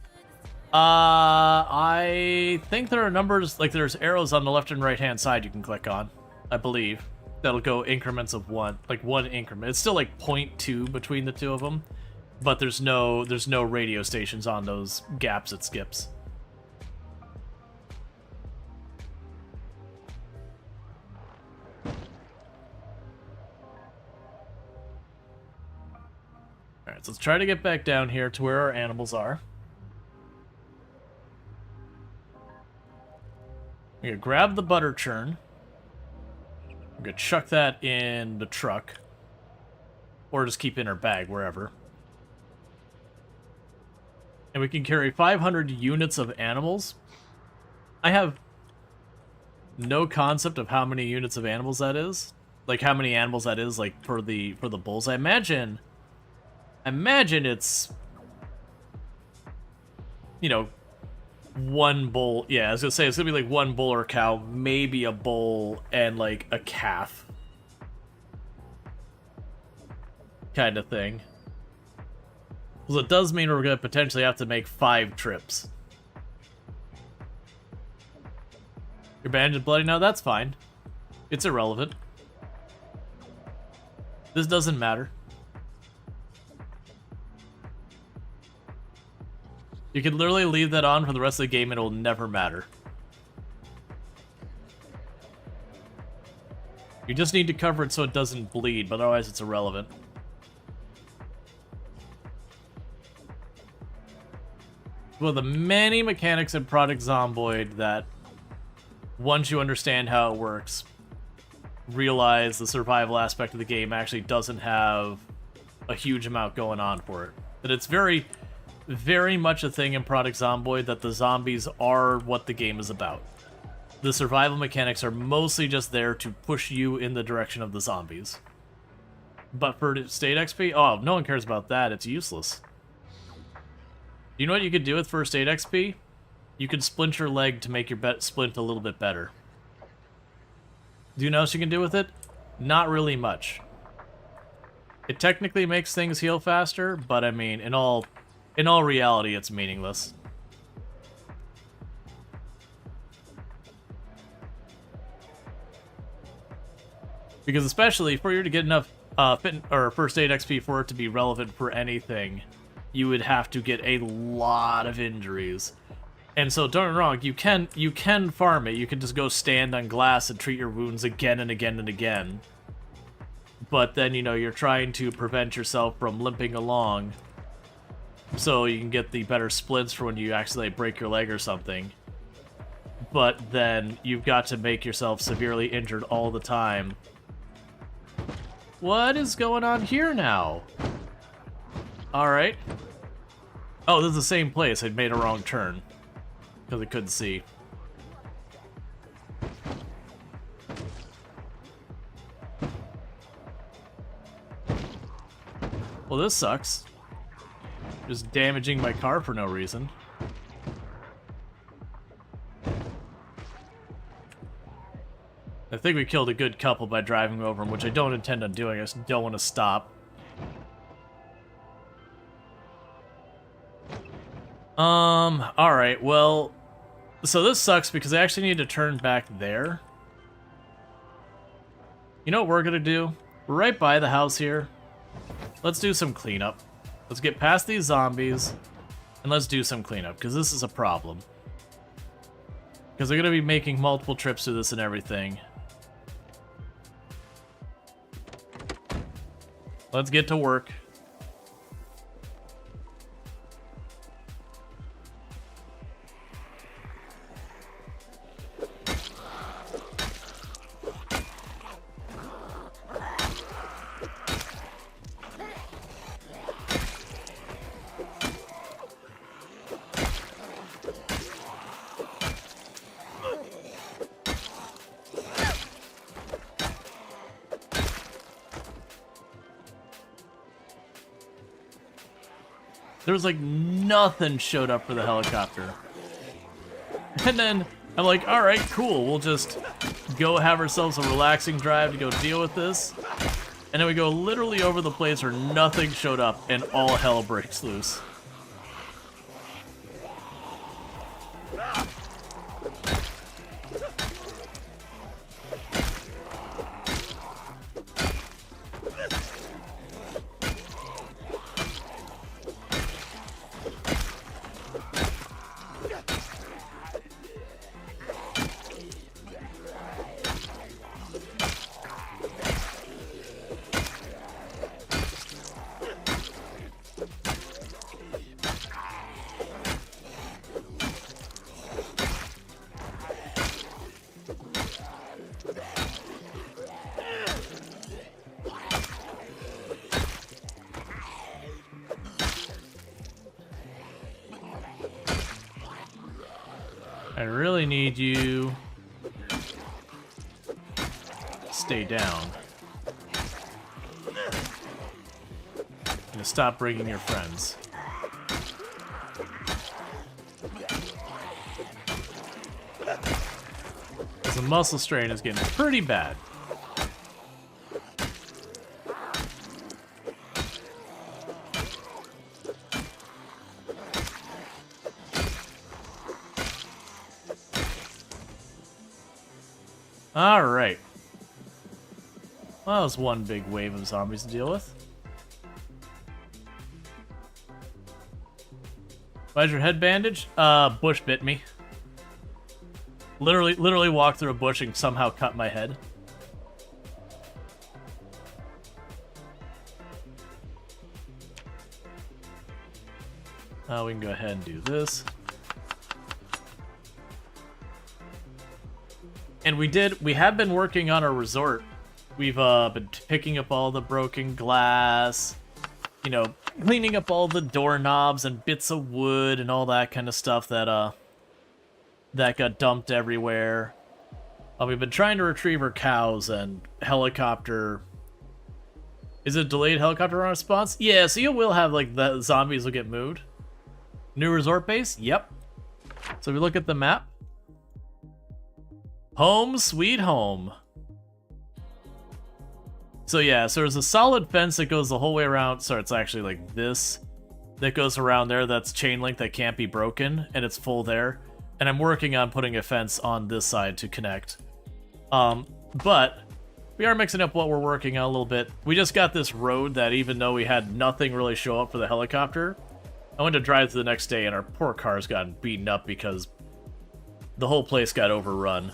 I think there are numbers, like there's arrows on the left and right hand side you can click on, I believe. That'll go increments of one, like one increment. It's still like 0.2 between the two of them, but there's no radio stations on those gaps it skips. Alright, so let's try to get back down here to where our animals are. We're gonna grab the butter churn. We're gonna chuck that in the truck. Or just keep in our bag, wherever. And we can carry 500 units of animals. I have no concept of how many units of animals that is. Like, how many animals that is, like, for the bulls. I imagine it's, you know, one bull. Yeah, I was gonna say it's gonna be like one bull or cow, maybe a bull and like a calf, kind of thing. Well, it does mean we're gonna potentially have to make 5 trips. Your bandage is bloody now. That's fine. It's irrelevant. This doesn't matter. You can literally leave that on for the rest of the game and it will never matter. You just need to cover it so it doesn't bleed, but otherwise it's irrelevant. One of the many mechanics in Project Zomboid that, once you understand how it works, realize the survival aspect of the game actually doesn't have a huge amount going on for it. That it's very much a thing in Project Zomboid that the zombies are what the game is about. The survival mechanics are mostly just there to push you in the direction of the zombies. But for state XP, oh, no one cares about that. It's useless. You know what you could do with first aid XP? You could splint your leg to make your splint a little bit better. Do you know what you can do with it? Not really much. It technically makes things heal faster, but I mean, in all reality, it's meaningless. Because especially for you to get enough first aid XP for it to be relevant for anything, you would have to get a lot of injuries. And so don't get me wrong, you can farm it. You can just go stand on glass and treat your wounds again and again and again. But then, you know, you're trying to prevent yourself from limping along so you can get the better splints for when you actually break your leg or something. But then you've got to make yourself severely injured all the time. What is going on here now? Alright. Oh, this is the same place. I'd made a wrong turn because I couldn't see. Well, this sucks. Just damaging my car for no reason. I think we killed a good couple by driving over them, which I don't intend on doing. I just don't want to stop. Alright, well, so this sucks because I actually need to turn back there. You know what we're gonna do? We're right by the house here. Let's do some cleanup. Let's get past these zombies, and let's do some cleanup, because this is a problem. Because they're gonna be making multiple trips through this and everything. Let's get to work. There was like nothing showed up for the helicopter. And then I'm like, alright, cool, we'll just go have ourselves a relaxing drive to go deal with this. And then we go literally over the place where nothing showed up and all hell breaks loose. I really need you to stay down. And to stop bringing your friends. Because the muscle strain is getting pretty bad. Alright. Well, that was one big wave of zombies to deal with. Why's your head bandaged? Bush bit me. Literally walked through a bush and somehow cut my head. We can go ahead and do this. And we have been working on our resort. We've been picking up all the broken glass, you know, cleaning up all the doorknobs and bits of wood and all that kind of stuff that got dumped everywhere. We've been trying to retrieve our cows and helicopter. Is it delayed helicopter response? Yeah, so you will have, like, the zombies will get moved. New resort base? Yep. So if we look at the map. Home sweet home. So yeah, so there's a solid fence that goes the whole way around. So it's actually like this that goes around there. That's chain link that can't be broken, and it's full there. And I'm working on putting a fence on this side to connect. But we are mixing up what we're working on a little bit. We just got this road that, even though we had nothing really show up for the helicopter, I went to drive through the next day and our poor car's gotten beaten up because the whole place got overrun.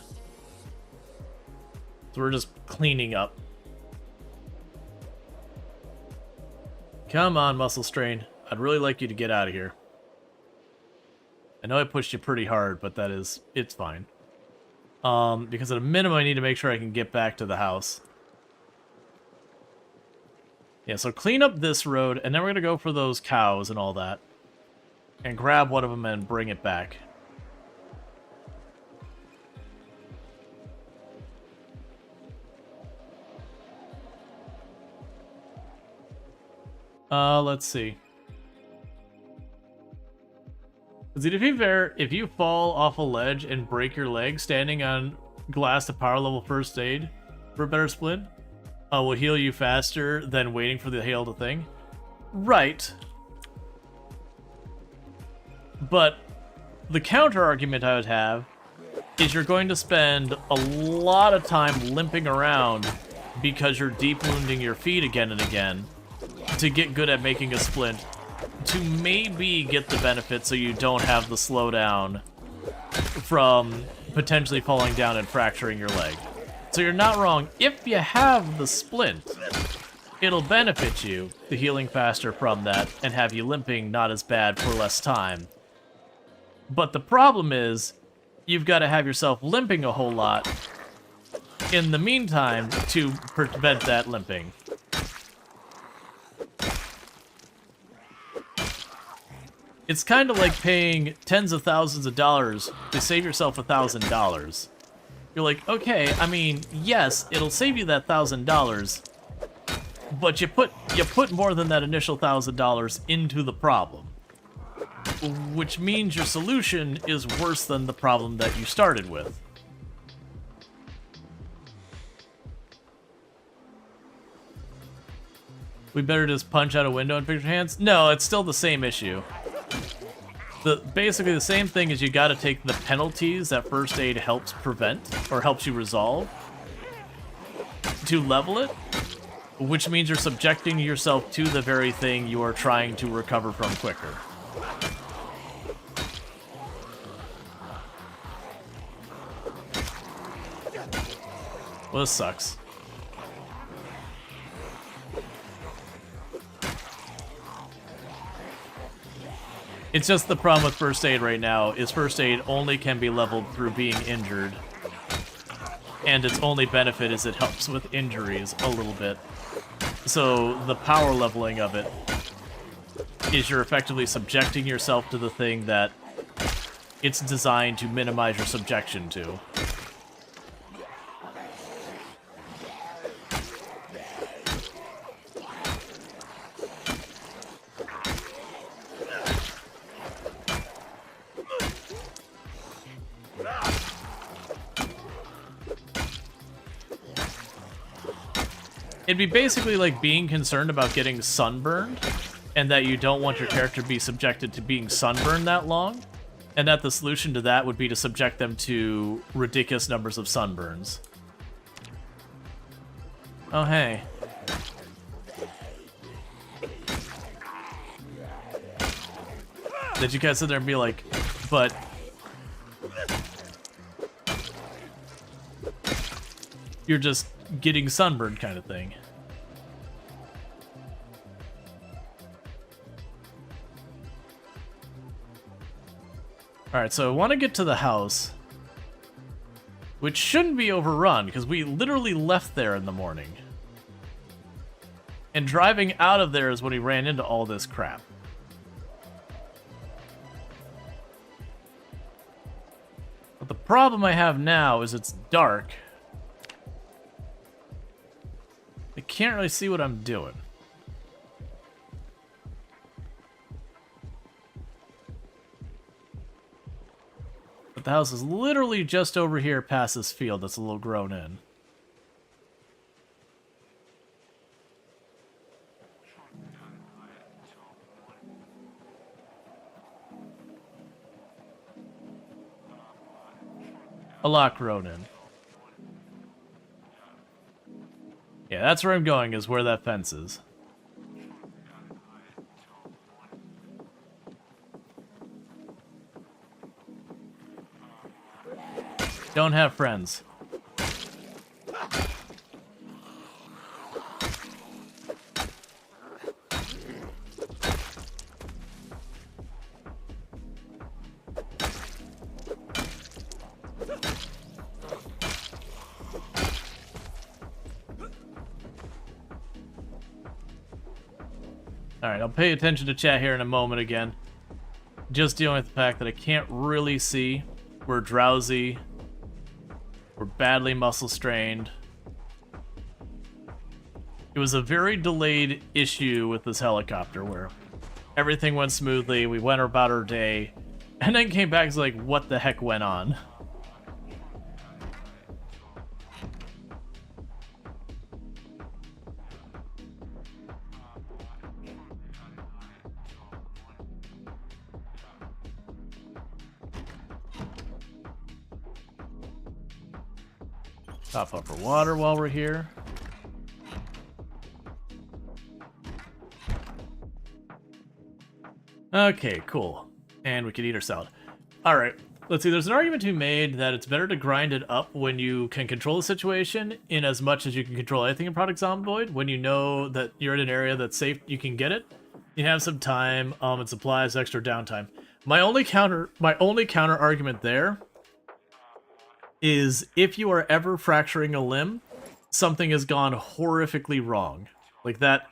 So we're just cleaning up. Come on, muscle strain. I'd really like you to get out of here. I know I pushed you pretty hard, but it's fine. Because at a minimum, I need to make sure I can get back to the house. Yeah, so clean up this road, and then we're going to go for those cows and all that. And grab one of them and bring it back. Let's see. Because to be fair, if you fall off a ledge and break your leg standing on glass to power level first aid for a better splint, will heal you faster than waiting for the hail to thing. Right. But the counter argument I would have is you're going to spend a lot of time limping around because you're deep wounding your feet again and again to get good at making a splint, to maybe get the benefit so you don't have the slowdown from potentially falling down and fracturing your leg. So you're not wrong. If you have the splint, it'll benefit you, the healing faster from that, and have you limping not as bad for less time. But the problem is, you've got to have yourself limping a whole lot in the meantime to prevent that limping. It's kind of like paying tens of thousands of dollars to save yourself $1,000. You're like, okay, I mean, yes, it'll save you that $1,000, but you put more than that initial $1,000 into the problem, which means your solution is worse than the problem that you started with. We better just punch out a window and fix your hands? No, it's still the same issue. Basically the same thing is you gotta take the penalties that first aid helps prevent, or helps you resolve, to level it, which means you're subjecting yourself to the very thing you are trying to recover from quicker. Well, this sucks. It's just the problem with first aid right now is first aid only can be leveled through being injured. And its only benefit is it helps with injuries a little bit. So the power leveling of it is you're effectively subjecting yourself to the thing that it's designed to minimize your subjection to. It'd be basically like being concerned about getting sunburned, and that you don't want your character to be subjected to being sunburned that long, and that the solution to that would be to subject them to ridiculous numbers of sunburns. Oh, hey. Did you guys sit there and be like, but... you're just getting sunburned kind of thing. Alright, so I want to get to the house, which shouldn't be overrun, because we literally left there in the morning. And driving out of there is when we ran into all this crap. But the problem I have now is it's dark. I can't really see what I'm doing. But the house is literally just over here past this field that's a little grown in. A lot grown in. Yeah, that's where I'm going, is where that fence is. Don't have friends. Alright, I'll pay attention to chat here in a moment again. Just dealing with the fact that I can't really see. We're drowsy. We're badly muscle strained. It was a very delayed issue with this helicopter where everything went smoothly, we went about our day, and then came back and was like, what the heck went on? Top up for water while we're here. Okay, cool. And we can eat our salad. Alright, let's see. There's an argument to be made that it's better to grind it up when you can control the situation in as much as you can control anything in Product Zomboid. When you know that you're in an area that's safe, you can get it. You have some time, and supplies, extra downtime. My only counter argument there is if you are ever fracturing a limb, something has gone horrifically wrong. Like that,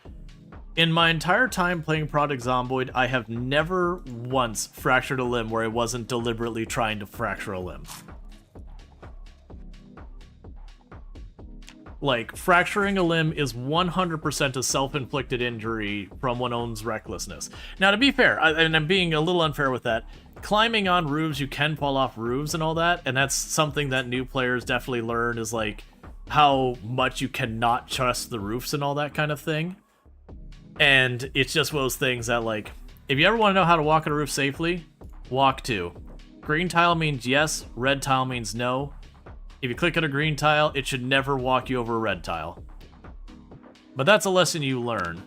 in my entire time playing Product Zomboid, I have never once fractured a limb where I wasn't deliberately trying to fracture a limb. Like, fracturing a limb is 100% a self-inflicted injury from one's own recklessness. Now, to be fair, and I'm being a little unfair with that, climbing on roofs, you can fall off roofs and all that, and that's something that new players definitely learn, is like how much you cannot trust the roofs and all that kind of thing. And it's just one of those things that, like, if you ever want to know how to walk on a roof safely, walk 2. Green tile means yes, red tile means no. If you click on a green tile, it should never walk you over a red tile. But that's a lesson you learn.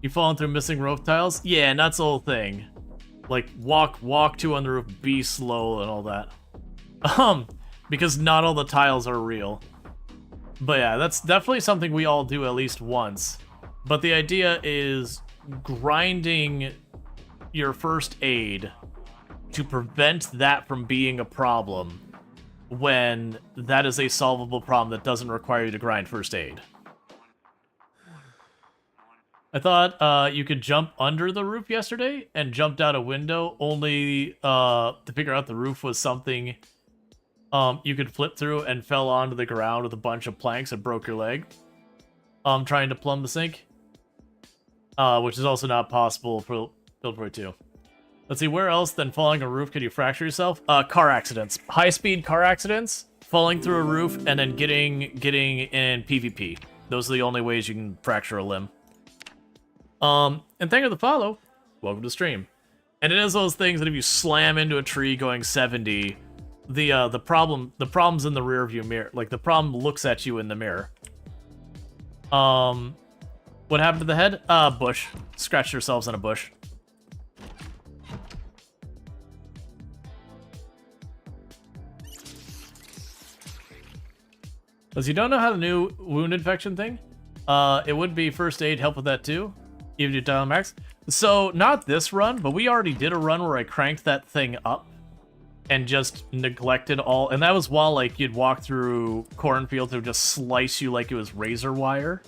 You falling through missing roof tiles? Yeah, and that's the whole thing. Like, walk 2 on the roof, be slow and all that. Because not all the tiles are real. But yeah, that's definitely something we all do at least once. But the idea is grinding your first aid to prevent that from being a problem when that is a solvable problem that doesn't require you to grind first aid. I thought you could jump under the roof yesterday and jumped out a window only to figure out the roof was something you could flip through and fell onto the ground with a bunch of planks and broke your leg. Trying to plumb the sink. Which is also not possible for Build Boy 2. Let's see, where else than falling a roof could you fracture yourself? Car accidents. High-speed car accidents, falling through a roof, and then getting in PvP. Those are the only ways you can fracture a limb. And thank you for the follow. Welcome to stream. And it is those things that if you slam into a tree going 70, the problem's in the rear view mirror. Like, the problem looks at you in the mirror. What happened to the head? Bush. Scratched yourselves in a bush. Because you don't know how the new wound infection thing? It would be first aid, help with that too. Even if you dial max. So, not this run, but we already did a run where I cranked that thing up and just neglected all, and that was while like you'd walk through cornfields that would just slice you like it was razor wire.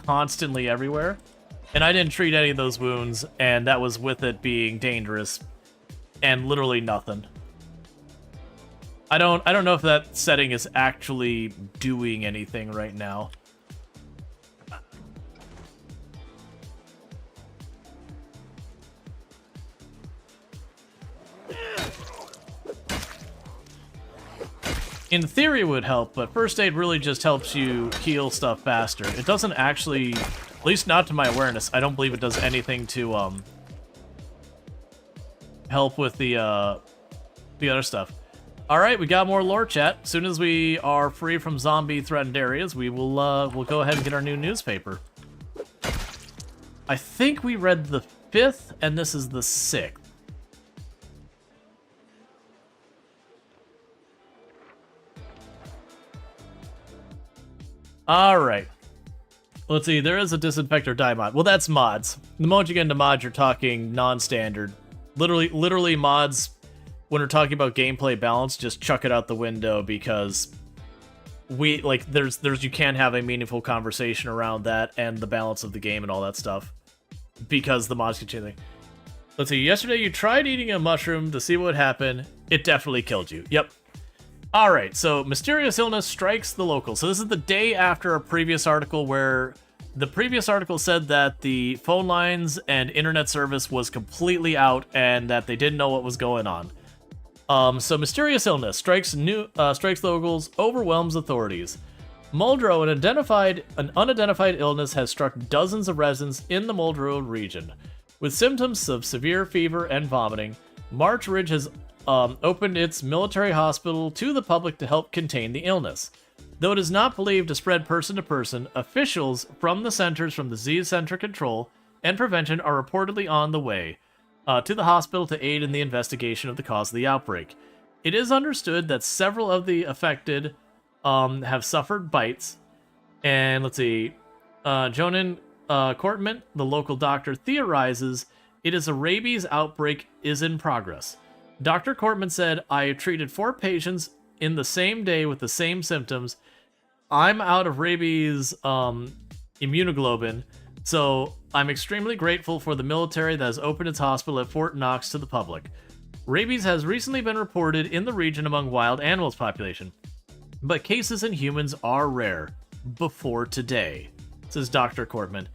Constantly everywhere. And I didn't treat any of those wounds, and that was with it being dangerous and literally nothing. I don't know if that setting is actually doing anything right now. In theory it would help, but first aid really just helps you heal stuff faster. It doesn't actually, at least not to my awareness, I don't believe it does anything to help with the other stuff. Alright, we got more lore chat. As soon as we are free from zombie threatened areas, we will we'll go ahead and get our new newspaper. I think we read the 5th, and this is the 6th. Alright. Let's see, there is a disinfector die mod. Well, that's mods. The moment you get into mods, you're talking non-standard. Literally mods, when we're talking about gameplay balance, just chuck it out the window because you can't have a meaningful conversation around that and the balance of the game and all that stuff. Because the mods can change things. Let's see, yesterday you tried eating a mushroom to see what happened. It definitely killed you. Yep. Alright, so mysterious illness strikes the locals. So this is the day after a previous article where the previous article said that the phone lines and internet service was completely out and that they didn't know what was going on. So mysterious illness strikes locals, overwhelms authorities. Muldrow, an unidentified illness, has struck dozens of residents in the Muldrow region. With symptoms of severe fever and vomiting, March Ridge has opened its military hospital to the public to help contain the illness. Though it is not believed to spread person to person, officials from the Centers from Disease Center Control and Prevention are reportedly on the way to the hospital to aid in the investigation of the cause of the outbreak. It is understood that several of the affected have suffered bites. And let's see, Jonan Cortman, the local doctor, theorizes it is a rabies outbreak is in progress. Dr. Cortman said, I treated 4 patients in the same day with the same symptoms. I'm out of rabies immunoglobulin, so I'm extremely grateful for the military that has opened its hospital at Fort Knox to the public. Rabies has recently been reported in the region among wild animals population, but cases in humans are rare. Before today, says Dr. Cortman.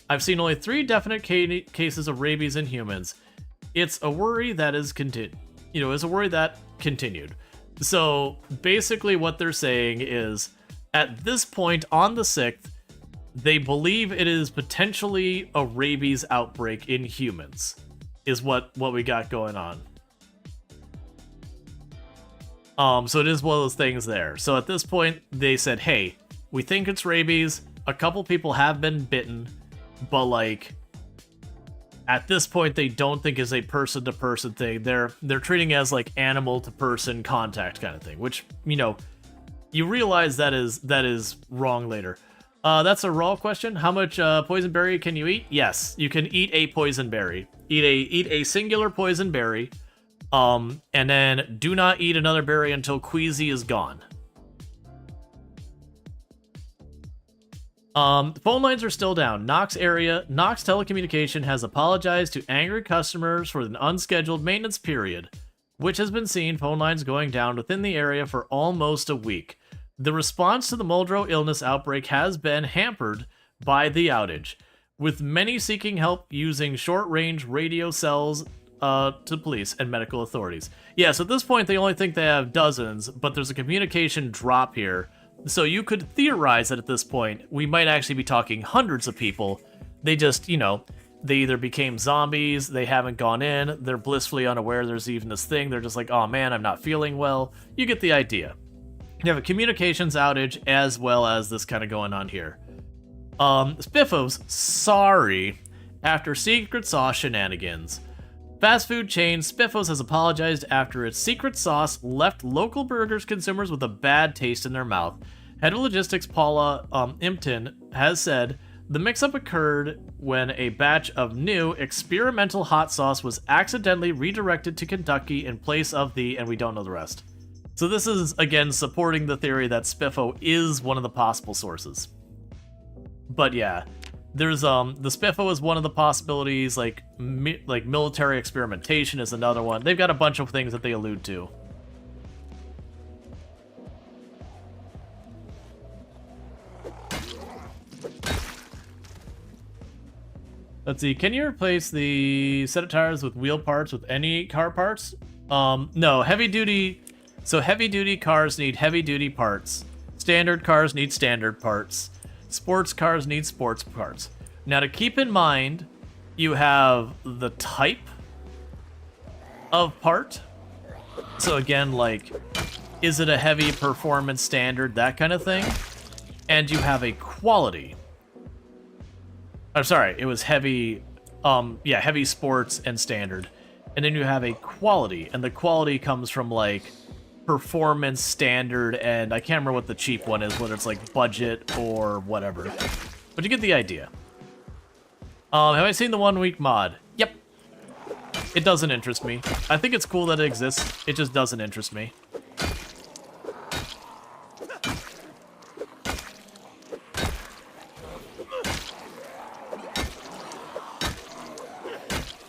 I've seen only 3 definite cases of rabies in humans. It's a worry that is continued. So basically what they're saying is, at this point on the 6th, they believe it is potentially a rabies outbreak in humans, is what we got going on. So it is one of those things there. So at this point, they said, hey, we think it's rabies. A couple people have been bitten, but like, at this point, they don't think it's a person-to-person thing. They're treating it as like animal-to-person contact kind of thing, which, you realize that is wrong later. That's a raw question. How much poison berry can you eat? Yes, you can eat a poison berry. Eat a singular poison berry, and then do not eat another berry until Queasy is gone. Phone lines are still down. Knox Telecommunication has apologized to angry customers for an unscheduled maintenance period, which has been seen phone lines going down within the area for almost a week. The response to the Muldrow illness outbreak has been hampered by the outage, with many seeking help using short-range radio cells to police and medical authorities. Yeah, so at this point they only think they have dozens, but there's a communication drop here. So you could theorize that at this point, we might actually be talking hundreds of people. They just, they either became zombies, they haven't gone in, they're blissfully unaware there's even this thing, they're just like, oh man, I'm not feeling well. You get the idea. You have a communications outage as well as this kind of going on here. Spiffos, sorry, after secret sauce shenanigans. Fast food chain Spiffos has apologized after its secret sauce left local burgers consumers with a bad taste in their mouth. Head of logistics Paula Impton has said the mix-up occurred when a batch of new experimental hot sauce was accidentally redirected to Kentucky in place of and we don't know the rest. So this is, again, supporting the theory that Spiffo is one of the possible sources. But yeah, there's the Spiffo is one of the possibilities, like military experimentation is another one. They've got a bunch of things that they allude to. Let's see, can you replace the set of tires with wheel parts with any car parts? No, heavy duty cars need heavy duty parts. Standard cars need standard parts. Sports cars need sports parts. Now, to keep in mind, you have the type of part. So again, like, is it a heavy performance standard, that kind of thing? And you have a quality. I'm sorry, it was heavy, heavy sports and standard. And then you have a quality, and the quality comes from, like, performance standard, and I can't remember what the cheap one is, whether it's like budget or whatever. But you get the idea. Have I seen the 1 week mod? Yep. It doesn't interest me. I think it's cool that it exists. It just doesn't interest me.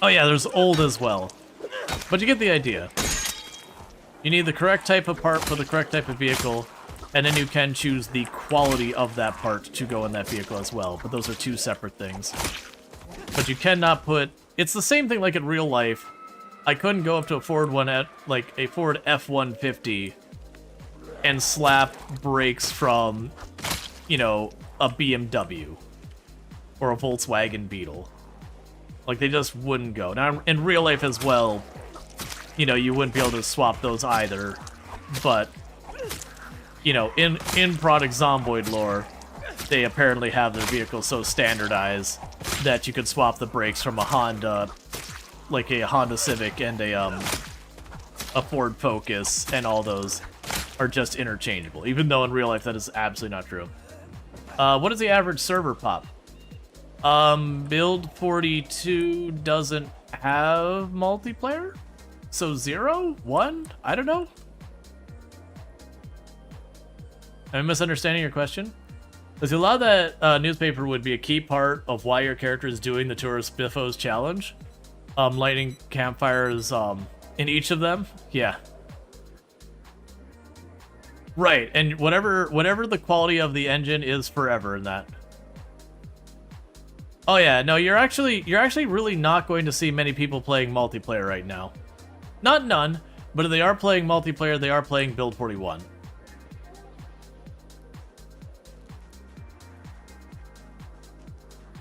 Oh yeah, there's old as well. But you get the idea. You need the correct type of part for the correct type of vehicle, and then you can choose the quality of that part to go in that vehicle as well, but those are two separate things. But you cannot put... It's the same thing like in real life. I couldn't go up to a Ford Ford F-150 and slap brakes from, a BMW or a Volkswagen Beetle. Like, they just wouldn't go. Now, in real life as well, you wouldn't be able to swap those either, but, in product Zomboid lore, they apparently have their vehicles so standardized that you could swap the brakes from a Honda, like a Honda Civic and a Ford Focus, and all those are just interchangeable, even though in real life that is absolutely not true. What is the average server pop? Build 42 doesn't have multiplayer? So 0? 1? I don't know. Am I misunderstanding your question? Does you allow that newspaper would be a key part of why your character is doing the Tourist Biffos challenge? Lighting campfires in each of them? Yeah. Right, and whatever the quality of the engine is forever in that. Oh yeah, no, you're actually really not going to see many people playing multiplayer right now. Not none, but if they are playing multiplayer, they are playing Build 41.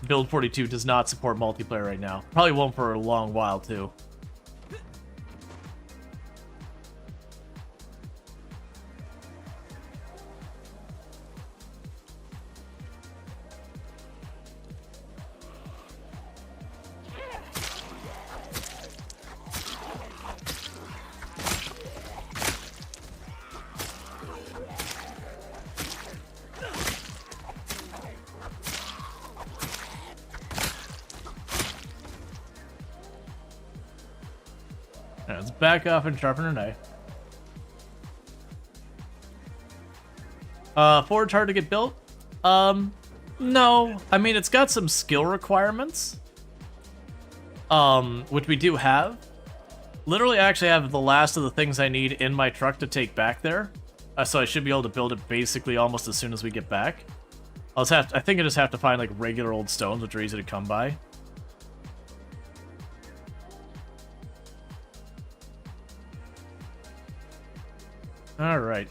Build 42 does not support multiplayer right now. Probably won't for a long while, too. Let's back off and sharpen our knife. Ford's hard to get built. No, I mean, it's got some skill requirements, which we do have. Literally, I actually have the last of the things I need in my truck to take back there, so I should be able to build it basically almost as soon as we get back. I think I just have to find like regular old stones, which are easy to come by. All right.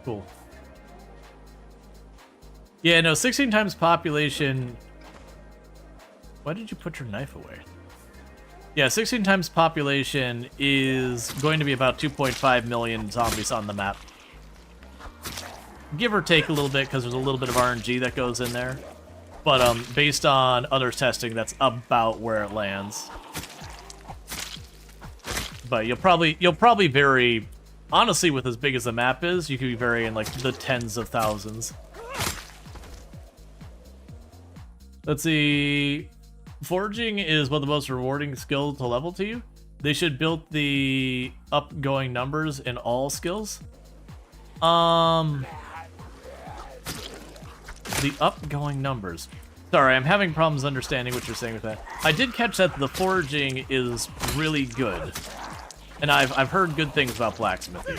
Cool. Yeah, no, 16 times population. Why did you put your knife away? Yeah, 16 times population is going to be about 2.5 million zombies on the map. Give or take a little bit, because there's a little bit of RNG that goes in there. But based on other testing, that's about where it lands. But you'll probably vary. Honestly, with as big as the map is, you could be varying like the tens of thousands. Let's see. Foraging is one of the most rewarding skills to level to you. They should build the upgoing numbers in all skills. The upgoing numbers. Sorry, I'm having problems understanding what you're saying with that. I did catch that the foraging is really good. And I've heard good things about blacksmithing.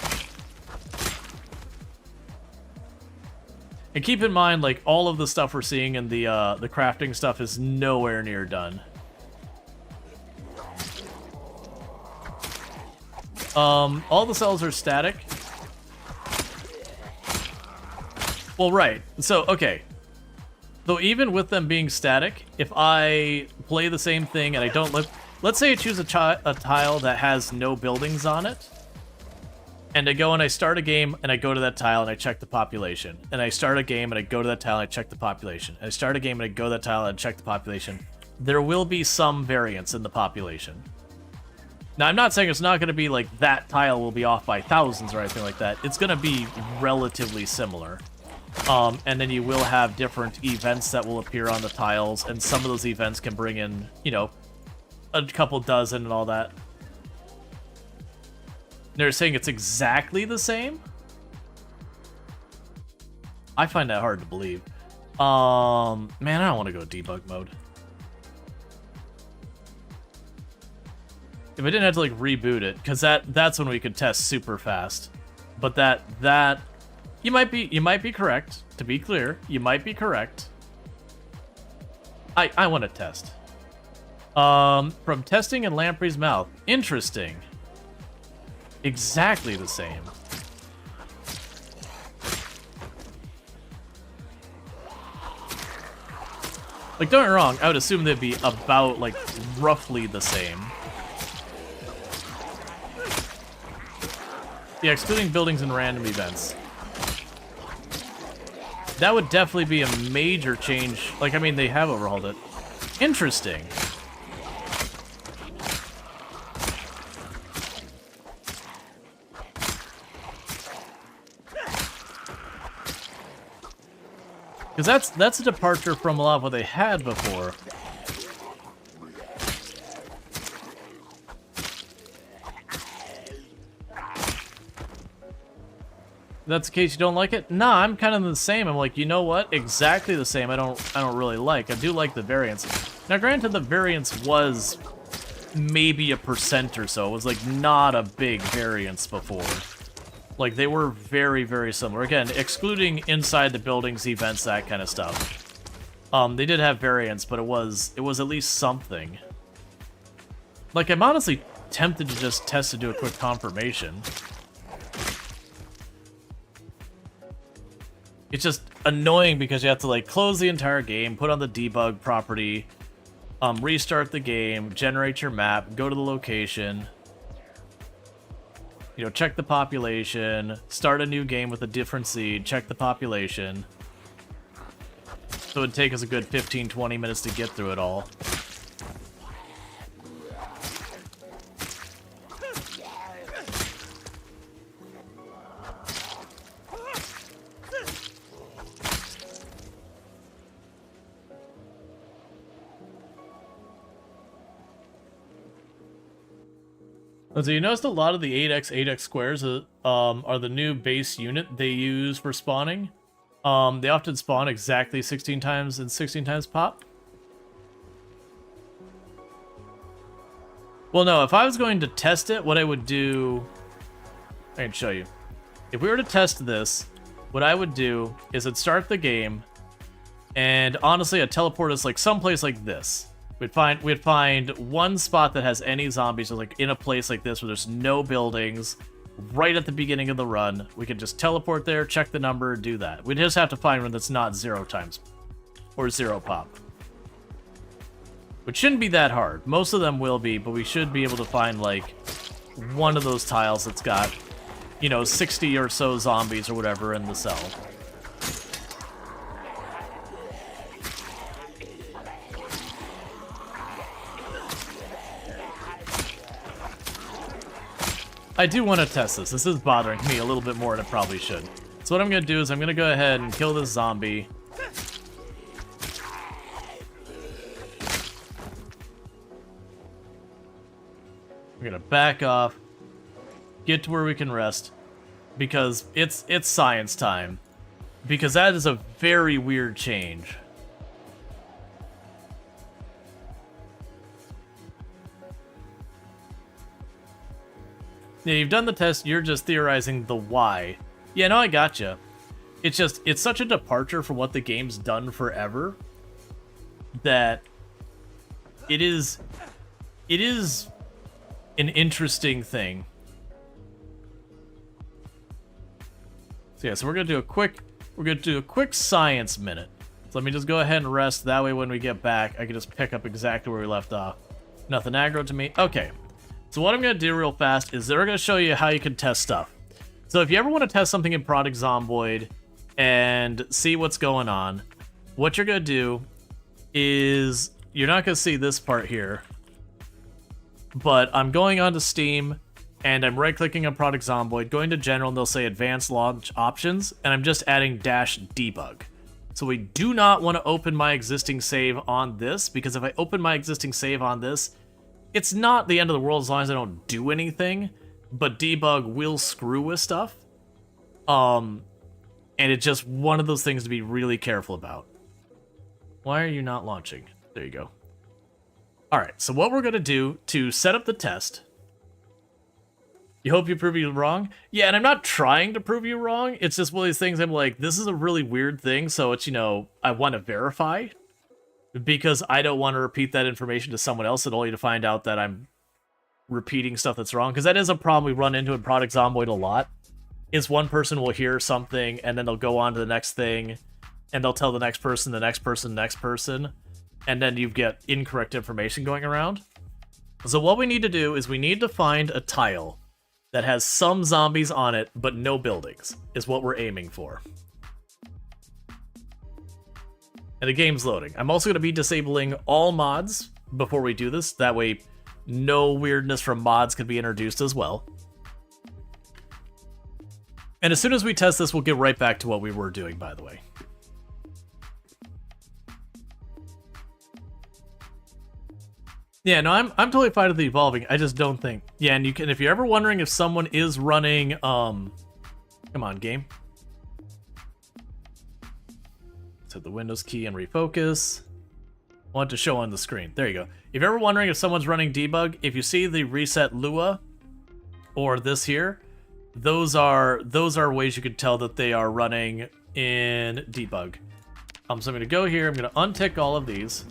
And keep in mind, like, all of the stuff we're seeing in the crafting stuff is nowhere near done. All the cells are static. Well, right. So, okay. Though even with them being static, if I play the same thing and I don't let's say I choose a tile that has no buildings on it, and I go and I start a game and I go to that tile and I check the population, and I start a game and I go to that tile and I check the population, and I start a game and I go to that tile and check the population, there will be some variance in the population. Now, I'm not saying it's not going to be like that tile will be off by thousands or anything like that. It's going to be relatively similar. And then you will have different events that will appear on the tiles, and some of those events can bring in, you know, a couple dozen and all that. They're saying it's exactly the same? I find that hard to believe. Man, I don't want to go debug mode. If I didn't have to, like, reboot it, because that's when we could test super fast. But that... You might be correct. To be clear, you might be correct. I want to test. From testing in Lamprey's mouth. Interesting. Exactly the same. Like, don't get me wrong, I would assume they'd be about, like, roughly the same. Yeah, excluding buildings and random events. That would definitely be a major change. Like, I mean, they have overhauled it. Interesting. Because that's a departure from a lot of what they had before. If that's the case, you don't like it? Nah, I'm kind of the same. I'm like, you know what? Exactly the same. I don't really like. I do like the variance. Now, granted, the variance was maybe 1% or so. It was like not a big variance before. Like, they were very, very similar. Again, excluding inside the buildings, events, that kind of stuff. They did have variance, but it was at least something. Like, I'm honestly tempted to just test to do a quick confirmation. It's just annoying because you have to, like, close the entire game, put on the debug property, restart the game, generate your map, go to the location, you know, check the population, start a new game with a different seed, check the population. So it'd take us a good 15-20 minutes to get through it all. So you noticed a lot of the 8x squares are the new base unit they use for spawning. They often spawn exactly 16 times and 16 times pop. Well, no, if I was going to test it, what I would do... I can show you. If we were to test this, what I would do is I'd start the game, and honestly, I'd teleport us like someplace like this. We'd find one spot that has any zombies, so like in a place like this where there's no buildings, right at the beginning of the run. We could just teleport there, check the number, do that. We'd just have to find one that's not 0 times or 0 pop. Which shouldn't be that hard. Most of them will be, but we should be able to find like one of those tiles that's got, you know, 60 or so zombies or whatever in the cell. I do want to test this. This is bothering me a little bit more than it probably should. So what I'm going to do is I'm going to go ahead and kill this zombie. We're going to back off. Get to where we can rest. Because it's science time. Because that is a very weird change. Yeah, you've done the test, you're just theorizing the why. Yeah, no, I gotcha. It's just, it's such a departure from what the game's done forever that it is an interesting thing. So yeah, so we're gonna do a quick science minute. So let me just go ahead and rest, that way when we get back, I can just pick up exactly where we left off. Nothing aggro to me. Okay. So what I'm going to do real fast is they're going to show you how you can test stuff. So if you ever want to test something in Project Zomboid and see what's going on, what you're going to do is, you're not going to see this part here, but I'm going onto Steam and I'm right-clicking on Project Zomboid, going to General, and they'll say Advanced Launch Options, and I'm just adding -debug. So we do not want to open my existing save on this, because if I open my existing save on this, it's not the end of the world as long as I don't do anything, but debug will screw with stuff. And it's just one of those things to be really careful about. Why are you not launching? There you go. Alright, so what we're going to do to set up the test... You hope you prove you wrong? Yeah, and I'm not trying to prove you wrong. It's just one of these things I'm like, this is a really weird thing, so it's, you know, I want to verify. Because I don't want to repeat that information to someone else and only to find out that I'm repeating stuff that's wrong. Because that is a problem we run into in Project Zomboid a lot. Is one person will hear something and then they'll go on to the next thing. And they'll tell the next person, the next person, the next person. And then you get incorrect information going around. So what we need to do is we need to find a tile that has some zombies on it, but no buildings. Is what we're aiming for. And the game's loading. I'm also going to be disabling all mods before we do this. That way, no weirdness from mods can be introduced as well. And as soon as we test this, we'll get right back to what we were doing, by the way. Yeah, no, I'm totally fine with the evolving. I just don't think... Yeah, and you can, if you're ever wondering if someone is running... Come on, game. Hit the Windows key and refocus. I want to show on the screen. There you go. If you're ever wondering if someone's running debug, if you see the reset Lua or this here, those are ways you could tell that they are running in debug. So I'm going to go here. I'm going to untick all of these.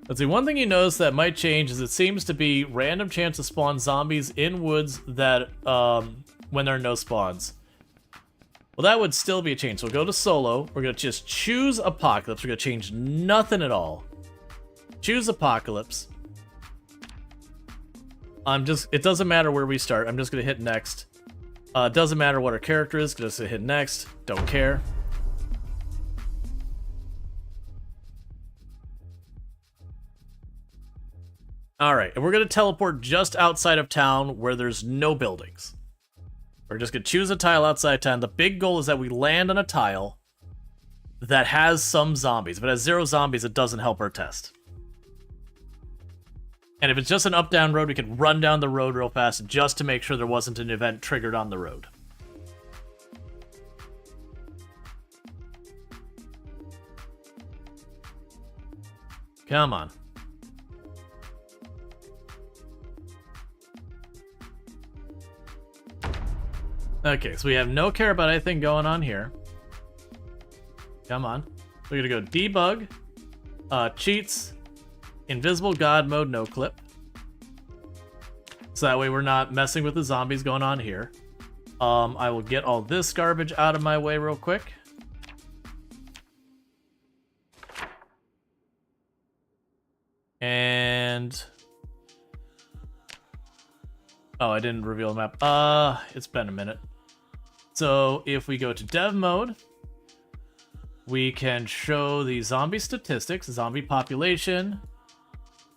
Let's see, one thing you notice that might change is it seems to be random chance to spawn zombies in woods that, when there are no spawns. Well, that would still be a change. So we'll go to solo. We're going to just choose Apocalypse. We're going to change nothing at all. Choose Apocalypse. It doesn't matter where we start. I'm just going to hit next. It doesn't matter what our character is. Just hit next. Don't care. Alright, and we're going to teleport just outside of town where there's no buildings. We're just going to choose a tile outside town. The big goal is that we land on a tile that has some zombies. If it has 0 zombies, it doesn't help our test. And if it's just an up-down road, we can run down the road real fast just to make sure there wasn't an event triggered on the road. Come on. Okay, so we have no care about anything going on here. Come on. We're gonna go debug, cheats, invisible god mode, no clip. So that way we're not messing with the zombies going on here. I will get all this garbage out of my way real quick. And... oh, I didn't reveal the map. It's been a minute. So if we go to dev mode, we can show the zombie statistics, zombie population.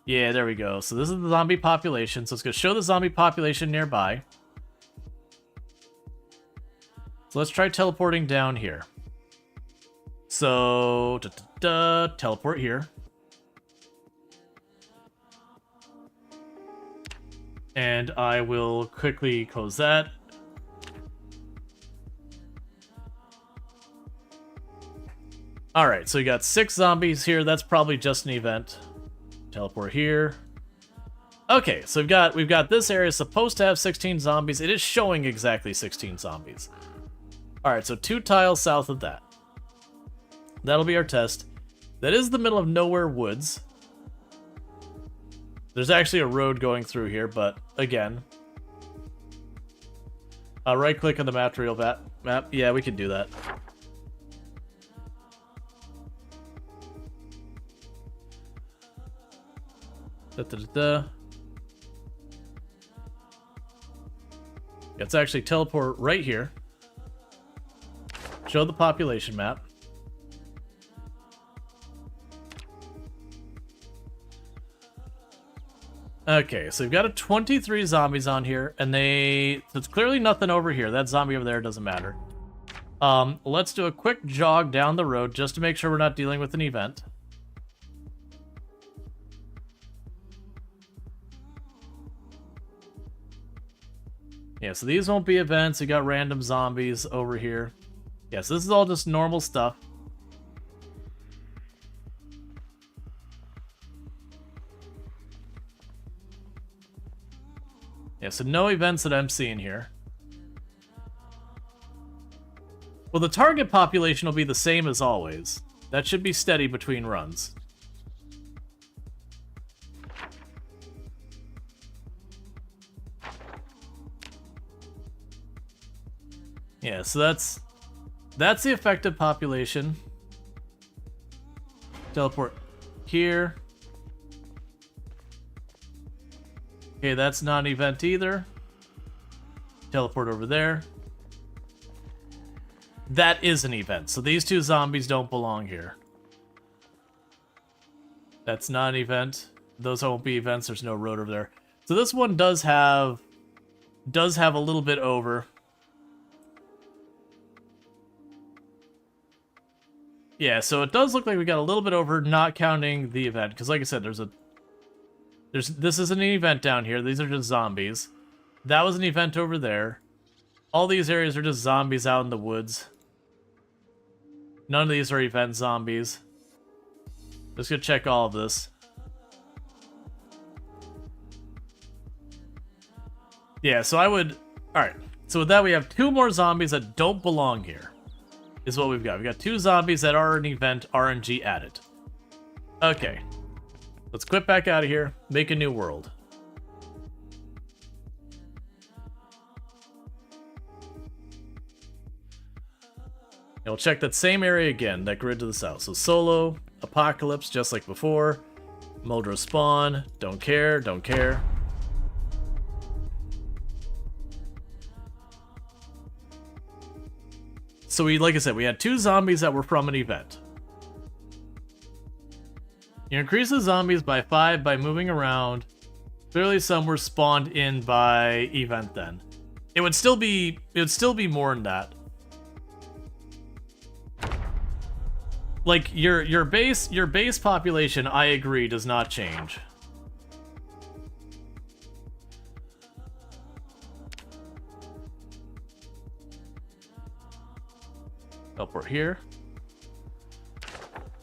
Yeah, there we go. So this is the zombie population. So it's going to show the zombie population nearby. So let's try teleporting down here. So, teleport here. And I will quickly close that. Alright, so we got 6 zombies here. That's probably just an event. Teleport here. Okay, so we've got this area supposed to have 16 zombies. It is showing exactly 16 zombies. Alright, so 2 tiles south of that. That'll be our test. That is the middle of nowhere woods. There's actually a road going through here, but again. Right click on the map to real map. Yeah, we can do that. Let's actually teleport right here. Show the population map. Okay, so we've got a 23 zombies on here, and there's clearly nothing over here. That zombie over there doesn't matter. Let's do a quick jog down the road just to make sure we're not dealing with an event. Yeah, so these won't be events. We got random zombies over here. Yes, this is all just normal stuff. Yeah, so no events that I'm seeing here. Well, the target population will be the same as always. That should be steady between runs. Yeah, so that's the effective population. Teleport here. Okay, that's not an event either. Teleport over there. That is an event. So these 2 zombies don't belong here. That's not an event. Those won't be events. There's no road over there. So this one does have a little bit over. Yeah, so it does look like we got a little bit over, not counting the event. Because like I said, this isn't an event down here. These are just zombies. That was an event over there. All these areas are just zombies out in the woods. None of these are event zombies. Let's go check all of this. Yeah, so I would... Alright, so with that we have 2 more zombies that don't belong here. Is what we've got. We've got 2 zombies that are an event RNG added. Okay. Let's quit back out of here. Make a new world. And we'll check that same area again, that grid to the south. So solo, apocalypse, just like before. Moldro spawn, don't care, don't care. So like I said, we had 2 zombies that were from an event. You increase the zombies by 5 by moving around. Clearly some were spawned in by event then. It would still be more than that. Like your base population, I agree, does not change. Oh, we're here.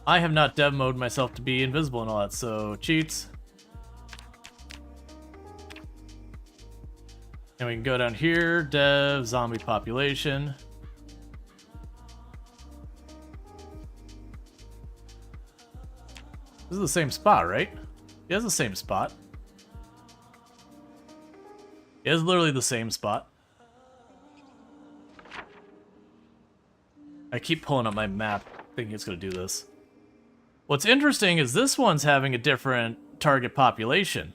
I have not dev mode myself to be invisible and all that, so cheats. And we can go down here, dev, zombie population. This is the same spot, right? Yeah, it's the same spot. Yeah, it's literally the same spot. I keep pulling up my map, thinking it's going to do this. What's interesting is this one's having a different target population.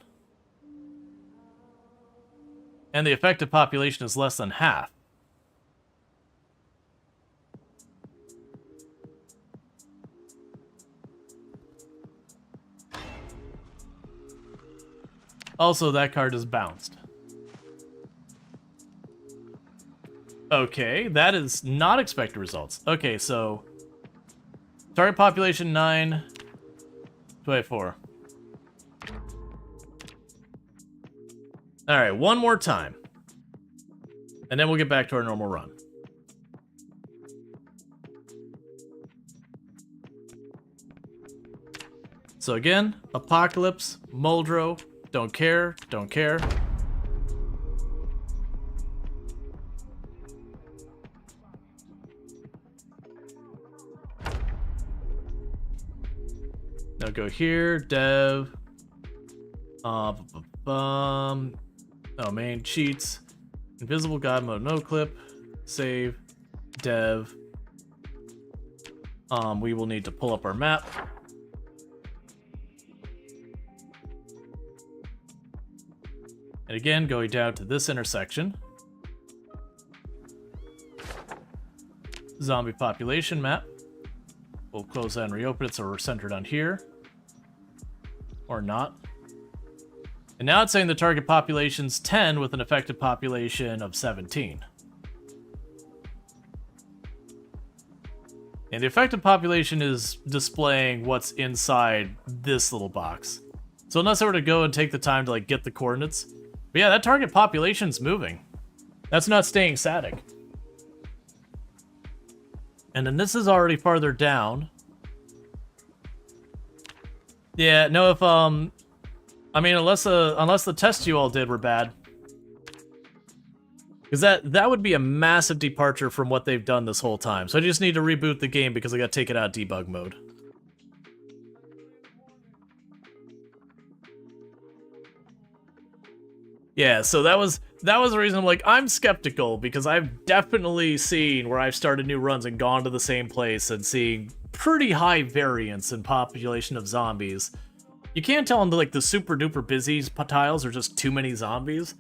And the effective population is less than half. Also, that card is bounced. Okay, that is not expected results. Okay, so target population 9, 24. All right, one more time. And then we'll get back to our normal run. So again, Apocalypse, Muldrow, don't care, don't care. Now go here, dev. Oh, main cheats. Invisible God mode, no clip. Save. Dev. We will need to pull up our map. And again, going down to this intersection. Zombie population map. We'll close that and reopen it so we're centered on here. Or not. And now it's saying the target population's 10 with an effective population of 17. And the effective population is displaying what's inside this little box. So unless I were to go and take the time to like get the coordinates. But yeah, that target population's moving. That's not staying static. And then this is already farther down. Yeah, no, if I mean, unless the tests you all did were bad, because that would be a massive departure from what they've done this whole time. So I just need to reboot the game because I got to take it out of debug mode. Yeah, so that was the reason I'm like, I'm skeptical, because I've definitely seen where I've started new runs and gone to the same place and seeing pretty high variance in population of zombies. You can't tell in like the super duper busy tiles are just too many zombies,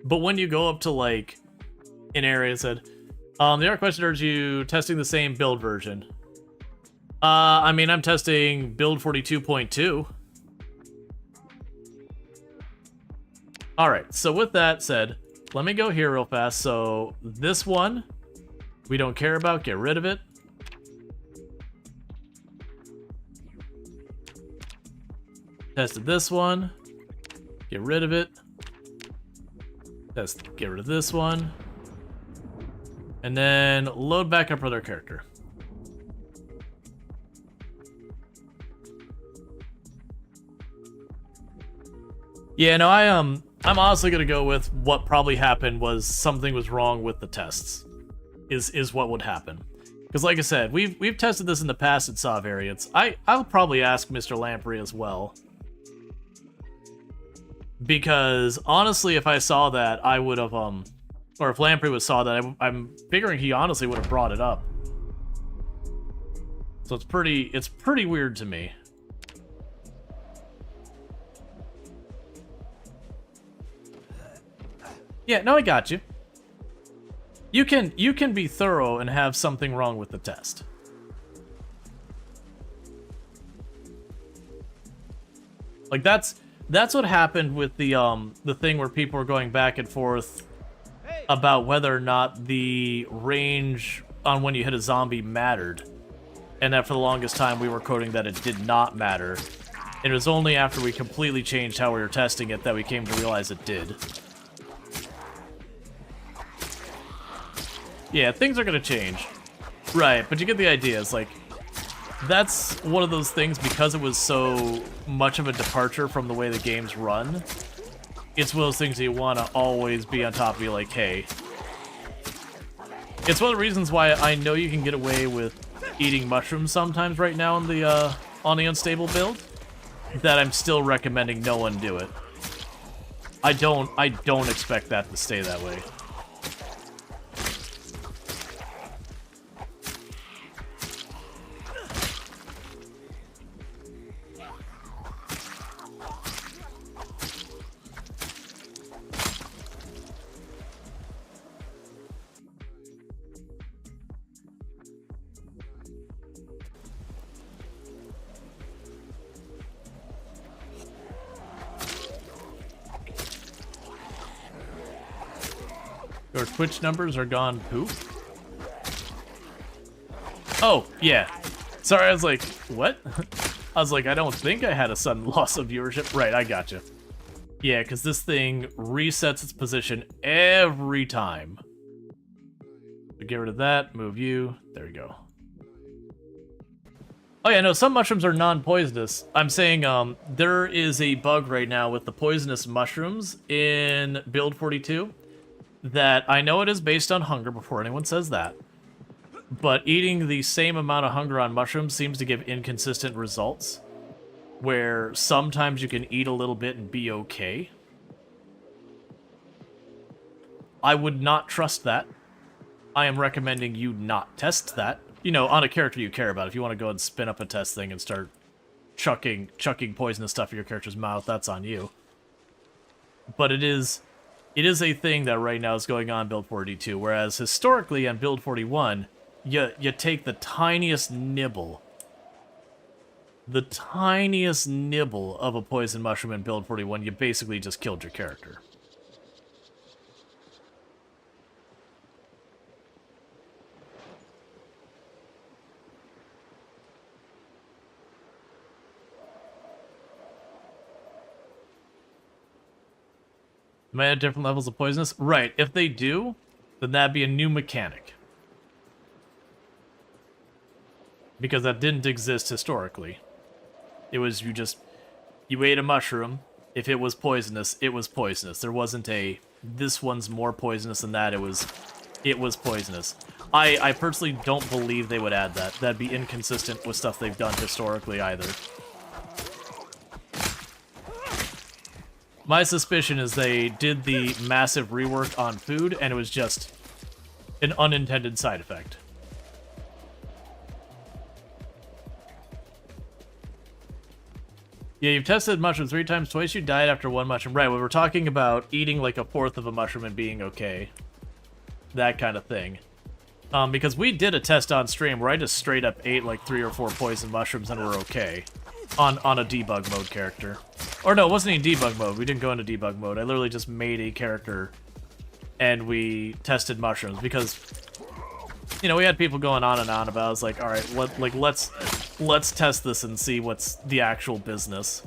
but when you go up to like an area that the other question urges you testing the same build version. I mean, I'm testing build 42.2. Alright, so with that said, let me go here real fast. So this one, we don't care about, get rid of it. Tested this one, get rid of it. Get rid of this one. And then load back up with our character. Yeah, no, I'm honestly gonna go with what probably happened was something was wrong with the tests. Is what would happen. Because like I said, we've tested this in the past and saw variants. I'll probably ask Mr. Lamprey as well. Because honestly, if I saw that, I would have or if Lamprey saw that, I'm figuring he honestly would have brought it up. So it's pretty weird to me. Yeah, no, I got you. You can be thorough and have something wrong with the test. Like that's what happened with the thing where people were going back and forth about whether or not the range on when you hit a zombie mattered. and that for the longest time we were coding that it did not matter. It was only after we completely changed how we were testing it that we came to realize it did. Yeah, things are gonna change. Right, but you get the idea. It's like, that's one of those things, because it was so much of a departure from the way the games run, it's one of those things that you want to always be on top of. You like, hey. It's one of the reasons why I know you can get away with eating mushrooms sometimes right now on the unstable build, that I'm still recommending no one do it. I don't expect that to stay that way. Your Twitch numbers are gone poof? Oh, yeah. Sorry, I was like, what? I was like, I don't think I had a sudden loss of viewership. Right, I gotcha. Yeah, because this thing resets its position every time. So get rid of that, move you. There we go. Oh yeah, no, some mushrooms are non-poisonous. I'm saying there is a bug right now with the poisonous mushrooms in build 42. That I know it is based on hunger before anyone says that, but eating the same amount of hunger on mushrooms seems to give inconsistent results, where sometimes you can eat a little bit and be okay. I would not trust that. I am recommending you not test that. You know, on a character you care about. If you want to go and spin up a test thing and start chucking poisonous stuff in your character's mouth, that's on you. But it is a thing that right now is going on in build 42, whereas historically on build 41, you take the tiniest nibble of a poison mushroom in build 41, you basically just killed your character. Might have different levels of poisonous? Right, if they do, then that'd be a new mechanic. Because that didn't exist historically. It was you ate a mushroom, if it was poisonous, it was poisonous. There wasn't a, this one's more poisonous than that, it was poisonous. I personally don't believe they would add that. That'd be inconsistent with stuff they've done historically either. My suspicion is they did the massive rework on food, and it was just an unintended side effect. Yeah, you've tested mushrooms 3 times, twice you died after 1 mushroom. Right, we were talking about eating like a fourth of a mushroom and being okay. That kind of thing. Because we did a test on stream where I just straight up ate like 3 or 4 poison mushrooms and were okay. On a debug mode character. Or no, it wasn't even debug mode. We didn't go into debug mode. I literally just made a character and we tested mushrooms because, you know, we had people going on and on about it. I was like, all right, let's test this and see what's the actual business.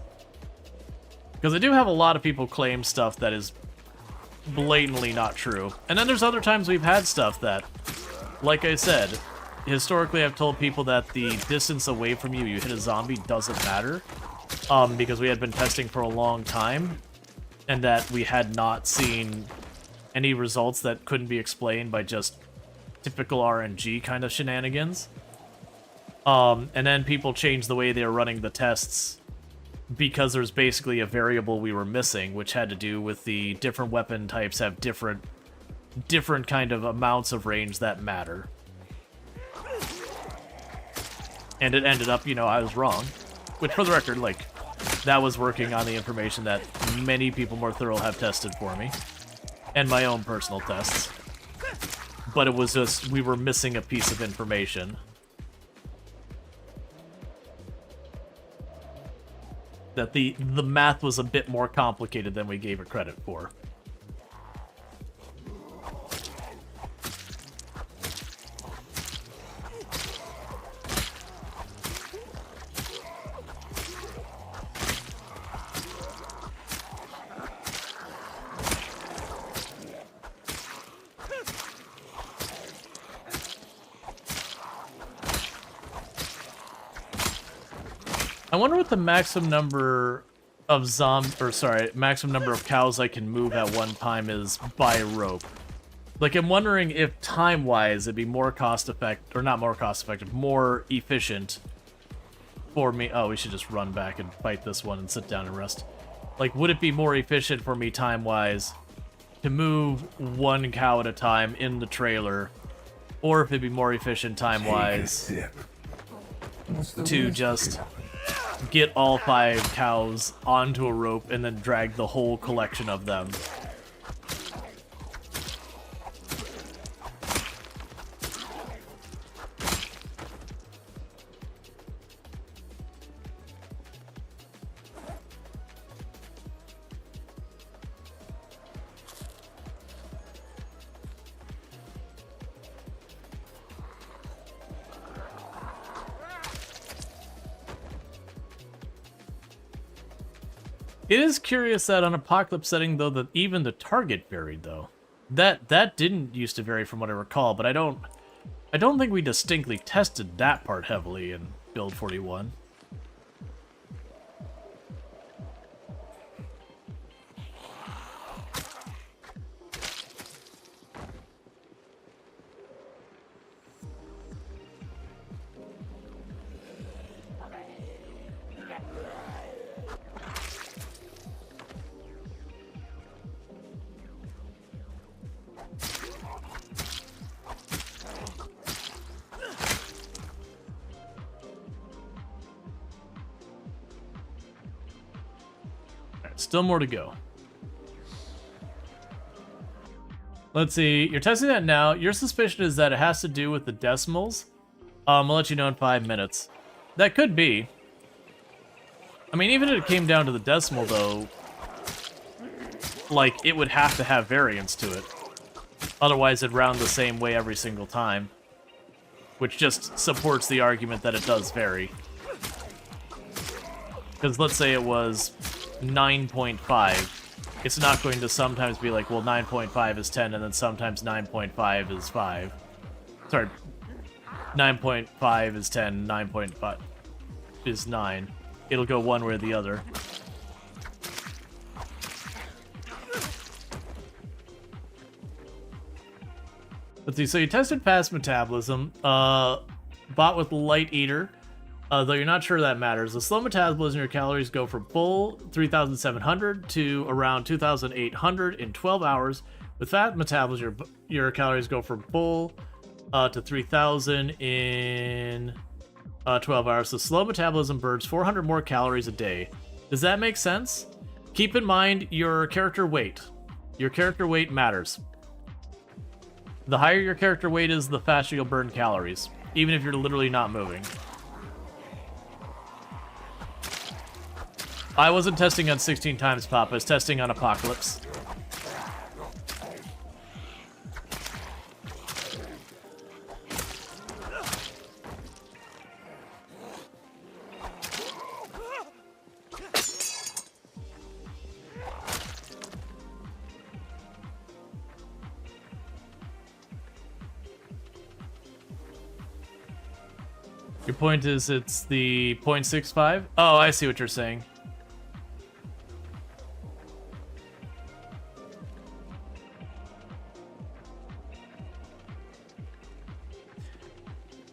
Because I do have a lot of people claim stuff that is blatantly not true. And then there's other times we've had stuff that, like I said, historically I've told people that the distance away from you hit a zombie doesn't matter. Because we had been testing for a long time, and that we had not seen any results that couldn't be explained by just typical RNG kind of shenanigans. And then people changed the way they were running the tests because there's basically a variable we were missing, which had to do with the different weapon types have different kind of amounts of range that matter. And it ended up, you know, I was wrong. Which, for the record, like, that was working on the information that many people more thorough have tested for me. And my own personal tests. But it was just, we were missing a piece of information. That the math was a bit more complicated than we gave it credit for. I wonder what the maximum number of maximum number of cows I can move at one time is by rope. Like, I'm wondering if time-wise it'd be more cost-effective, or not more cost-effective, more efficient for me. Oh, we should just run back and fight this one and sit down and rest. Like, would it be more efficient for me time-wise to move one cow at a time in the trailer, or if it'd be more efficient time-wise to just get all 5 cows onto a rope and then drag the whole collection of them? It is curious that on Apocalypse setting, though, that even the target varied, though. That didn't used to vary from what I recall, but I don't think we distinctly tested that part heavily in Build 41. Still more to go. Let's see. You're testing that now. Your suspicion is that it has to do with the decimals. I'll let you know in 5 minutes. That could be. I mean, even if it came down to the decimal, though, like, it would have to have variance to it. Otherwise, it'd round the same way every single time. Which just supports the argument that it does vary. Because let's say it was 9.5, it's not going to sometimes be like, well, 9.5 is 10, and then sometimes 9.5 is 5. Sorry, 9.5 is 10, 9.5 is 9. It'll go one way or the other. Let's see, so you tested fast metabolism, bought with Light Eater. Though you're not sure that matters. The slow metabolism, your calories go from full 3,700 to around 2,800 in 12 hours. With fast metabolism, your calories go from full to 3,000 in 12 hours. So slow metabolism burns 400 more calories a day. Does that make sense? Keep in mind your character weight. Your character weight matters. The higher your character weight is, the faster you'll burn calories, even if you're literally not moving. I wasn't testing on 16 times pop, I was testing on Apocalypse. Your point is it's the 0.65? Oh, I see what you're saying.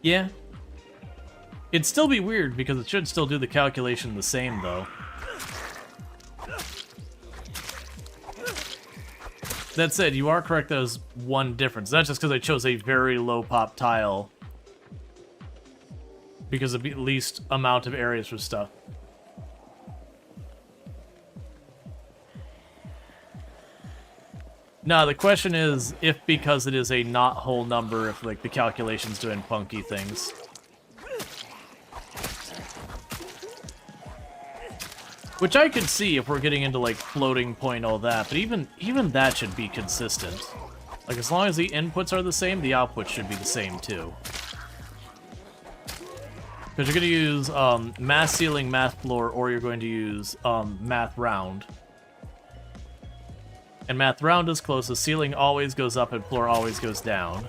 Yeah. It'd still be weird because it should still do the calculation the same, though. That said, you are correct, there's one difference. That's just because I chose a very low pop tile because of the least amount of areas for stuff. No, the question is if because it is a not whole number, if like the calculation's doing funky things. Which I could see if we're getting into like floating point, all that, but even that should be consistent. Like as long as the inputs are the same, the outputs should be the same too. Because you're going to use math ceiling, math floor, or you're going to use math round. And math round is closest. Ceiling always goes up and floor always goes down.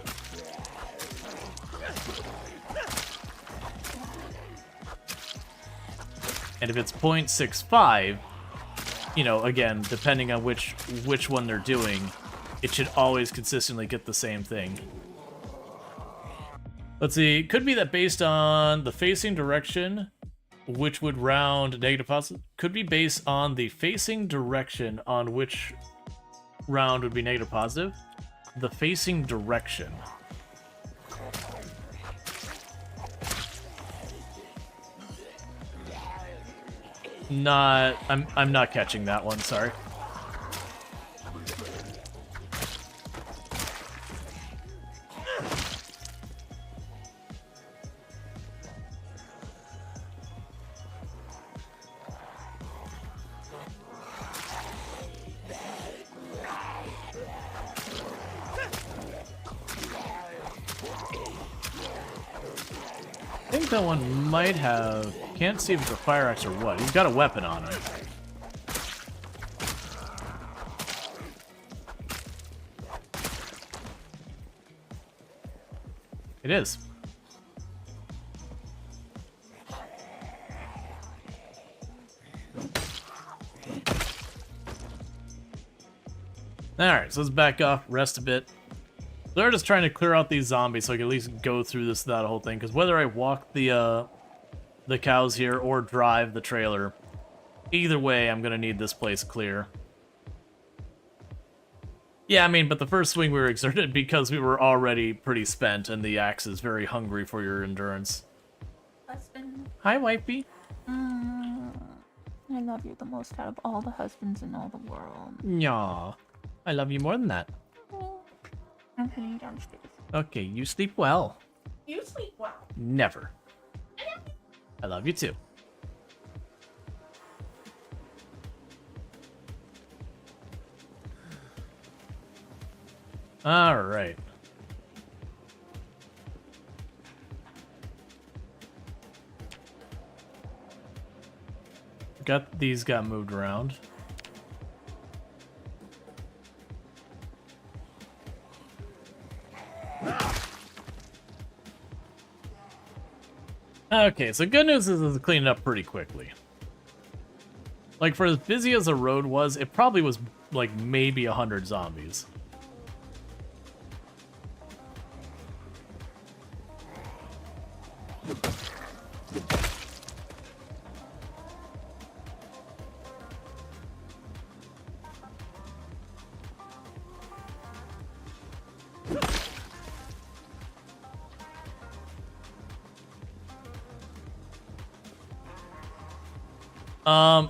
And if it's 0.65, you know, again, depending on which one they're doing, it should always consistently get the same thing. Let's see, could be that based on the facing direction, which would round negative positive, could be based on the facing direction on which round would be negative positive. The facing direction. I'm not catching that one, sorry. I think that one might have... Can't see if it's a fire axe or what. He's got a weapon on him. It is. Alright, so let's back off, rest a bit. They're just trying to clear out these zombies so I can at least go through that whole thing. Because whether I walk the cows here or drive the trailer, either way, I'm going to need this place clear. Yeah, I mean, but the first swing we were exerted because we were already pretty spent, and the axe is very hungry for your endurance. Husband. Hi, wifey. I love you the most out of all the husbands in all the world. Yaw. I love you more than that. I'm heading downstairs. Okay, you sleep well. You sleep well. Never. I love you too. All right. These got moved around. Okay, so good news is it's cleaning up pretty quickly. Like, for as busy as the road was, it probably was, like, maybe 100 zombies.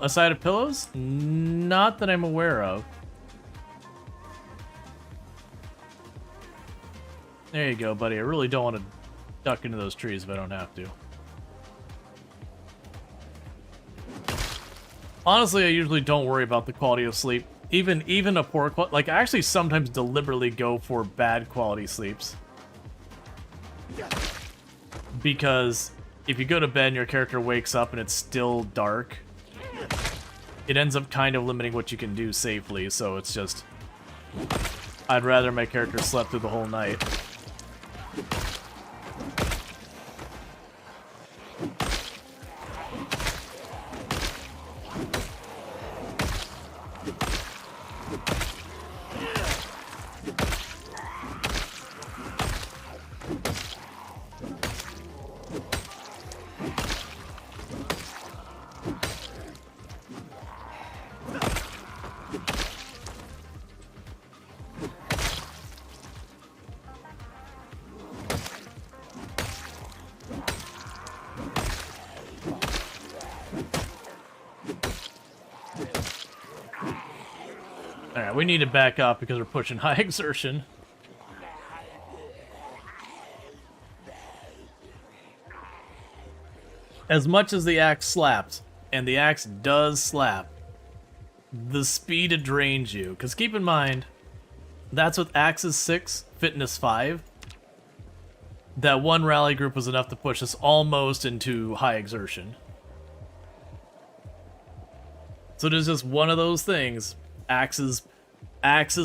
A side of pillows? Not that I'm aware of. There you go, buddy. I really don't want to duck into those trees if I don't have to. Honestly, I usually don't worry about the quality of sleep. Even a poor quality... Like, I actually sometimes deliberately go for bad quality sleeps. Because if you go to bed and your character wakes up and it's still dark, it ends up kind of limiting what you can do safely, so it's just... I'd rather my character slept through the whole night. Alright, we need to back up because we're pushing high exertion. As much as the axe slaps, and the axe does slap, the speed it drains you. Because keep in mind, that's with axes 6, fitness 5. That one rally group was enough to push us almost into high exertion. So it is just one of those things. Axes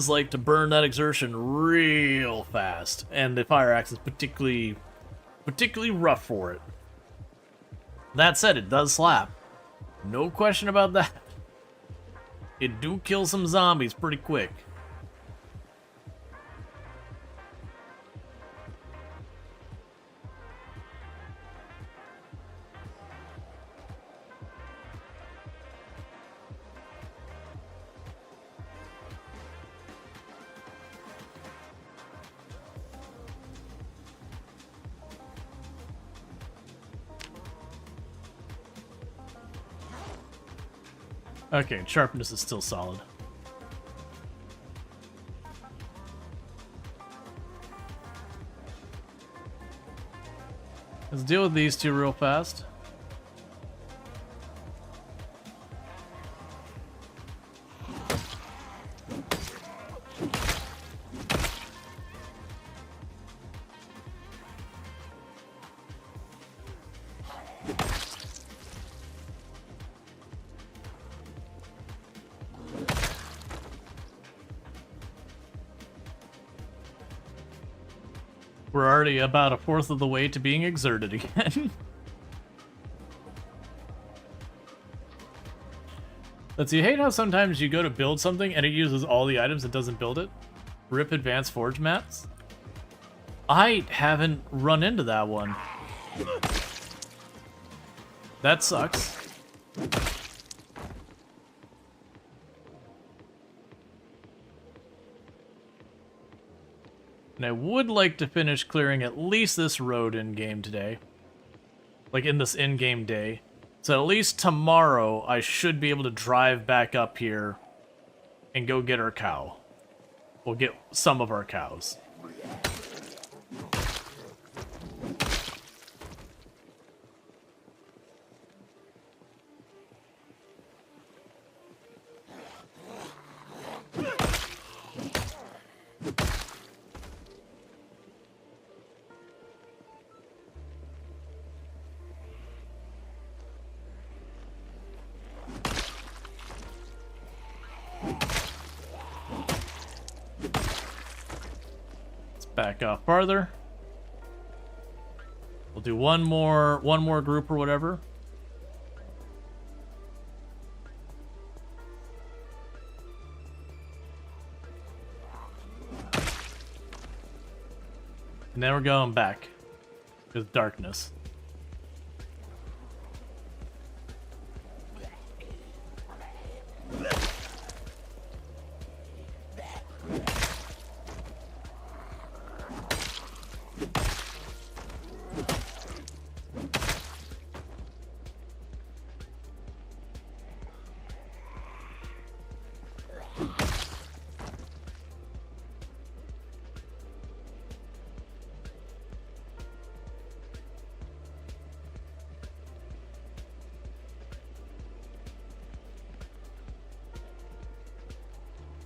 like to burn that exertion real fast, and the fire axe is particularly rough for it. That said, it does slap. No question about that. It do kill some zombies pretty quick. Okay, sharpness is still solid. Let's deal with these two real fast. We're already about a fourth of the way to being exerted again. Let's see, you hate how sometimes you go to build something and it uses all the items and doesn't build it? Rip advanced forge mats? I haven't run into that one. That sucks. And I would like to finish clearing at least this road in-game today. Like in this in-game day. So at least tomorrow I should be able to drive back up here and go get our cow. We'll get some of our cows. Back off farther. We'll do one more group or whatever. And then we're going back with darkness.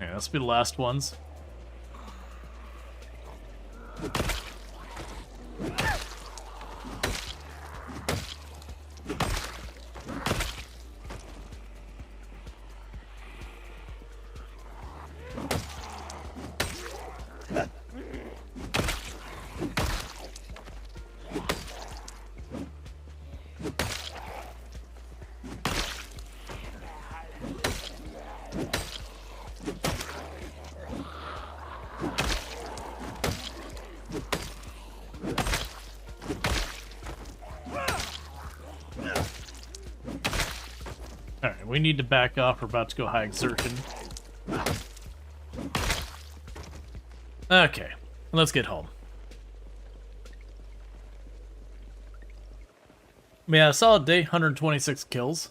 Okay, let's be the last ones. Alright, we need to back off. We're about to go high exertion. Okay, let's get home. Yeah, solid day, 126 kills.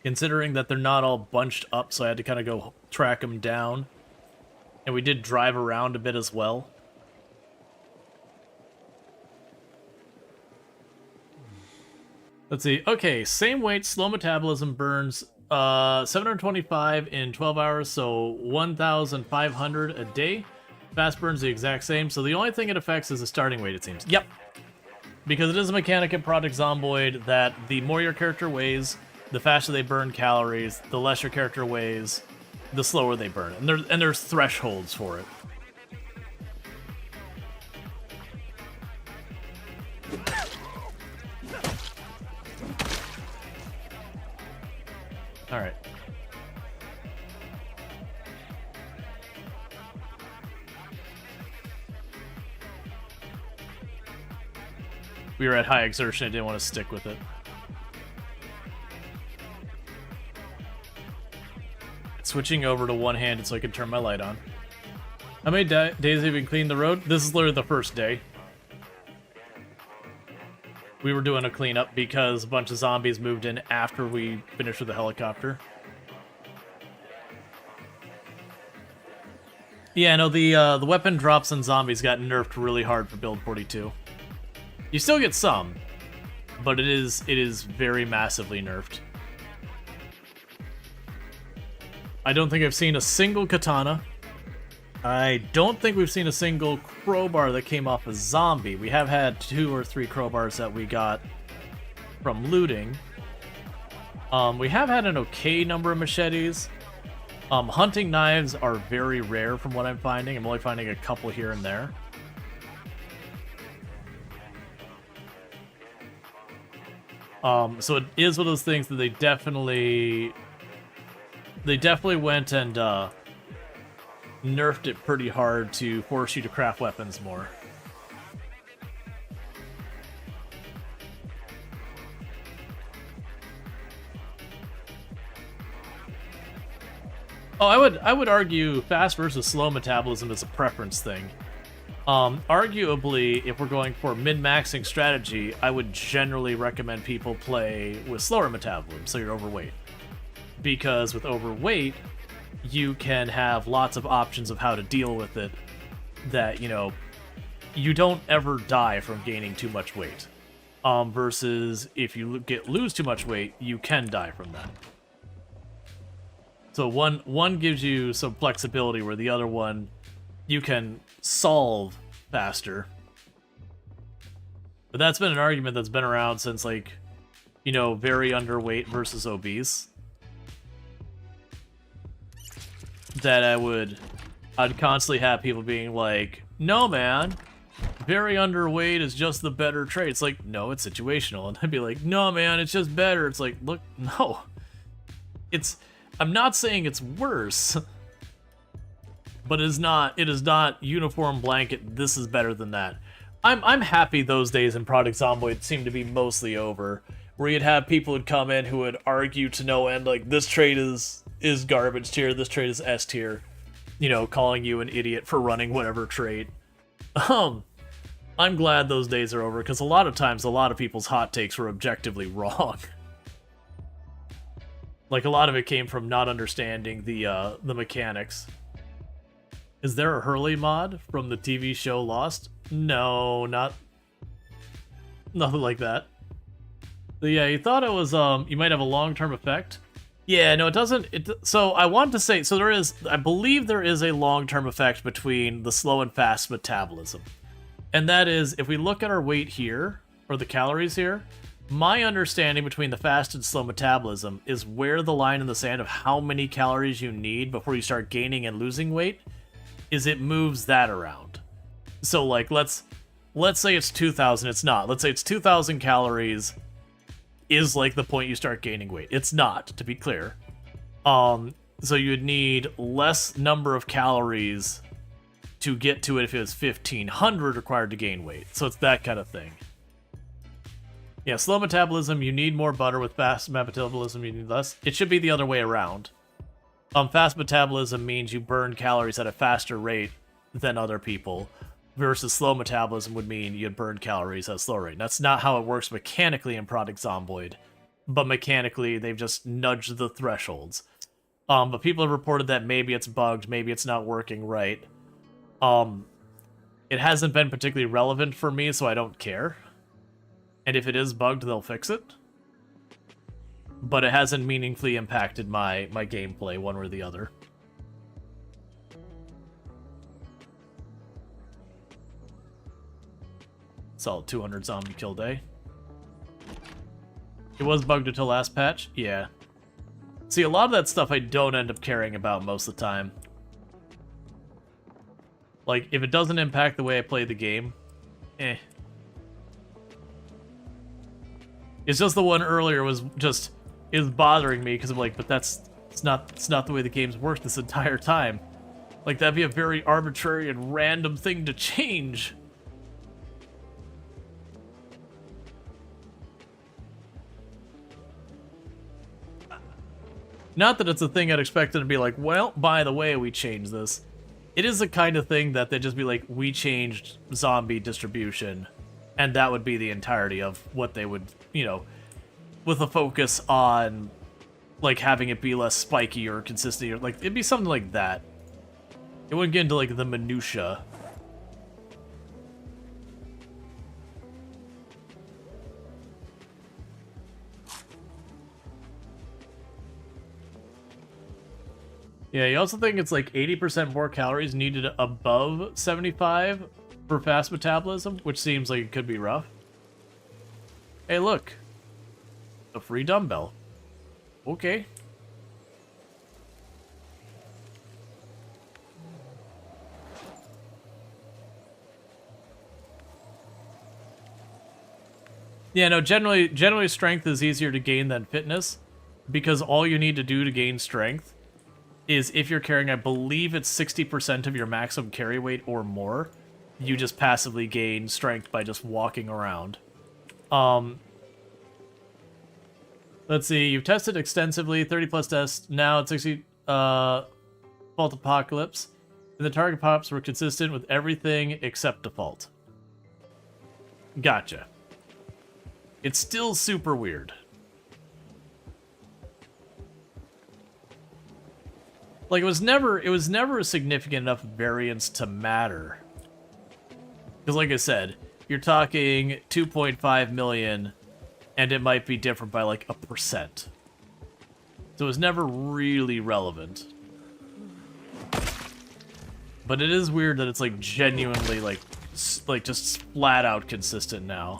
Considering that they're not all bunched up, so I had to kind of go track them down. And we did drive around a bit as well. Let's see. Okay, same weight, slow metabolism, burns 725 in 12 hours, so 1,500 a day. Fast burns the exact same, so the only thing it affects is the starting weight, it seems. Yep. Because it is a mechanic in Project Zomboid that the more your character weighs, the faster they burn calories, the less your character weighs, the slower they burn. And there's thresholds for it. we were at high exertion. I didn't want to stick with it. Switching over to one-handed so I can turn my light on. How many days have you cleaned the road? This is literally the first day. We were doing a cleanup because a bunch of zombies moved in after we finished with the helicopter. Yeah, no, the weapon drops on zombies got nerfed really hard for build 42. You still get some, but it is very massively nerfed. I don't think I've seen a single katana. I don't think we've seen a single crowbar that came off a zombie. We have had 2 or 3 crowbars that we got from looting. We have had an okay number of machetes. Hunting knives are very rare from what I'm finding. I'm only finding a couple here and there. So it is one of those things that they definitely went and nerfed it pretty hard to force you to craft weapons more. Oh, I would argue fast versus slow metabolism is a preference thing. Arguably, if we're going for min-maxing strategy, I would generally recommend people play with slower metabolism, so you're overweight. Because with overweight, you can have lots of options of how to deal with it that, you know, you don't ever die from gaining too much weight. Versus if you lose too much weight, you can die from that. So one gives you some flexibility where the other one you can solve faster. But that's been an argument that's been around since, like, you know, very underweight versus obese. That I'd constantly have people being like, no man, very underweight is just the better trait. It's like, no, it's situational. And I'd be like, no man, it's just better. It's like, look, no. I'm not saying it's worse, but it is not uniform blanket, this is better than that. I'm happy those days in Project Zomboid seem to be mostly over, where you'd have people who'd come in who would argue to no end, like, this trait is garbage tier, this trait is S tier, you know, calling you an idiot for running whatever trait. I'm glad those days are over, because a lot of times a lot of people's hot takes were objectively wrong. Like, a lot of it came from not understanding the mechanics. Is there a Hurley mod from the TV show Lost? No, nothing like that. But yeah, you thought it was, you might have a long-term effect. Yeah, no, it doesn't. So I want to say, so I believe there is a long-term effect between the slow and fast metabolism. And that is, if we look at our weight here, or the calories here, my understanding between the fast and slow metabolism is where the line in the sand of how many calories you need before you start gaining and losing weight is it moves that around. So, like, let's say it's 2,000, it's not. Let's say it's 2,000 calories is, like, the point you start gaining weight. It's not, to be clear. So you would need less number of calories to get to it if it was 1,500 required to gain weight. So it's that kind of thing. Yeah, slow metabolism, you need more butter. With fast metabolism, you need less. It should be the other way around. Fast metabolism means you burn calories at a faster rate than other people, versus slow metabolism would mean you'd burn calories at a slower rate. That's not how it works mechanically in Project Zomboid, but mechanically they've just nudged the thresholds. But people have reported that maybe it's bugged, maybe it's not working right. It hasn't been particularly relevant for me, so I don't care. And if it is bugged, they'll fix it. But it hasn't meaningfully impacted my gameplay one way or the other. Solid 200 zombie kill day. It was bugged until last patch? Yeah. See, a lot of that stuff I don't end up caring about most of the time. Like, if it doesn't impact the way I play the game, eh. It's just the one earlier is bothering me because I'm like, but it's not the way the game's worked this entire time. Like, that'd be a very arbitrary and random thing to change. Not that it's a thing I'd expect them to be like, well, by the way, we changed this. It is the kind of thing that they'd just be like, we changed zombie distribution, and that would be the entirety of what they would, you know, with a focus on, like, having it be less spiky or consistent, or, like, it'd be something like that. It wouldn't get into, like, the minutia. Yeah, you also think it's like 80% more calories needed above 75 for fast metabolism, which seems like it could be rough. Hey, look. A free dumbbell. Okay. Yeah, no, generally strength is easier to gain than fitness, because all you need to do to gain strength is if you're carrying, I believe it's 60% of your maximum carry weight or more, you just passively gain strength by just walking around. Let's see, you've tested extensively, 30 plus tests, now at 60, Default Apocalypse, and the target pops were consistent with everything except default. Gotcha. It's still super weird. Like, it was never a significant enough variance to matter. Because like I said, you're talking 2.5 million, and it might be different by like 1%. So it was never really relevant. But it is weird that it's like genuinely like just flat out consistent now.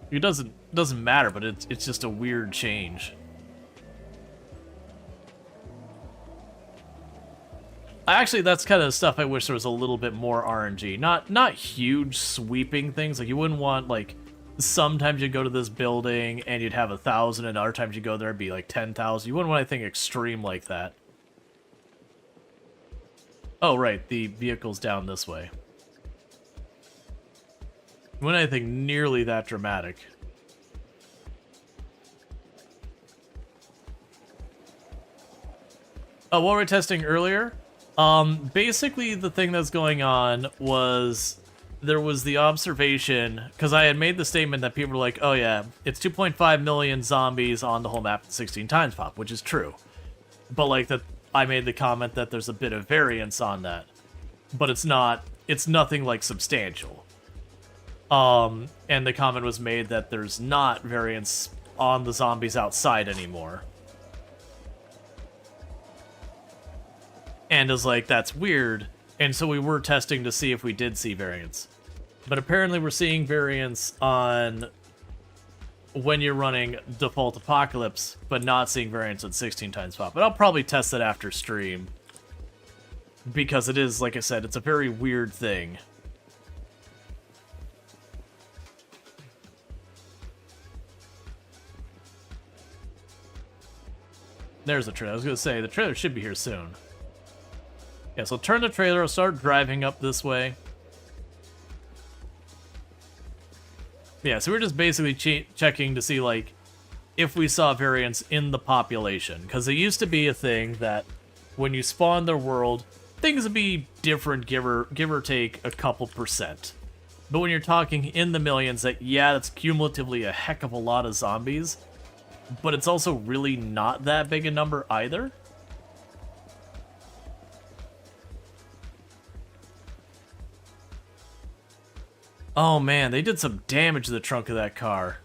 It doesn't matter, but it's just a weird change. Actually, that's kind of stuff I wish there was a little bit more RNG. Not huge sweeping things. Like, you wouldn't want, like, sometimes you go to this building and you'd have 1,000, and other times you go there it'd be like 10,000. You wouldn't want anything extreme like that. Oh, right, the vehicle's down this way. You wouldn't anything nearly that dramatic. Oh, what were we testing earlier? Basically the thing that's going on was there was the observation, because I had made the statement that people were like, oh yeah, it's 2.5 million zombies on the whole map at 16 times pop, which is true. But like that, I made the comment that there's a bit of variance on that, but it's nothing like substantial. And the comment was made that there's not variance on the zombies outside anymore. And is like, that's weird, and so we were testing to see if we did see variance. But apparently we're seeing variance on when you're running Default Apocalypse, but not seeing variance at 16 times pop. But I'll probably test it after stream. Because it is, like I said, it's a very weird thing. There's the trailer. I was going to say, the trailer should be here soon. Yeah, so turn the trailer, I'll start driving up this way. Yeah, so we're just basically checking to see, like, if we saw variance in the population. Because it used to be a thing that when you spawn their world, things would be different, give or take a couple percent. But when you're talking in the millions, that, yeah, that's cumulatively a heck of a lot of zombies. But it's also really not that big a number either. Oh man, they did some damage to the trunk of that car.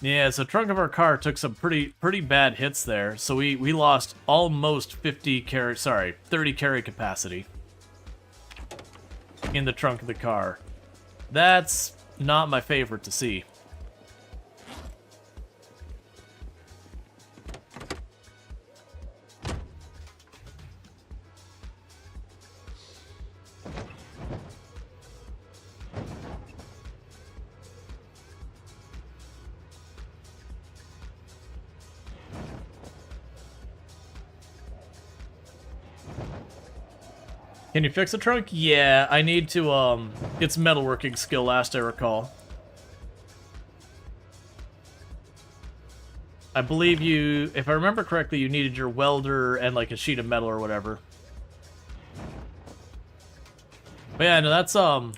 Yeah, so trunk of our car took some pretty bad hits there. So we lost almost 30 carry capacity in the trunk of the car. That's not my favorite to see. Can you fix a trunk? Yeah, I need to, it's metalworking skill, last I recall. I believe you, if I remember correctly, you needed your welder and like a sheet of metal or whatever. But yeah, no, that's, but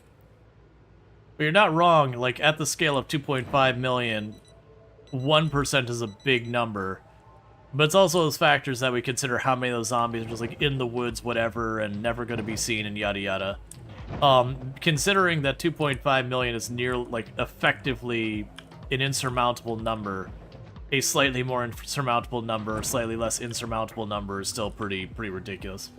you're not wrong, like, at the scale of 2.5 million, 1% is a big number. But it's also those factors that we consider how many of those zombies are just, like, in the woods, whatever, and never going to be seen, and yada yada. Considering that 2.5 million is near, like, effectively an insurmountable number, a slightly more insurmountable number, or slightly less insurmountable number is still pretty ridiculous.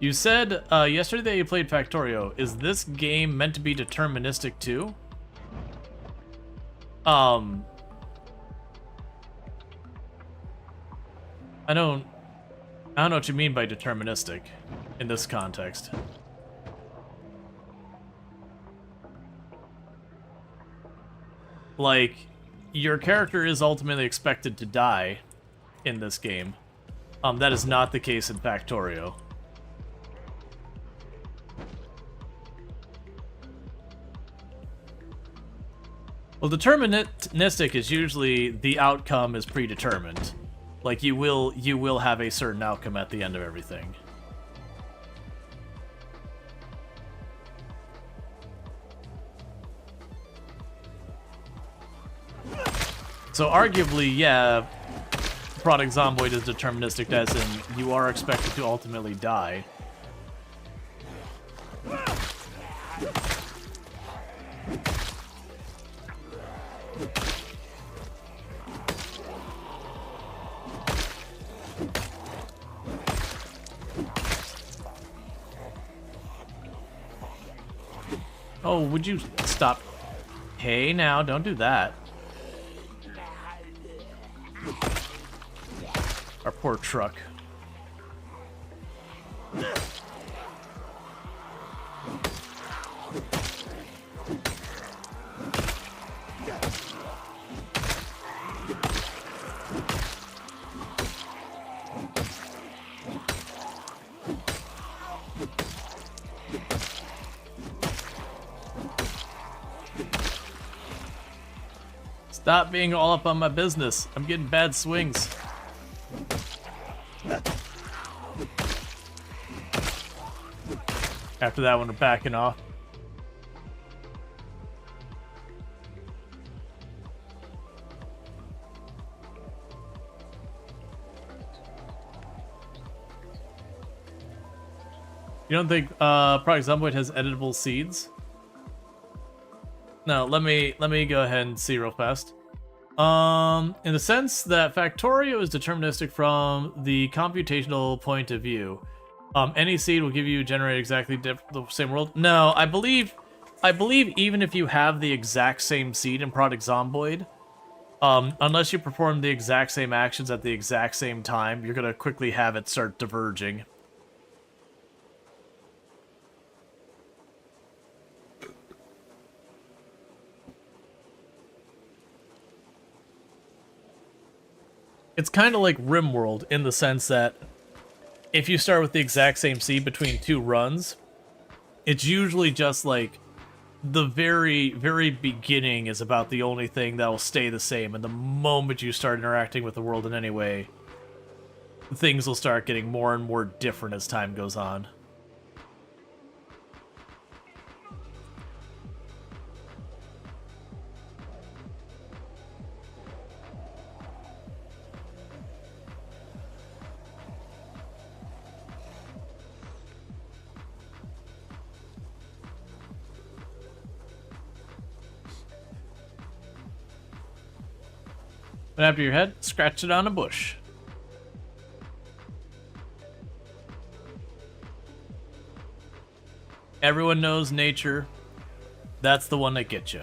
You said yesterday that you played Factorio. Is this game meant to be deterministic too? I don't know what you mean by deterministic in this context. Like, your character is ultimately expected to die in this game. That is not the case in Factorio. Well, deterministic is usually the outcome is predetermined. Like, you will have a certain outcome at the end of everything. So arguably, yeah, product Zomboid is deterministic, as in you are expected to ultimately die. Oh, would you stop? Hey, now, don't do that. Our poor truck. Stop being all up on my business. I'm getting bad swings. After that one, we're backing off. You don't think Project Zomboid has editable seeds? No, let me go ahead and see real fast. In the sense that Factorio is deterministic from the computational point of view. Any seed will give you generate exactly the same world. No, I believe even if you have the exact same seed in Project Zomboid, unless you perform the exact same actions at the exact same time, you're gonna quickly have it start diverging. It's kind of like RimWorld in the sense that if you start with the exact same seed between two runs, it's usually just like the very, very beginning is about the only thing that will stay the same, and the moment you start interacting with the world in any way, things will start getting more and more different as time goes on. And after your head, scratch it on a bush. Everyone knows nature. That's the one that gets you.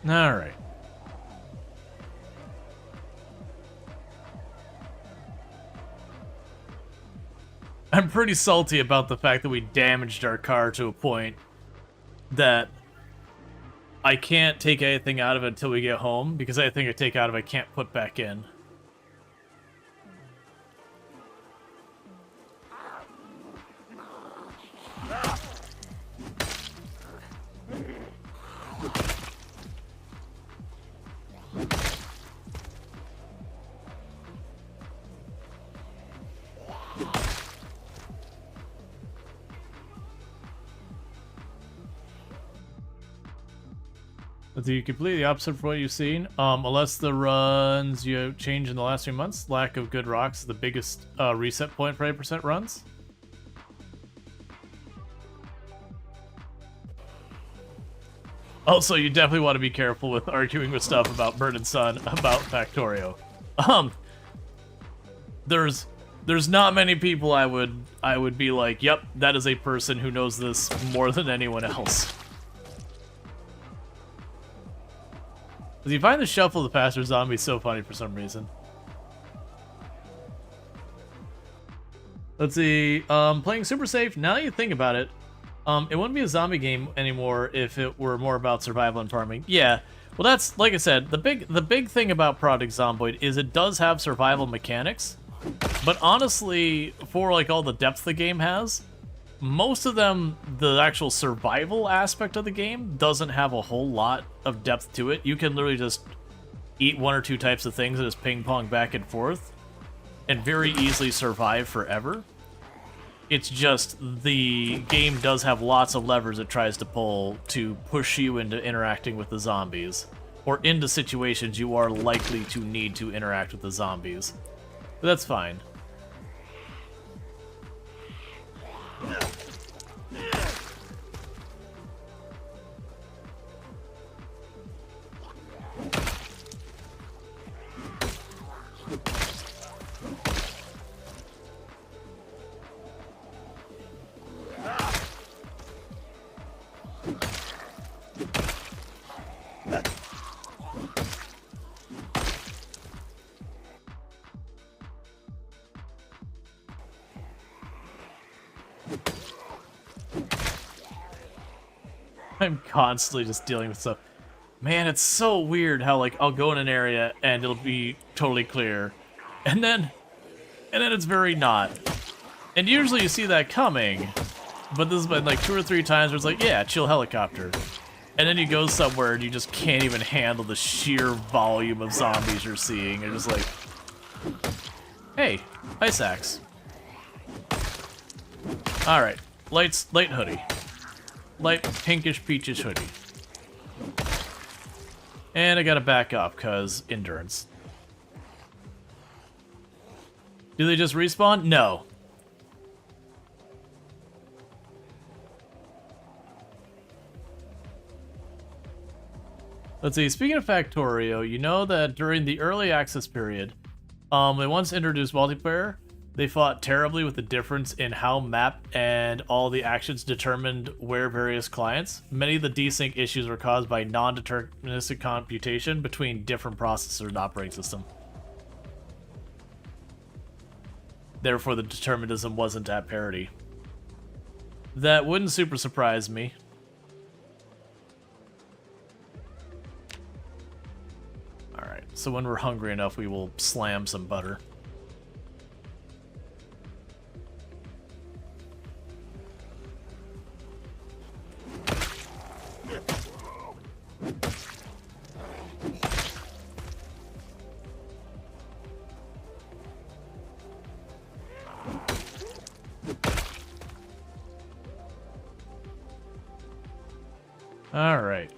Alright. I'm pretty salty about the fact that we damaged our car to a point that I can't take anything out of it until we get home, because anything I take out of it I can't put back in. So you completely opposite of what you've seen. Unless the runs you changed in the last few months, lack of good rocks is the biggest reset point for 8% runs. Also, you definitely want to be careful with arguing with stuff about Bird and Sun about Factorio. There's not many people I would be like, yep, that is a person who knows this more than anyone else. Do you find the shuffle of the faster zombies so funny for some reason? Let's see. Playing super safe. Now that you think about it, it wouldn't be a zombie game anymore if it were more about survival and farming. Yeah. Well, that's like I said. The big thing about Project Zomboid is it does have survival mechanics, but honestly, for like all the depth the game has, most of them, the actual survival aspect of the game doesn't have a whole lot of depth to it. You can literally just eat one or two types of things and just ping pong back and forth and very easily survive forever. It's just the game does have lots of levers it tries to pull to push you into interacting with the zombies, or into situations you are likely to need to interact with the zombies. But that's fine. I'm constantly just dealing with stuff. Man, it's so weird how, like, I'll go in an area and it'll be totally clear, and then it's very not. And usually you see that coming, but this has been like 2 or 3 times where it's like, yeah, chill helicopter. And then you go somewhere and you just can't even handle the sheer volume of zombies you're seeing. You're just like, hey, ice axe. Alright, light hoodie. Light pinkish peachish hoodie. And I gotta back up, cause endurance. Do they just respawn? No. Let's see, speaking of Factorio, you know that during the early access period, they once introduced multiplayer. They fought terribly with the difference in how map and all the actions determined where various clients. Many of the desync issues were caused by non-deterministic computation between different processors and operating system. Therefore, the determinism wasn't at parity. That wouldn't super surprise me. Alright, so when we're hungry enough, we will slam some butter. All right.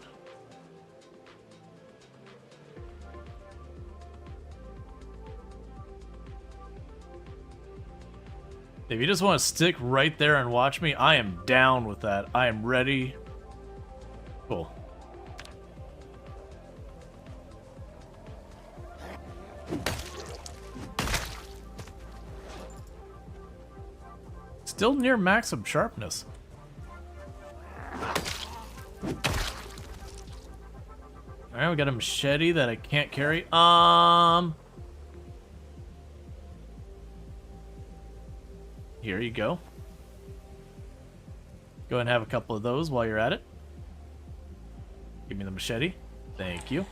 If you just want to stick right there and watch me, I am down with that. I am ready. Cool. Still near maximum sharpness. Alright, we got a machete that I can't carry. Here you go. Go ahead and have a couple of those while you're at it. Give me the machete. Thank you.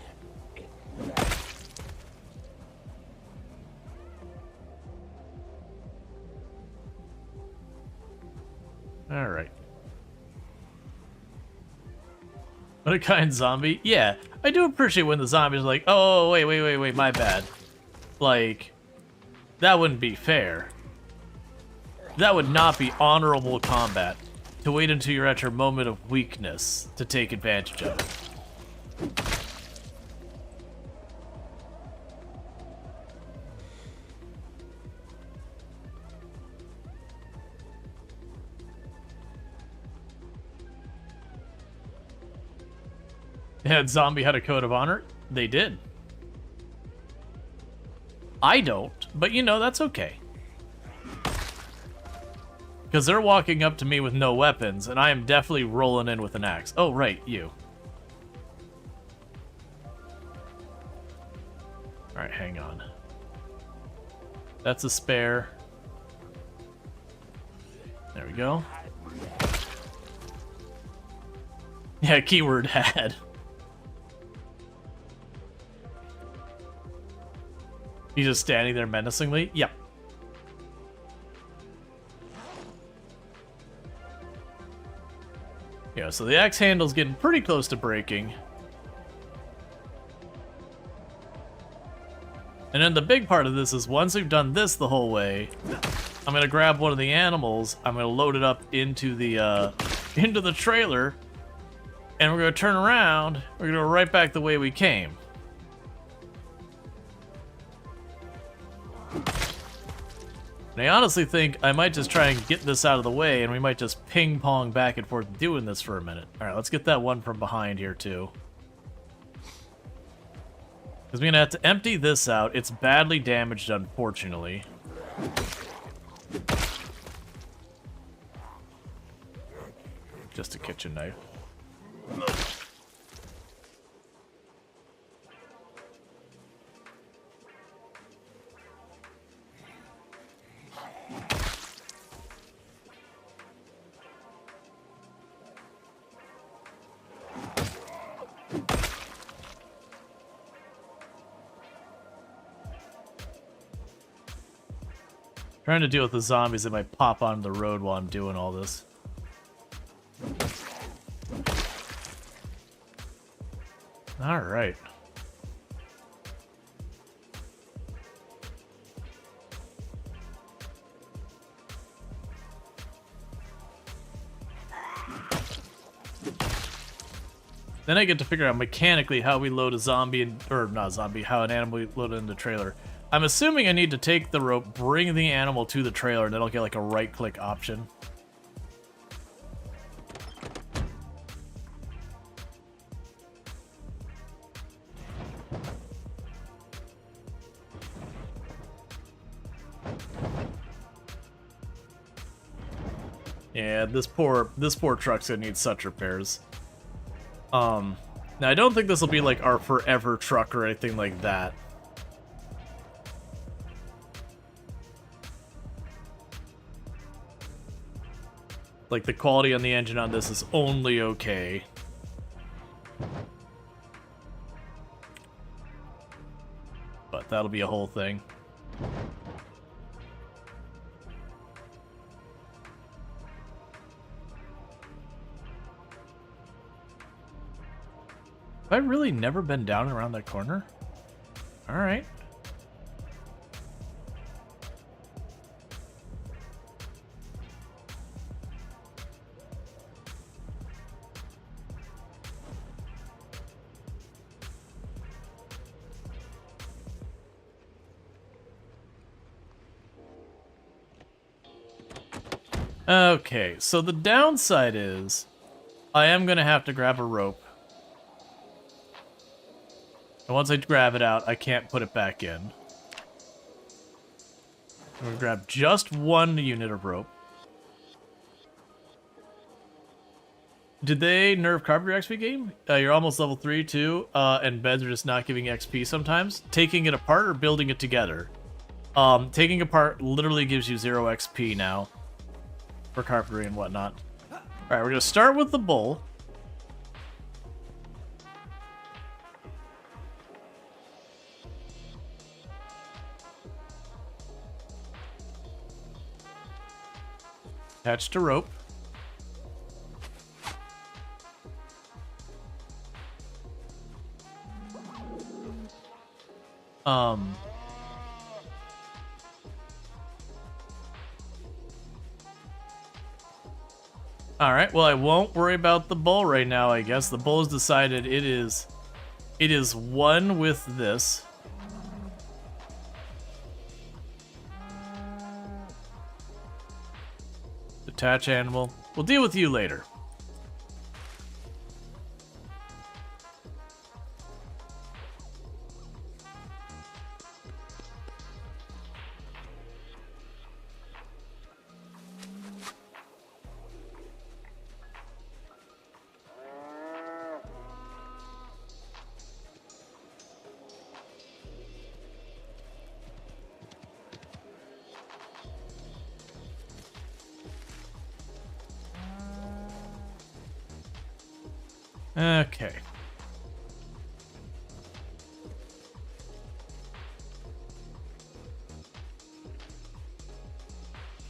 Alright. What a kind zombie. Yeah, I do appreciate when the zombies are like, oh, wait, my bad. Like, that wouldn't be fair. That would not be honorable combat, to wait until you're at your moment of weakness to take advantage of it. Yeah, zombie had a code of honor. They did. I don't, but you know, that's okay. Because they're walking up to me with no weapons, and I am definitely rolling in with an axe. Oh, right, you. Alright, hang on. That's a spare. There we go. Yeah, keyword had. He's just standing there menacingly? Yep. Yeah, so the axe handle's getting pretty close to breaking. And then the big part of this is once we've done this the whole way, I'm gonna grab one of the animals, I'm gonna load it up into the trailer, and we're gonna turn around, we're gonna go right back the way we came. And I honestly think I might just try and get this out of the way, and we might just ping-pong back and forth doing this for a minute. Alright, let's get that one from behind here, too. Because we're going to have to empty this out. It's badly damaged, unfortunately. Just a kitchen knife. Trying to deal with the zombies that might pop onto the road while I'm doing all this. Alright. Then I get to figure out mechanically how we load a zombie, or not zombie, how an animal we load in the trailer. I'm assuming I need to take the rope, bring the animal to the trailer, and then I'll get like a right-click option. Yeah, this poor truck's gonna need such repairs. Now I don't think this will be like our forever truck or anything like that. Like, the quality on the engine on this is only okay. But that'll be a whole thing. Have I really never been down around that corner? Alright. Okay, so the downside is I am going to have to grab a rope. And once I grab it out, I can't put it back in. I'm going to grab just one unit of rope. Did they nerf carpenter XP game? You're almost level 3 too, and beds are just not giving XP sometimes. Taking it apart or building it together? Taking apart literally gives you 0 XP now for carpentry and whatnot. Alright, we're gonna start with the bull. Attached to rope. Alright, well I won't worry about the bull right now, I guess. The bull has decided it is one with this. Detach animal. We'll deal with you later. Okay.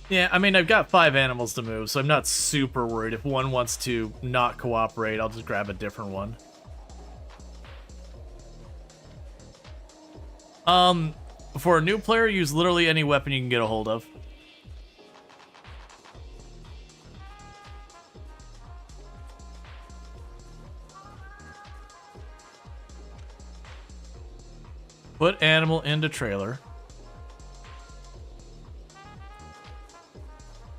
Yeah, I mean, I've got 5 animals to move, so I'm not super worried. If one wants to not cooperate, I'll just grab a different one. For a new player, use literally any weapon you can get a hold of. Put animal into trailer.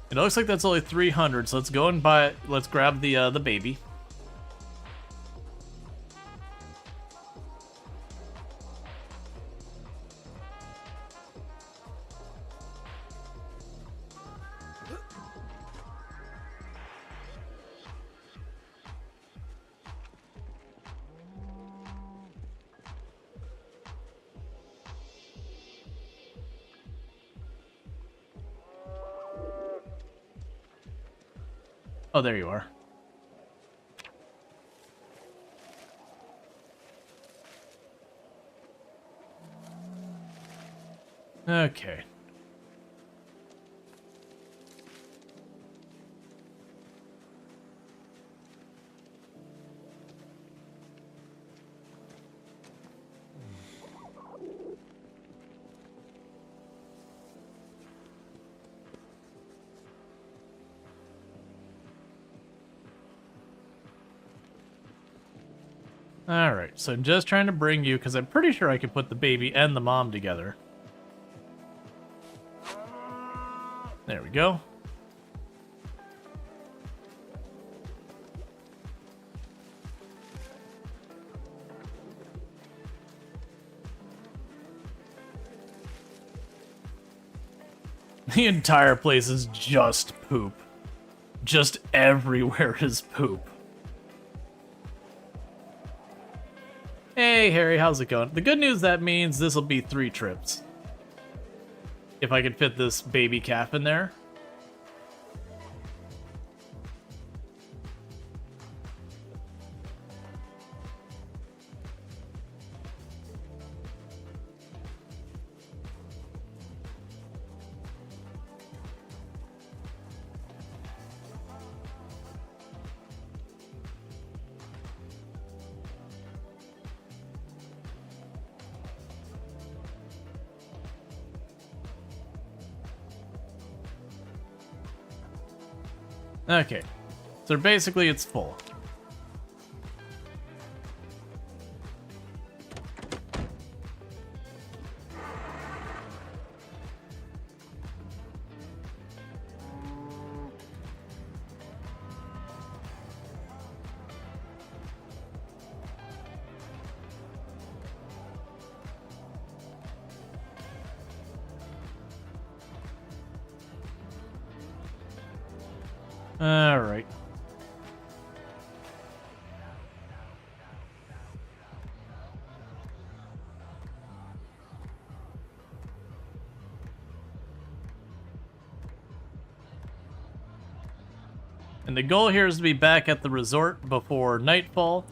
It looks like that's only 300, so let's go and buy it. Let's grab the baby. Oh, there you are. Okay. Alright, so I'm just trying to bring you, because I'm pretty sure I could put the baby and the mom together. There we go. The entire place is just poop. Just everywhere is poop. Hey, Harry, how's it going? The good news, that means this will be 3 trips. If I can fit this baby calf in there. Okay, so basically it's full. Alright. And the goal here is to be back at the resort before nightfall.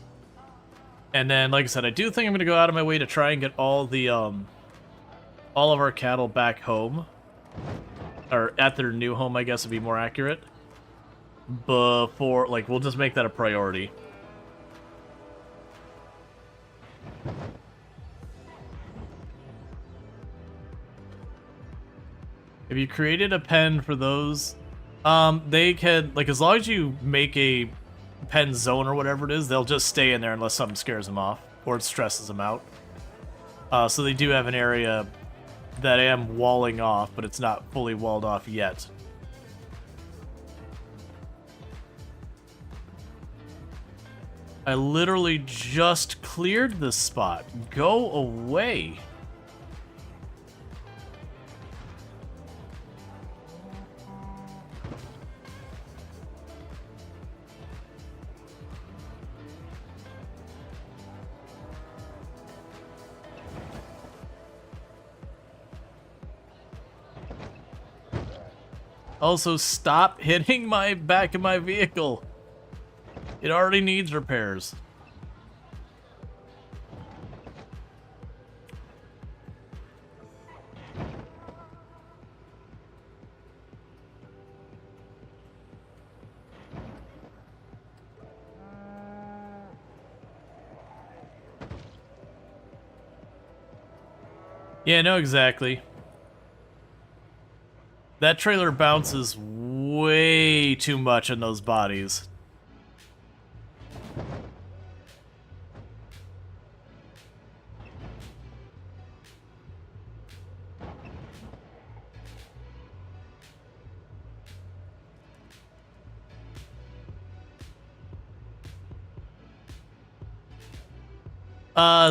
And then, like I said, I do think I'm going to go out of my way to try and get all the, all of our cattle back home. Or at their new home, I guess would be more accurate. Before, like, we'll just make that a priority. Have you created a pen for those? They can, like, as long as you make a pen zone or whatever it is, they'll just stay in there unless something scares them off or it stresses them out. So they do have an area that I am walling off, but it's not fully walled off yet. I literally just cleared this spot. Go away. Also, stop hitting my back of my vehicle. It already needs repairs. Yeah, no, exactly. That trailer bounces way too much in those bodies.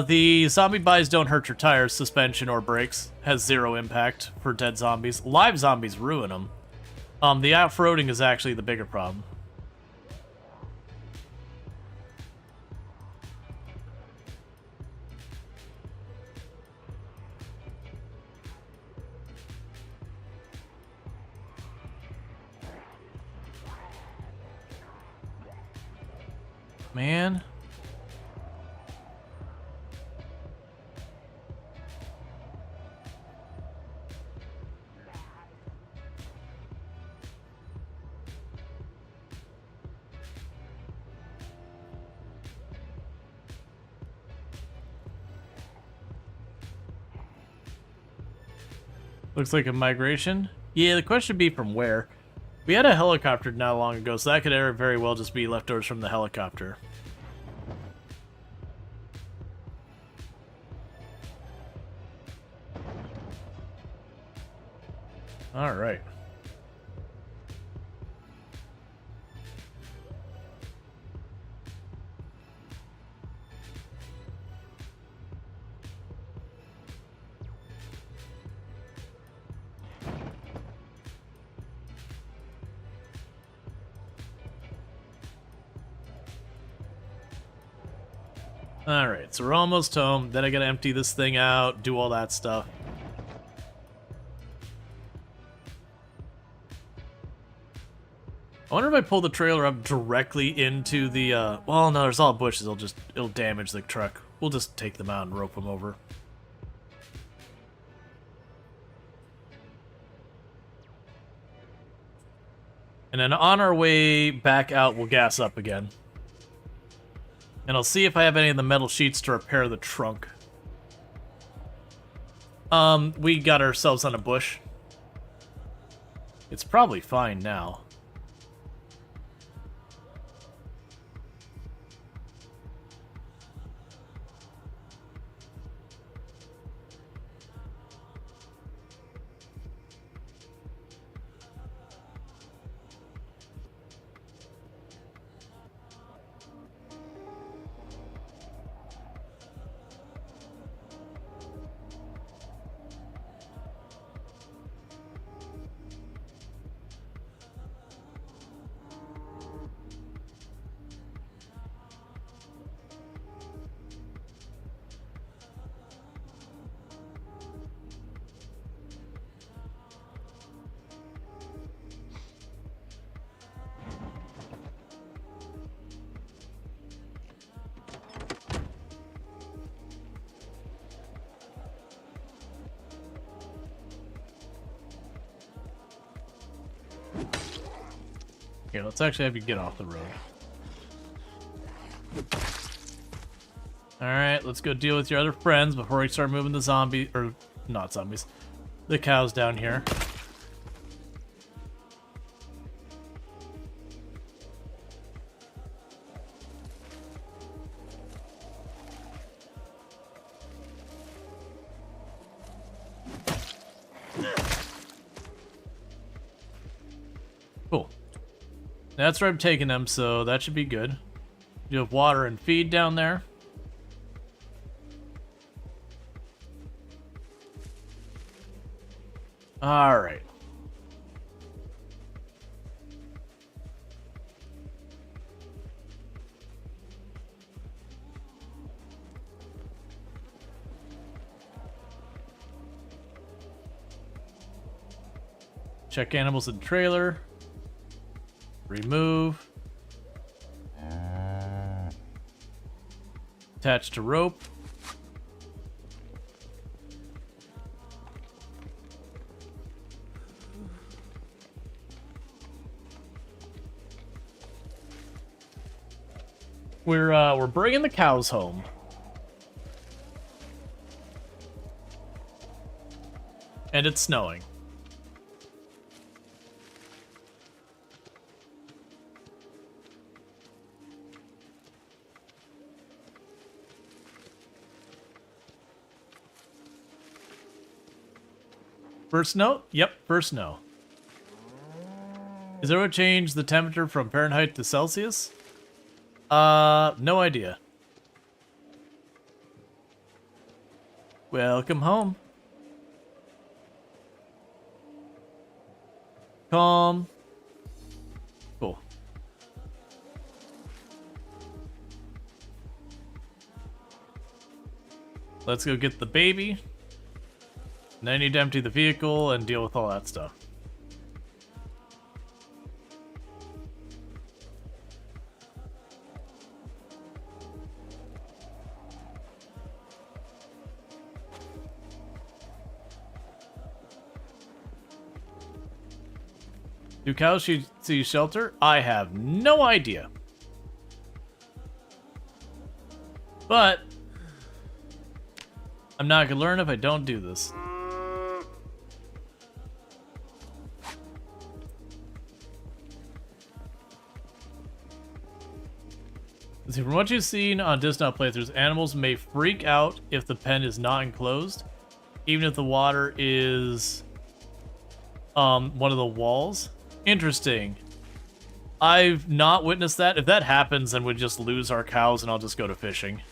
The zombie buys don't hurt your tires, suspension, or brakes. Has 0 impact for dead zombies. Live zombies ruin them. The off-roading is actually the bigger problem. Man. Looks like a migration. Yeah, the question would be from where? We had a helicopter not long ago, so that could very well just be leftovers from the helicopter. All right. Alright, so we're almost home. Then I gotta empty this thing out, do all that stuff. I wonder if I pull the trailer up directly into the, well, no, there's all bushes. It'll damage the truck. We'll just take them out and rope them over. And then on our way back out, we'll gas up again. And I'll see if I have any of the metal sheets to repair the trunk. We got ourselves on a bush. It's probably fine now. Here, let's actually have you get off the road. Alright, let's go deal with your other friends before we start moving the zombie, or not zombies, the cows down here. Cool. That's where I'm taking them, so that should be good. You have water and feed down there. All right. Check animals in the trailer. Remove. Attach to rope. We're bringing the cows home. And it's snowing. First snow? Yep, first snow. Is there a change the temperature from Fahrenheit to Celsius? No idea. Welcome home. Calm. Cool. Let's go get the baby. And then I need to empty the vehicle and deal with all that stuff. Do cows see shelter? I have no idea. But I'm not gonna learn if I don't do this. See, from what you've seen on discount playthroughs, animals may freak out if the pen is not enclosed, even if the water is one of the walls. Interesting. I've not witnessed that. If that happens, then we just lose our cows and I'll just go to fishing.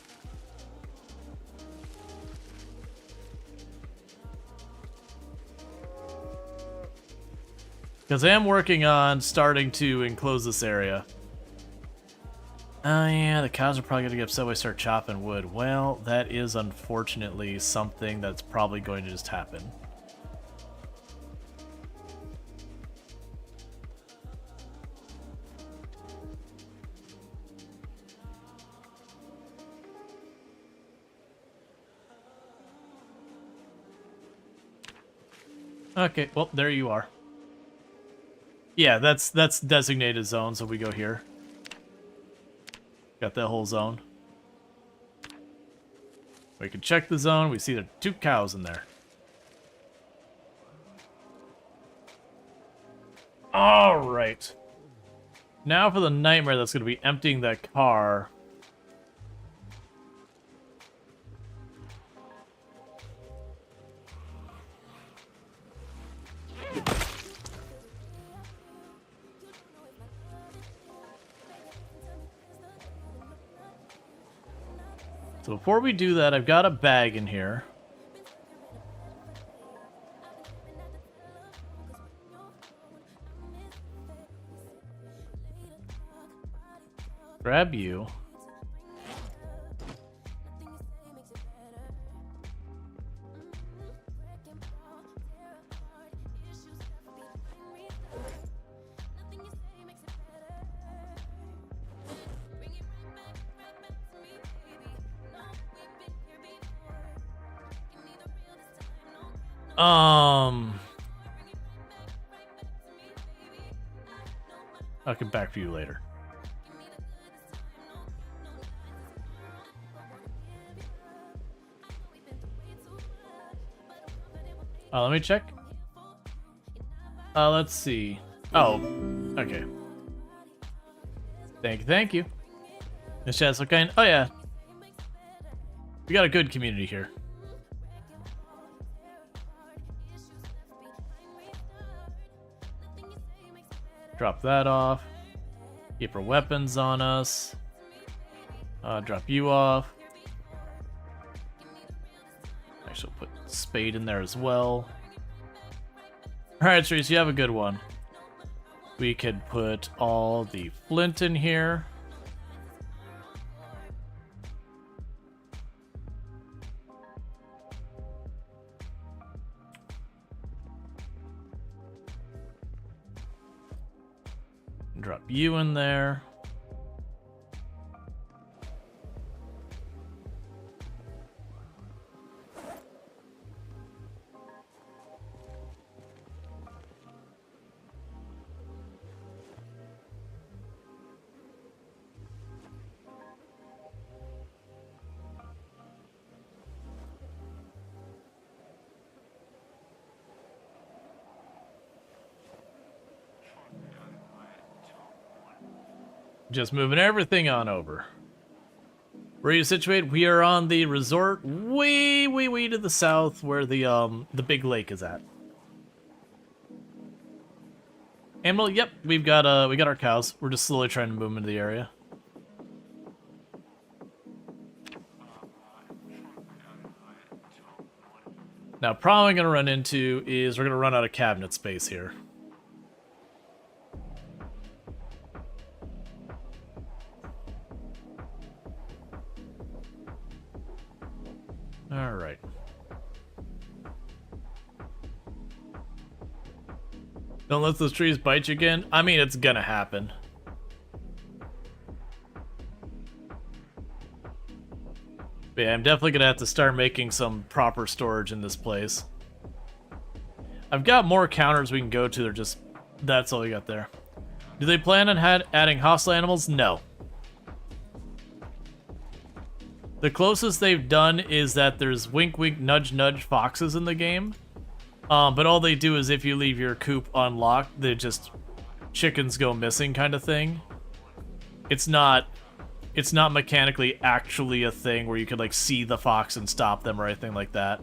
Because I am working on starting to enclose this area. Oh yeah, the cows are probably going to get upset when I start chopping wood. Well, that is unfortunately something that's probably going to just happen. Okay, well, there you are. Yeah, that's designated zone, so we go here. Got that whole zone. We can check the zone. We see there are 2 cows in there. Alright. Now for the nightmare that's going to be emptying that car. So before we do that, I've got a bag in here. Grab you. I'll come back for you later. Let me check. Let's see. Oh, okay. Thank you. Miss Chaz, okay. Oh yeah. We got a good community here. Drop that off. Keep our weapons on us. Drop you off. Actually, put spade in there as well. Alright, Trees, you have a good one. We could put all the flint in here. Drop you in there. Just moving everything on over. Where are you situated? We are on the resort way to the south where the big lake is at. Animal, yep, we got our cows. We're just slowly trying to move them into the area. Now, problem I'm gonna run into is we're gonna run out of cabinet space here. Alright. Don't let those trees bite you again? I mean, it's gonna happen. But yeah, I'm definitely gonna have to start making some proper storage in this place. I've got more counters we can go to, they're just... That's all we got there. Do they plan on adding hostile animals? No. The closest they've done is that there's wink wink nudge nudge foxes in the game. But all they do is if you leave your coop unlocked, they just chickens go missing kind of thing. It's not mechanically actually a thing where you could like see the fox and stop them or anything like that.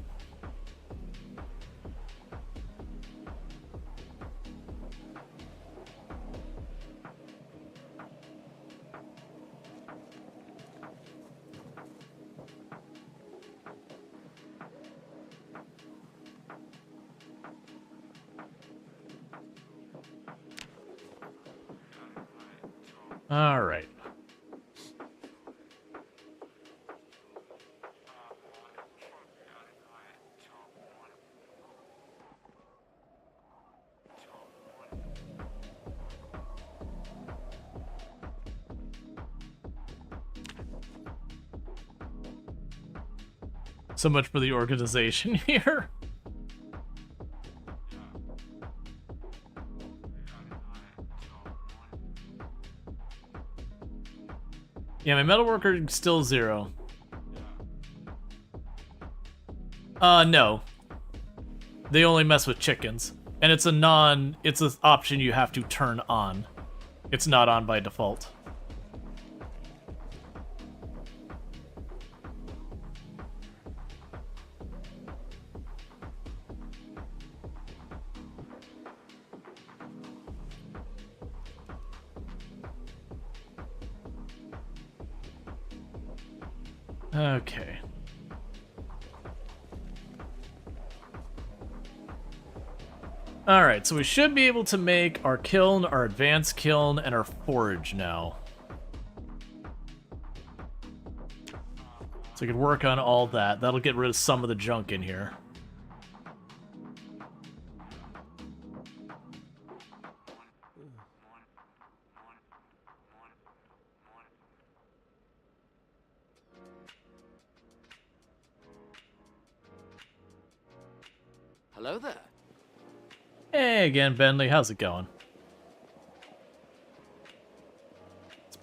All right. So much for the organization here. Yeah, my metalworker is still 0. No. They only mess with chickens. And it's an option you have to turn on. It's not on by default. Okay. Alright, so we should be able to make our kiln, our advanced kiln, and our forage now. So we can work on all that. That'll get rid of some of the junk in here. Hello there. Hey again, Bentley. How's it going?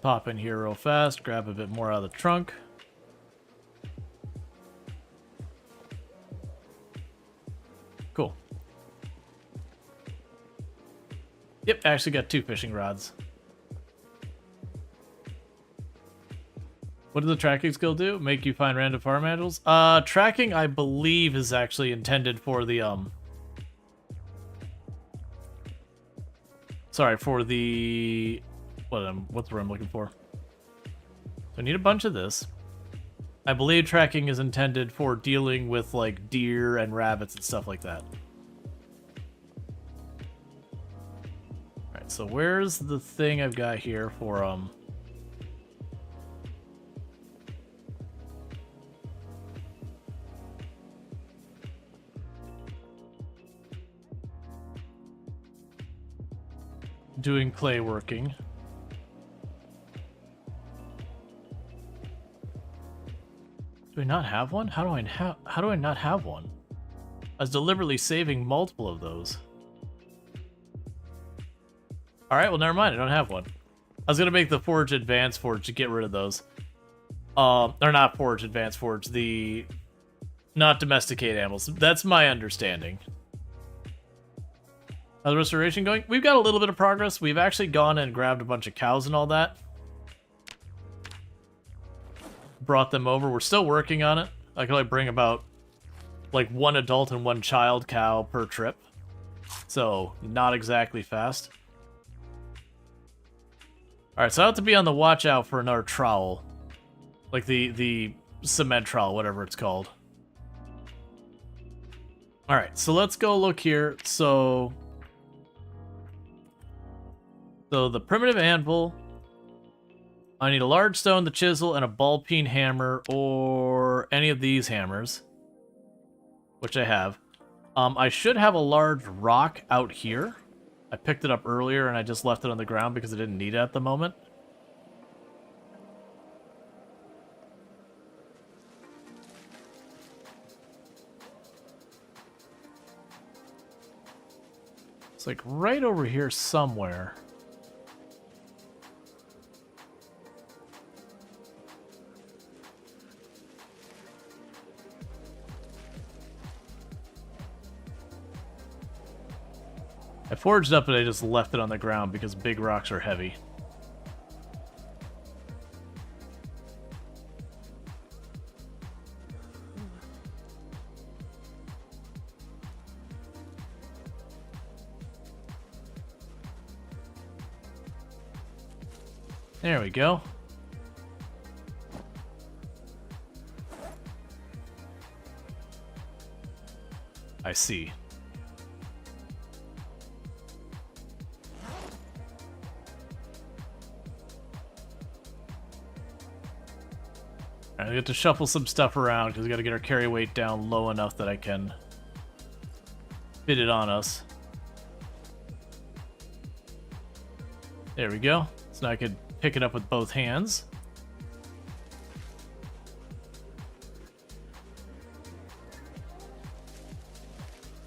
pop in here real fast, grab a bit more out of the trunk. Cool. Yep, I actually got 2 fishing rods. What does the tracking skill do? Make you find random farm animals? Tracking, I believe, is actually intended for the, Sorry, for the... What's the word I'm looking for? So I need a bunch of this. I believe tracking is intended for dealing with, like, deer and rabbits and stuff like that. Alright, so where's the thing I've got here for, doing clay working. Do I not have one? How do I not have one? I was deliberately saving multiple of those. Alright, well never mind, I don't have one. I was gonna make the Forge Advanced Forge to get rid of those. Or not Forge Advanced Forge, the not domesticate animals. That's my understanding. How's the restoration going? We've got a little bit of progress. We've actually gone and grabbed a bunch of cows and all that. Brought them over. We're still working on it. I can only bring about like 1 adult and 1 child cow per trip. So, not exactly fast. Alright, so I have to be on the watch out for another trowel. Like the cement trowel, whatever it's called. Alright, so let's go look here. So the primitive anvil. I need a large stone, the chisel, and a ball peen hammer, or any of these hammers. Which I have. I should have a large rock out here. I picked it up earlier and I just left it on the ground because I didn't need it at the moment. It's like right over here somewhere. I forged up and I just left it on the ground because big rocks are heavy. There we go. I see. I get to shuffle some stuff around because we got to get our carry weight down low enough that I can fit it on us. There we go. So now I could pick it up with both hands.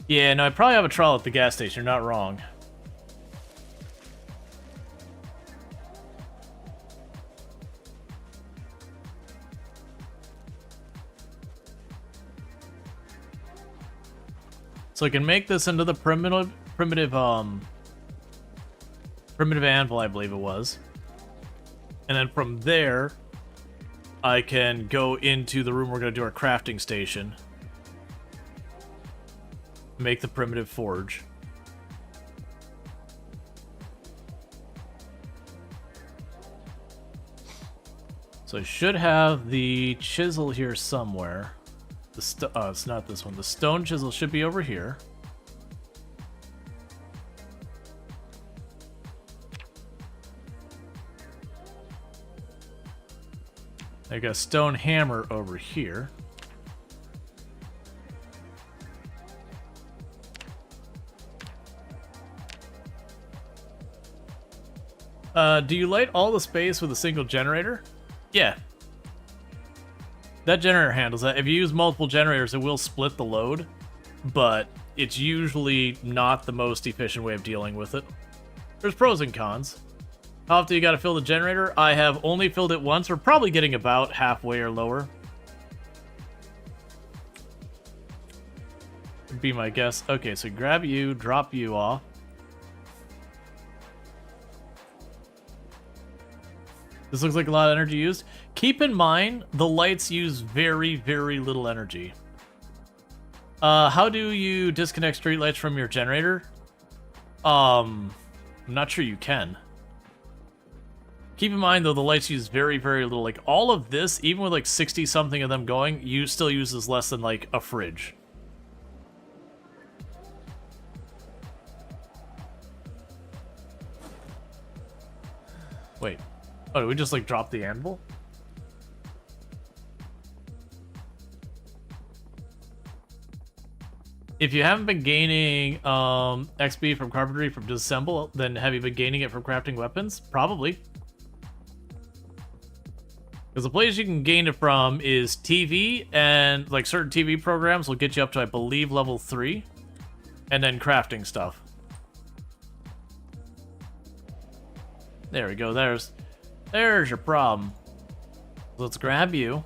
Yeah, no, I probably have a trowel at the gas station. You're not wrong. So I can make this into the primitive anvil, I believe it was. And then from there, I can go into the room we're going to do our crafting station. Make the primitive forge. So I should have the chisel here somewhere. It's not this one. The stone chisel should be over here. I got a stone hammer over here. Do you light all the space with a single generator? Yeah. That generator handles that. If you use multiple generators, it will split the load, but it's usually not the most efficient way of dealing with it. There's pros and cons. How often you gotta fill the generator? I have only filled it once. We're probably getting about halfway or lower. Would be my guess. Okay, so grab you, drop you off. This looks like a lot of energy used. Keep in mind, the lights use very, very little energy. How do you disconnect streetlights from your generator? I'm not sure you can. Keep in mind, though, the lights use very, very little. Like, all of this, even with, like, 60-something of them going, you still uses less than, like, a fridge. Wait. Oh, did we just, like, drop the anvil? If you haven't been gaining XP from carpentry from disassemble, then have you been gaining it from crafting weapons? Probably. Because the place you can gain it from is TV, and like certain TV programs will get you up to, I believe, level 3. And then crafting stuff. There we go, there's your problem. Let's grab you.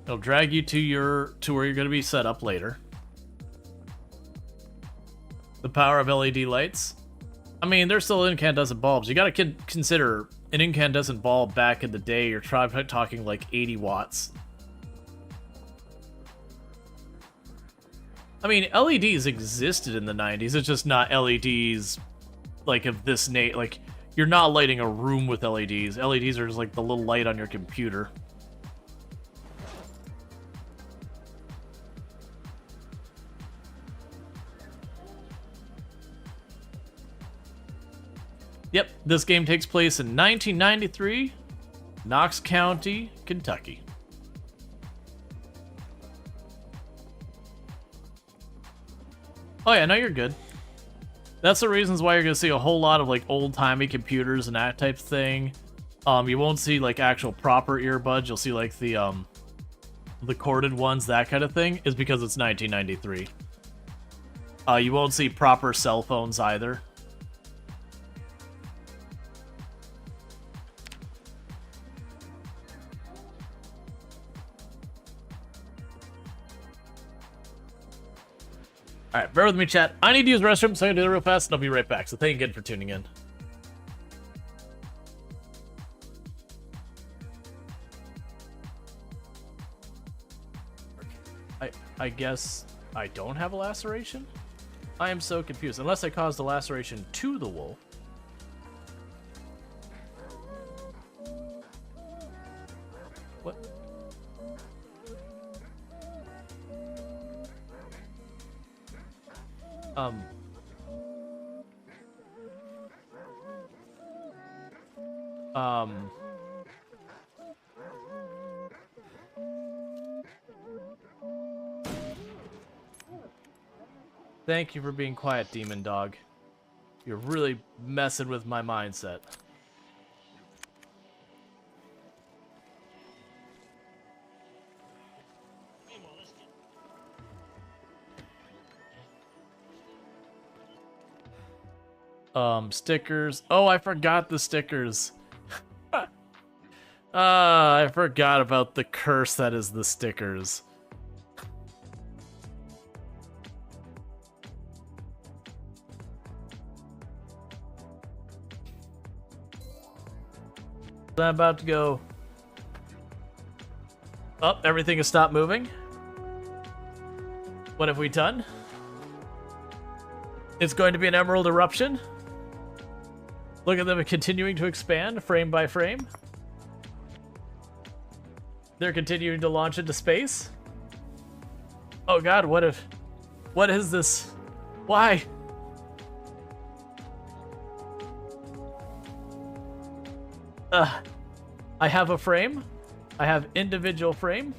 It'll drag you to where you're gonna be set up later. The power of LED lights. I mean, they're still incandescent bulbs. You gotta consider an incandescent bulb back in the day, you're talking like 80 watts. I mean, LEDs existed in the 90s, it's just not LEDs like of this like, you're not lighting a room with LEDs. LEDs are just like the little light on your computer. Yep, this game takes place in 1993, Knox County, Kentucky. Oh yeah, no, you're good. That's the reasons why you're gonna see a whole lot of like old-timey computers and that type of thing. You won't see like actual proper earbuds. You'll see like the corded ones, that kind of thing, is because it's 1993. You won't see proper cell phones either. Alright, bear with me, chat. I need to use the restroom, so I'm gonna do it real fast, and I'll be right back. So thank you again for tuning in. I guess I don't have a laceration? I am so confused. Unless I caused a laceration to the wool. What? Thank you for being quiet, demon dog. You're really messing with my mindset. Stickers. Oh, I forgot the stickers. I forgot about the curse that is the stickers. I'm about to go. Oh, everything has stopped moving. What have we done? It's going to be an emerald eruption. Look at them continuing to expand frame by frame. They're continuing to launch into space. Oh god, what is this? Why? I have a frame. I have individual frame.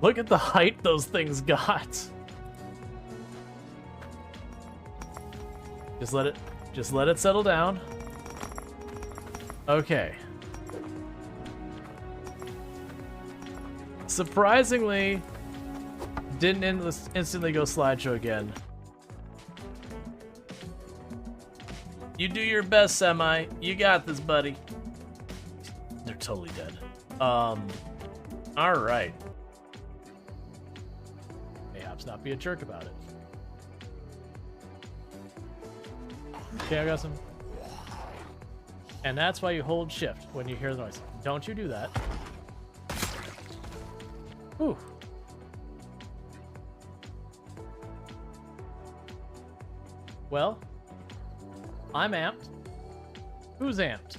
Look at the height those things got. Just let it settle down. Okay. Surprisingly, didn't instantly go slideshow again. You do your best, Semi. You got this, buddy. They're totally dead. Alright. Mayhaps not be a jerk about it. Okay, I got some. And that's why you hold shift when you hear the noise. Don't you do that. Whew. Well, I'm amped. Who's amped?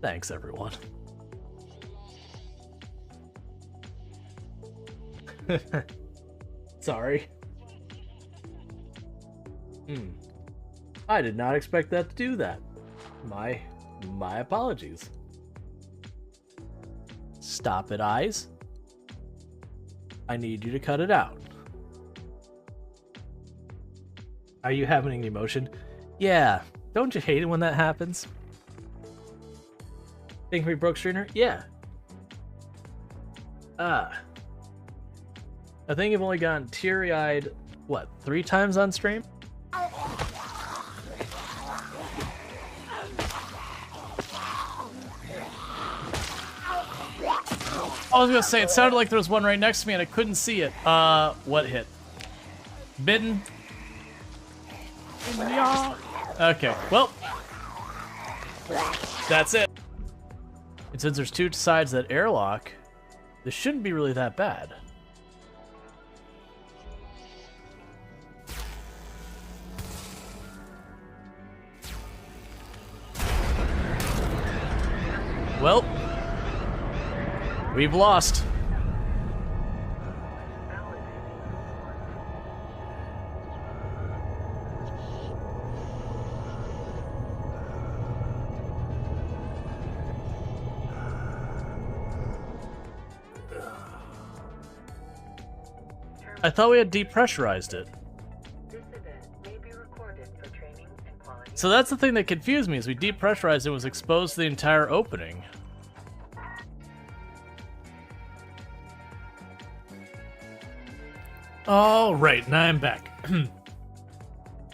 Thanks, everyone. Sorry. I did not expect that to do that. My apologies. Stop it, eyes. I need you to cut it out. Are you having any emotion? Yeah. Don't you hate it when that happens? Think we broke Strainer? Yeah. I think you've only gotten teary-eyed, what, 3 times on stream? I was gonna say, it sounded like there was one right next to me and I couldn't see it. What hit? Bitten? Yeah. Okay, well. That's it. And since there's 2 sides that airlock, this shouldn't be really that bad. Well, we've lost. I thought we had depressurized it. This event may be recorded for training and quality. So that's the thing that confused me, is we depressurized it, and was exposed to the entire opening. Oh, right, now I'm back.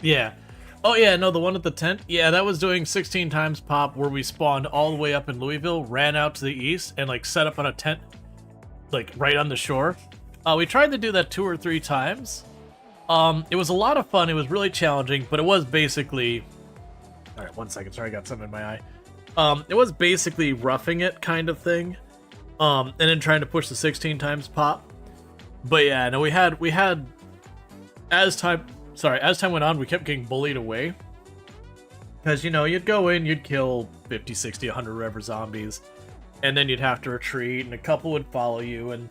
Yeah. Oh yeah, no, the one at the tent? Yeah, that was doing 16 times pop, where we spawned all the way up in Louisville, ran out to the east, and like set up on a tent, like right on the shore. We tried to do that 2 or 3 times. It was a lot of fun, it was really challenging, but it was basically... Alright, 1 second, sorry, I got something in my eye. It was basically roughing it kind of thing. And then trying to push the 16 times pop. But yeah, no, we had as time went on, we kept getting bullied away. Because, you know, you'd go in, you'd kill 50, 60, 100 whatever zombies, and then you'd have to retreat, and a couple would follow you, and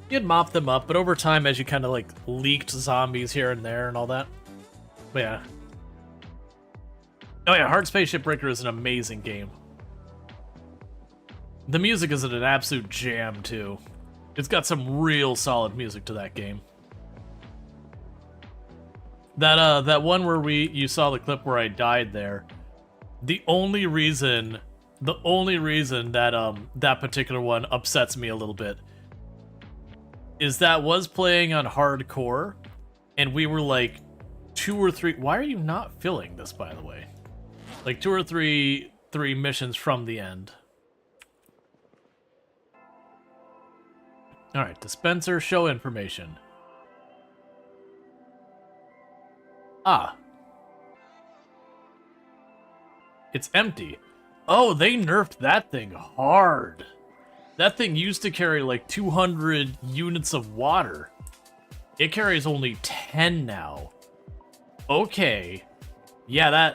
you'd mop them up, but over time, as you kind of, like, leaked zombies here and there and all that. But yeah. Oh yeah, Hard Spaceship Breaker is an amazing game. The music is an absolute jam, too. It's got some real solid music to that game. That one where you saw the clip where I died there. The only reason that that particular one upsets me a little bit is that was playing on hardcore, and we were like 2 or 3. Why are you not filling this, by the way? Like 2 or 3 missions from the end. All right, dispenser, show information. Ah. It's empty. Oh, they nerfed that thing hard. That thing used to carry like 200 units of water. It carries only 10 now. Okay. Yeah,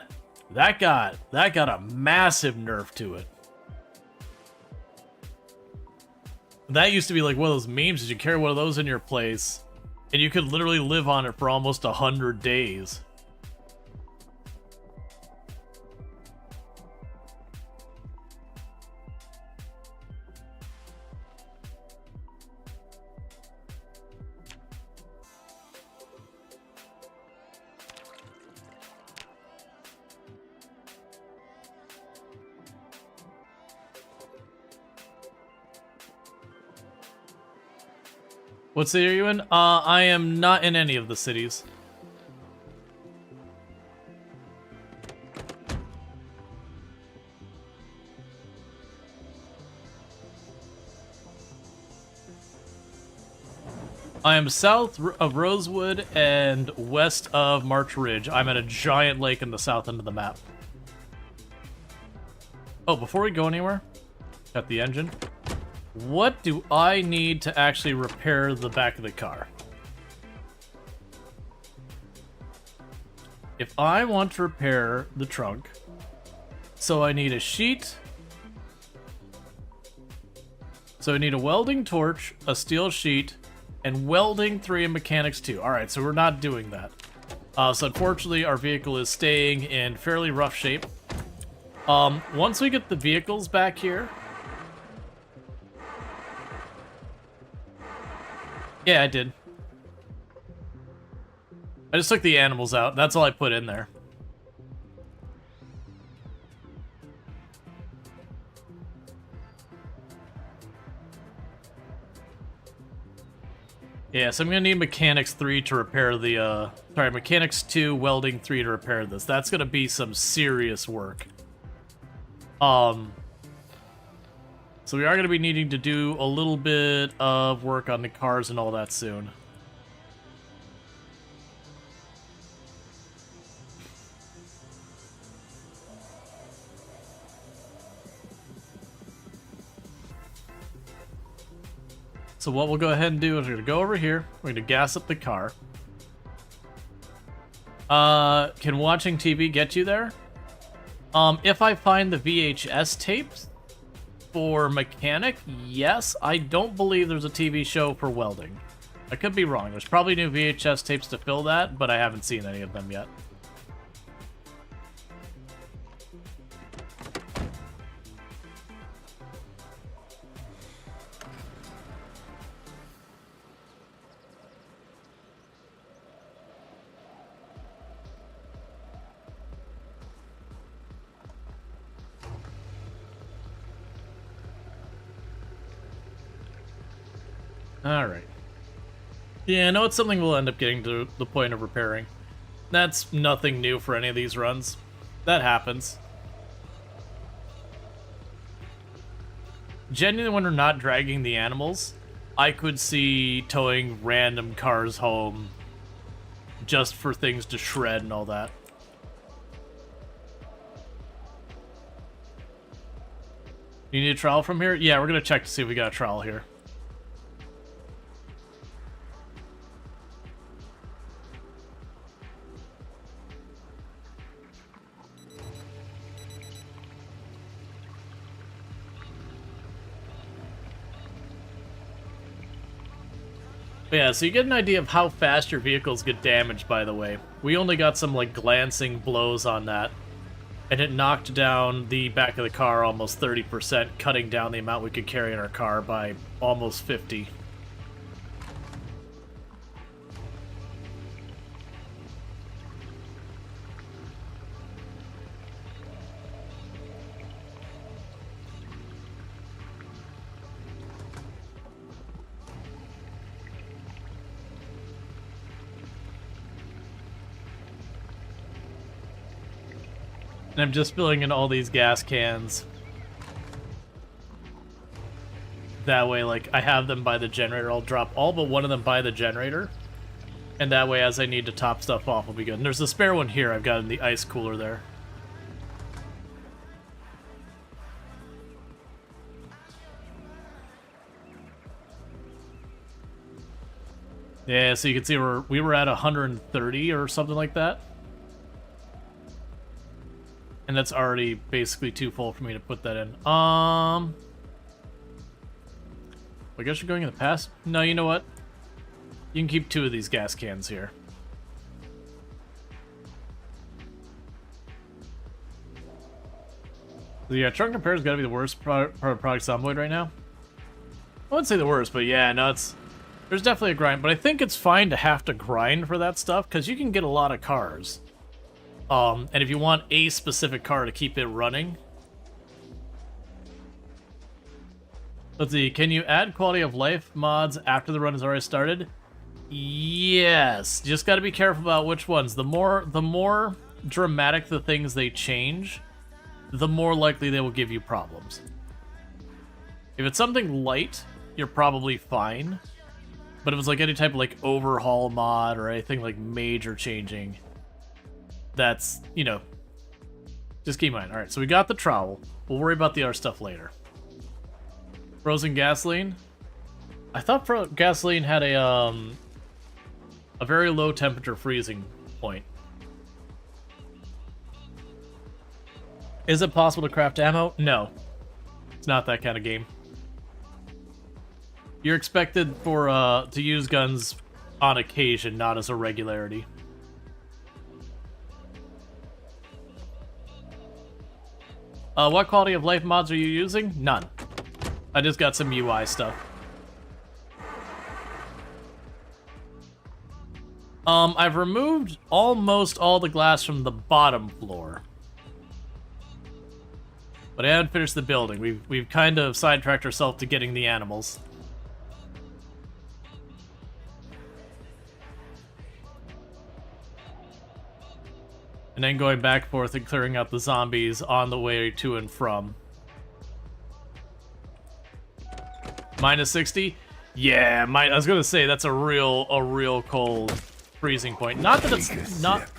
that got a massive nerf to it. That used to be like one of those memes, is you carry one of those in your place, and you could literally live on it for almost 100 days. What city are you in? I am not in any of the cities. I am south of Rosewood and west of March Ridge. I'm at a giant lake in the south end of the map. Oh, before we go anywhere, got the engine. What do I need to actually repair the back of the car? If I want to repair the trunk, so I need a sheet. So I need a welding torch, a steel sheet, and welding 3 and mechanics 2. Alright, so we're not doing that. So unfortunately, our vehicle is staying in fairly rough shape. Once we get the vehicles back here... Yeah, I did. I just took the animals out. That's all I put in there. Yeah, so I'm gonna need mechanics 3 to repair the, sorry, mechanics 2, welding 3 to repair this. That's gonna be some serious work. So we are gonna be needing to do a little bit of work on the cars and all that soon. So what we'll go ahead and do is we're going to go over here. We're going to gas up the car. Can watching TV get you there? If I find the VHS tapes for mechanic, yes. I don't believe there's a TV show for welding. I could be wrong. There's probably new VHS tapes to fill that, but I haven't seen any of them yet. Alright. Yeah, I know it's something we'll end up getting to the point of repairing. That's nothing new for any of these runs. That happens. Genuinely, when we're not dragging the animals, I could see towing random cars home just for things to shred and all that. You need a trowel from here? Yeah, we're gonna check to see if we got a trowel here. Yeah, so you get an idea of how fast your vehicles get damaged, by the way. We only got some, like, glancing blows on that. And it knocked down the back of the car almost 30%, cutting down the amount we could carry in our car by almost 50. And I'm just filling in all these gas cans. That way, like, I have them by the generator. I'll drop all but one of them by the generator. And that way, as I need to top stuff off, will be good. And there's a spare one here I've got in the ice cooler there. Yeah, so you can see we were at 130 or something like that. And that's already basically too full for me to put that in. I guess you're going in the past? No, you know what? You can keep 2 of these gas cans here. So yeah, trunk repair's gotta be the worst part of Project Zomboid right now. I wouldn't say the worst, but yeah, no, there's definitely a grind. But I think it's fine to have to grind for that stuff, because you can get a lot of cars. And if you want a specific car to keep it running... Let's see, can you add quality of life mods after the run has already started? Yes, just gotta be careful about which ones. The more dramatic the things they change, the more likely they will give you problems. If it's something light, you're probably fine. But it was like any type of like overhaul mod or anything like major changing. That's, you know, just keep in mind. All right, so we got the trowel. We'll worry about the other stuff later. Frozen gasoline. I thought gasoline had a very low temperature freezing point. Is it possible to craft ammo? No. It's not that kind of game. You're expected for to use guns on occasion, not as a regularity. What quality of life mods are you using? None. I just got some UI stuff. I've removed almost all the glass from the bottom floor. But I haven't finished the building. We've kind of sidetracked ourselves to getting the animals. And then going back and forth and clearing out the zombies on the way to and from. Minus 60? Yeah, I was gonna say that's a real cold freezing point. Not that it's not.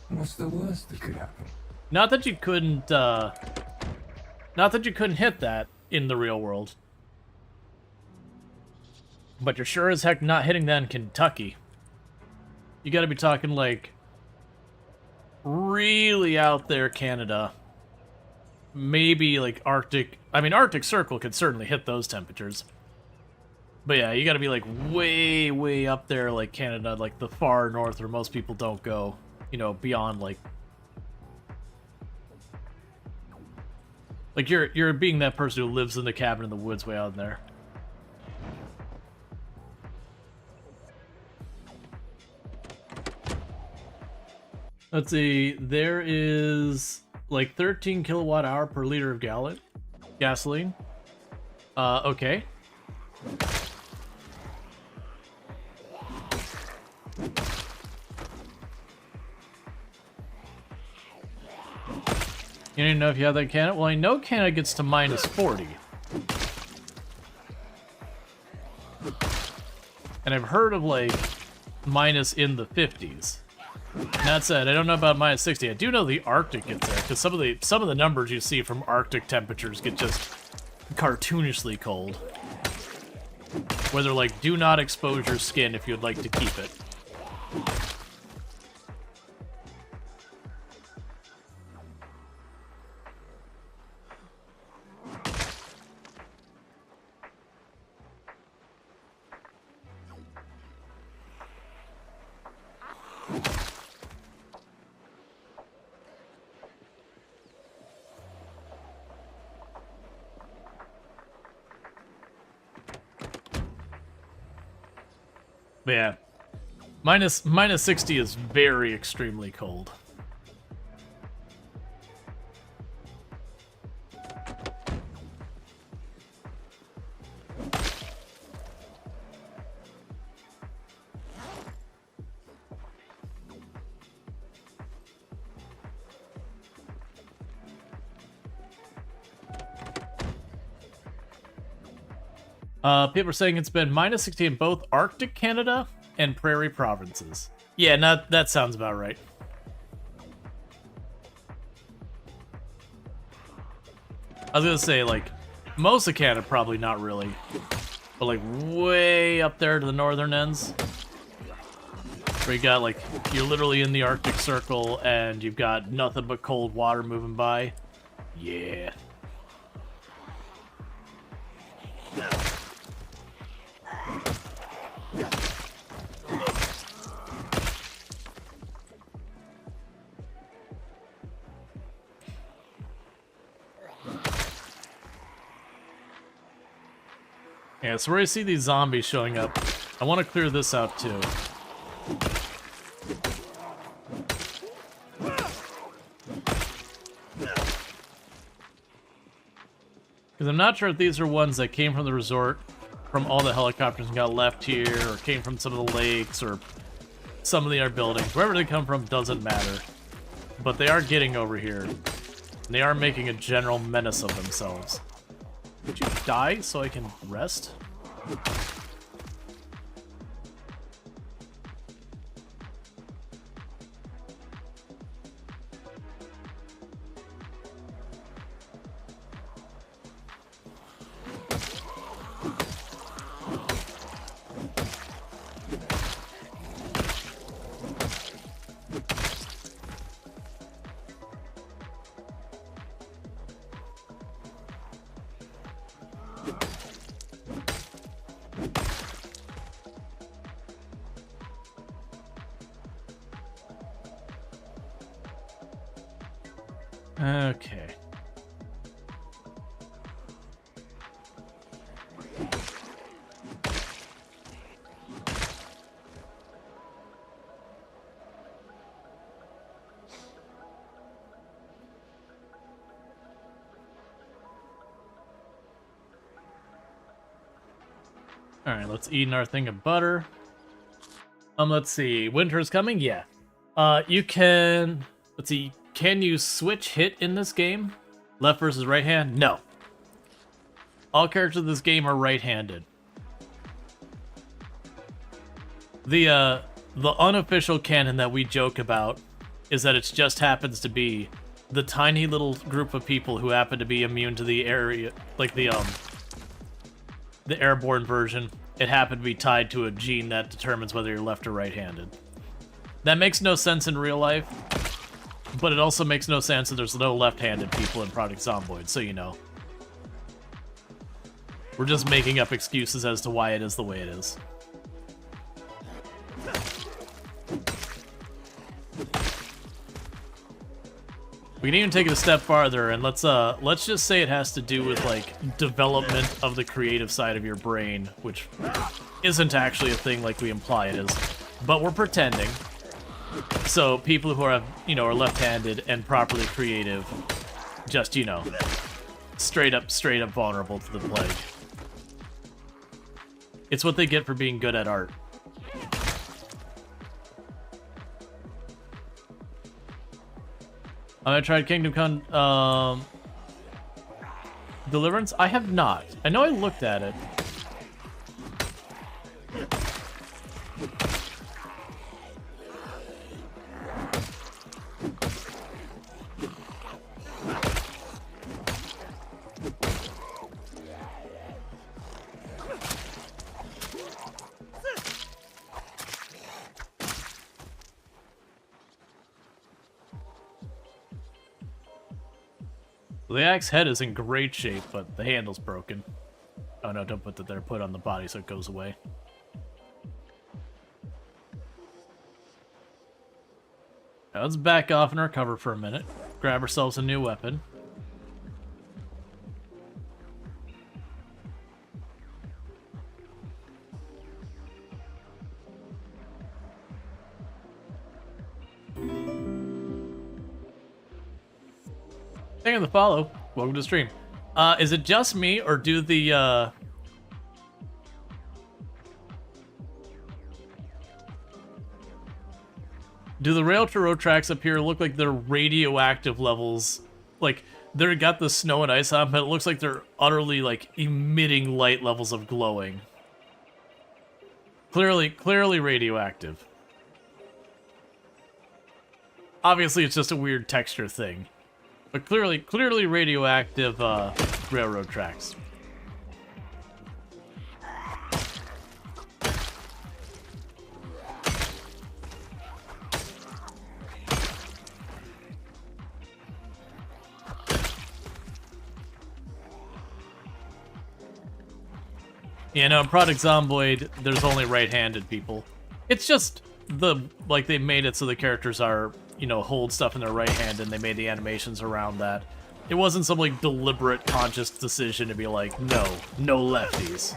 What's the worst that could happen? Not that you couldn't. Not that you couldn't hit that in the real world. But you're sure as heck not hitting that in Kentucky. You gotta be talking like really out there Canada. Maybe like Arctic. I mean, Arctic Circle could certainly hit those temperatures. But yeah, you gotta be like way up there like Canada, like the far north where most people don't go. You know, beyond like you're being that person who lives in the cabin in the woods way out there. Let's see, there is like 13 kilowatt hour per liter of gasoline. Okay. You don't even know if you have that in Canada? Well, I know Canada gets to minus 40. And I've heard of like minus in the 50s. That said, I don't know about minus 60. I do know the Arctic gets there, because some of the numbers you see from Arctic temperatures get just cartoonishly cold. Where they're like, do not expose your skin if you'd like to keep it. But yeah, minus 60 is very extremely cold. People are saying it's been minus 60 in both Arctic Canada and Prairie provinces. Yeah, that sounds about right. I was gonna say, like, most of Canada, probably not really. But, like, way up there to the northern ends. Where you got, like, you're literally in the Arctic Circle and you've got nothing but cold water moving by. Yeah. Yeah, so where I see these zombies showing up, I want to clear this out too. Because I'm not sure if these are ones that came from the resort, from all the helicopters and got left here, or came from some of the lakes, or some of the other buildings. Wherever they come from doesn't matter. But they are getting over here. And they are making a general menace of themselves. Would you die so I can rest? Okay. Alright, let's eat our thing of butter. Let's see. Winter's coming? Yeah. You can... Let's see. Can you switch hit in this game? Left versus right hand? No. All characters in this game are right-handed. The unofficial canon that we joke about is that it just happens to be the tiny little group of people who happen to be immune to the area, like the airborne version. It happened to be tied to a gene that determines whether you're left or right-handed. That makes no sense in real life, but it also makes no sense that there's no left-handed people in Project Zomboid, so you know. We're just making up excuses as to why it is the way it is. We can even take it a step farther, and let's just say it has to do with, like, development of the creative side of your brain, which isn't actually a thing like we imply it is. But we're pretending. So people who are, you know, are left-handed and properly creative, just, you know, straight up vulnerable to the plague. It's what they get for being good at art. I tried Kingdom Come, Deliverance? I have not. I know I looked at it. The axe head is in great shape, but the handle's broken. Oh no, don't put that there. Put it on the body so it goes away. Now let's back off and recover for a minute. Grab ourselves a new weapon. Thank you for the follow. Welcome to the stream. Is it just me, or do the rail to road tracks up here look like they're radioactive levels? Like, they're got the snow and ice on, but it looks like they're utterly, like, emitting light levels of glowing. Clearly radioactive. Obviously, it's just a weird texture thing. But clearly radioactive railroad tracks. Yeah, no, in Project Zomboid, there's only right-handed people. It's just like, they made it so the characters are, you know, hold stuff in their right hand, and they made the animations around that. It wasn't some, like, deliberate, conscious decision to be like, no lefties.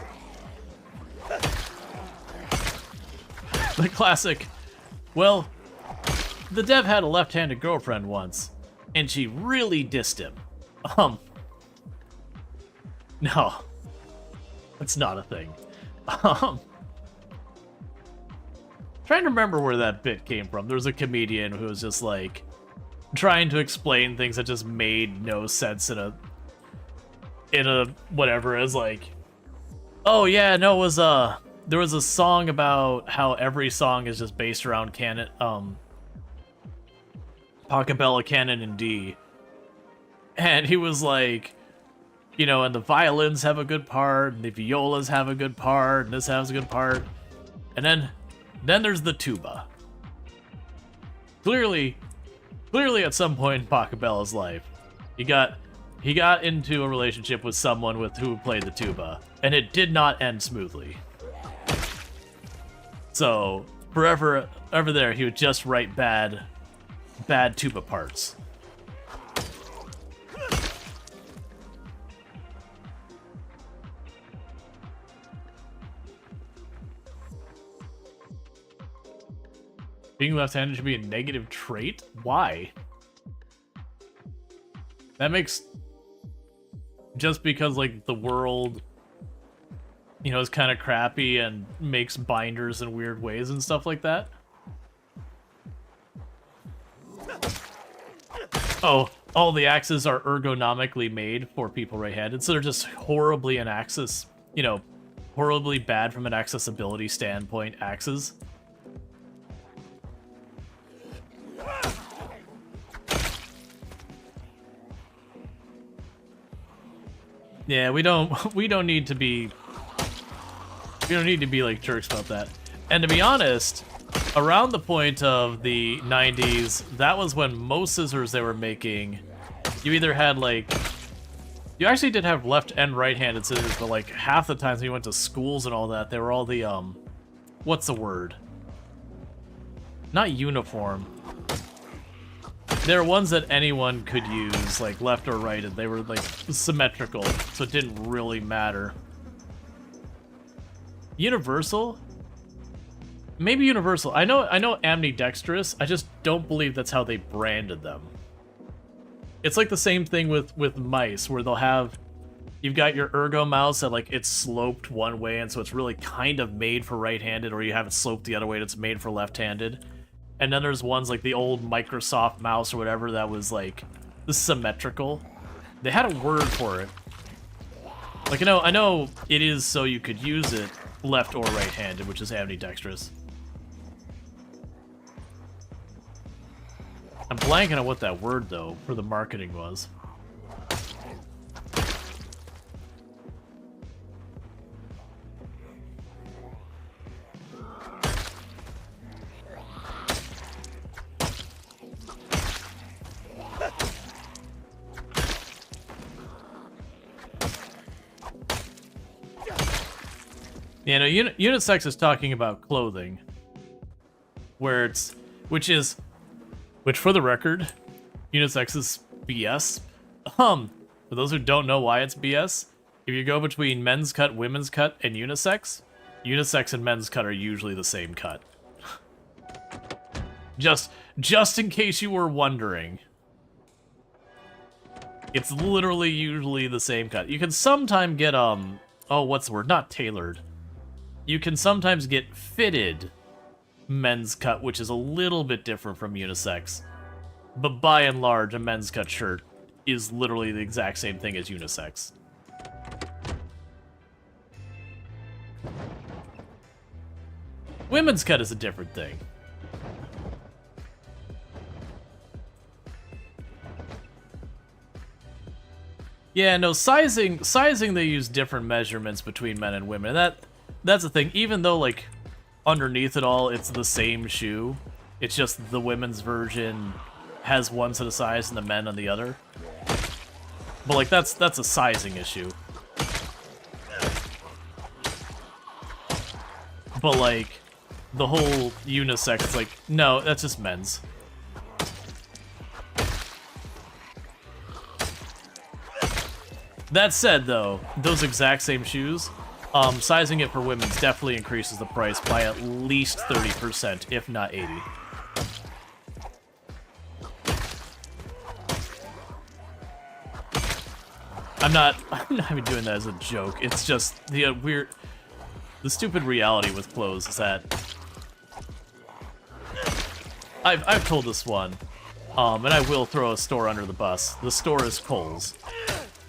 The classic, well, the dev had a left-handed girlfriend once, and she really dissed him. No. That's not a thing. Trying to remember where that bit came from. There was a comedian who was just like trying to explain things that just made no sense in a whatever. It was like, oh yeah, no, it was there was a song about how every song is just based around canon, Pachelbel canon in D, and he was like, you know, and the violins have a good part, and the violas have a good part, and this has a good part, and then there's the tuba. Clearly at some point in Pachelbel's life, he got into a relationship with someone who played the tuba, and it did not end smoothly. So forever there, he would just write bad tuba parts. Being left-handed should be a negative trait? Why? That makes... Just because, like, the world, you know, is kind of crappy and makes binders in weird ways and stuff like that? Oh, all the axes are ergonomically made for people right-handed, so they're just horribly an axis, you know, horribly bad from an accessibility standpoint axes. Yeah, we don't need to be like jerks about that. And to be honest, around the point of the 90s, that was when most scissors they were making, you either had like, you actually did have left and right-handed scissors, but like half the times when you went to schools and all that, they were all the what's the word? Not uniform. There are ones that anyone could use, like left or right, and they were like symmetrical, so it didn't really matter. Universal? Maybe universal. I know ambidextrous. I just don't believe that's how they branded them. It's like the same thing with mice, where they'll have, you've got your ergo mouse that like it's sloped one way, and so it's really kind of made for right-handed, or you have it sloped the other way and it's made for left-handed. And then there's ones like the old Microsoft mouse or whatever that was like the symmetrical. They had a word for it. Like I know it is so you could use it left or right-handed, which is ambidextrous. I'm blanking on what that word though for the marketing was. Yeah, no, unisex is talking about clothing, where it's, which for the record, unisex is BS. For those who don't know why it's BS, if you go between men's cut, women's cut, and unisex and men's cut are usually the same cut. Just in case you were wondering. It's literally usually the same cut. You can sometimes get, oh, what's the word? Not tailored. You can sometimes get fitted men's cut, which is a little bit different from unisex. But by and large, a men's cut shirt is literally the exact same thing as unisex. Women's cut is a different thing. Yeah, no, sizing they use different measurements between men and women. That's the thing. Even though, like, underneath it all, it's the same shoe. It's just the women's version has one set of size and the men on the other. But, like, that's a sizing issue. But, like, the whole unisex is like, no, that's just men's. That said, though, those exact same shoes, sizing it for women's definitely increases the price by at least 30%, if not 80%. I'm not even doing that as a joke. It's just the stupid reality with clothes is that I've told this one, and I will throw a store under the bus. The store is Kohl's.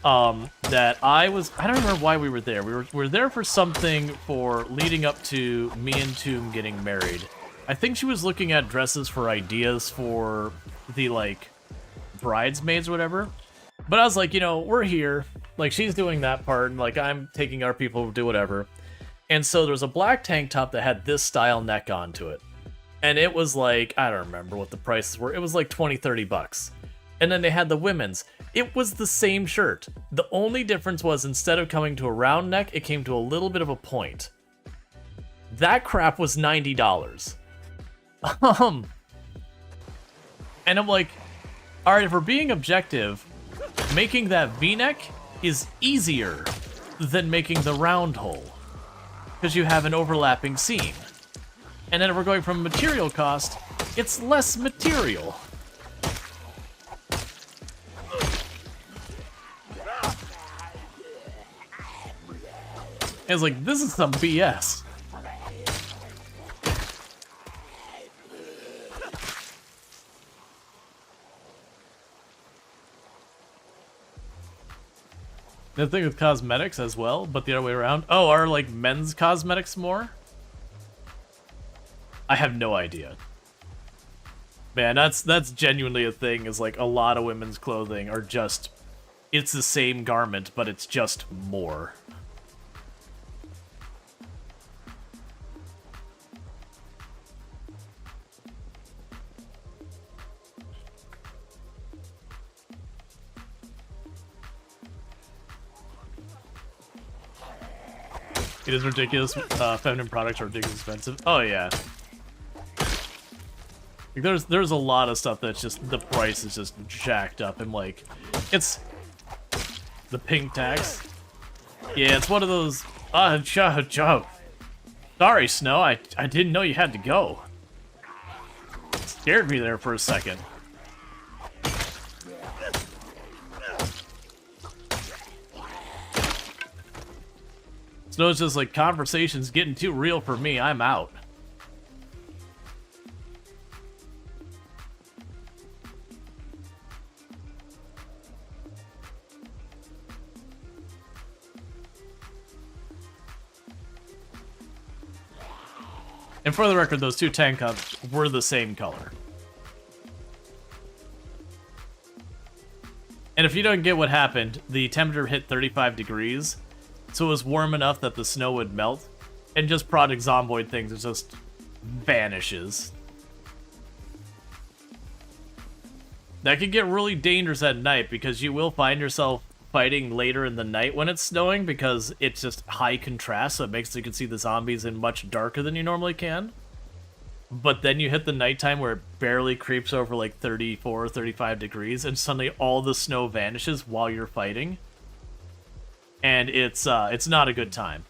That I don't remember why we were there. We were there for something for leading up to me and Tomb getting married. I think she was looking at dresses for ideas for the, like, bridesmaids or whatever. But I was like, you know, we're here. Like, she's doing that part, and, like, I'm taking our people to do whatever. And so there's a black tank top that had this style neck onto it. And it was like, I don't remember what the prices were. It was like 20, 30 bucks. And then they had the women's. It was the same shirt. The only difference was instead of coming to a round neck, it came to a little bit of a point. That crap was $90. And I'm like, all right, if we're being objective, making that V-neck is easier than making the round hole, because you have an overlapping seam. And then if we're going from material cost, it's less material. And it's like, this is some BS. The thing with cosmetics as well, but the other way around. Oh, are like men's cosmetics more? I have no idea. Man, that's genuinely a thing, is like a lot of women's clothing are just, it's the same garment, but it's just more. It is ridiculous. Feminine products are ridiculously expensive. Oh yeah. Like, there's a lot of stuff that's just, the price is just jacked up, and like, it's the pink tax. Yeah, it's one of those. Sorry, Snow. I didn't know you had to go. It scared me there for a second. Snow's just like, conversation's getting too real for me. I'm out. And for the record, those two tank tops were the same color. And if you don't get what happened, the temperature hit 35 degrees, so it was warm enough that the snow would melt, and just Project Zomboid things, it just vanishes. That can get really dangerous at night, because you will find yourself fighting later in the night when it's snowing, because it's just high contrast, so it makes so you can see the zombies in much darker than you normally can. But then you hit the nighttime where it barely creeps over like 34 or 35 degrees, and suddenly all the snow vanishes while you're fighting. And it's not a good time.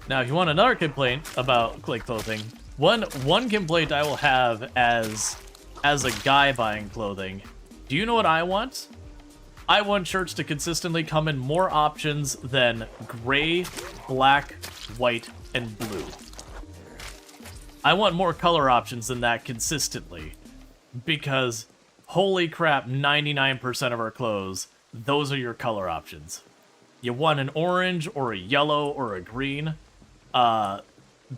Now, if you want another complaint about Clay clothing, one complaint I will have as a guy buying clothing, do you know what I want? I want shirts to consistently come in more options than gray, black, white, and blue. I want more color options than that consistently, because holy crap, 99% of our clothes, those are your color options. You want an orange or a yellow or a green,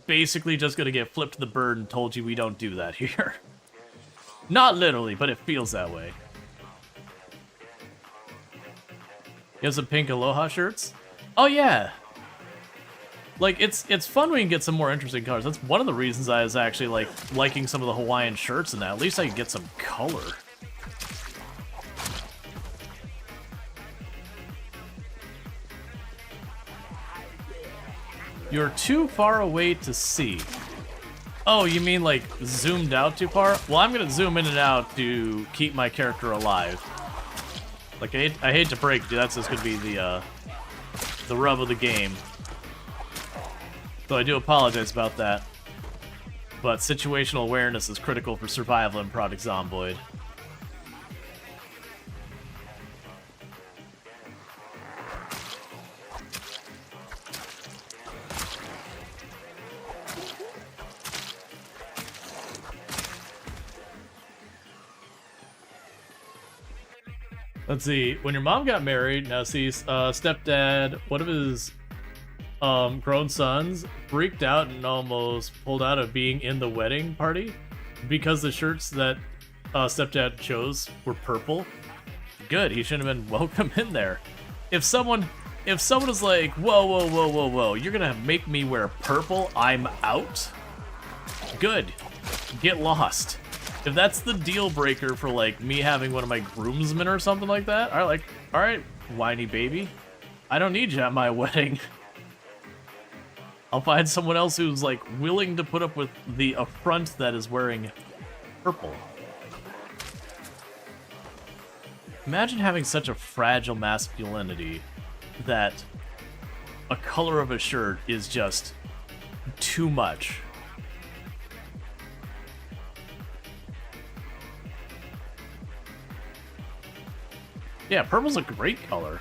basically just gonna get flipped the bird and told you we don't do that here. Not literally, but it feels that way. You have some pink Aloha shirts? Oh yeah! Like, it's fun when you get some more interesting colors. That's one of the reasons I was actually, like, liking some of the Hawaiian shirts and that. At least I can get some color. You're too far away to see. Oh, you mean, like, zoomed out too far? Well, I'm gonna zoom in and out to keep my character alive. Like, I hate to break, dude, that's just gonna be the rub of the game. So I do apologize about that. But situational awareness is critical for survival in Project Zomboid. Let's see, when your mom got married, now see, stepdad, one of his grown sons freaked out and almost pulled out of being in the wedding party because the shirts that stepdad chose were purple. Good, he shouldn't have been welcome in there. If someone is like, whoa, you're gonna make me wear purple, I'm out. Good, get lost. If that's the deal breaker for, like, me having one of my groomsmen or something like that, alright, whiny baby. I don't need you at my wedding. I'll find someone else who's like willing to put up with the affront that is wearing purple. Imagine having such a fragile masculinity that a color of a shirt is just too much. Yeah, purple's a great color.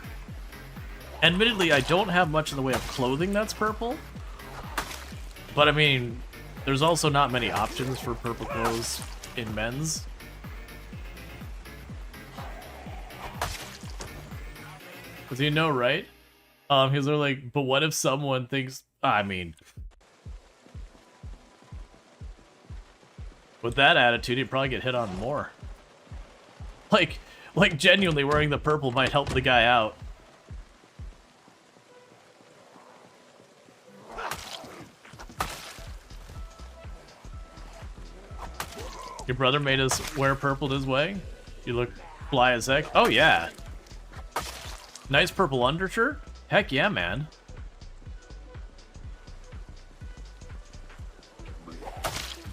Admittedly, I don't have much in the way of clothing that's purple. But I mean, there's also not many options for purple clothes in men's. Cause you know, right? Because they're like, but what if someone thinks, I mean, with that attitude, you'd probably get hit on more. Like genuinely wearing the purple might help the guy out. Your brother made us wear purple his way? You look fly as heck. Oh yeah. Nice purple undershirt? Heck yeah, man.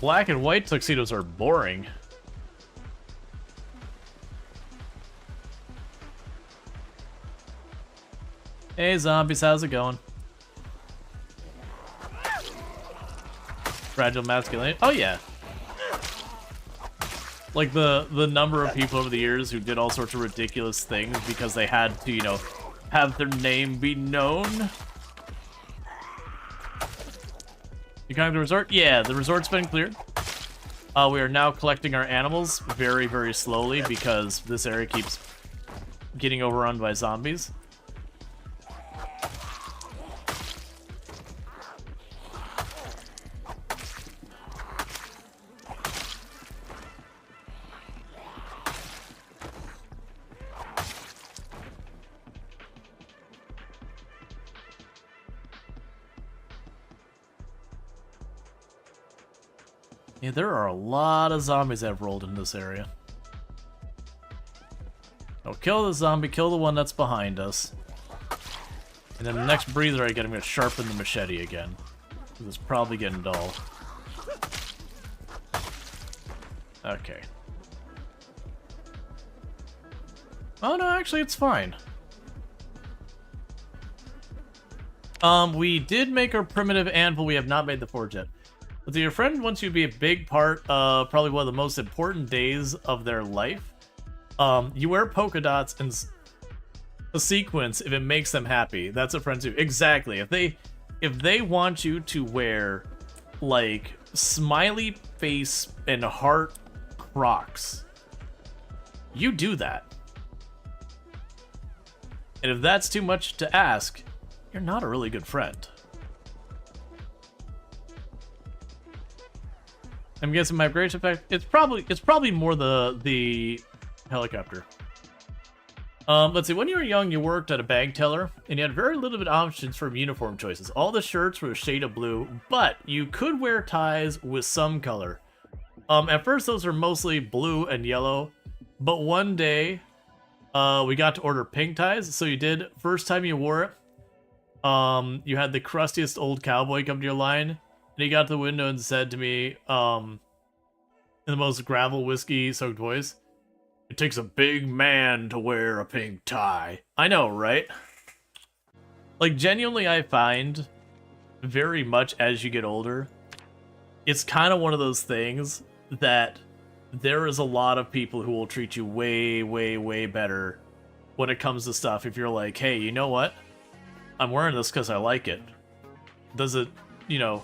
Black and white tuxedos are boring. Hey zombies, how's it going? Fragile masculinity? Oh yeah. Like the number of people over the years who did all sorts of ridiculous things because they had to, you know, have their name be known. You conquered the resort? Yeah, the resort's been cleared. We are now collecting our animals very, very slowly because this area keeps getting overrun by zombies. Yeah, there are a lot of zombies that have rolled in this area. Oh, kill the zombie, kill the one that's behind us. And then the next breather I get, I'm going to sharpen the machete again. It's probably getting dull. Okay. Oh no, actually it's fine. We did make our primitive anvil, we have not made the forge yet. But your friend wants you to be a big part of probably one of the most important days of their life. You wear polka dots and a sequence if it makes them happy. That's what friends do. Exactly. If they want you to wear like smiley face and heart Crocs, you do that. And if that's too much to ask, you're not a really good friend. I'm guessing my upgrade effect. It's probably more the helicopter. Let's see. When you were young, you worked at a bag teller, and you had very limited options for uniform choices. All the shirts were a shade of blue, but you could wear ties with some color. At first, those were mostly blue and yellow, but one day, we got to order pink ties. So you did. First time you wore it, you had the crustiest old cowboy come to your line. And he got to the window and said to me, in the most gravel whiskey-soaked voice, "It takes a big man to wear a pink tie." I know, right? Like, genuinely, I find very much as you get older, it's kind of one of those things that there is a lot of people who will treat you way, way, way better when it comes to stuff. If you're like, hey, you know what? I'm wearing this because I like it. Does it, you know...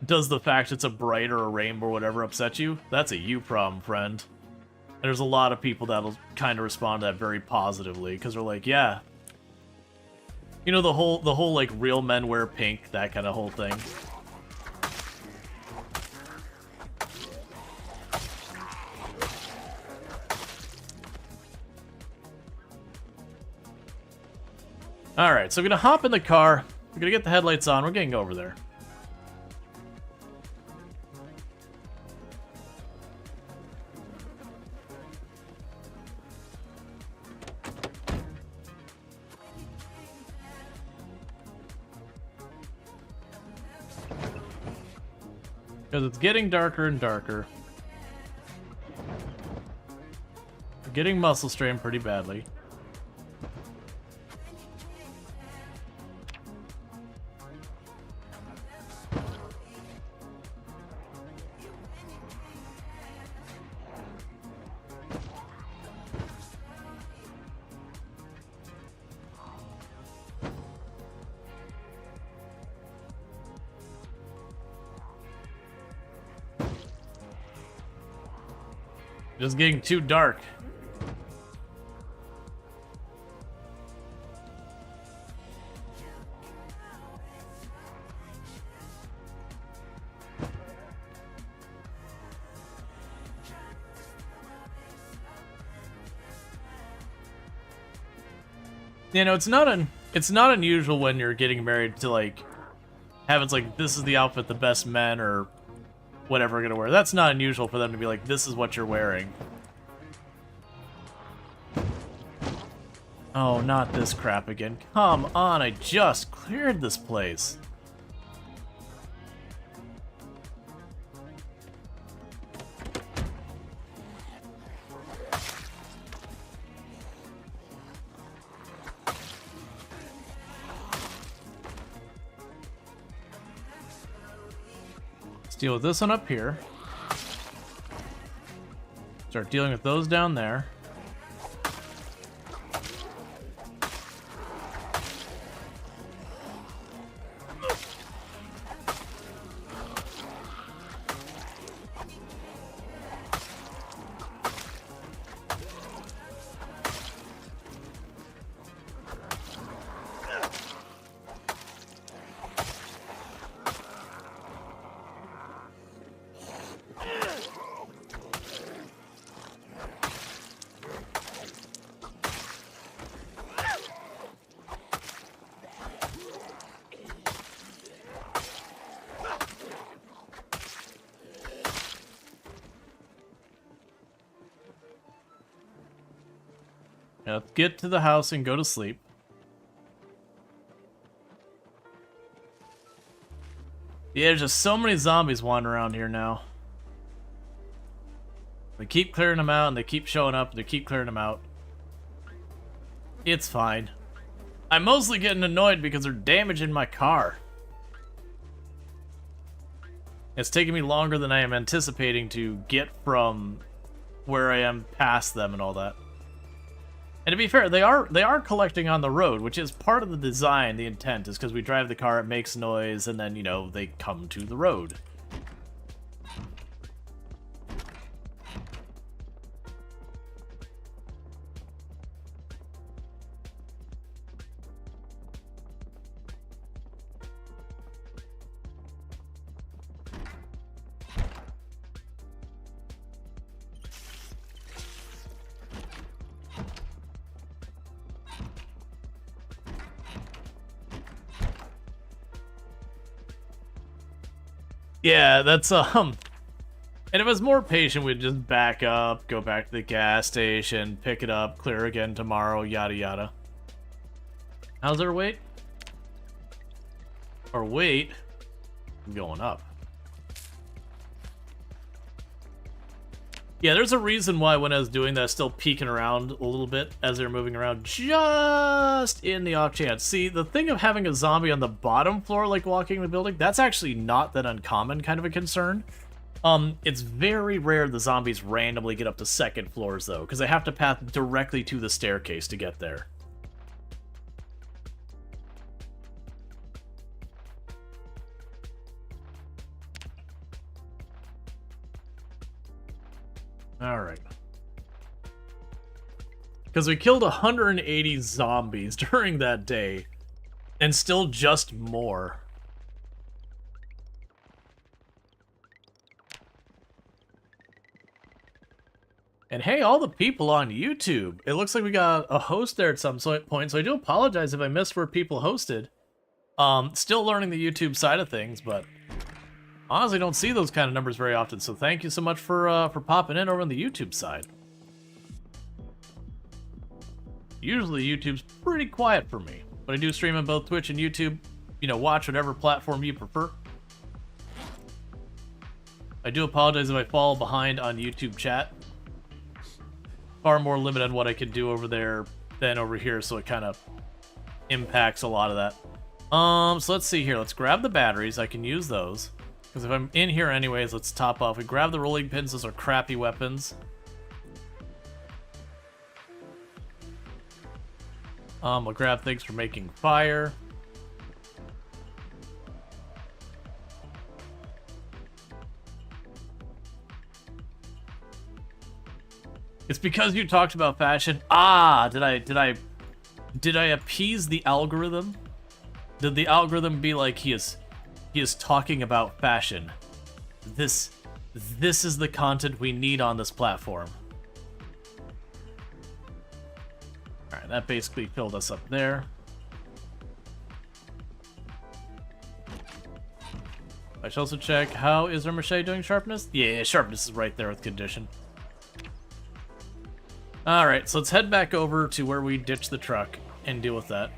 Does the fact it's a bright or a rainbow or whatever upset you? That's a you problem, friend. And there's a lot of people that'll kind of respond to that very positively, because they're like, yeah. You know, the whole like real men wear pink, that kind of whole thing. Alright, so we're gonna hop in the car. We're gonna get the headlights on. We're getting over there. Because it's getting darker and darker. We're getting muscle strain pretty badly. Just getting too dark. You know, it's not unusual when you're getting married to like have it's like this is the outfit the best men or whatever are gonna wear. That's not unusual for them to be like, this is what you're wearing. Oh, not this crap again. Come on, I just cleared this place. Deal with this one up here. Start dealing with those down there. Now let's get to the house and go to sleep. Yeah, there's just so many zombies wandering around here now. They keep clearing them out and they keep showing up and they keep clearing them out. It's fine. I'm mostly getting annoyed because they're damaging my car. It's taking me longer than I am anticipating to get from where I am past them and all that. And to be fair, they are collecting on the road, which is part of the design. The intent is because we drive the car, it makes noise, and then, you know, they come to the road. Yeah, that's, and if I was more patient, we'd just back up, go back to the gas station, pick it up, clear again tomorrow, yada yada. How's our weight? Our weight is going up. Yeah, there's a reason why when I was doing that, still peeking around a little bit as they're moving around, just in the off chance. See, the thing of having a zombie on the bottom floor, like walking the building, that's actually not that uncommon kind of a concern. It's very rare the zombies randomly get up to second floors, though, because they have to path directly to the staircase to get there. Alright. Because we killed 180 zombies during that day, and still just more. And hey, all the people on YouTube. It looks like we got a host there at some point, so I do apologize if I missed where people hosted. Still learning the YouTube side of things, but honestly don't see those kind of numbers very often, so thank you so much for popping in over on the YouTube side. Usually YouTube's pretty quiet for me, but I do stream on both Twitch and YouTube. You know, watch whatever platform you prefer. I do apologize if I fall behind on YouTube chat. Far more limited on what I can do over there than over here, so it kind of impacts a lot of that. So let's see here. Let's grab the batteries. I can use those. Because if I'm in here anyways, let's top off. We grab the rolling pins. Those are crappy weapons. We'll grab things for making fire. It's because you talked about fashion. Ah, did I appease the algorithm? Did the algorithm be like he is talking about fashion? This is the content we need on this platform. All right, that basically filled us up there. I should also check, how is our machete doing sharpness? Yeah, sharpness is right there with condition. Alright, so let's head back over to where we ditched the truck and deal with that.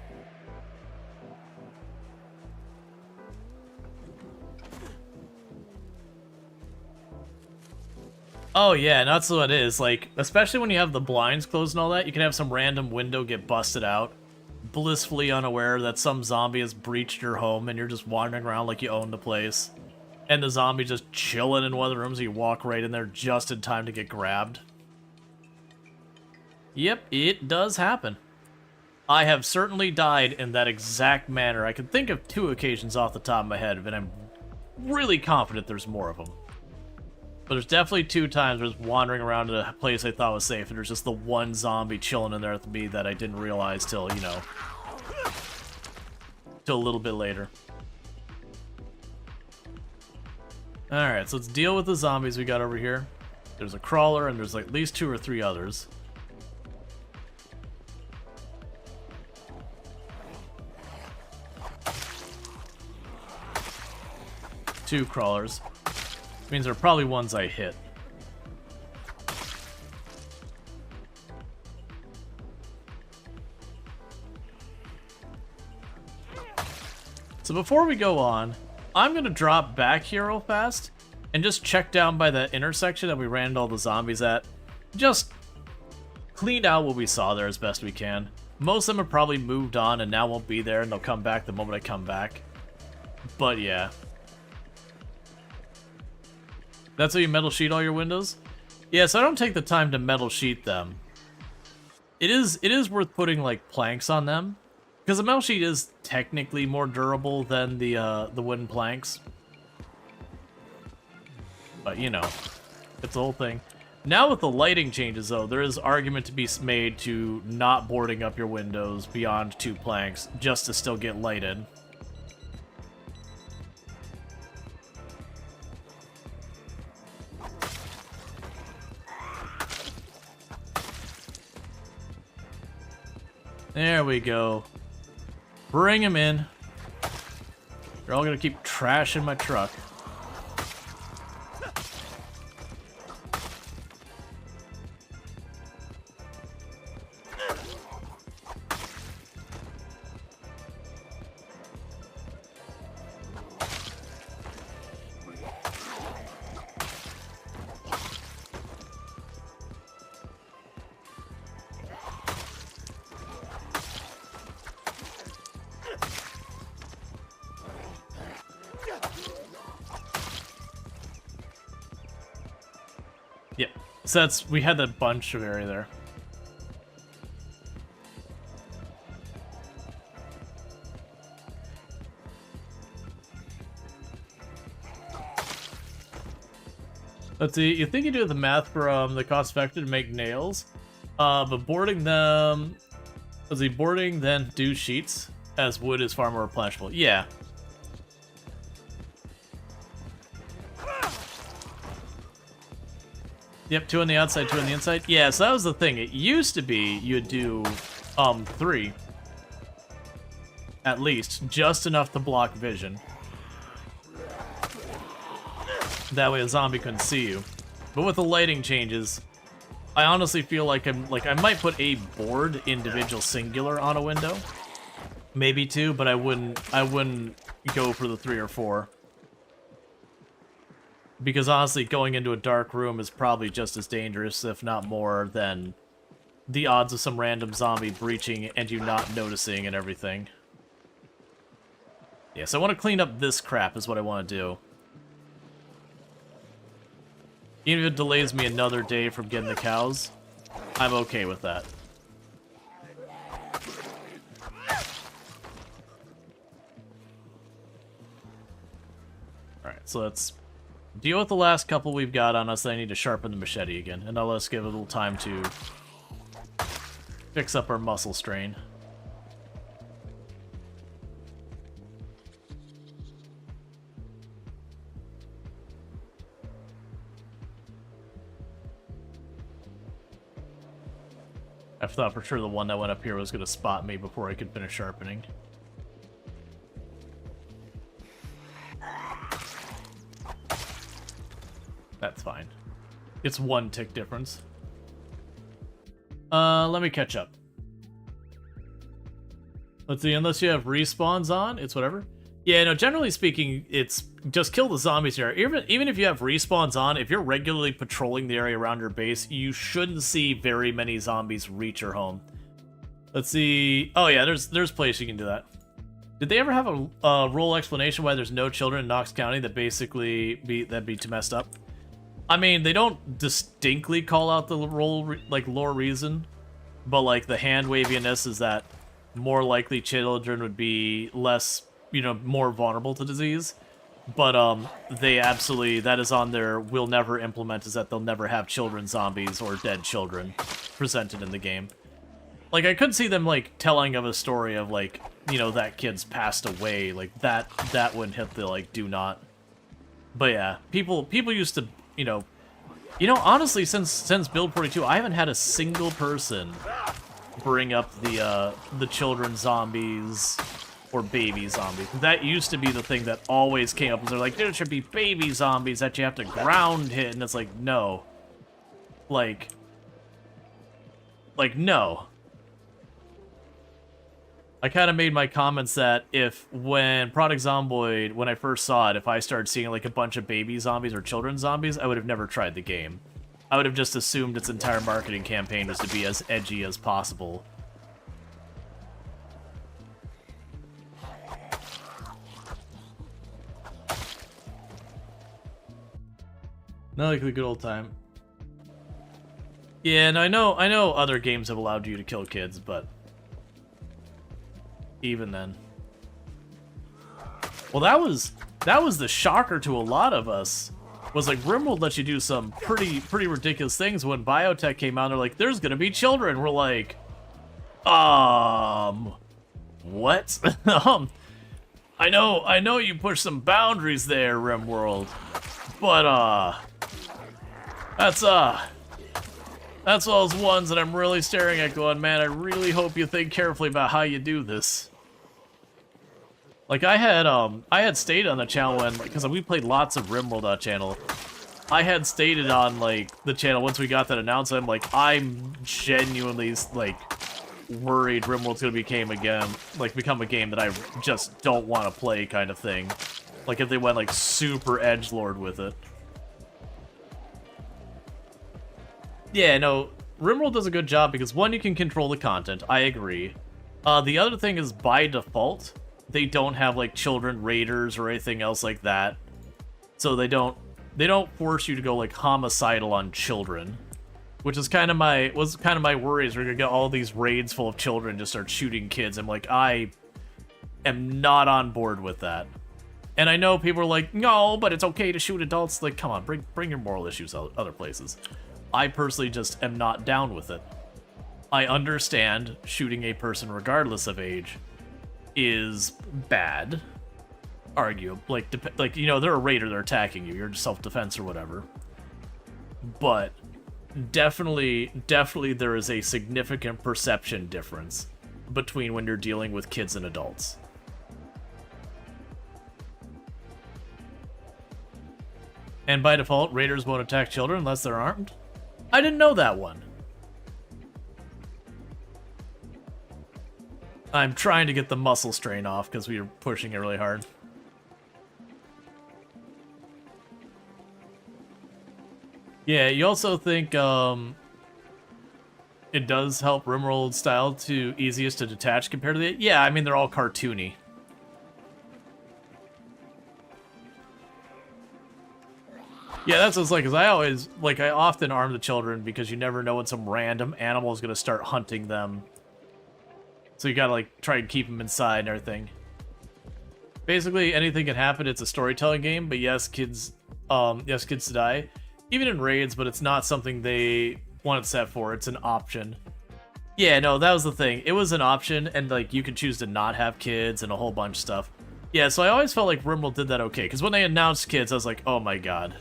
Oh yeah, and that's what it is. Like, especially when you have the blinds closed and all that, you can have some random window get busted out, blissfully unaware that some zombie has breached your home and you're just wandering around like you own the place. And the zombie just chilling in one of the rooms, you walk right in there just in time to get grabbed. Yep, it does happen. I have certainly died in that exact manner. I can think of 2 occasions off the top of my head, and I'm really confident there's more of them. But there's definitely 2 times where I was wandering around in a place I thought was safe, and there's just the one zombie chilling in there with me that I didn't realize till, you know, till a little bit later. Alright, so let's deal with the zombies we got over here. There's a crawler, and there's like at least 2 or 3 others. Two crawlers. Means they're probably ones I hit. So before we go on, I'm gonna drop back here real fast and just check down by the intersection that we ran all the zombies at. Just clean out what we saw there as best we can. Most of them have probably moved on and now won't be there, and they'll come back the moment I come back. But yeah. That's how you metal sheet all your windows? Yeah, so I don't take the time to metal sheet them. It is worth putting like planks on them, because the metal sheet is technically more durable than the wooden planks. But you know, it's the whole thing. Now with the lighting changes though, there is argument to be made to not boarding up your windows beyond 2 planks just to still get lighted. There we go. Bring him in. You're all gonna keep trashing my truck. Yep. So that's, we had that bunch of area there. Let's see, you think you do the math for the cost effective to make nails, but boarding them, let's see, boarding then do sheets, as wood is far more replenishable. Yeah. Yep, 2 on the outside, 2 on the inside. Yeah, so that was the thing. It used to be you'd do 3. At least. Just enough to block vision. That way a zombie couldn't see you. But with the lighting changes, I honestly feel like I might put a board individual singular on a window. Maybe 2, but I wouldn't go for the 3 or 4. Because honestly, going into a dark room is probably just as dangerous, if not more, than the odds of some random zombie breaching and you not noticing and everything. Yeah, so I want to clean up this crap is what I want to do. Even if it delays me another day from getting the cows, I'm okay with that. Alright, so let's deal with the last couple we've got on us. I need to sharpen the machete again, and now let's give it a little time to fix up our muscle strain. I thought for sure the one that went up here was going to spot me before I could finish sharpening. That's fine. It's 1 tick difference. Let me catch up. Let's see, unless you have respawns on, it's whatever. Yeah, no, generally speaking, it's just kill the zombies here. Even if you have respawns on, if you're regularly patrolling the area around your base, you shouldn't see very many zombies reach your home. Let's see. Oh yeah, there's place you can do that. Did they ever have a rule explanation why there's no children in Knox County that basically that'd be too messed up? I mean, they don't distinctly call out the role, like, lore reason, but, like, the hand-waviness is that more likely children would be less, you know, more vulnerable to disease. But, they absolutely, that is on their will never implement, is that they'll never have children zombies or dead children presented in the game. Like, I could see them, like, telling of a story of, like, you know, that kid's passed away, like, that wouldn't hit the, like, do not. But yeah, people used to, you know, honestly, since Build 42, I haven't had a single person bring up the children zombies or baby zombies. That used to be the thing that always came up. They're like, there should be baby zombies that you have to ground hit, and it's like, no. Like, no. I kind of made my comments that when Product Zomboid, when I first saw it, if I started seeing like a bunch of baby zombies or children zombies, I would have never tried the game. I would have just assumed its entire marketing campaign was to be as edgy as possible. Not like the good old time. Yeah, and I know other games have allowed you to kill kids, but even then. Well, that was the shocker to a lot of us. Was like RimWorld lets you do some pretty ridiculous things. When Biotech came out, they're like, "There's gonna be children." We're like, what? I know you push some boundaries there, RimWorld, but that's those ones that I'm really staring at, going, man, I really hope you think carefully about how you do this. Like, I had stated on the channel when, because we played lots of RimWorld channel, I had stated on, like, the channel once we got that announcement, I'm like, I'm genuinely, like, worried RimWorld's gonna become a game that I just don't want to play kind of thing. Like, if they went, like, super edgelord with it. Yeah, no, RimWorld does a good job because, one, you can control the content, I agree. The other thing is, by default, they don't have, like, children raiders or anything else like that. So they don't force you to go, like, homicidal on children. Which is kind of my worry, is we're gonna get all these raids full of children and just start shooting kids. I'm like, I am not on board with that. And I know people are like, no, but it's okay to shoot adults. Like, come on, bring your moral issues out other places. I personally just am not down with it. I understand shooting a person regardless of age is bad. Like, you know, they're a raider, they're attacking you, you're self-defense or whatever. But definitely there is a significant perception difference between when you're dealing with kids and adults. And by default, raiders won't attack children unless they're armed? I didn't know that one. I'm trying to get the muscle strain off because we were pushing it really hard. Yeah, you also think it does help Rimworld style to easiest to detach compared to the... Yeah, I mean, they're all cartoony. Yeah, that's what it's like, because I often arm the children because you never know when some random animal is going to start hunting them. So you gotta, like, try and keep them inside and everything. Basically, anything can happen. It's a storytelling game, but yes, kids die. Even in raids, but it's not something they want it set for. It's an option. Yeah, no, that was the thing. It was an option, and, like, you could choose to not have kids and a whole bunch of stuff. Yeah, so I always felt like Rimworld did that okay, because when they announced kids, I was like, oh my god.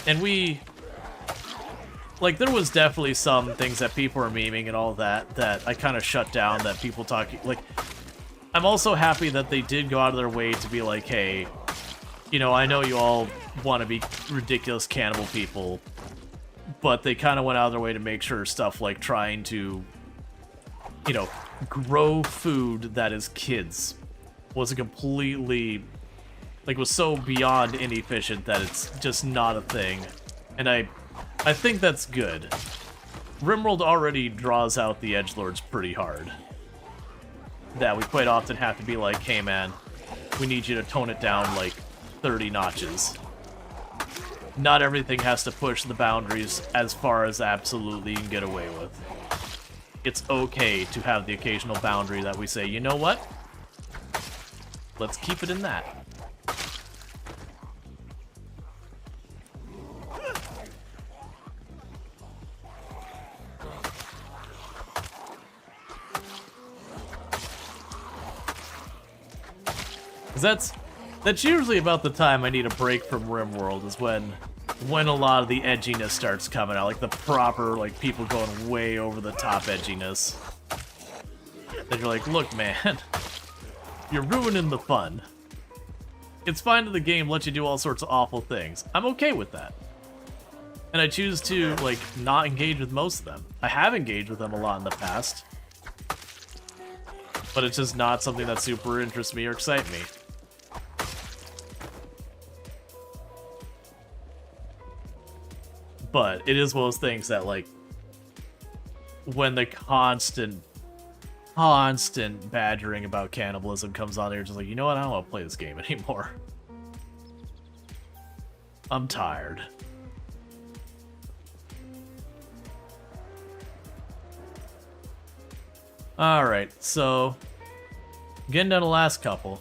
And like, there was definitely some things that people were memeing and all that I kind of shut down, that people talking, like, I'm also happy that they did go out of their way to be like, hey, you know, I know you all want to be ridiculous cannibal people, but they kind of went out of their way to make sure stuff like trying to, you know, grow food that is kids was a completely, like, was so beyond inefficient that it's just not a thing. And I think that's good. Rimworld already draws out the edgelords pretty hard. That we quite often have to be like, hey man, we need you to tone it down like 30 notches. Not everything has to push the boundaries as far as absolutely you can get away with. It's okay to have the occasional boundary that we say, you know what? Let's keep it in that. That's usually about the time I need a break from Rimworld, is when a lot of the edginess starts coming out, like the proper, like, people going way over the top edginess. And you're like, look man, you're ruining the fun. It's fine that the game lets you do all sorts of awful things. I'm okay with that. And I choose to, like, not engage with most of them. I have engaged with them a lot in the past. But it's just not something that super interests me or excites me. But it is one of those things that, like, when the constant badgering about cannibalism comes on, you're just like, you know what, I don't want to play this game anymore. I'm tired. Alright, so getting down to the last couple.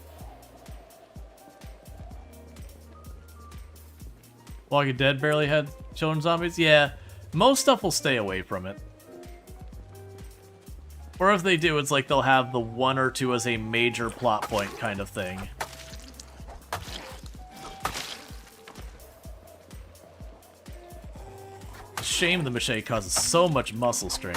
Walking Dead barely had children zombies? Yeah, most stuff will stay away from it. Or if they do, it's like they'll have the one or two as a major plot point kind of thing. Shame the machete causes so much muscle strain.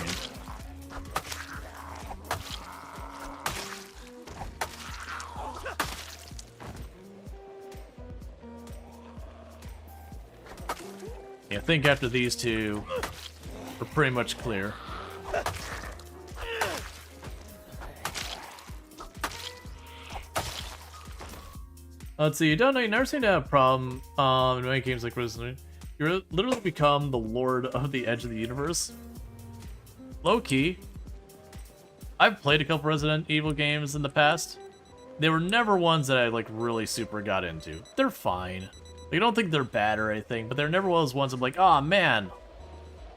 I think after these two, we're pretty much clear. Let's see, you never seem to have a problem in many games like Resident Evil. You literally become the lord of the edge of the universe. Low-key, I've played a couple Resident Evil games in the past. They were never ones that I, like, really super got into. They're fine. I don't think they're bad or anything, but there never was ones I'm like, oh man,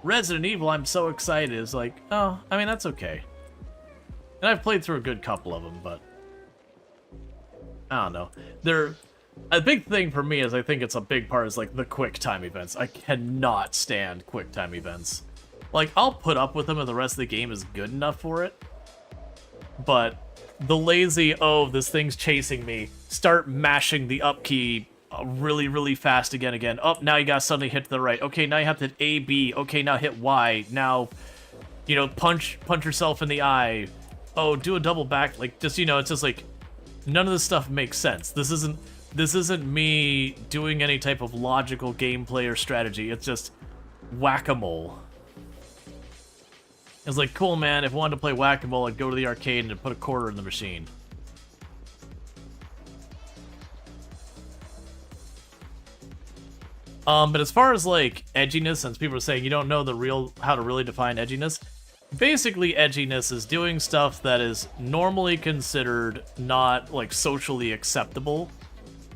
Resident Evil, I'm so excited. It's like, oh, I mean, that's okay. And I've played through a good couple of them, but I don't know. A big thing for me is I think it's a big part is, like, the quick time events. I cannot stand quick time events. Like, I'll put up with them and the rest of the game is good enough for it. But the lazy, oh, this thing's chasing me, start mashing the up key really, really fast again. Oh, now you gotta suddenly hit to the right. Okay, now you have to hit A, B. Okay, now hit Y. Now, you know, punch yourself in the eye. Oh, do a double back. Like, just, you know, it's just like, none of this stuff makes sense. This isn't me doing any type of logical gameplay or strategy. It's just whack-a-mole. It's like, cool, man, if I wanted to play whack-a-mole, I'd go to the arcade and put a quarter in the machine. But as far as like edginess, since people are saying you don't know how to really define edginess, basically edginess is doing stuff that is normally considered not like socially acceptable,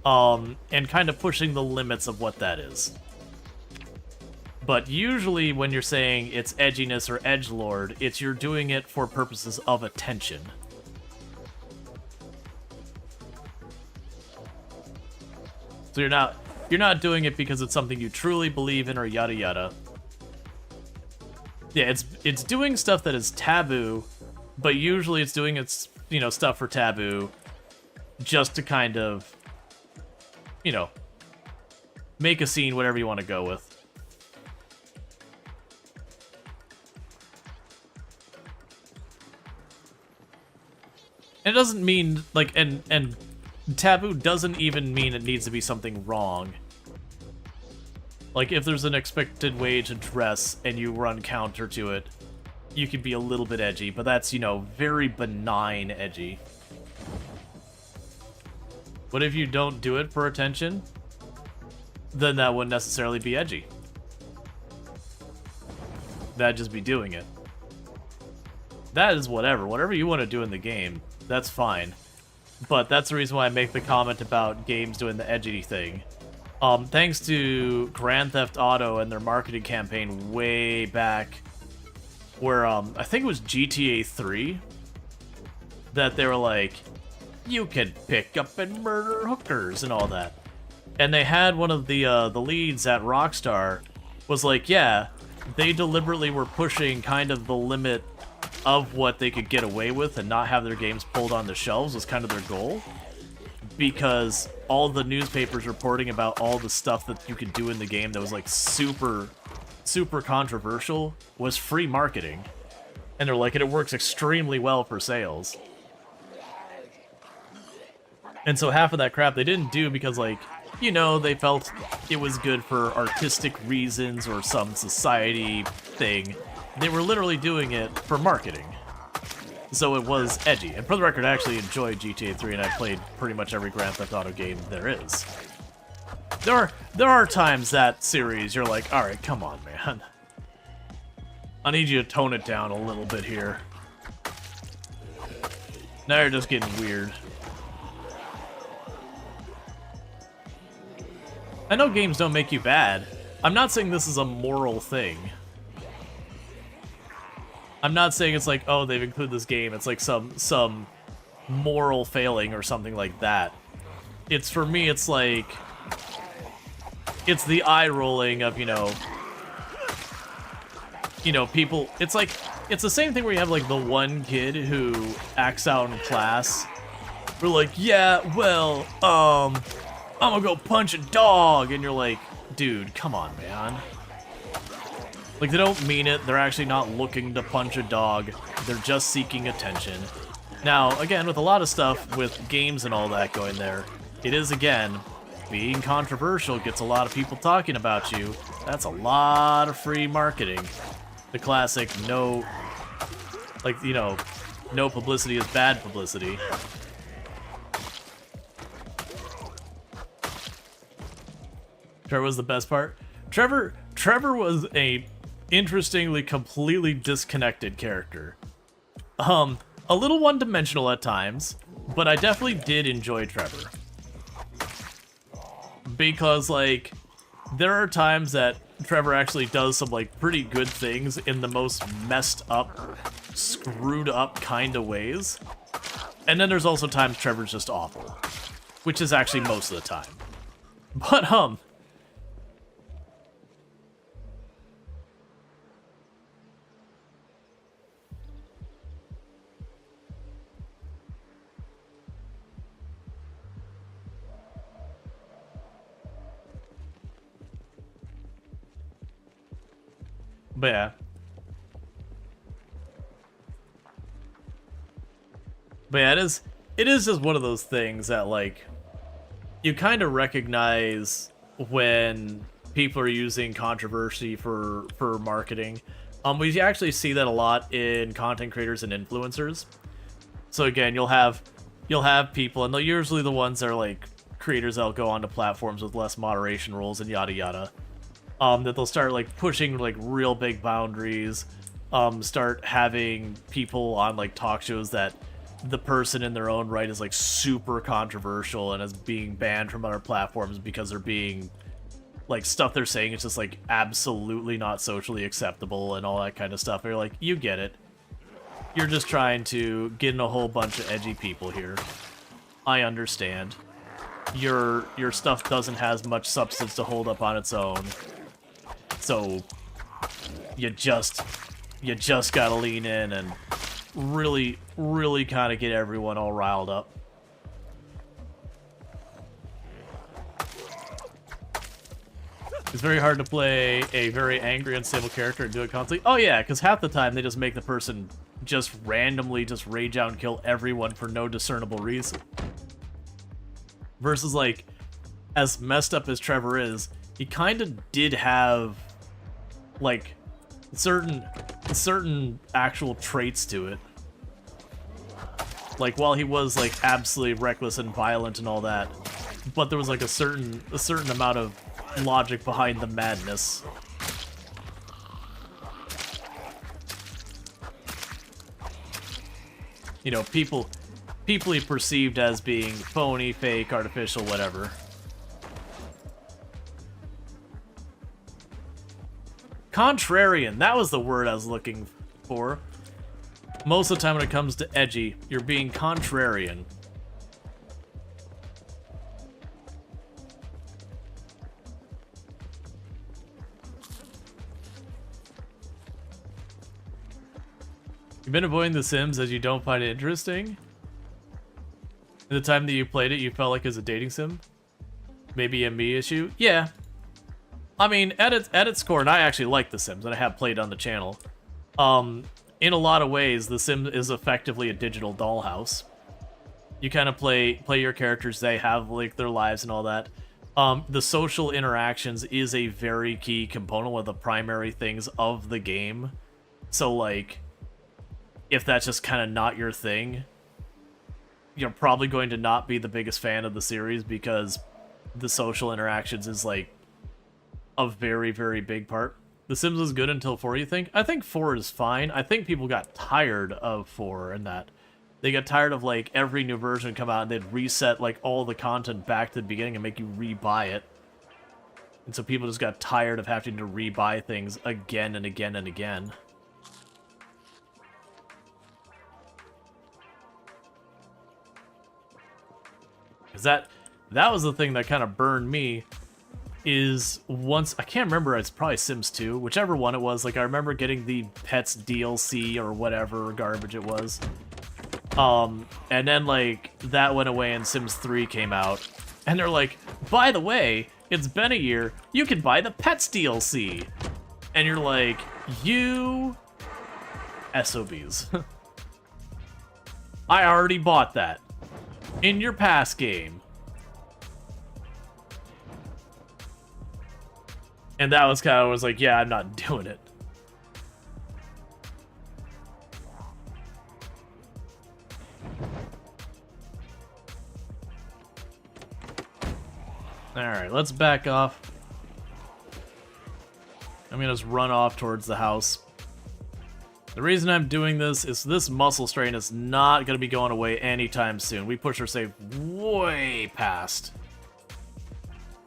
and kind of pushing the limits of what that is. But usually when you're saying it's edginess or edgelord, it's you're doing it for purposes of attention. So you're not doing it because it's something you truly believe in or yada yada. Yeah, it's doing stuff that is taboo, but usually it's doing its, stuff for taboo just to kind of, make a scene, whatever you want to go with. And it doesn't mean, like, and taboo doesn't even mean it needs to be something wrong. Like, if there's an expected way to dress and you run counter to it, you can be a little bit edgy, but that's, very benign edgy. But if you don't do it for attention, then that wouldn't necessarily be edgy. That'd just be doing it. That is whatever you want to do in the game. That's fine. But that's the reason why I make the comment about games doing the edgy thing. Thanks to Grand Theft Auto and their marketing campaign way back, where, I think it was GTA 3, that they were like, you can pick up and murder hookers and all that. And they had one of the leads at Rockstar was like, yeah, they deliberately were pushing kind of the limit of what they could get away with and not have their games pulled on the shelves was kind of their goal, because all the newspapers reporting about all the stuff that you could do in the game that was like super controversial was free marketing, and they're like, and it works extremely well for sales. And so half of that crap they didn't do because, like, they felt it was good for artistic reasons or some society thing. They were literally doing it for marketing. So it was edgy. And for the record, I actually enjoyed GTA 3, and I played pretty much every Grand Theft Auto game there is. There are times that series you're like, alright, come on, man. I need you to tone it down a little bit here. Now you're just getting weird. I know games don't make you bad. I'm not saying this is a moral thing. I'm not saying it's like, oh, they've included this game. It's like some moral failing or something like that. It's, for me, it's like, it's the eye rolling of, people. It's like, it's the same thing where you have like the one kid who acts out in class. We're like, yeah, well, I'm gonna go punch a dog, and you're like, dude, come on, man. Like, they don't mean it. They're actually not looking to punch a dog. They're just seeking attention. Now, again, with a lot of stuff with games and all that going there, it is, again, being controversial gets a lot of people talking about you. That's a lot of free marketing. The classic no publicity is bad publicity. Trevor was the best part. Trevor was a interestingly completely disconnected character. A little one-dimensional at times, but I definitely did enjoy Trevor. Because, like, there are times that Trevor actually does some, like, pretty good things in the most messed up, screwed up kind of ways. And then there's also times Trevor's just awful, which is actually most of the time. But, But yeah. But yeah, it is just one of those things that, like, you kind of recognize when people are using controversy for marketing. We actually see that a lot in content creators and influencers. So again, you'll have people, and they're usually the ones that are like creators that'll go onto platforms with less moderation rules and yada yada. That they'll start like pushing like real big boundaries. Start having people on like talk shows that the person in their own right is like super controversial and is being banned from other platforms because they're being like stuff they're saying is just like absolutely not socially acceptable and all that kind of stuff. And you're like, you get it. You're just trying to get in a whole bunch of edgy people here. I understand. Your stuff doesn't have much substance to hold up on its own. So you just gotta lean in and really, really kind of get everyone all riled up. It's very hard to play a very angry, unstable character and do it constantly. Oh yeah, because half the time they just make the person just randomly just rage out and kill everyone for no discernible reason. Versus like, as messed up as Trevor is, he kind of did have like certain actual traits to it. Like while he was like absolutely reckless and violent and all that, but there was like a certain amount of logic behind the madness. You know, people he perceived as being phony, fake, artificial, whatever. Contrarian, that was the word I was looking for. Most of the time when it comes to edgy, you're being contrarian. You've been avoiding The Sims as you don't find it interesting? In the time that you played it, you felt like it was a dating sim? Maybe a me issue? Yeah. I mean, at its core, and I actually like The Sims, and I have played on the channel. In a lot of ways, The Sims is effectively a digital dollhouse. You kind of play your characters, they have like their lives and all that. The social interactions is a very key component, one of the primary things of the game. So like, if that's just kind of not your thing, you're probably going to not be the biggest fan of the series because the social interactions is like a very, very big part. The Sims is good until 4, you think? I think 4 is fine. I think people got tired of 4 and that. They got tired of like every new version come out and they'd reset like all the content back to the beginning and make you rebuy it. And so people just got tired of having to rebuy things again and again and again. Because that was the thing that kind of burned me, is once, I can't remember, it's probably Sims 2, whichever one it was, like I remember getting the Pets DLC or whatever garbage it was. And then like, that went away and Sims 3 came out, and they're like, by the way, it's been a year, you can buy the Pets DLC! And you're like, you SOBs. I already bought that. In your past game. And that was kind of, was like, yeah, I'm not doing it. Alright, let's back off. I'm gonna just run off towards the house. The reason I'm doing this is this muscle strain is not going to be going away anytime soon. We push our save way past.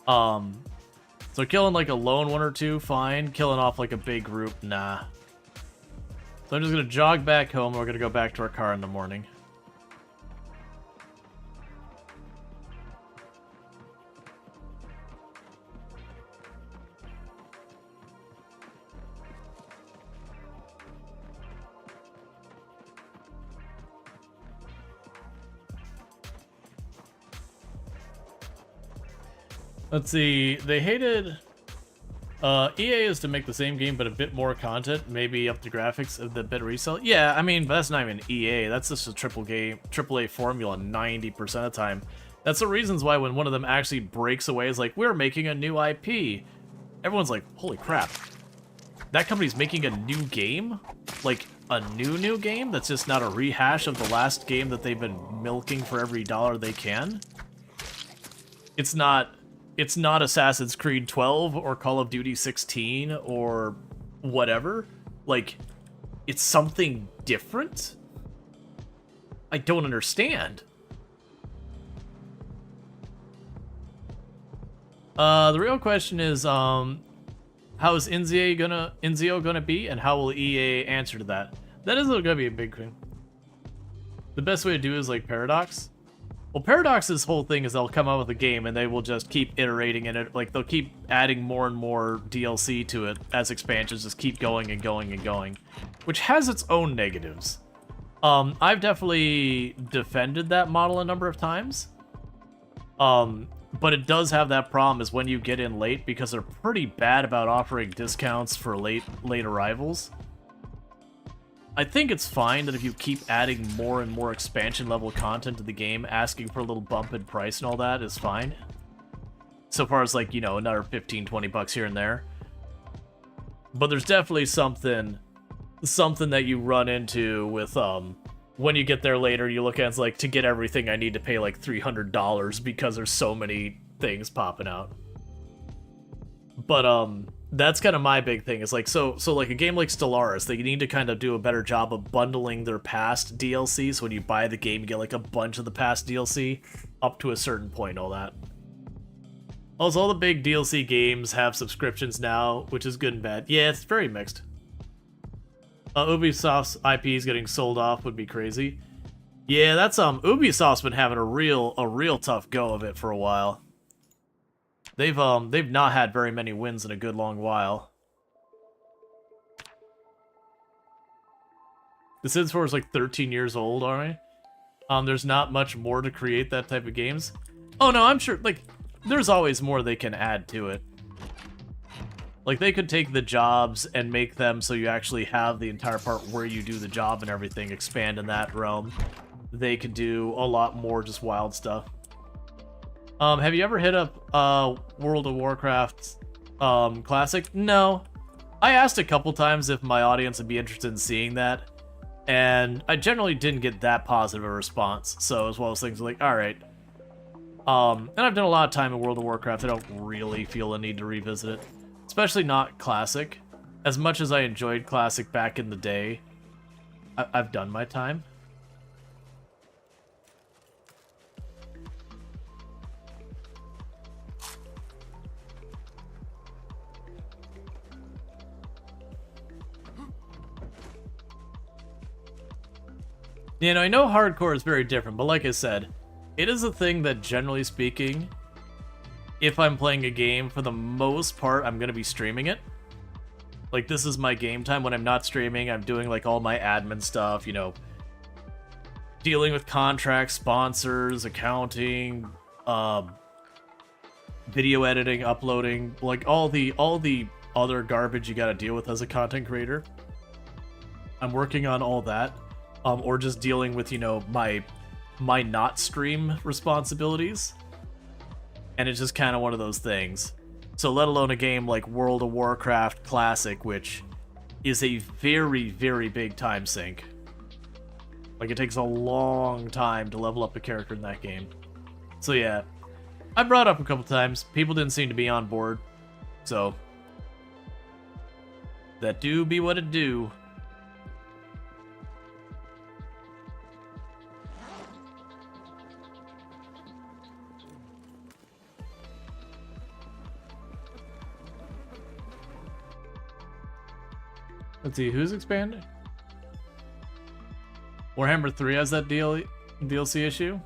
So killing like a lone one or two, fine. Killing off like a big group, nah. So I'm just going to jog back home. We're going to go back to our car in the morning. Let's see, they hated... EA is to make the same game, but a bit more content, maybe up the graphics of the bit resell. Yeah, I mean, but that's not even EA. That's just a AAA formula 90% of the time. That's the reasons why when one of them actually breaks away is like, we're making a new IP. Everyone's like, holy crap. That company's making a new game? Like, a new game? That's just not a rehash of the last game that they've been milking for every dollar they can? It's not Assassin's Creed 12 or Call of Duty 16 or whatever. Like, it's something different? I don't understand. The real question is, how is Inzio gonna be, and how will EA answer to that? That is gonna be a big thing. The best way to do it is like Paradox. Well, Paradox's whole thing is they'll come out with a game and they will just keep iterating in it. Like, they'll keep adding more and more DLC to it as expansions just keep going and going and going, which has its own negatives. I've definitely defended that model a number of times. But it does have that problem is when you get in late, because they're pretty bad about offering discounts for late arrivals. I think it's fine that if you keep adding more and more expansion level content to the game, asking for a little bump in price and all that is fine. So far as, like, you know, another 15, 20 bucks here and there. But there's definitely something that you run into with, when you get there later, you look at it, it's like, to get everything I need to pay like $300 because there's so many things popping out. But, that's kind of my big thing. Is like, so like a game like Stellaris, they need to kind of do a better job of bundling their past DLC. So when you buy the game, you get like a bunch of the past DLC up to a certain point and all that. Also, all the big DLC games have subscriptions now, which is good and bad. Yeah, it's very mixed. Ubisoft's IPs getting sold off would be crazy. Yeah, that's Ubisoft's been having a real tough go of it for a while. They've not had very many wins in a good long while. The Sims 4 is like 13 years old already. There's not much more to create that type of games. Oh no, I'm sure, like, there's always more they can add to it. Like, they could take the jobs and make them so you actually have the entire part where you do the job and everything, expand in that realm. They could do a lot more just wild stuff. Have you ever hit up World of Warcraft Classic? No. I asked a couple times if my audience would be interested in seeing that, and I generally didn't get that positive a response. So as well as things like, alright. And I've done a lot of time in World of Warcraft. I don't really feel a need to revisit it. Especially not Classic. As much as I enjoyed Classic back in the day, I've done my time. You know, I know hardcore is very different, but like I said, it is a thing that, generally speaking, if I'm playing a game, for the most part, I'm going to be streaming it. Like, this is my game time. When I'm not streaming, I'm doing, like, all my admin stuff, you know, dealing with contracts, sponsors, accounting, video editing, uploading, like, all the other garbage you gotta deal with as a content creator. I'm working on all that. Or just dealing with, you know, my not stream responsibilities. And it's just kind of one of those things. So let alone a game like World of Warcraft Classic, which is a very, very big time sink. Like, it takes a long time to level up a character in that game. So yeah, I brought it up a couple times. People didn't seem to be on board. So, that do be what it do. Let's see, who's expanding? Warhammer 3 has that DLC issue?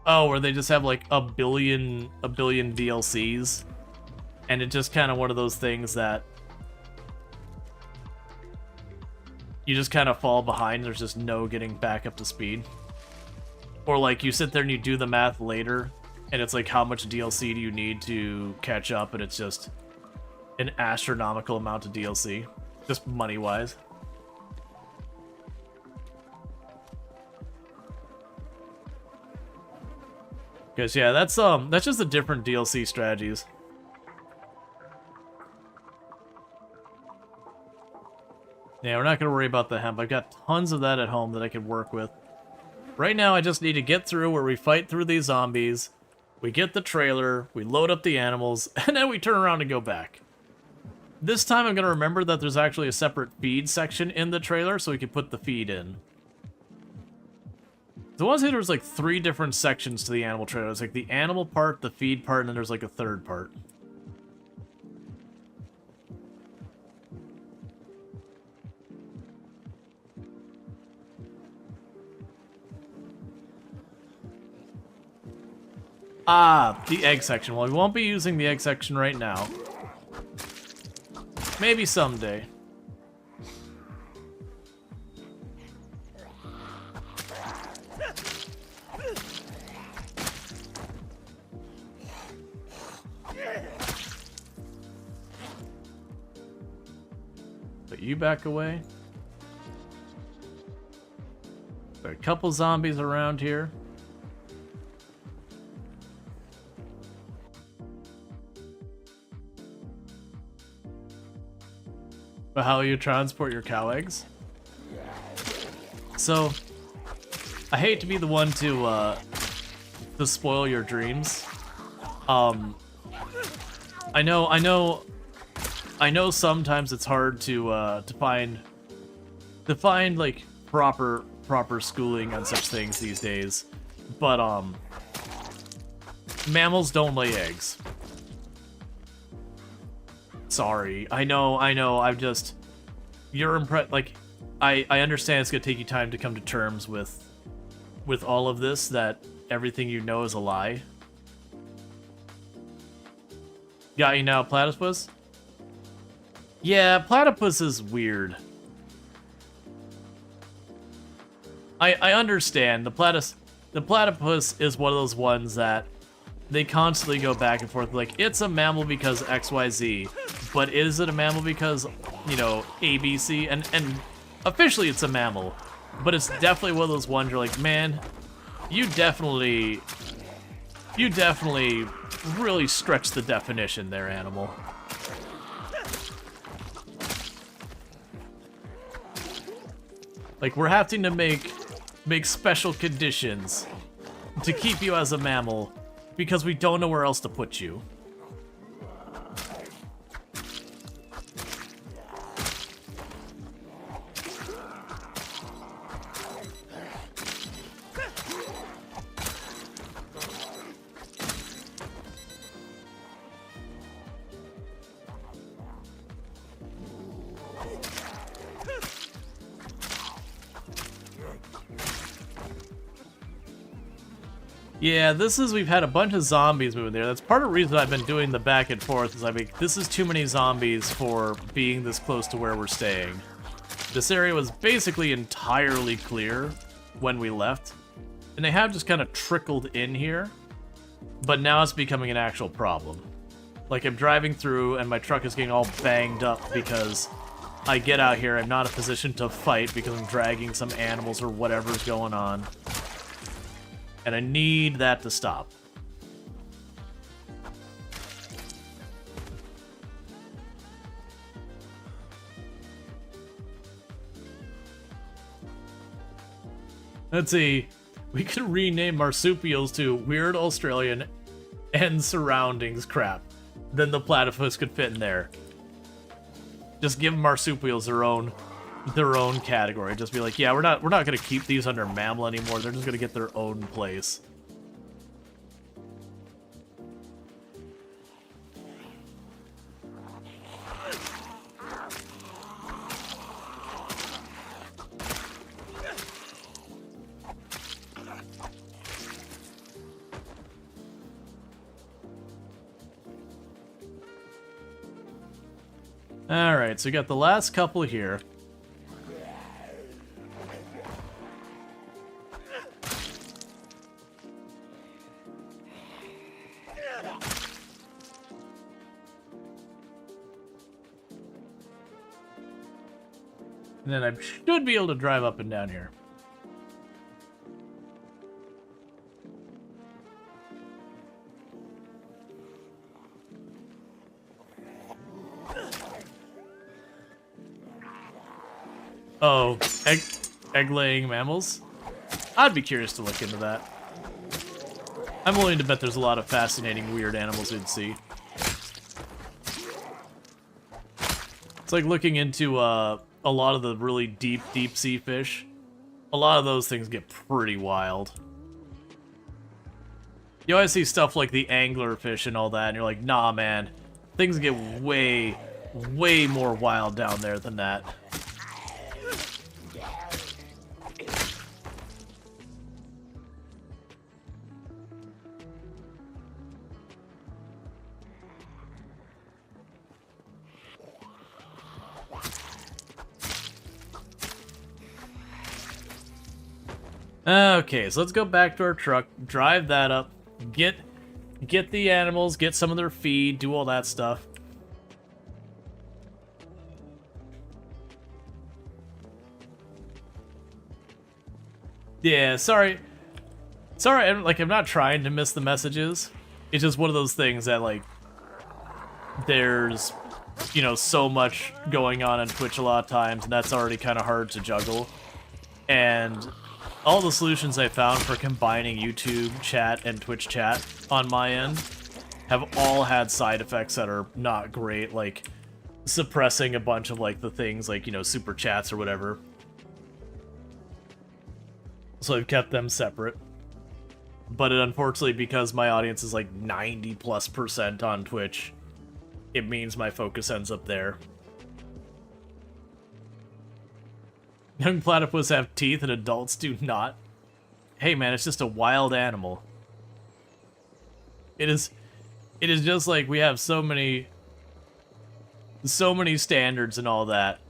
Oh, where they just have like a billion DLCs. And it's just kind of one of those things that you just kind of fall behind. There's just no getting back up to speed. Or like you sit there and you do the math later, and it's like, how much DLC do you need to catch up? And it's just an astronomical amount of DLC. Just money-wise. Because yeah, that's just the different DLC strategies. Yeah, we're not gonna worry about the hemp. I've got tons of that at home that I can work with. Right now, I just need to get through where we fight through these zombies, we get the trailer, we load up the animals, and then we turn around and go back. This time I'm going to remember that there's actually a separate feed section in the trailer, so we can put the feed in. So I want to say there was like 3 different sections to the animal trailer. There's like the animal part, the feed part, and then there's like a third part. Ah, the egg section. Well, we won't be using the egg section right now. Maybe someday. Put you back away. There are a couple zombies around here. But how you transport your cow eggs? So, I hate to be the one to spoil your dreams. I know sometimes it's hard to find like proper schooling on such things these days, but mammals don't lay eggs. Sorry, I know, I'm just, like, I understand it's gonna take you time to come to terms with all of this, that everything you know is a lie. Got you now, platypus? Yeah, platypus is weird. I understand, the platypus is one of those ones that they constantly go back and forth, like, it's a mammal because XYZ, but is it a mammal because, you know, ABC? And officially it's a mammal, but it's definitely one of those ones you're like, man, you definitely really stretched the definition there, animal. Like, we're having to make special conditions to keep you as a mammal, because we don't know where else to put you. Yeah, we've had a bunch of zombies moving there. That's part of the reason I've been doing the back and forth, is this is too many zombies for being this close to where we're staying. This area was basically entirely clear when we left, and they have just kind of trickled in here, but now it's becoming an actual problem. Like, I'm driving through and my truck is getting all banged up because I get out here, I'm not in a position to fight because I'm dragging some animals or whatever's going on. And I need that to stop. Let's see. We could rename marsupials to Weird Australian and Surroundings crap. Then the platypus could fit in there. Just give marsupials their own category. Just be like, yeah, we're not gonna keep these under mammal anymore. They're just gonna get their own place. Alright, so we got the last couple here. And then I should be able to drive up and down here. Oh, egg-laying mammals? I'd be curious to look into that. I'm willing to bet there's a lot of fascinating, weird animals we'd see. It's like looking into a lot of the really deep sea fish. A lot of those things get pretty wild. You always see stuff like the anglerfish and all that, and you're like, nah, man. Things get way more wild down there than that. Okay, so let's go back to our truck, drive that up, get the animals, get some of their feed, do all that stuff. Yeah, sorry, I'm not trying to miss the messages. It's just one of those things that, like, there's, you know, so much going on Twitch a lot of times, and that's already kind of hard to juggle. And all the solutions I found for combining YouTube chat and Twitch chat on my end have all had side effects that are not great, like suppressing a bunch of, like, the things like, you know, super chats or whatever. So I've kept them separate. But unfortunately, because my audience is like 90+% on Twitch, it means my focus ends up there. Young platypus have teeth and adults do not. Hey man, it's just a wild animal. It is just like we have so many standards and all that.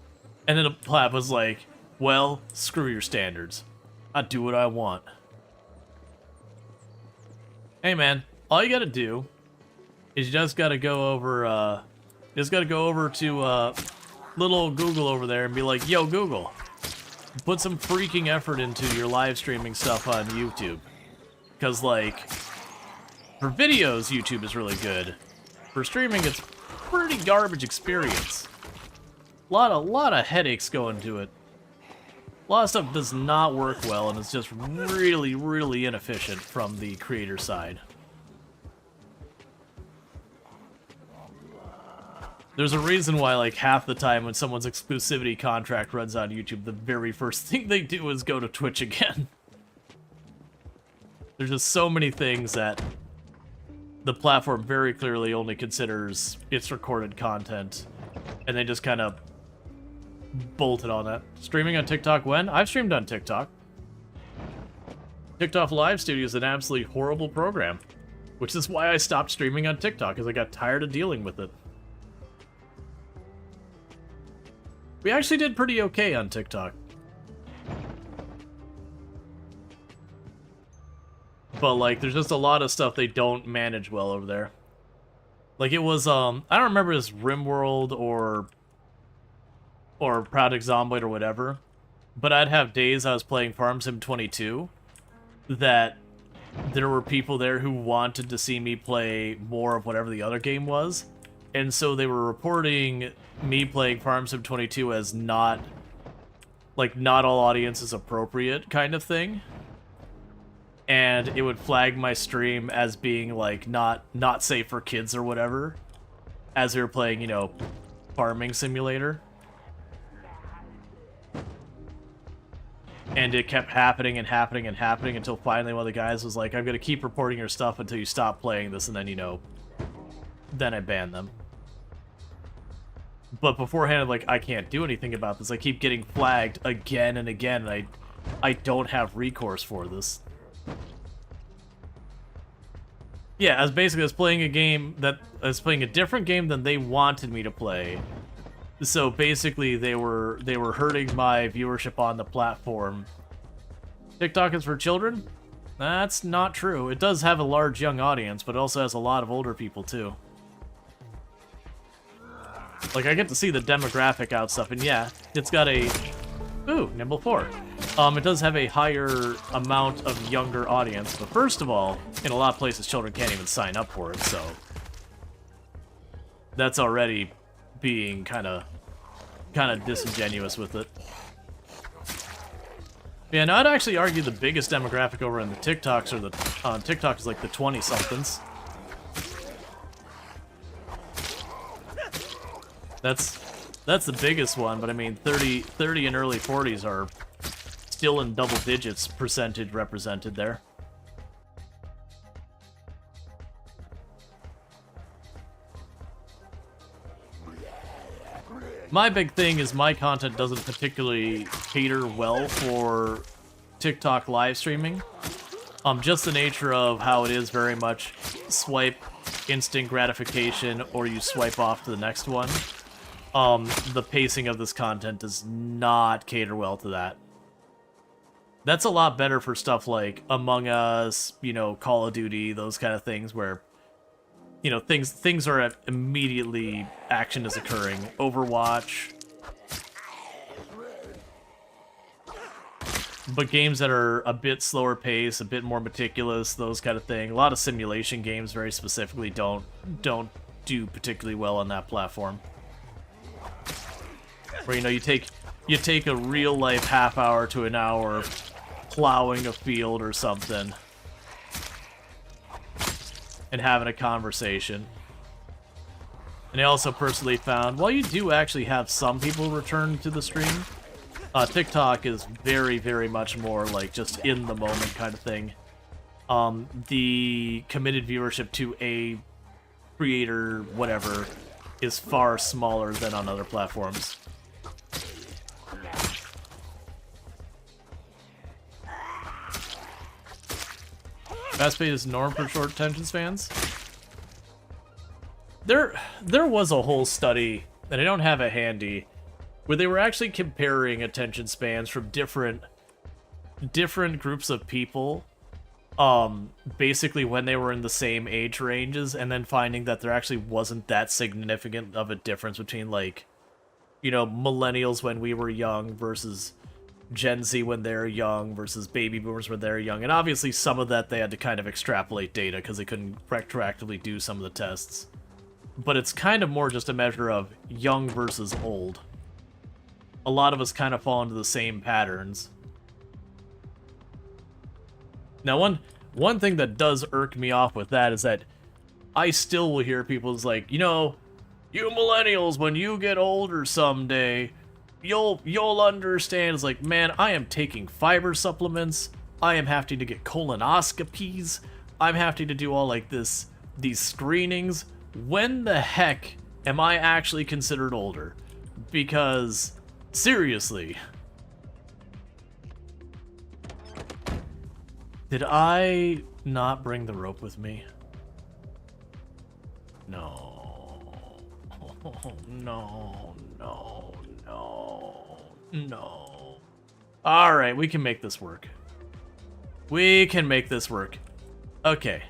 And then a platypus is like, well, screw your standards. I do what I want. Hey man, all you gotta do is you just gotta go over to little Google over there and be like, yo Google, put some freaking effort into your live streaming stuff on YouTube. Cause like, for videos, YouTube is really good. For streaming, it's pretty garbage experience. Lot of headaches go into it. A lot of stuff does not work well, and it's just really inefficient from the creator side. There's a reason why, like, half the time when someone's exclusivity contract runs on YouTube, the very first thing they do is go to Twitch again. There's just so many things that the platform very clearly only considers its recorded content, and they just kind of bolted on that. Streaming on TikTok when? I've streamed on TikTok. TikTok Live Studio is an absolutely horrible program, which is why I stopped streaming on TikTok, because I got tired of dealing with it. We actually did pretty okay on TikTok. But, like, there's just a lot of stuff they don't manage well over there. Like, it was, I don't remember if it was RimWorld or Project Zomboid or whatever, but I'd have days I was playing Farm Sim 22 that there were people there who wanted to see me play more of whatever the other game was, and so they were reporting me playing Farm Sim 22 as not all audiences appropriate kind of thing, and it would flag my stream as being like not safe for kids or whatever, as we were playing, you know, Farming Simulator. And it kept happening until finally one of the guys was like, I'm going to keep reporting your stuff until you stop playing this, and then, you know, then I banned them. But beforehand, like, I can't do anything about this. I keep getting flagged again and again, and I don't have recourse for this. Yeah, I was playing a different game than they wanted me to play. So basically, they were hurting my viewership on the platform. TikTok is for children? That's not true. It does have a large young audience, but it also has a lot of older people too. Like, I get to see the demographic out stuff, and yeah, it's got a... Ooh, Nimble 4. It does have a higher amount of younger audience, but first of all, in a lot of places, children can't even sign up for it, so... That's already being kind of disingenuous with it. Yeah, no, I'd actually argue the biggest demographic over in the TikToks or the on TikTok is like the 20-somethings. That's the biggest one, but I mean 30 and early 40s are still in double digits percentage represented there. My big thing is my content doesn't particularly cater well for TikTok live streaming. Just the nature of how it is very much swipe, instant gratification, or you swipe off to the next one. The pacing of this content does not cater well to that. That's a lot better for stuff like Among Us, you know, Call of Duty, those kind of things where, you know, things are at immediately action is occurring. Overwatch. But games that are a bit slower pace, a bit more meticulous, those kind of thing. A lot of simulation games very specifically don't do particularly well on that platform. Where, you know, you take a real life half hour to an hour plowing a field or something and having a conversation. And I also personally found, while you do actually have some people return to the stream, TikTok is very, very much more like just in the moment kind of thing. The committed viewership to a creator, whatever, is far smaller than on other platforms. Fast pace is norm for short attention spans. There was a whole study, and I don't have it handy, where they were actually comparing attention spans from different groups of people, basically when they were in the same age ranges, and then finding that there actually wasn't that significant of a difference between, like, you know, millennials when we were young versus Gen Z when they're young versus baby boomers when they're young. And obviously some of that they had to kind of extrapolate data because they couldn't retroactively do some of the tests. But it's kind of more just a measure of young versus old. A lot of us kind of fall into the same patterns. Now, one thing that does irk me off with that is that I still will hear people's like, you know, you millennials, when you get older someday, you'll understand. It's like, man, I am taking fiber supplements. I am having to get colonoscopies. I'm having to do all like these screenings. When the heck am I actually considered older? Because seriously, did I not bring the rope with me? No. No. Alright, we can make this work. We can make this work. Okay.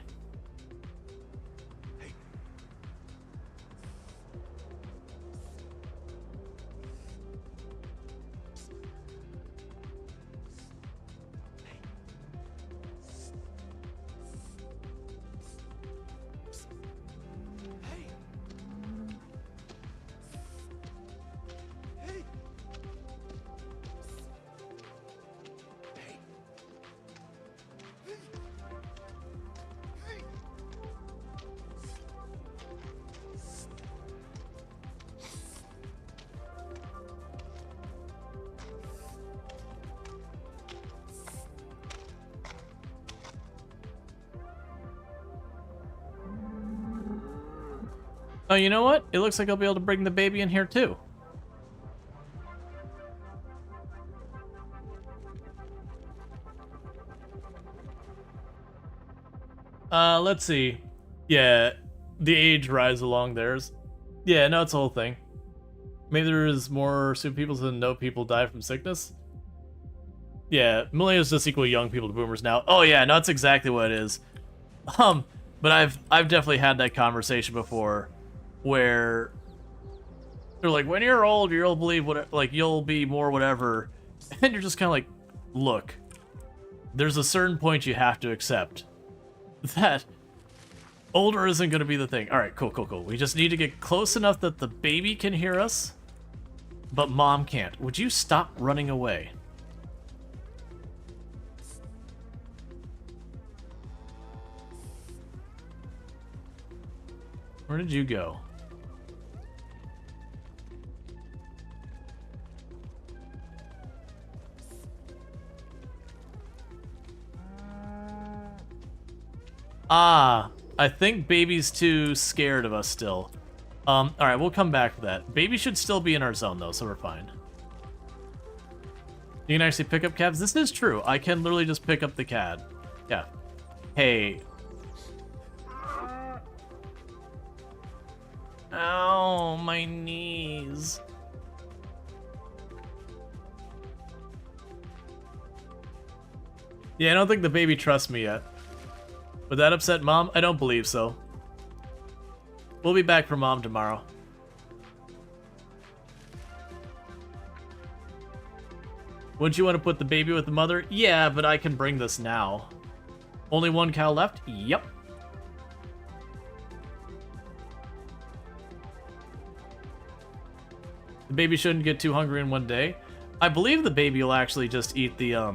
Oh, you know what? It looks like I'll be able to bring the baby in here too. Let's see. Yeah, the age rise along theirs. Yeah, no, it's the whole thing. Maybe there is more super people than no people die from sickness. Yeah, millennials just equal young people to boomers now. Oh yeah, no, that's exactly what it is. But I've definitely had that conversation before, where they're like, when you're old, you'll believe what, like, you'll be more whatever, and you're just kind of like, look, there's a certain point you have to accept that older isn't going to be the thing. All right, cool. We just need to get close enough that the baby can hear us, but mom can't. Would you stop running away? Where did you go? Ah, I think Baby's too scared of us still. Alright, we'll come back to that. Baby should still be in our zone though, so we're fine. You can actually pick up calves? This is true. I can literally just pick up the cat. Yeah. Hey. Ow, my knees. Yeah, I don't think the baby trusts me yet. Would that upset Mom? I don't believe so. We'll be back for Mom tomorrow. Wouldn't you want to put the baby with the mother? Yeah, but I can bring this now. Only one cow left? Yep. The baby shouldn't get too hungry in one day. I believe the baby will actually just eat the,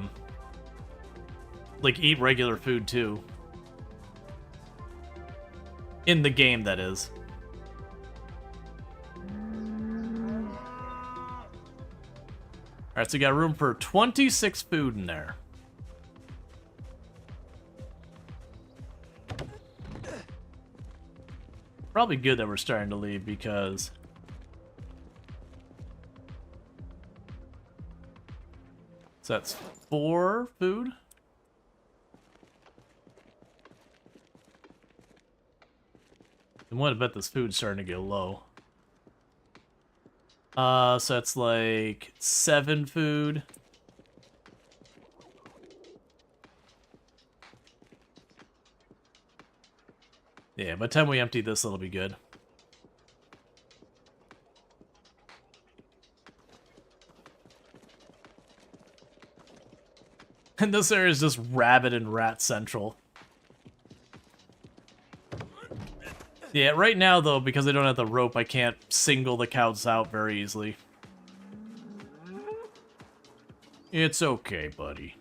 like, eat regular food, too. In the game, that is. Alright, so you got room for 26 food in there. Probably good that we're starting to leave because... So that's 4 food. I want to bet this food's starting to get low. So that's like 7 food. Yeah, by the time we empty this, it'll be good. And this area is just rabbit and rat central. Yeah, right now, though, because I don't have the rope, I can't single the cows out very easily. It's okay, buddy.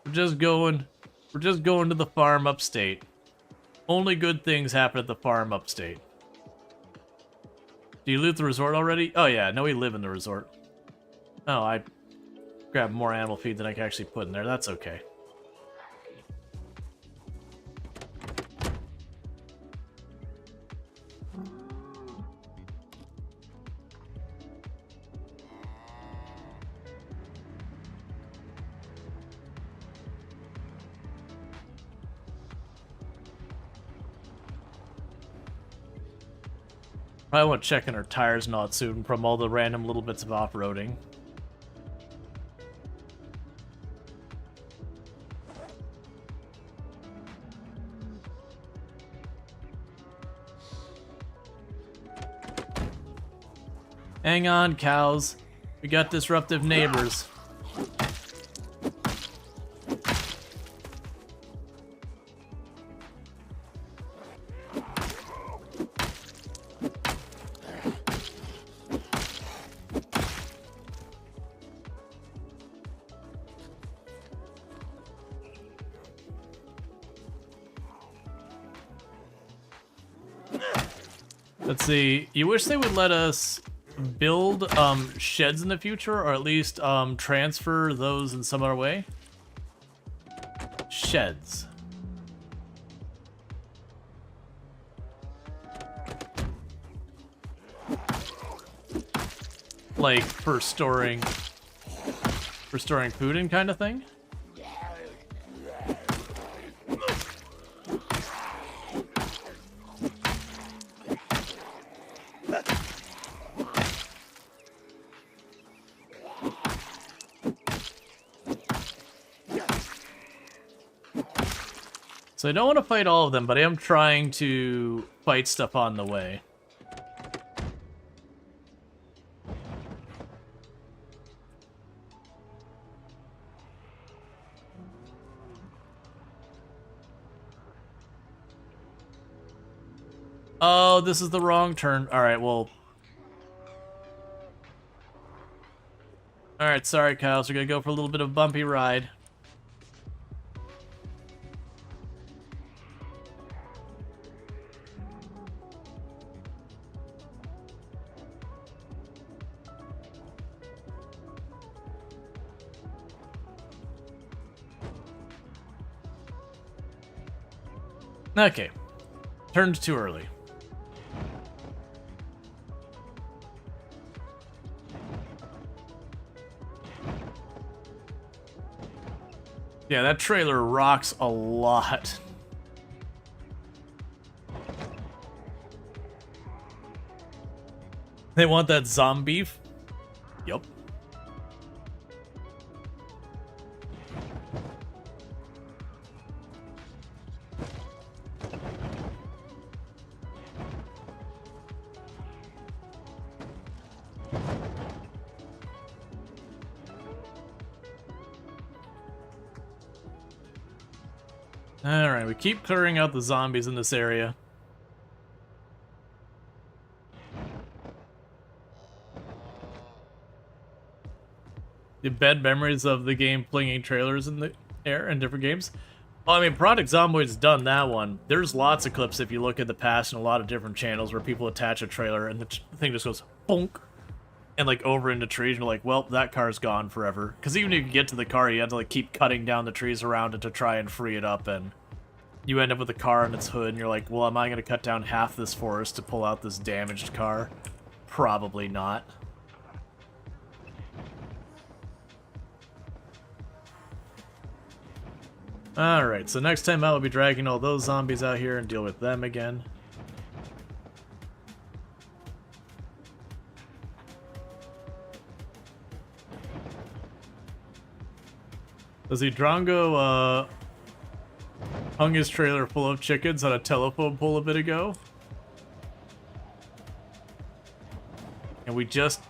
We're just going to the farm upstate. Only good things happen at the farm upstate. Do you loot the resort already? Oh yeah, no, we live in the resort. Oh, I grabbed more animal feed than I can actually put in there. That's okay. Probably want to check in our tires not soon from all the random little bits of off-roading. Hang on, cows. We got disruptive neighbors. Let's see. You wish they would let us build sheds in the future, or at least transfer those in some other way? Sheds. Like for storing food and kind of thing? So I don't want to fight all of them, but I am trying to fight stuff on the way. Oh, this is the wrong turn. Alright, well... Alright, sorry, Kyle. So we're gonna go for a little bit of a bumpy ride. Okay. Turned too early. Yeah, that trailer rocks a lot. They want that zombie beef? Yup. Alright, we keep clearing out the zombies in this area. The bad memories of the game flinging trailers in the air in different games. Well, I mean, Project Zomboid's done that one. There's lots of clips if you look at the past in a lot of different channels where people attach a trailer and the thing just goes bonk and like over into trees and you're like, well, that car's gone forever. Because even if you get to the car, you have to like keep cutting down the trees around it to try and free it up, and you end up with the car on its hood and you're like, well, am I going to cut down half this forest to pull out this damaged car? Probably not. Alright, so next time out we'll be dragging all those zombies out here and deal with them again. Does the Drongo, hung his trailer full of chickens on a telephone pole a bit ago? And we just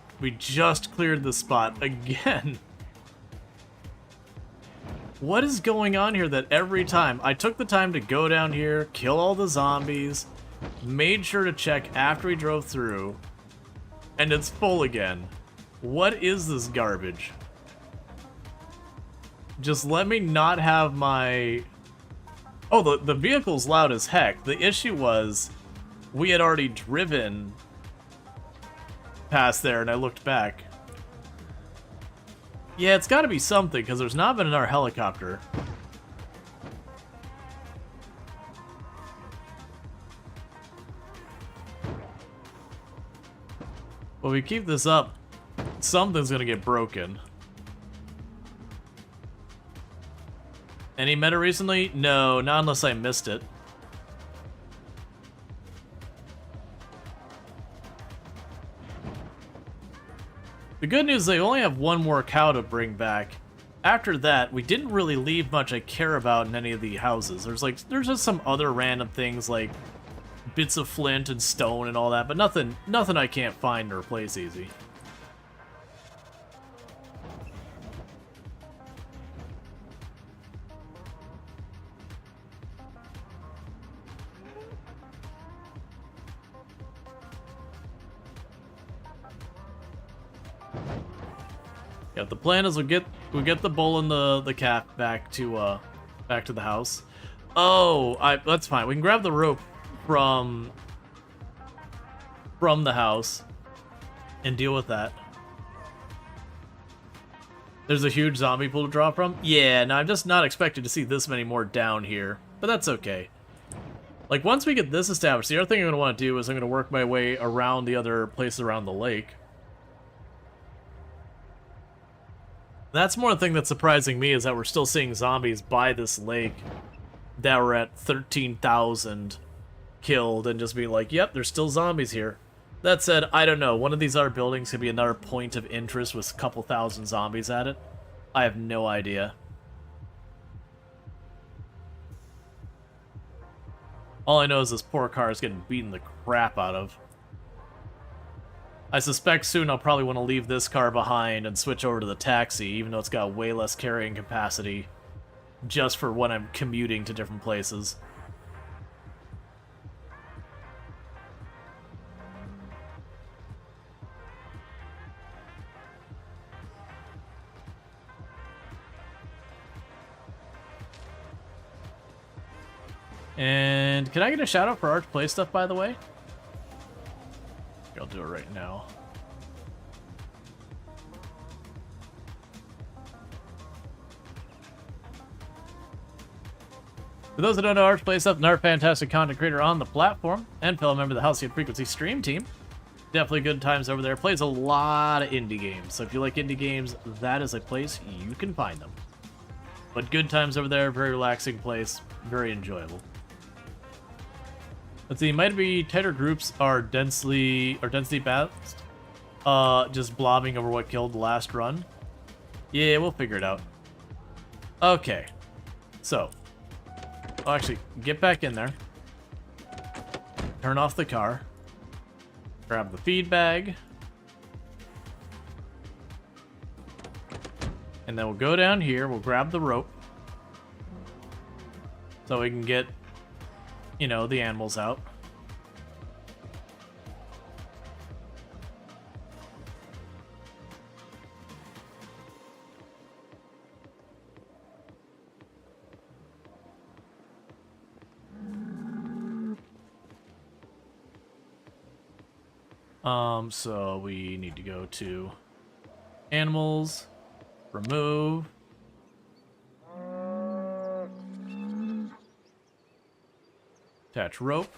cleared the spot again. What is going on here that every time I took the time to go down here, kill all the zombies, made sure to check after we drove through, and it's full again? What is this garbage? Just let me not have my... Oh, the vehicle's loud as heck. The issue was we had already driven past there and I looked back. Yeah, it's gotta be something, because there's not been another helicopter. Well, we keep this up, something's gonna get broken. Any meta recently? No, not unless I missed it. The good news is they only have one more cow to bring back. After that, we didn't really leave much I care about in any of the houses. There's just some other random things like bits of flint and stone and all that, but nothing I can't find or replace easy. Yeah, the plan is we get the bull and the calf back to the house. Oh, that's fine. We can grab the rope from the house and deal with that. There's a huge zombie pool to draw from? Yeah, no, I'm just not expecting to see this many more down here, but that's okay. Like, once we get this established, the other thing I'm going to want to do is I'm going to work my way around the other places around the lake. That's more the thing that's surprising me, is that we're still seeing zombies by this lake that were at 13,000 killed and just being like, yep, there's still zombies here. That said, I don't know. One of these other buildings could be another point of interest with a couple thousand zombies at it. I have no idea. All I know is this poor car is getting beaten the crap out of. I suspect soon I'll probably want to leave this car behind and switch over to the taxi, even though it's got way less carrying capacity, just for when I'm commuting to different places. And can I get a shout out for Arch Play Stuff, by the way? I'll do it right now. For those that don't know, Arch plays up another fantastic content creator on the platform and fellow member of the Halcyon Frequency stream team. Definitely good times over there. Plays a lot of indie games. So if you like indie games, that is a place you can find them. But good times over there, very relaxing place, very enjoyable. Let's see, might be tighter groups are densely balanced. Just blobbing over what killed the last run. Yeah, we'll figure it out. Okay. So, I'll actually get back in there. Turn off the car. Grab the feed bag. And then we'll go down here, we'll grab the rope. So we can get, you know, the animals out. So we need to go to animals, remove. Attach rope.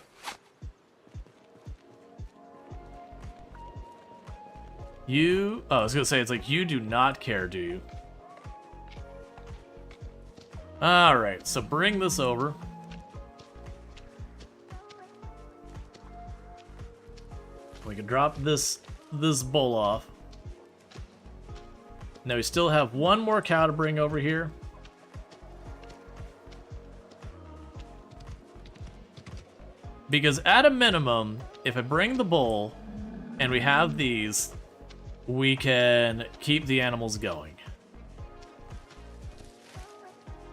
You, oh, I was gonna say, it's like, you do not care, do you? Alright, so bring this over. We can drop this bull off. Now we still have one more cow to bring over here. Because at a minimum, if I bring the bull and we have these, we can keep the animals going.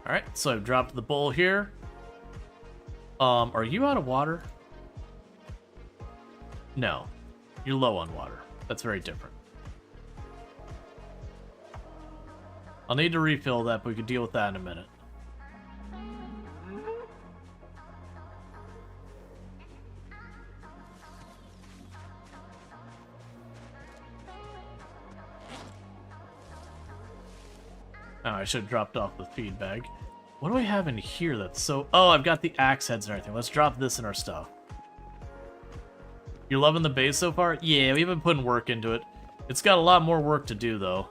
Alright, so I've dropped the bull here. Are you out of water? No. You're low on water. That's very different. I'll need to refill that, but we can deal with that in a minute. Oh, I should have dropped off the feed bag. What do I have in here that's so... Oh, I've got the axe heads and everything. Let's drop this in our stuff. You're loving the base so far? Yeah, we've been putting work into it. It's got a lot more work to do, though.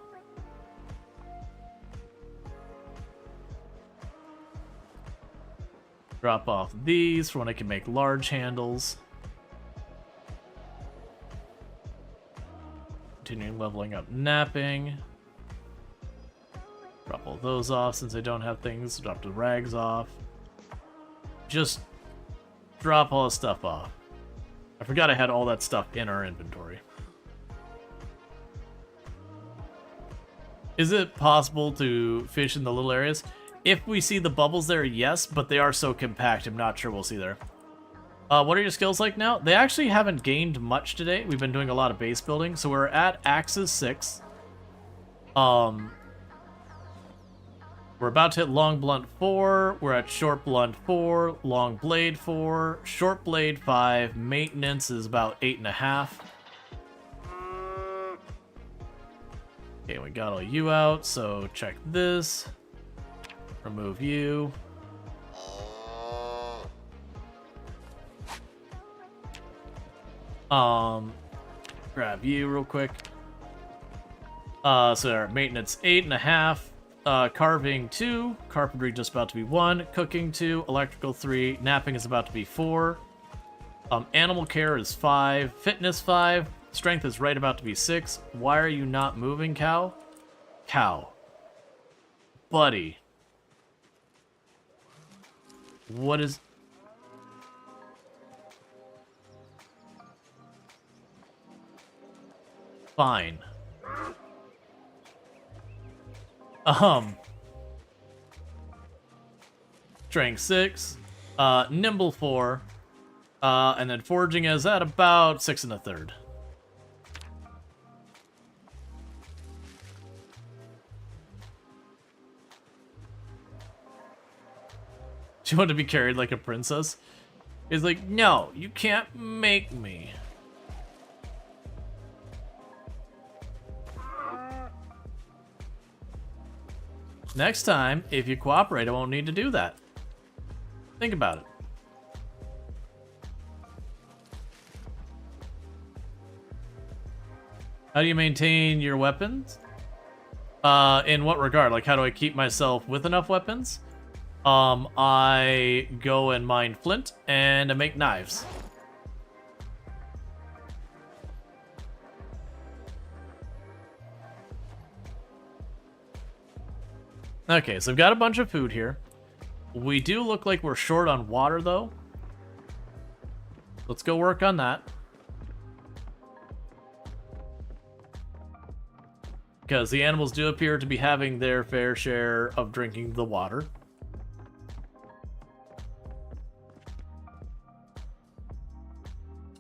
Drop off these for when I can make large handles. Continuing leveling up napping. Drop all those off since I don't have things. Drop the rags off. Just drop all the stuff off. I forgot I had all that stuff in our inventory. Is it possible to fish in the little areas? If we see the bubbles there, yes, but they are so compact, I'm not sure we'll see there. What are your skills like now? They actually haven't gained much today. We've been doing a lot of base building, so we're at Axes 6. We're about to hit Long Blunt 4, we're at Short Blunt 4, Long Blade 4, Short Blade 5, Maintenance is about 8.5. Okay, we got all you out, so check this. Remove you. Grab you real quick. So our maintenance 8.5. Carving 2, carpentry just about to be 1, cooking 2, electrical 3, napping is about to be 4, animal care is 5, fitness 5, strength is right about to be 6. Why are you not moving, cow? Cow. Buddy. What is... Fine. Strength 6, nimble 4, and then foraging is at about 6 1/3. She wanted to be carried like a princess. He's like, no, you can't make me. Next time, if you cooperate, I won't need to do that. Think about it. How do you maintain your weapons? In what regard? Like, how do I keep myself with enough weapons? I go and mine flint and I make knives. Okay, so I've got a bunch of food here. We do look like we're short on water, though. Let's go work on that. Because the animals do appear to be having their fair share of drinking the water.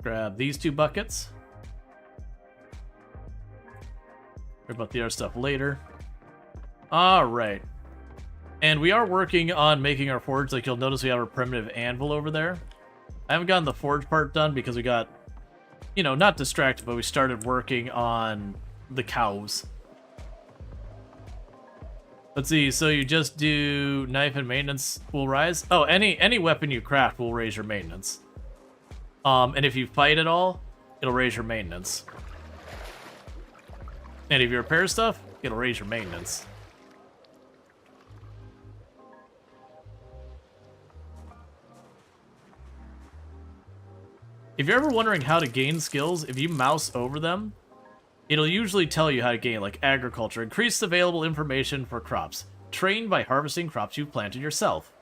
Grab these 2 buckets. Worry about the other stuff later. Alright. And we are working on making our forge. Like, you'll notice we have our primitive anvil over there. I haven't gotten the forge part done because we got, you know, not distracted, but we started working on the cows. Let's see, so you just do knife and maintenance will rise? Oh, any weapon you craft will raise your maintenance. And if you fight at all, it'll raise your maintenance. And if you repair stuff, it'll raise your maintenance. If you're ever wondering how to gain skills, if you mouse over them, it'll usually tell you how to gain, like agriculture. Increase available information for crops. Train by harvesting crops you've planted yourself.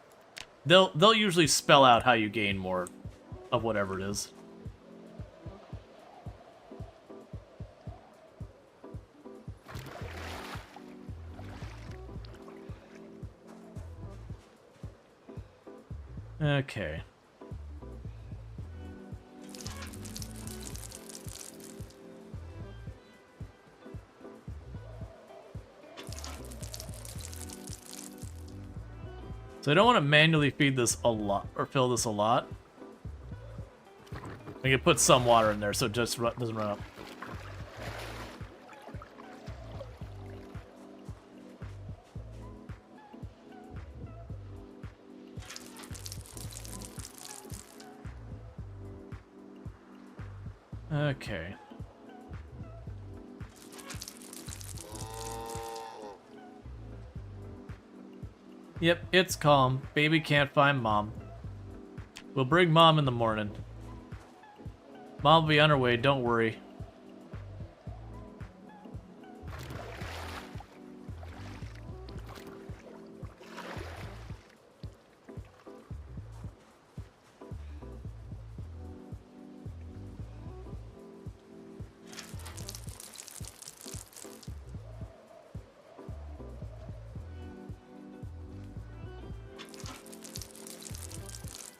They'll usually spell out how you gain more of whatever it is. Okay. So I don't want to manually feed this a lot, or fill this a lot. I can put some water in there so it just doesn't run up. Okay. Yep, it's calm. Baby can't find mom. We'll bring mom in the morning. Mom will be on her way, don't worry.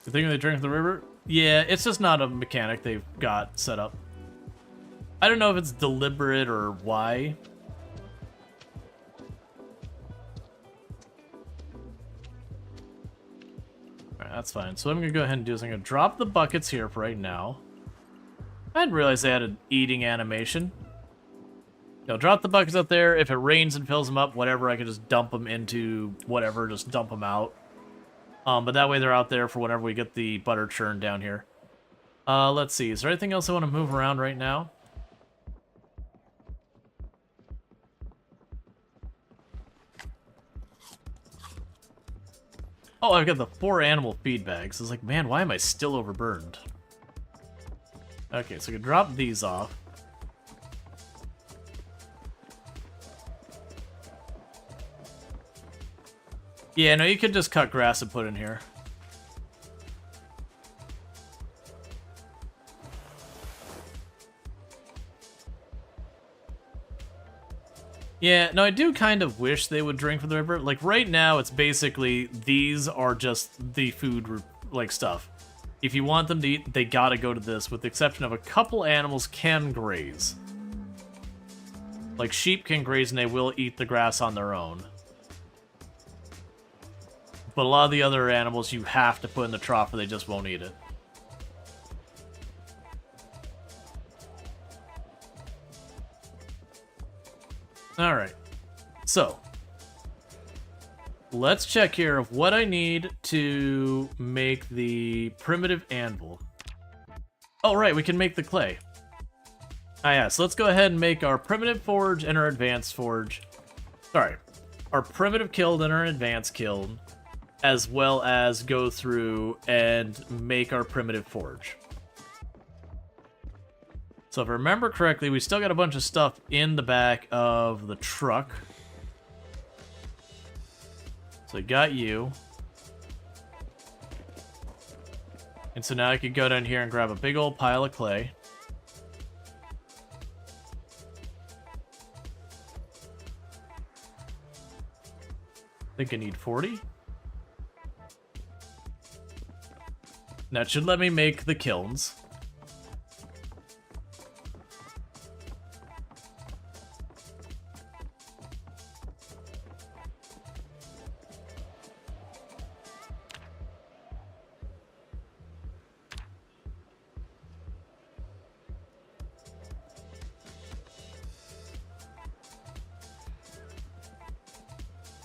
You think they drink the river? Yeah, it's just not a mechanic they've got set up. I don't know if it's deliberate or why. Alright, that's fine. So what I'm going to go ahead and do is I'm going to drop the buckets here for right now. I didn't realize they had an eating animation. You know, drop the buckets up there. If it rains and fills them up, whatever, I can just dump them into whatever, just dump them out. But that way they're out there for whenever we get the butter churn down here. Let's see. Is there anything else I want to move around right now? Oh, I've got the 4 animal feed bags. I was like, man, why am I still overburdened? Okay, so I can drop these off. Yeah, no, you could just cut grass and put in here. Yeah, no, I do kind of wish they would drink from the river. Like, right now, it's basically, these are just the food, like, stuff. If you want them to eat, they gotta go to this, with the exception of a couple animals can graze. Like, sheep can graze and they will eat the grass on their own. But a lot of the other animals you have to put in the trough or they just won't eat it. Alright. So. let's check here of what I need to make the primitive anvil. Oh, right, we can make the clay. Ah, yeah, so let's go ahead and make our primitive forge and our advanced forge. Sorry, our primitive kiln and our advanced kiln, as well as go through and make our primitive forge. So if I remember correctly, we still got a bunch of stuff in the back of the truck. So I got you. And so now I could go down here and grab a big old pile of clay. I think I need 40. That should let me make the kilns.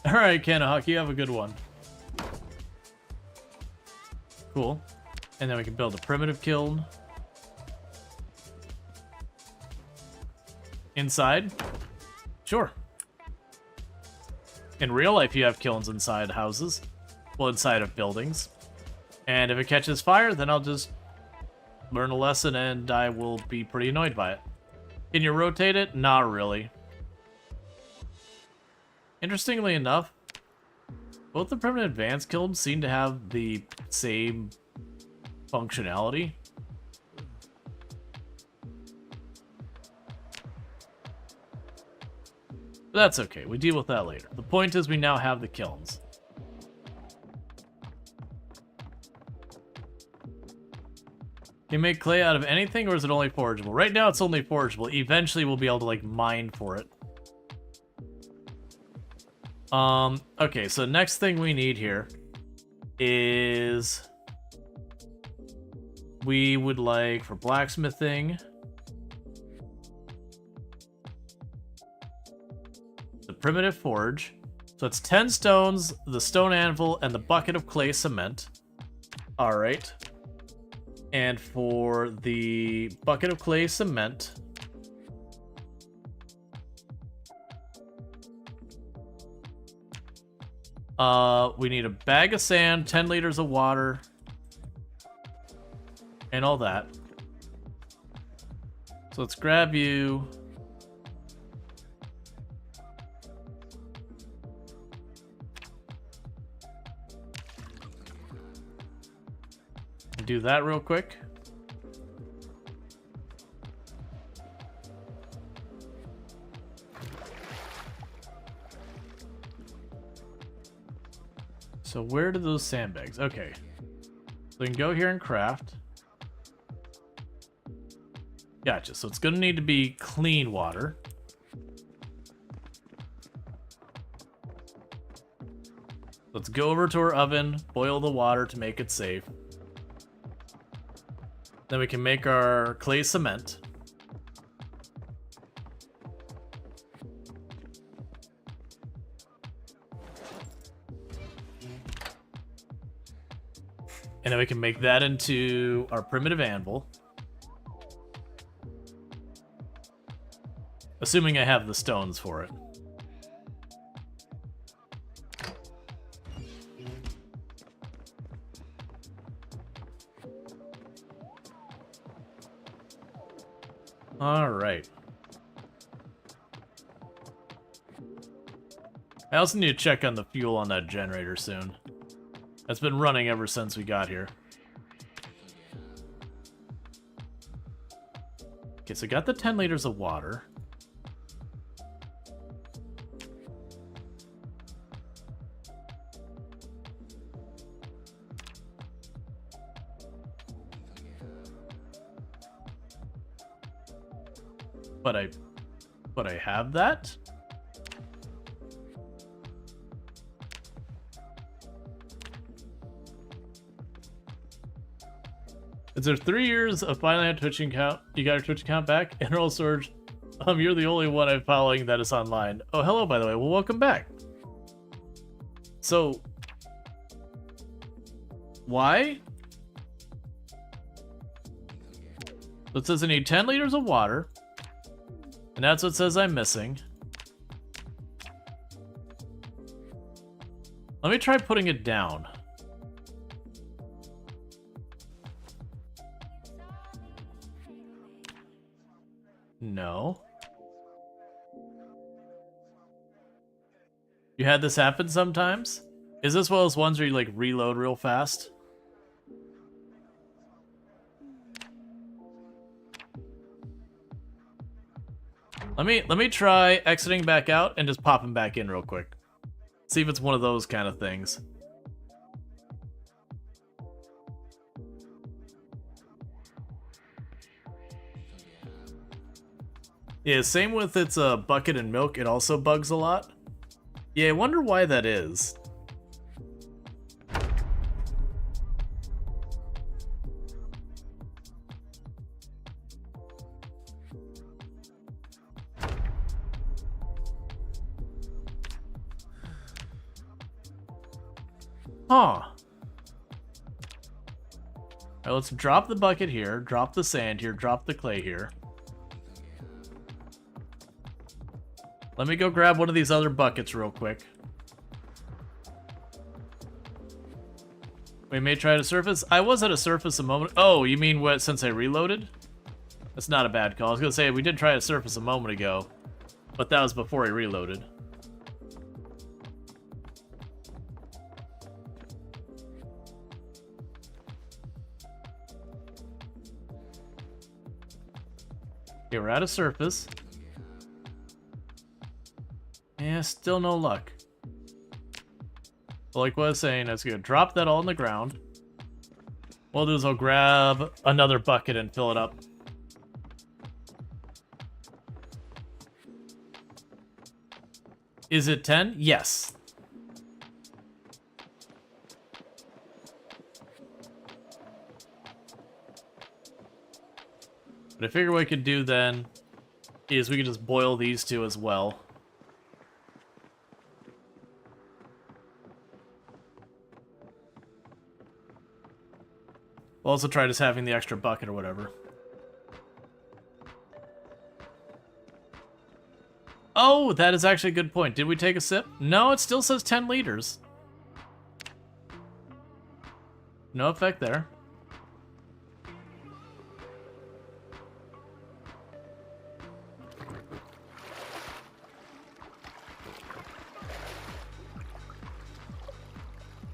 Alright, Kanahawk, you have a good one. Cool. And then we can build a primitive kiln. Inside? Sure. In real life, you have kilns inside houses. Well, inside of buildings. And if it catches fire, then I'll just learn a lesson and I will be pretty annoyed by it. Can you rotate it? Not really. Interestingly enough, both the primitive and advanced kilns seem to have the same functionality. But that's okay, we deal with that later. The point is we now have the kilns. Can you make clay out of anything, or is it only forgeable? Right now it's only forgeable. Eventually we'll be able to like mine for it. Okay, so next thing we need here is we would like for blacksmithing the primitive forge. So it's 10 stones, the stone anvil, and the bucket of clay cement. All right. And for the bucket of clay cement, we need a bag of sand, 10 liters of water, and all that. So let's grab you. Do that real quick. So where do those sandbags? Okay. So we can go here and craft. Gotcha. So it's going to need to be clean water. Let's go over to our oven, boil the water to make it safe. Then we can make our clay cement. And then we can make that into our primitive anvil. Assuming I have the stones for it. All right. I also need to check on the fuel on that generator soon. That's been running ever since we got here. Okay, so I got the 10 liters of water. But I have that? Is there 3 years of finally a Twitch account? You got your Twitch account back? And Rual Storge, you're the only one I'm following that is online. Oh, hello, by the way. Well, welcome back. So, why? So it says I need 10 liters of water, and that's what it says I'm missing. Let me try putting it down. No. You had this happen sometimes? Is this one of those ones where you like reload real fast? Let me try exiting back out and just popping back in real quick. See if it's one of those kind of things. Yeah, same with its bucket and milk, it also bugs a lot. Yeah, I wonder why that is. Huh. Alright, let's drop the bucket here, drop the sand here, drop the clay here. Let me go grab one of these other buckets real quick. We may try to surface. I was at a surface a moment. Oh, you mean what? Since I reloaded? That's not a bad call. I was gonna say we did try to surface a moment ago, but that was before I reloaded. Okay, we're at a surface. Yeah, still no luck. But like what I was saying, I was gonna drop that all on the ground. What I'll do is I'll grab another bucket and fill it up. Is it 10? Yes. But I figure what we could do then is we could just boil these two as well. We'll also try just having the extra bucket or whatever. Oh, that is actually a good point. Did we take a sip? No, it still says 10 liters. No effect there.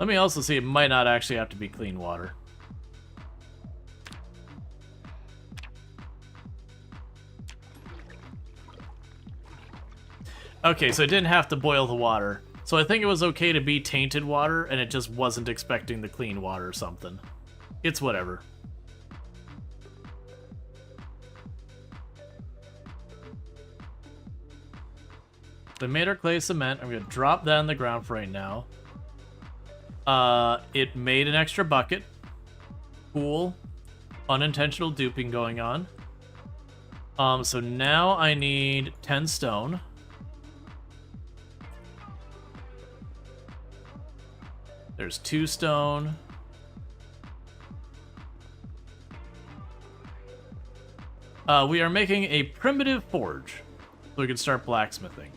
Let me also see, it might not actually have to be clean water. Okay, so it didn't have to boil the water. So I think it was okay to be tainted water, and it just wasn't expecting the clean water or something. It's whatever. We made our clay cement. I'm going to drop that on the ground for right now. It made an extra bucket. Cool. Unintentional duping going on. So now I need 10 stone. There's 2 stone. We are making a primitive forge, so we can start blacksmithing.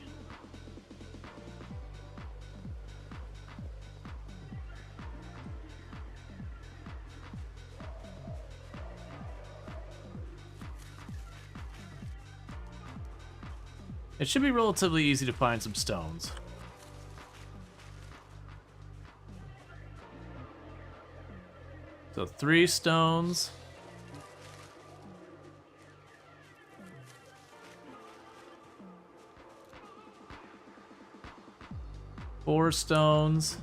It should be relatively easy to find some stones. So 3 stones. Four stones.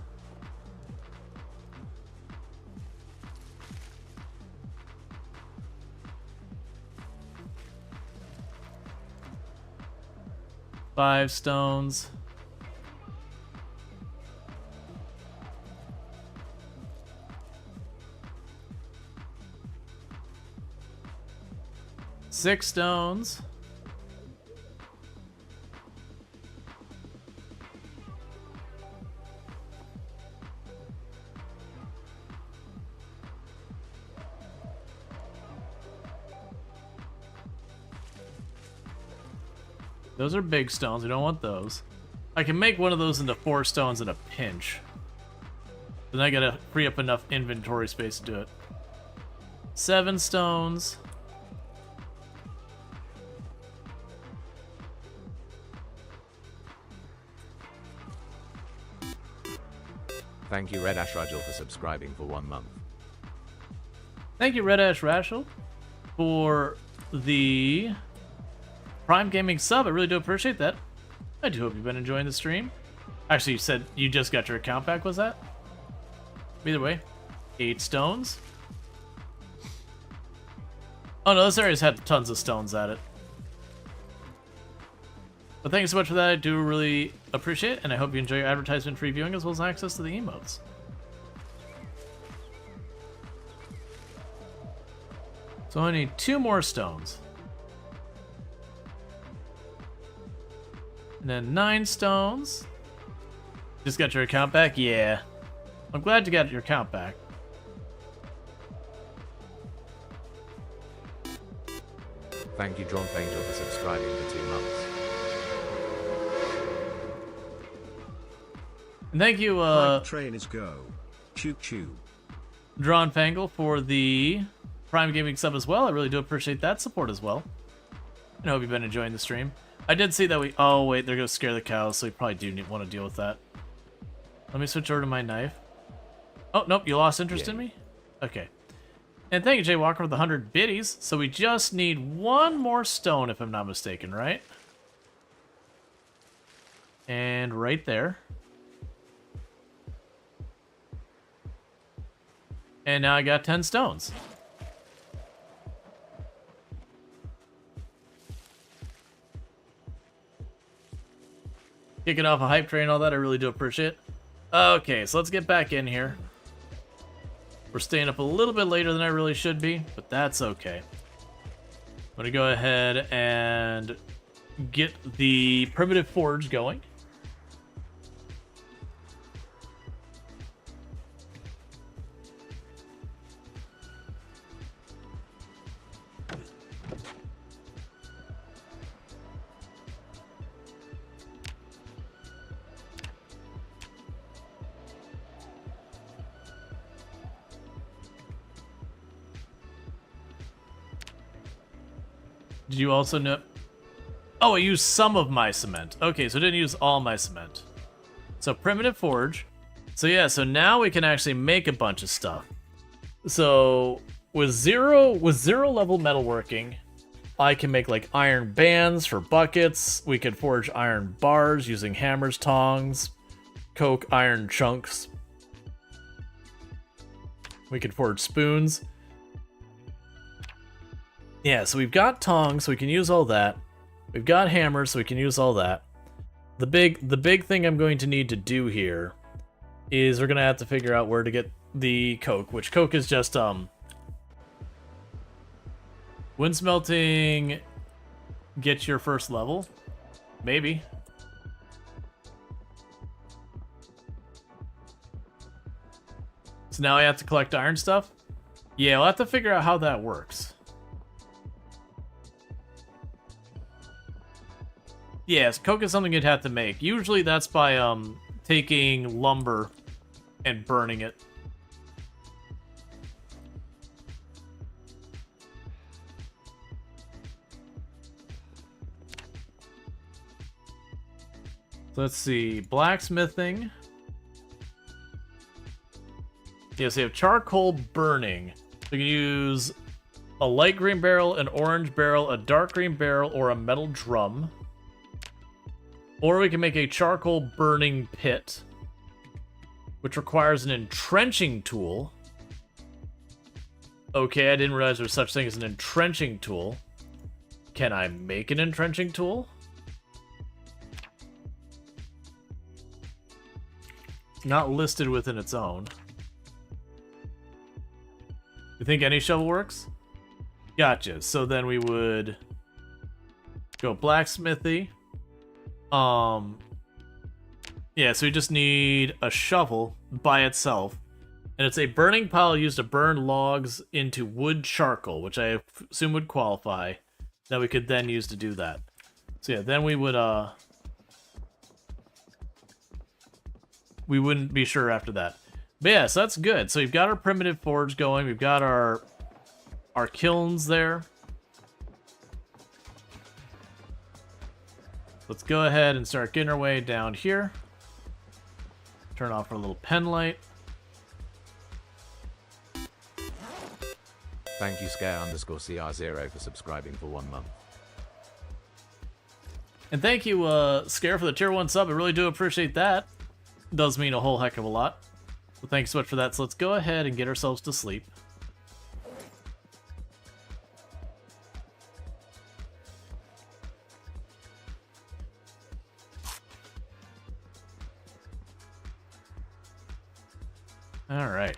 Five stones. Six stones. Those are big stones. We don't want those. I can make one of those into 4 stones in a pinch. Then I gotta free up enough inventory space to do it. 7 stones. Thank you, Red Ash Rajal, for subscribing for 1 month. Thank you, Red Ash Rashel, for the Prime Gaming sub. I really do appreciate that. I do hope you've been enjoying the stream. Actually, you said you just got your account back, was that? Either way, 8 stones. Oh no, this area's had tons of stones at it. But thank you so much for that. I do really appreciate it, and I hope you enjoy your advertisement-free viewing as well as access to the emotes. So I need 2 more stones. And then 9 stones. Just got your account back? Yeah. I'm glad you got your account back. Thank you, Drawn Angel, for subscribing for 2 months. And thank you, Pipe train is go. Choo choo. Drawn Fangle, for the Prime Gaming sub as well. I really do appreciate that support as well. And I hope you've been enjoying the stream. I did see that we... Oh, wait, they're going to scare the cows, so we probably do want to deal with that. Let me switch over to my knife. Oh, nope, you lost interest in me? Okay. And thank you, Jay Walker, for the 100 biddies. So we just need 1 more stone, if I'm not mistaken, right? And right there. And now I got 10 stones. Kicking off a hype train, all that, I really do appreciate it. Okay, so let's get back in here. We're staying up a little bit later than I really should be, but that's okay. I'm gonna go ahead and get the primitive forge going. Did you also know? Oh, I used some of my cement. Okay, so I didn't use all my cement. So primitive forge. So yeah, so now we can actually make a bunch of stuff. So with zero level metalworking, I can make like iron bands for buckets. We could forge iron bars using hammers, tongs, coke iron chunks. We could forge spoons. Yeah, so we've got tongs, so we can use all that. We've got hammers, so we can use all that. The big thing I'm going to need to do here is we're gonna have to figure out where to get the coke, which coke is just when smelting get your first level? Maybe. So now I have to collect iron stuff? Yeah, we'll have to figure out how that works. Yes, coke is something you'd have to make. Usually that's by taking lumber and burning it. So let's see, blacksmithing. Yes, we have charcoal burning. We can use a light green barrel, an orange barrel, a dark green barrel, or a metal drum. Or we can make a charcoal burning pit, which requires an entrenching tool. Okay, I didn't realize there was such thing as an entrenching tool. Can I make an entrenching tool? It's not listed within its own. You think any shovel works? Gotcha. So then we would go blacksmithy. Yeah, so we just need a shovel by itself. And it's a burning pile used to burn logs into wood charcoal, which I assume would qualify, that we could then use to do that. So yeah, then we wouldn't be sure after that. But yeah, so that's good. So we've got our primitive forge going. We've got our kilns there. Let's go ahead and start getting our way down here. Turn off our little pen light. Thank you, Scare_CR0 for subscribing for 1 month. And thank you, Scare, for the tier 1 sub. I really do appreciate that. Does mean a whole heck of a lot. So thanks so much for that. So let's go ahead and get ourselves to sleep. All right.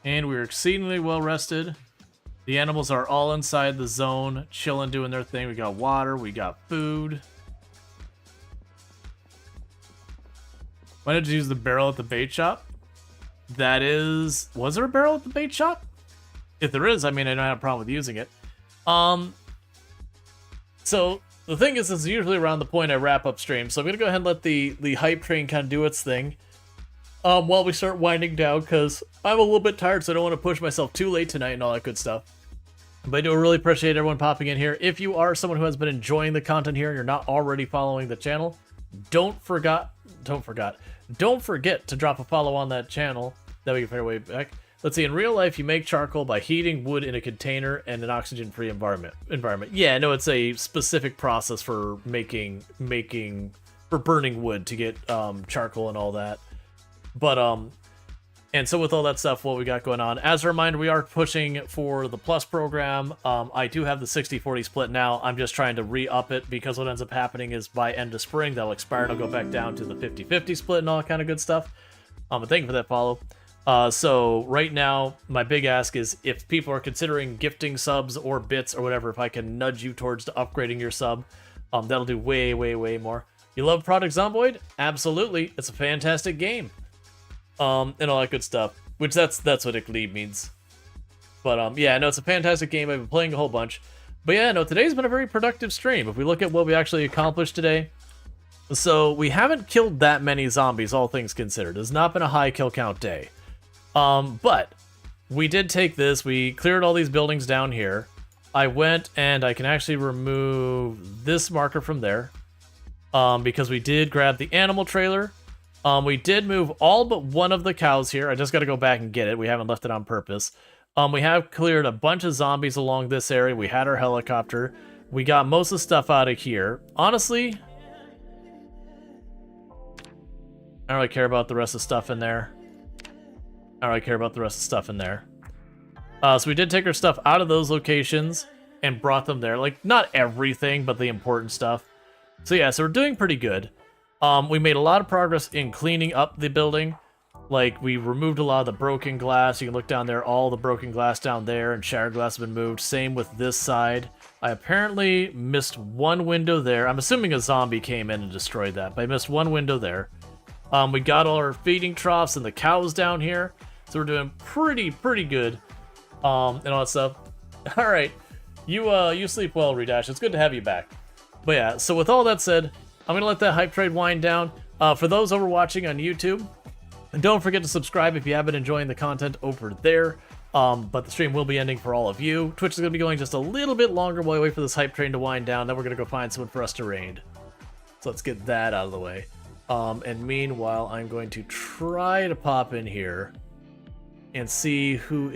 And we're exceedingly well rested. The animals are all inside the zone, chilling, doing their thing. We got water, we got food. Why did you use the barrel at the bait shop? That is... Was there a barrel at the bait shop? If there is, I mean, I don't have a problem with using it. So, the thing is, it's usually around the point I wrap up stream, so I'm gonna go ahead and let the hype train kind of do its thing. While we start winding down, because I'm a little bit tired, so I don't want to push myself too late tonight and all that good stuff. But I do really appreciate everyone popping in here. If you are someone who has been enjoying the content here and you're not already following the channel, don't forget to drop a follow on that channel. That we can find our way back. Let's see, in real life, you make charcoal by heating wood in a container and an oxygen-free environment. Yeah, no, it's a specific process for for burning wood to get charcoal and all that. But and so with all that stuff, what we got going on, as a reminder, we are pushing for the Plus program. I do have the 60-40 split now. I'm just trying to re-up it, because what ends up happening is by end of spring, that'll expire and I'll go back down to the 50-50 split and all that kind of good stuff. But thank you for that follow. So right now, my big ask is, if people are considering gifting subs or bits or whatever, if I can nudge you towards upgrading your sub, that'll do way, way, way more. You love Project Zomboid? Absolutely. It's a fantastic game. And all that good stuff. Which that's what it means. But yeah, no, it's a fantastic game. I've been playing a whole bunch. But yeah, no, today's been a very productive stream. If we look at what we actually accomplished today. So we haven't killed that many zombies, all things considered. It's not been a high kill count day. But we did take this. We cleared all these buildings down here. I went and I can actually remove this marker from there. Because we did grab the animal trailer. We did move all but one of the cows here. I just got to go back and get it. We haven't left it on purpose. We have cleared a bunch of zombies along this area. We had our helicopter. We got most of the stuff out of here. Honestly, I don't really care about the rest of the stuff in there. So we did take our stuff out of those locations and brought them there. Like, not everything, but the important stuff. So yeah, so we're doing pretty good. We made a lot of progress in cleaning up the building. Like, we removed a lot of the broken glass. You can look down there, all the broken glass down there, and shattered glass has been moved. Same with this side. I apparently missed one window there. I'm assuming a zombie came in and destroyed that, but I missed one window there. We got all our feeding troughs and the cows down here. So we're doing pretty good. And all that stuff. Alright. You sleep well, Redash. It's good to have you back. But yeah, so with all that said, I'm going to let that hype trade wind down. For those over watching on YouTube, don't forget to subscribe if you have been enjoying the content over there. But the stream will be ending for all of you. Twitch is going to be going just a little bit longer while we wait for this hype train to wind down. Then we're going to go find someone for us to raid. So let's get that out of the way. And meanwhile, I'm going to try to pop in here and see who